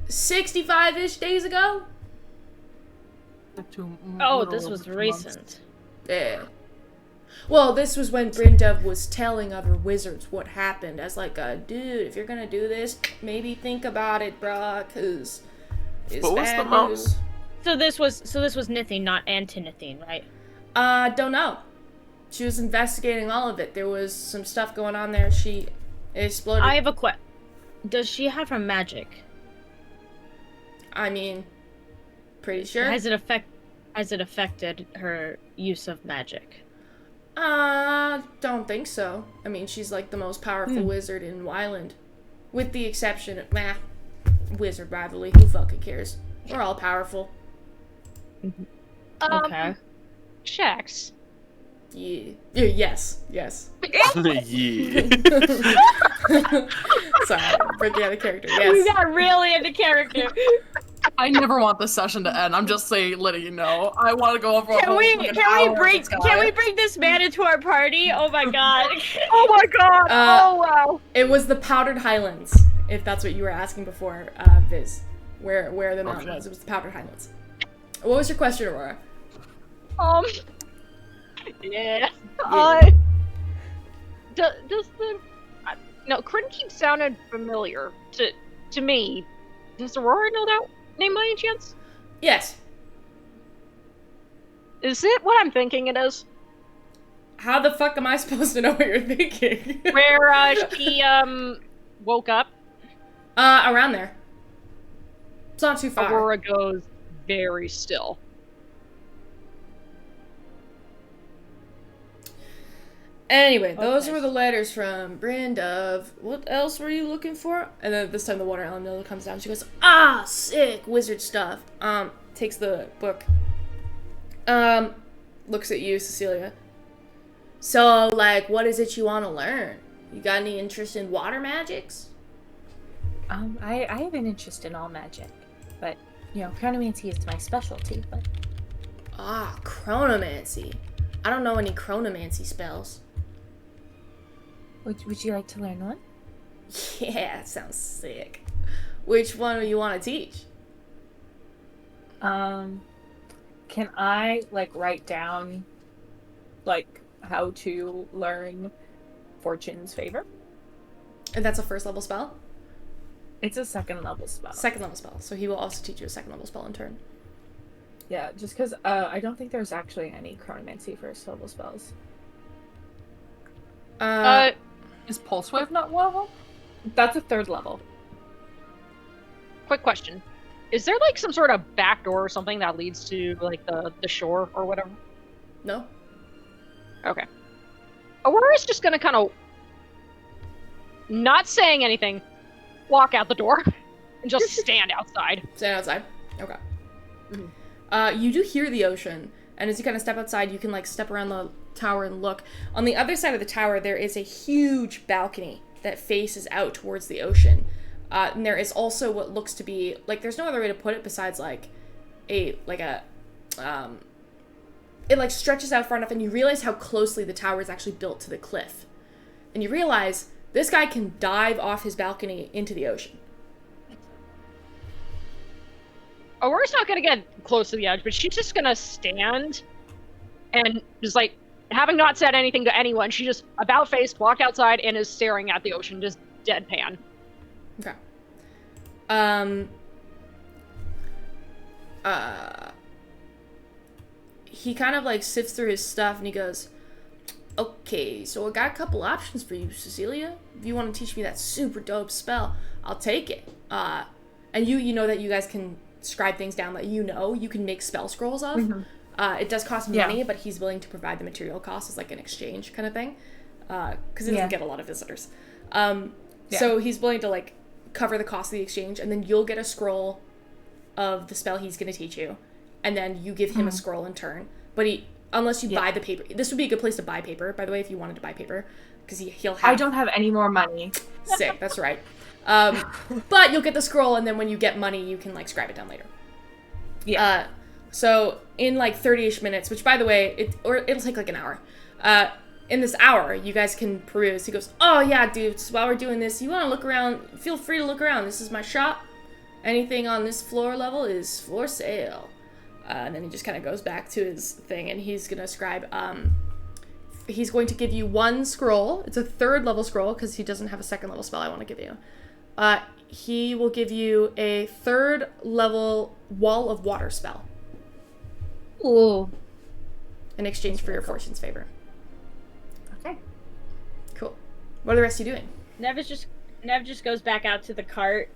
65-ish days ago? Oh, this was recent. Yeah. Well, this was when Brindov was telling other wizards what happened as like a, dude, if you're gonna do this, maybe think about it, bruh, cause it's What was bad the mountain? news. So this was Nithine, not Antinithine, right? Don't know. She was investigating all of it. There was some stuff going on there. It exploded. I have a Does she have her magic? I mean, pretty sure. Has it affected her use of magic? Don't think so. I mean, she's like the most powerful wizard in Wyland. With the exception of, wizard rivalry. Who fucking cares? We're all powerful. Okay. Shax. Yeah. Yes. yeah. Sorry, breaking out of character. We Yes. got really into character. I never want this session to end. I'm just saying, letting you know. I want to go over a Can whole we fucking hour bring with this guy. this man into our party? Oh my god. Oh my god! Oh wow! It was the Powdered Highlands, if that's what you were asking before, Viz. Where the mountain was. It was the Powdered Highlands. What was your question, Aurora? Yeah. Does the no Crinkeep sounded familiar to me? Does Aurora know that name by any chance? Yes. Is it what I'm thinking it is? How the fuck am I supposed to know what you're thinking? Where she woke up. Around there. It's not too far. Aurora goes very still. Anyway, those Okay. were the letters from Brenda. What else were you looking for? And then this time the water elemental comes down. She goes, sick, wizard stuff. Takes the book. Looks at you, Cecilia. So, like, what is it you want to learn? You got any interest in water magics? I have an interest in all magic, but, chronomancy is my specialty, but... Chronomancy. I don't know any chronomancy spells. Would you like to learn one? Yeah, that sounds sick. Which one do you want to teach? Can I, write down, how to learn Fortune's Favor? And that's a first level spell? It's a second level spell. Second level spell. So he will also teach you a second level spell in turn. Yeah, just because I don't think there's actually any chronomancy first level spells. Is Pulse Wave not one of them? That's a third level. Quick question: is there some sort of back door or something that leads to the shore or whatever? No? Okay. Aurora's just gonna kind of, not saying anything, walk out the door and just stand outside. Stand outside? Okay. You do hear the ocean, and as you kind of step outside, you can step around the tower and look. On the other side of the tower, there is a huge balcony that faces out towards the ocean. And there is also what looks to be, there's no other way to put it besides, it, stretches out far enough, and you realize how closely the tower is actually built to the cliff. And you realize this guy can dive off his balcony into the ocean. Aurora's not gonna get close to the edge, but she's just gonna stand and just having not said anything to anyone, she just about-faced, walked outside, and is staring at the ocean, just deadpan. Okay. He kind of sifts through his stuff and he goes, okay, so I got a couple options for you, Cecilia. If you want to teach me that super dope spell, I'll take it. And you know that you guys can scribe things down that you can make spell scrolls of. Mm-hmm. It does cost money, but he's willing to provide the material cost as an exchange kind of thing. Because he doesn't get a lot of visitors. So he's willing to cover the cost of the exchange, and then you'll get a scroll of the spell he's going to teach you, and then you give him a scroll in turn. But unless you buy the paper, this would be a good place to buy paper, by the way, if you wanted to buy paper, because he'll have. I don't have any more money. Sick, that's right. But you'll get the scroll, and then when you get money, you can scribe it down later. Yeah. So in 30-ish minutes, which by the way, it'll take an hour. In this hour, you guys can peruse. He goes, oh yeah, dudes, while we're doing this, you want to look around, feel free to look around. This is my shop. Anything on this floor level is for sale. And then he just kind of goes back to his thing, and he's going to scribe, he's going to give you one scroll. It's a third level scroll, because he doesn't have a second level spell I want to give you. he will give you a 3rd level Wall of Water spell Ooh. in exchange for your fortune's favor. Okay. Cool. What are the rest of you doing? Nev just goes back out to the cart,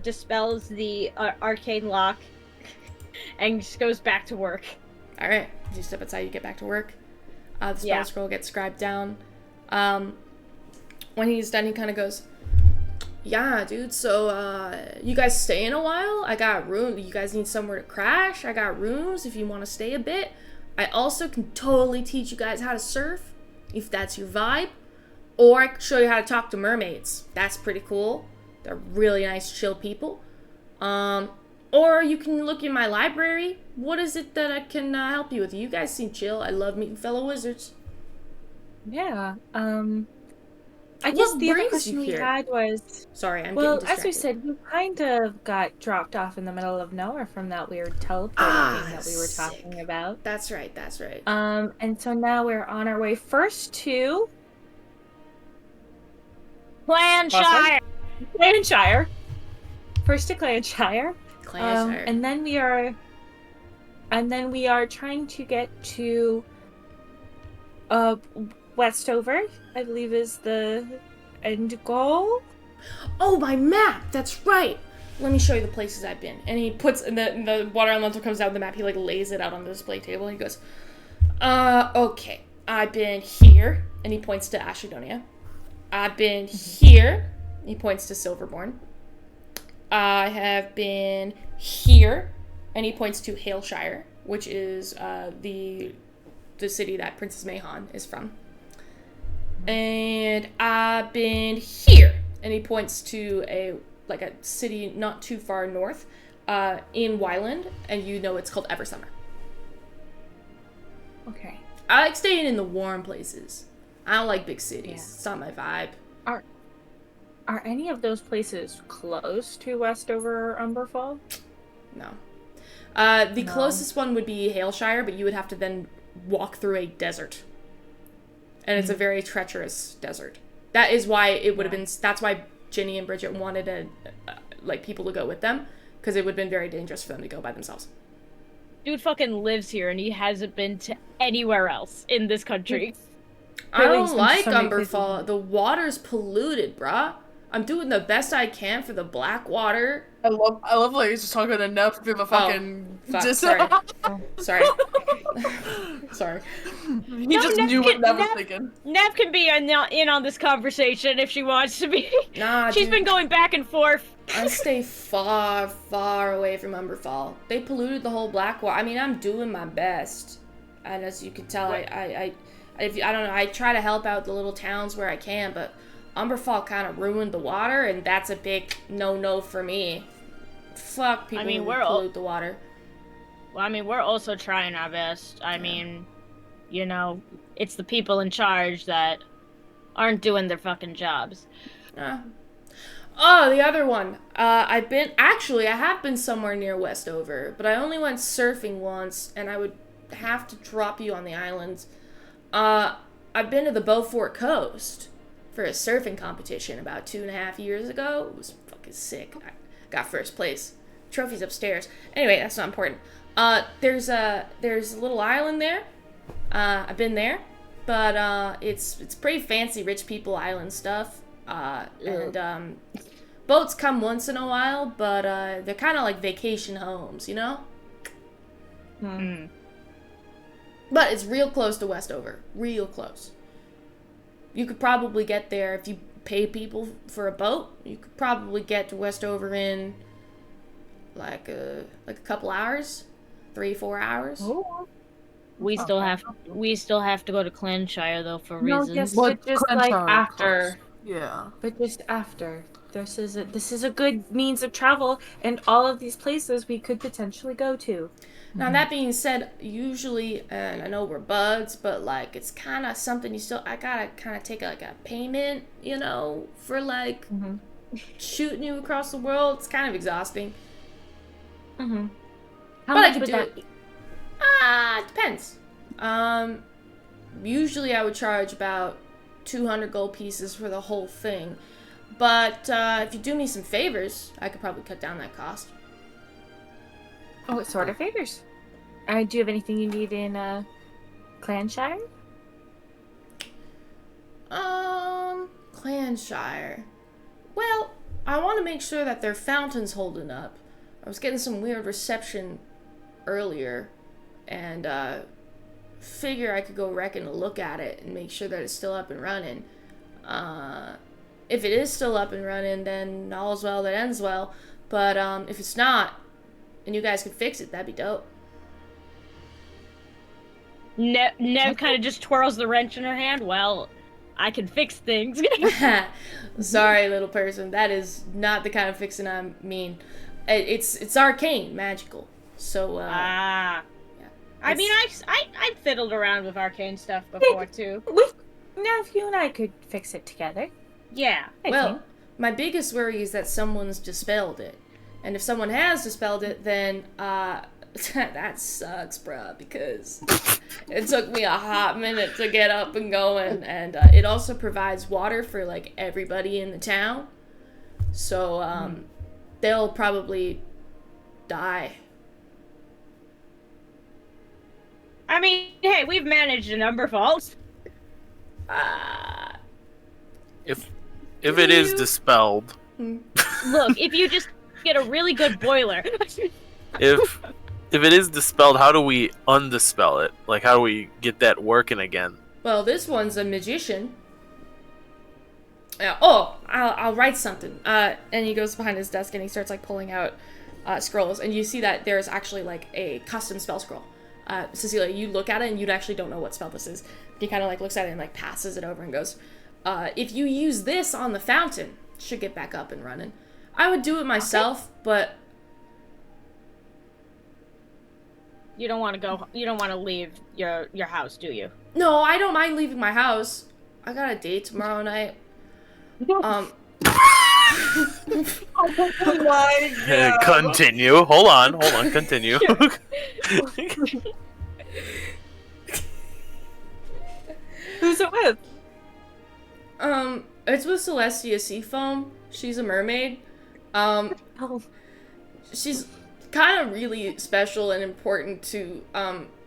dispels the arcane lock, and just goes back to work. All right. As you step outside, you get back to work. The spell Yeah. scroll gets scribed down. When he's done, he kind of goes, yeah, dude, so, you guys staying a while? I got room. You guys need somewhere to crash? I got rooms if you want to stay a bit. I also can totally teach you guys how to surf, if that's your vibe. Or I can show you how to talk to mermaids. That's pretty cool. They're really nice, chill people. Or you can look in my library. What is it that I can help you with? You guys seem chill. I love meeting fellow wizards. Yeah. I guess What the other brings question you we here? had was, Sorry, I'm well, getting as we distracted. said, we kind of got dropped off in the middle of nowhere from that weird teleporting thing that we were Sick. talking about. That's right, that's right. And so now we're on our way first to Clanshire! Clanshire. First to Clanshire. Clanshire. And then we are trying to get to Westover, I believe is the end goal. Oh, my map! That's right! Let me show you the places I've been. And he puts, and the water elemental comes out of the map, he like lays it out on the display table, and he goes, okay, I've been here, and he points to Ashedonia. I've been here, he points to Silverborn. I have been here, and he points to Haleshire, which is the city that Princess Mahon is from. And I've been here, and he points to a city not too far north, in Wyland, and you know it's called Eversummer. Okay. I like staying in the warm places. I don't like big cities. Yeah. It's not my vibe. Are any of those places close to Westover or Umberfall? No. The No. closest one would be Haleshire, but you would have to then walk through a desert. And it's a very treacherous desert. That is why it would have been... That's why Ginny and Bridget wanted people to go with them, because it would have been very dangerous for them to go by themselves. Dude fucking lives here and he hasn't been to anywhere else in this country. I Really, don't since like so many places- Umberfall. The water's polluted, bruh. I'm doing the best I can for the black water. I love like he's just talking to Nep through the fucking. Fuck, just, sorry. Sorry. Sorry. He just knew what Nep was thinking. Nev can be in on this conversation if she wants to be. Nah, She's dude. been going back and forth. I stay far, far away from Umberfall. They polluted the whole Blackwater. I mean, I'm doing my best, and as you can tell, I don't know. I try to help out the little towns where I can, but Umberfall kind of ruined the water, and that's a big no-no for me. Fuck people who pollute the water. Well, I mean, we're also trying our best. I mean, you know, it's the people in charge that aren't doing their fucking jobs. Oh, the other one. I have been somewhere near Westover, but I only went surfing once, and I would have to drop you on the island. I've been to the Beaufort Coast for a surfing competition about 2.5 years ago. It was fucking sick. I got first place. Trophy's upstairs. Anyway, that's not important. There's a little island there. I've been there, but it's pretty fancy rich people island stuff. And boats come once in a while, but they're kind of like vacation homes, you know? But it's real close to Westover. Real close. You could probably get there if you pay people for a boat. You could probably get to Westover in like a couple hours, 3-4 hours. Oh. We still have to go to Clanshire though for No, reasons. yes, What but just Clanshire, like of after. course. Yeah. But just after. This is a good means of travel, and all of these places we could potentially go to. Now, that being said, usually, and I know we're buds, but, like, it's kind of something I gotta kind of take, like, a payment, you know, for, like, shooting you across the world. It's kind of exhausting. How But much I could would do that it. be? It depends. Usually I would charge about 200 gold pieces for the whole thing. But if you do me some favors, I could probably cut down that cost. Oh, what sort of favors? Do you have anything you need in Clanshire? Clanshire. Well, I want to make sure that their fountain's holding up. I was getting some weird reception earlier, and figure I could go reckon a look at it and make sure that it's still up and running. If it is still up and running, then all's well that ends well. But if it's not, and you guys can fix it, that'd be dope. Nev kind of just twirls the wrench in her hand. Well, I can fix things. Sorry, little person. That is not the kind of fixing I mean. It's arcane, magical. So yeah. I mean, I fiddled around with arcane stuff before too. Now, if you and I could fix it together. Yeah. Well, my biggest worry is that someone's dispelled it. And if someone has dispelled it, then that sucks, bruh, because it took me a hot minute to get up and going, and it also provides water for, like, everybody in the town. So, they'll probably die. I mean, hey, we've managed a number of faults. If it is dispelled, Look, if you just get a really good boiler. if it is dispelled, how do we undispel it? Like, how do we get that working again? Well, this one's a magician. I'll write something. And he goes behind his desk and he starts, like, pulling out scrolls. And you see that there's actually, like, a custom spell scroll. Cecilia, you look at it and you actually don't know what spell this is. He kind of, like, looks at it and, like, passes it over and goes, if you use this on the fountain, it should get back up and running. I would do it myself, but... You don't want to leave your house, do you? No, I don't mind leaving my house. I got a date tomorrow night. Oh my god. Continue. Hold on. Continue. Who's it with? It's with Celestia Seafoam. She's a mermaid. She's kind of really special and important to,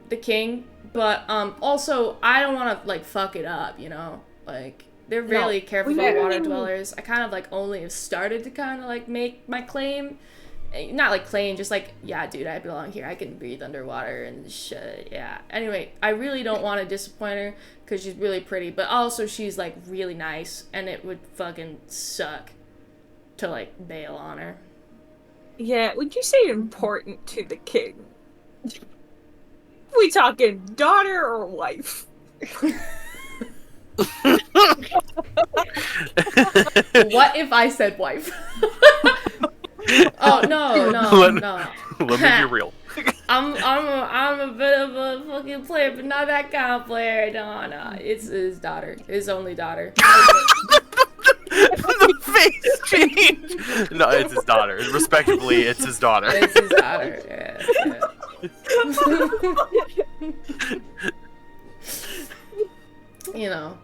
the king, but, also, I don't want to, like, fuck it up, you know? Like, they're really careful about water dwellers. I kind of, like, only have started to kind of, like, make my claim. Not, like, claim, just, like, yeah, dude, I belong here. I can breathe underwater and shit, yeah. Anyway, I really don't want to disappoint her, because she's really pretty, but also she's, like, really nice, and it would fucking suck to, like, bail on her. Yeah, would you say important to the king? We talking daughter or wife? What if I said wife? Oh, no. Let me be real. I'm a bit of a fucking player, but not that kind of player. No. It's his daughter. His only daughter. The face change! No, it's his daughter. Respectively, it's his daughter. It's his daughter, yeah. You know.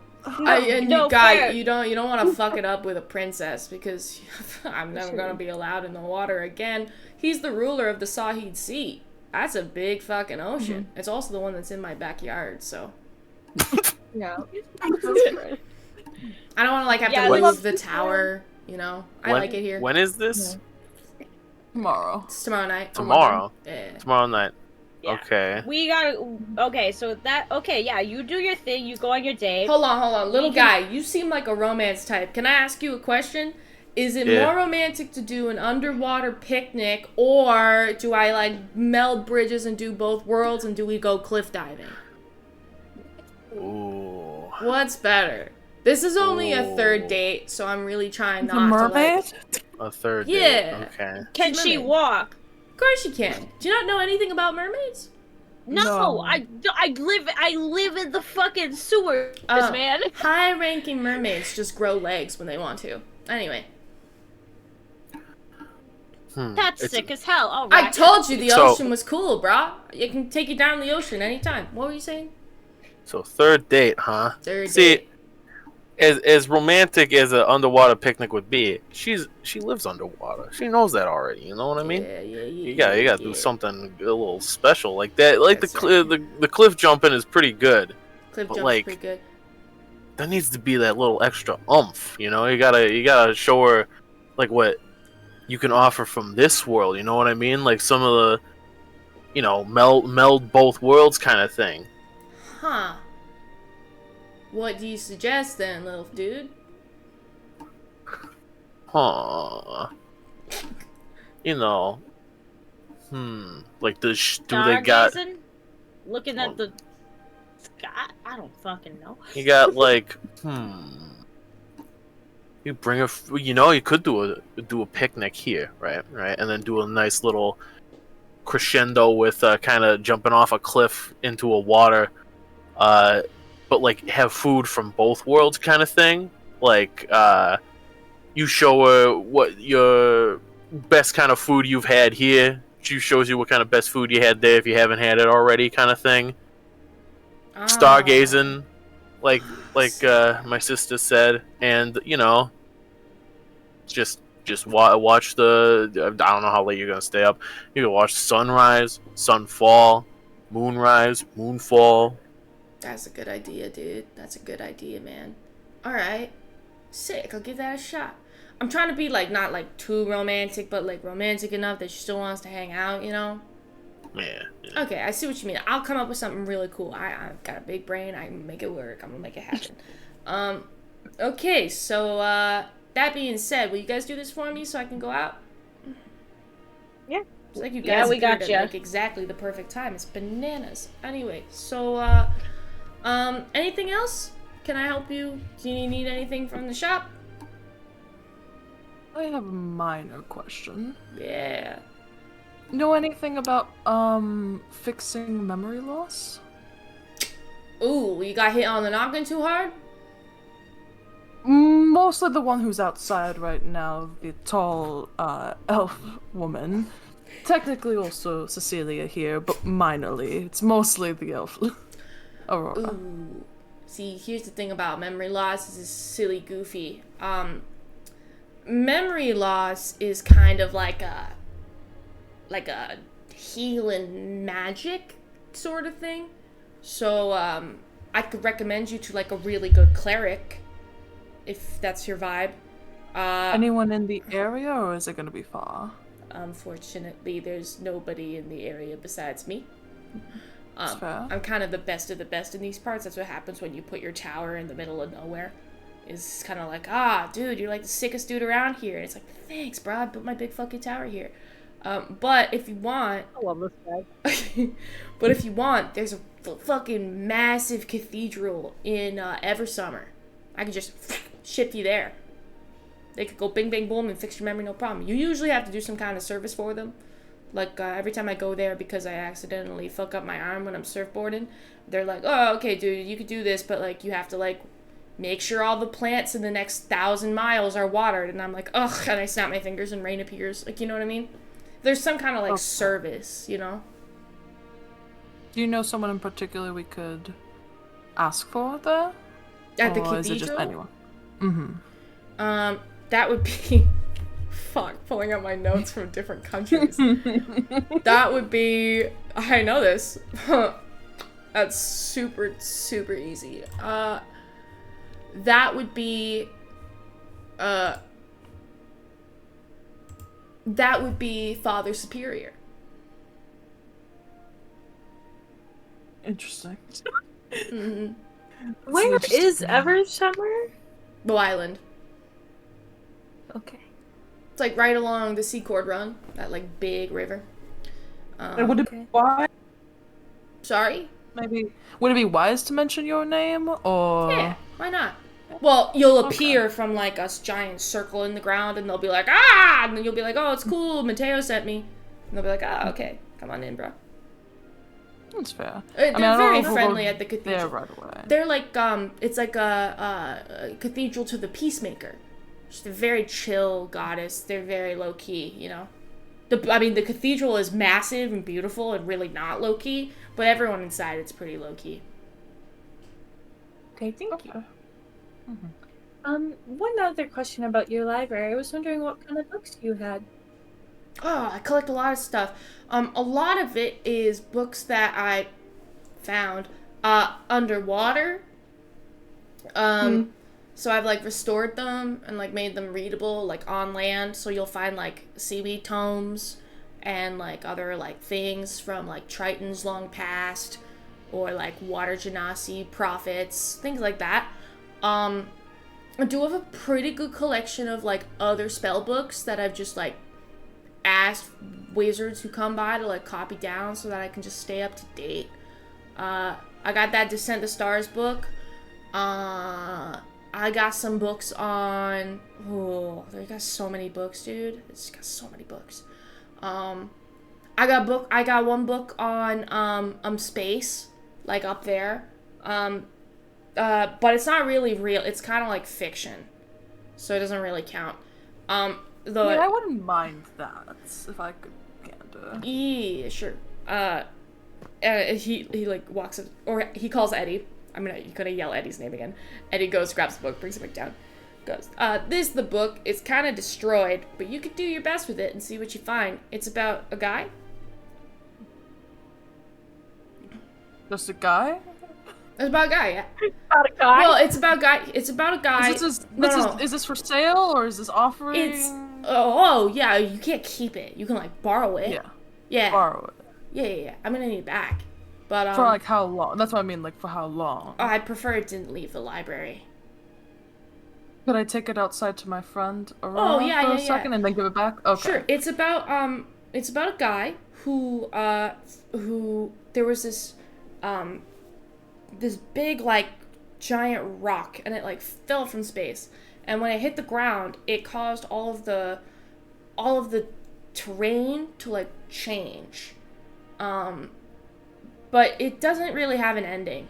You don't want to fuck it up with a princess, because I'm never going to be allowed in the water again. He's the ruler of the Sahid Sea. That's a big fucking ocean. It's also the one that's in my backyard, so. Yeah. I don't want to, like, have to move the tower, you know? I like it here. When is this? Yeah. Tomorrow. It's tomorrow night. Tomorrow? Yeah. Tomorrow night. Yeah. Okay. We gotta. Okay, so that. Okay, yeah, you do your thing. You go on your date. Hold on. Little guy, you seem like a romance type. Can I ask you a question? Is it more romantic to do an underwater picnic, or do I, like, meld bridges and do both worlds, and do we go cliff diving? Ooh. What's better? This is only a third date, so I'm really trying not mermaid? to, like... A third Yeah. date. Okay. Can She's a she mermaid. walk? Of course she can. Do you not know anything about mermaids? No, I live in the fucking sewers, man. High-ranking mermaids just grow legs when they want to. Anyway. That's sick as hell. All I right. told you the ocean was cool, brah. It can take you down the ocean anytime. What were you saying? So third date, huh? Third See, date. as romantic as an underwater picnic would be, she lives underwater. She knows that already. You know what I mean? Yeah. You gotta do something a little special like that. Like That's the cliff jumping is pretty good, Cliff but jump's like pretty good. there needs to be that little extra oomph. You know, you gotta show her like what you can offer from this world. You know what I mean? Like some of the, you know, meld both worlds kind of thing. Huh. What do you suggest then, little dude? Huh. You know. Like do they got? Stargazing? Looking at the sky? I don't fucking know. You got like You bring a, you know, you could do a picnic here, right, and then do a nice little crescendo with kind of jumping off a cliff into a water, but like have food from both worlds, kind of thing. Like you show her what your best kind of food you've had here. She shows you what kind of best food you had there if you haven't had it already, kind of thing. Stargazing, like my sister said, and you know, just watch the. I don't know how late you're gonna stay up. You can watch sunrise, sunfall, moonrise, moonfall. That's a good idea, dude. That's a good idea, man. All right, sick. I'll give that a shot. I'm trying to be like not like too romantic, but like romantic enough that she still wants to hang out, you know? Yeah. Okay, I see what you mean. I'll come up with something really cool. I've got a big brain. I can make it work. I'm gonna make it happen. Okay, so that being said, will you guys do this for me so I can go out? Yeah. It's like you Yeah, guys we appeared gotcha. at like exactly the perfect time. It's bananas. Anyway, so anything else? Can I help you? Do you need anything from the shop? I have a minor question. Yeah. Know anything about fixing memory loss? Ooh, you got hit on the noggin too hard? Mostly the one who's outside right now, the tall elf woman. Technically also Cecilia here, but minorly. It's mostly the elf. Aurora. Ooh. See, here's the thing about memory loss. This is silly, goofy. Memory loss is kind of like a healing magic sort of thing. So I could recommend you to like a really good cleric if that's your vibe. Anyone in the area, or is it gonna be far? Unfortunately, there's nobody in the area besides me. That's fair. I'm kind of the best in these parts. That's what happens when you put your tower in the middle of nowhere. Is kind of like, dude, you're like the sickest dude around here. And it's like, thanks, bro. I built my big fucking tower here. But if you want, I love this guy. but if you want, there's a fucking massive cathedral in Eversummer. I could just ship you there. They could go bing, bang, boom and fix your memory, no problem. You usually have to do some kind of service for them. Like, every time I go there because I accidentally fuck up my arm when I'm surfboarding, they're like, oh, okay, dude, you could do this, but, like, you have to, like, make sure all the plants in the next 1,000 miles are watered. And I'm like, ugh, and I snap my fingers and rain appears. Like, you know what I mean? There's some kind of, like, service, you know? Do you know someone in particular we could ask for there? At the or cathedral? Is it just anyone? Mm-hmm. That would be... Fuck, pulling up my notes from different countries. That would be... I know this. That's super, super easy. That would be... that would be Father Superior. Interesting. Mm-hmm. Where is Eversummer? Bow Island. Okay. It's like right along the Seacord Run, that like big river. Would it be wise? Sorry? Maybe would it be wise to mention your name, or? Yeah, why not? Well, you'll appear from like a giant circle in the ground, and they'll be like, ah! And then you'll be like, oh, it's cool, Mateo sent me. And they'll be like, ah, okay, come on in, bro. That's fair. They're I don't very know if we'll friendly go at the cathedral. there right away. They're like, it's like a cathedral to the peacemaker. She's a very chill goddess. They're very low key, you know. The cathedral is massive and beautiful and really not low key, but everyone inside it's pretty low key. Okay, thank you. Mm-hmm. One other question about your library. I was wondering what kind of books you had. Oh, I collect a lot of stuff. A lot of it is books that I found underwater. So I've like restored them and like made them readable like on land. So you'll find like seaweed tomes and like other like things from like Tritons long past or like water genasi prophets, things like that. I do have a pretty good collection of like other spell books that I've just like asked wizards who come by to like copy down so that I can just stay up to date. I got that Descent the Stars book. I got some books on. Oh, they got so many books, dude. It's got so many books. I got one book on space, like up there. But it's not really real. It's kind of like fiction, so it doesn't really count. I mean, I wouldn't mind that if I could gander. Yeah, sure. He like walks up, or he calls Eddie. I'm gonna yell Eddie's name again. Eddie goes, grabs the book, brings it back down. Goes, this is the book. It's kind of destroyed, but you could do your best with it and see what you find. It's about a guy. Just a guy? It's about a guy, yeah. About a guy. Well, it's about a guy. Is this for sale or is this offering? It's oh yeah, you can't keep it. You can like borrow it. Yeah. Borrow it. Yeah. I'm gonna need it back. But for like how long? That's what I mean, like for how long? I prefer it didn't leave the library. Could I take it outside to my friend Aurora for a second and then give it back? Okay. Sure. It's about a guy who there was this big like giant rock and it like fell from space, and when it hit the ground it caused all of the terrain to like change, but it doesn't really have an ending.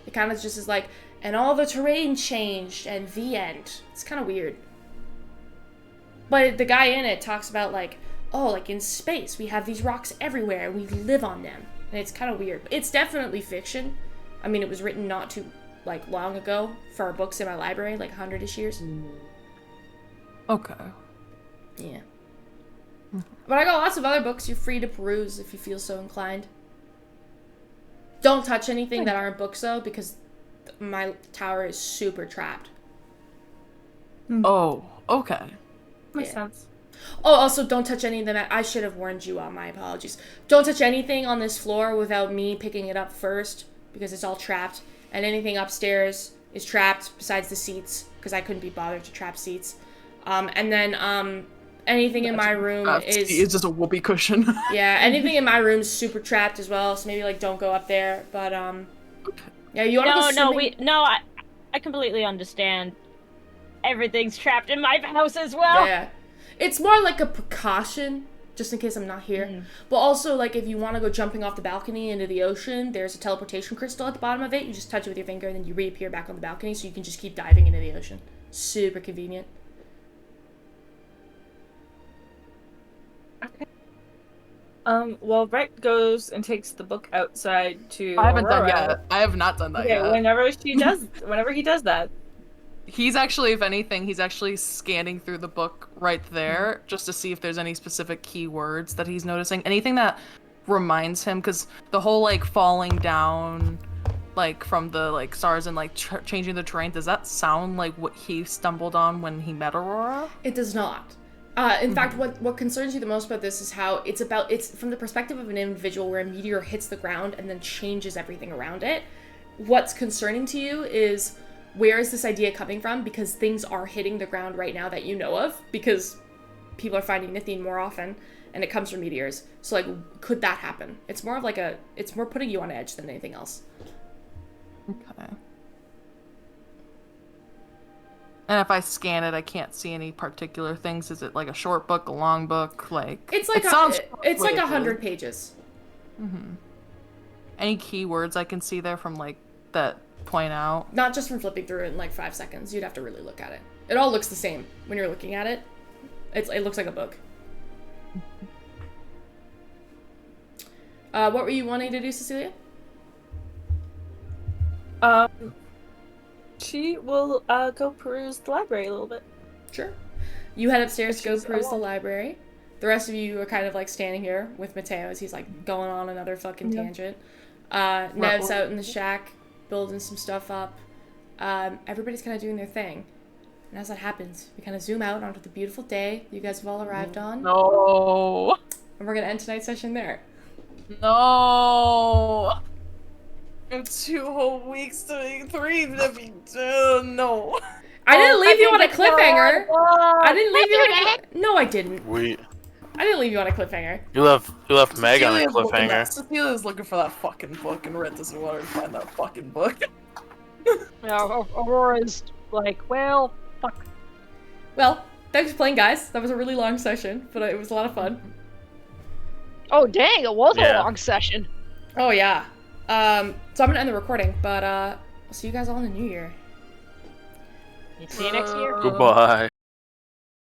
It kind of just is like, and all the terrain changed and the end. It's kind of weird, but the guy in it talks about like, oh, like in space we have these rocks everywhere and we live on them, and it's kind of weird. It's definitely fiction. I mean, it was written not too, like, long ago for our books in my library, like 100-ish years. Okay. Yeah. But I got lots of other books you're free to peruse if you feel so inclined. Don't touch anything that aren't books, though, because my tower is super trapped. Oh, okay. Makes sense. Oh, also, don't touch any of them. I should have warned you all. My apologies. Don't touch anything on this floor without me picking it up first, because it's all trapped, and anything upstairs is trapped besides the seats, because I couldn't be bothered to trap seats. And then anything in my room is just a whoopee cushion. Yeah, anything in my room is super trapped as well, so maybe like don't go up there. But yeah, you want to go swimming? I completely understand. Everything's trapped in my house as well. Yeah, it's more like a precaution, just in case I'm not here. But also, like, if you want to go jumping off the balcony into the ocean, there's a teleportation crystal at the bottom of it. You just touch it with your finger, and then you reappear back on the balcony, so you can just keep diving into the ocean. Super convenient. Okay. Well, Brett goes and takes the book outside to I haven't Aurora. done yet. I have not done that Okay, yet. whenever he does that. He's actually, if anything, he's actually scanning through the book right there just to see if there's any specific keywords that he's noticing. Anything that reminds him, because the whole, like, falling down, like, from the, like, stars and, like, changing the terrain, does that sound like what he stumbled on when he met Aurora? It does not. In fact, what concerns you the most about this is how it's from the perspective of an individual where a meteor hits the ground and then changes everything around it. What's concerning to you is, where is this idea coming from? Because things are hitting the ground right now that you know of, because people are finding Nithine more often, and it comes from meteors. So, like, could that happen? It's more of like it's more putting you on edge than anything else. Okay. And if I scan it, I can't see any particular things. Is it like a short book, a long book? Like, it's like it's like 100 pages. Any keywords I can see there from like that point out? Not just from flipping through it in like 5 seconds. You'd have to really look at it. It all looks the same when you're looking at it. It looks like a book. What were you wanting to do, Cecilia? She will go peruse the library a little bit. Sure. You head upstairs to go She's peruse the alone. library. The rest of you are kind of like standing here with Mateo as he's like going on another fucking tangent. Nev's out in the shack building some stuff up. Everybody's kind of doing their thing. And as that happens, we kind of zoom out onto the beautiful day you guys have all arrived on. No. And we're going to end tonight's session there. No. I have 2 whole weeks to make 3 to be done. No. I didn't leave you on a cliffhanger. I didn't leave you on a No, I didn't. I didn't leave you on a cliffhanger. You left Meg on a cliffhanger. Cecilia's looking for that fucking book, and Red doesn't want her to find that fucking book. Aurora's like, well, fuck. Well, thanks for playing, guys. That was a really long session, but it was a lot of fun. Oh, dang, it was Yeah. a long session. Oh, yeah. So I'm going to end the recording, but I'll see you guys all in the new year. See you next year. Goodbye.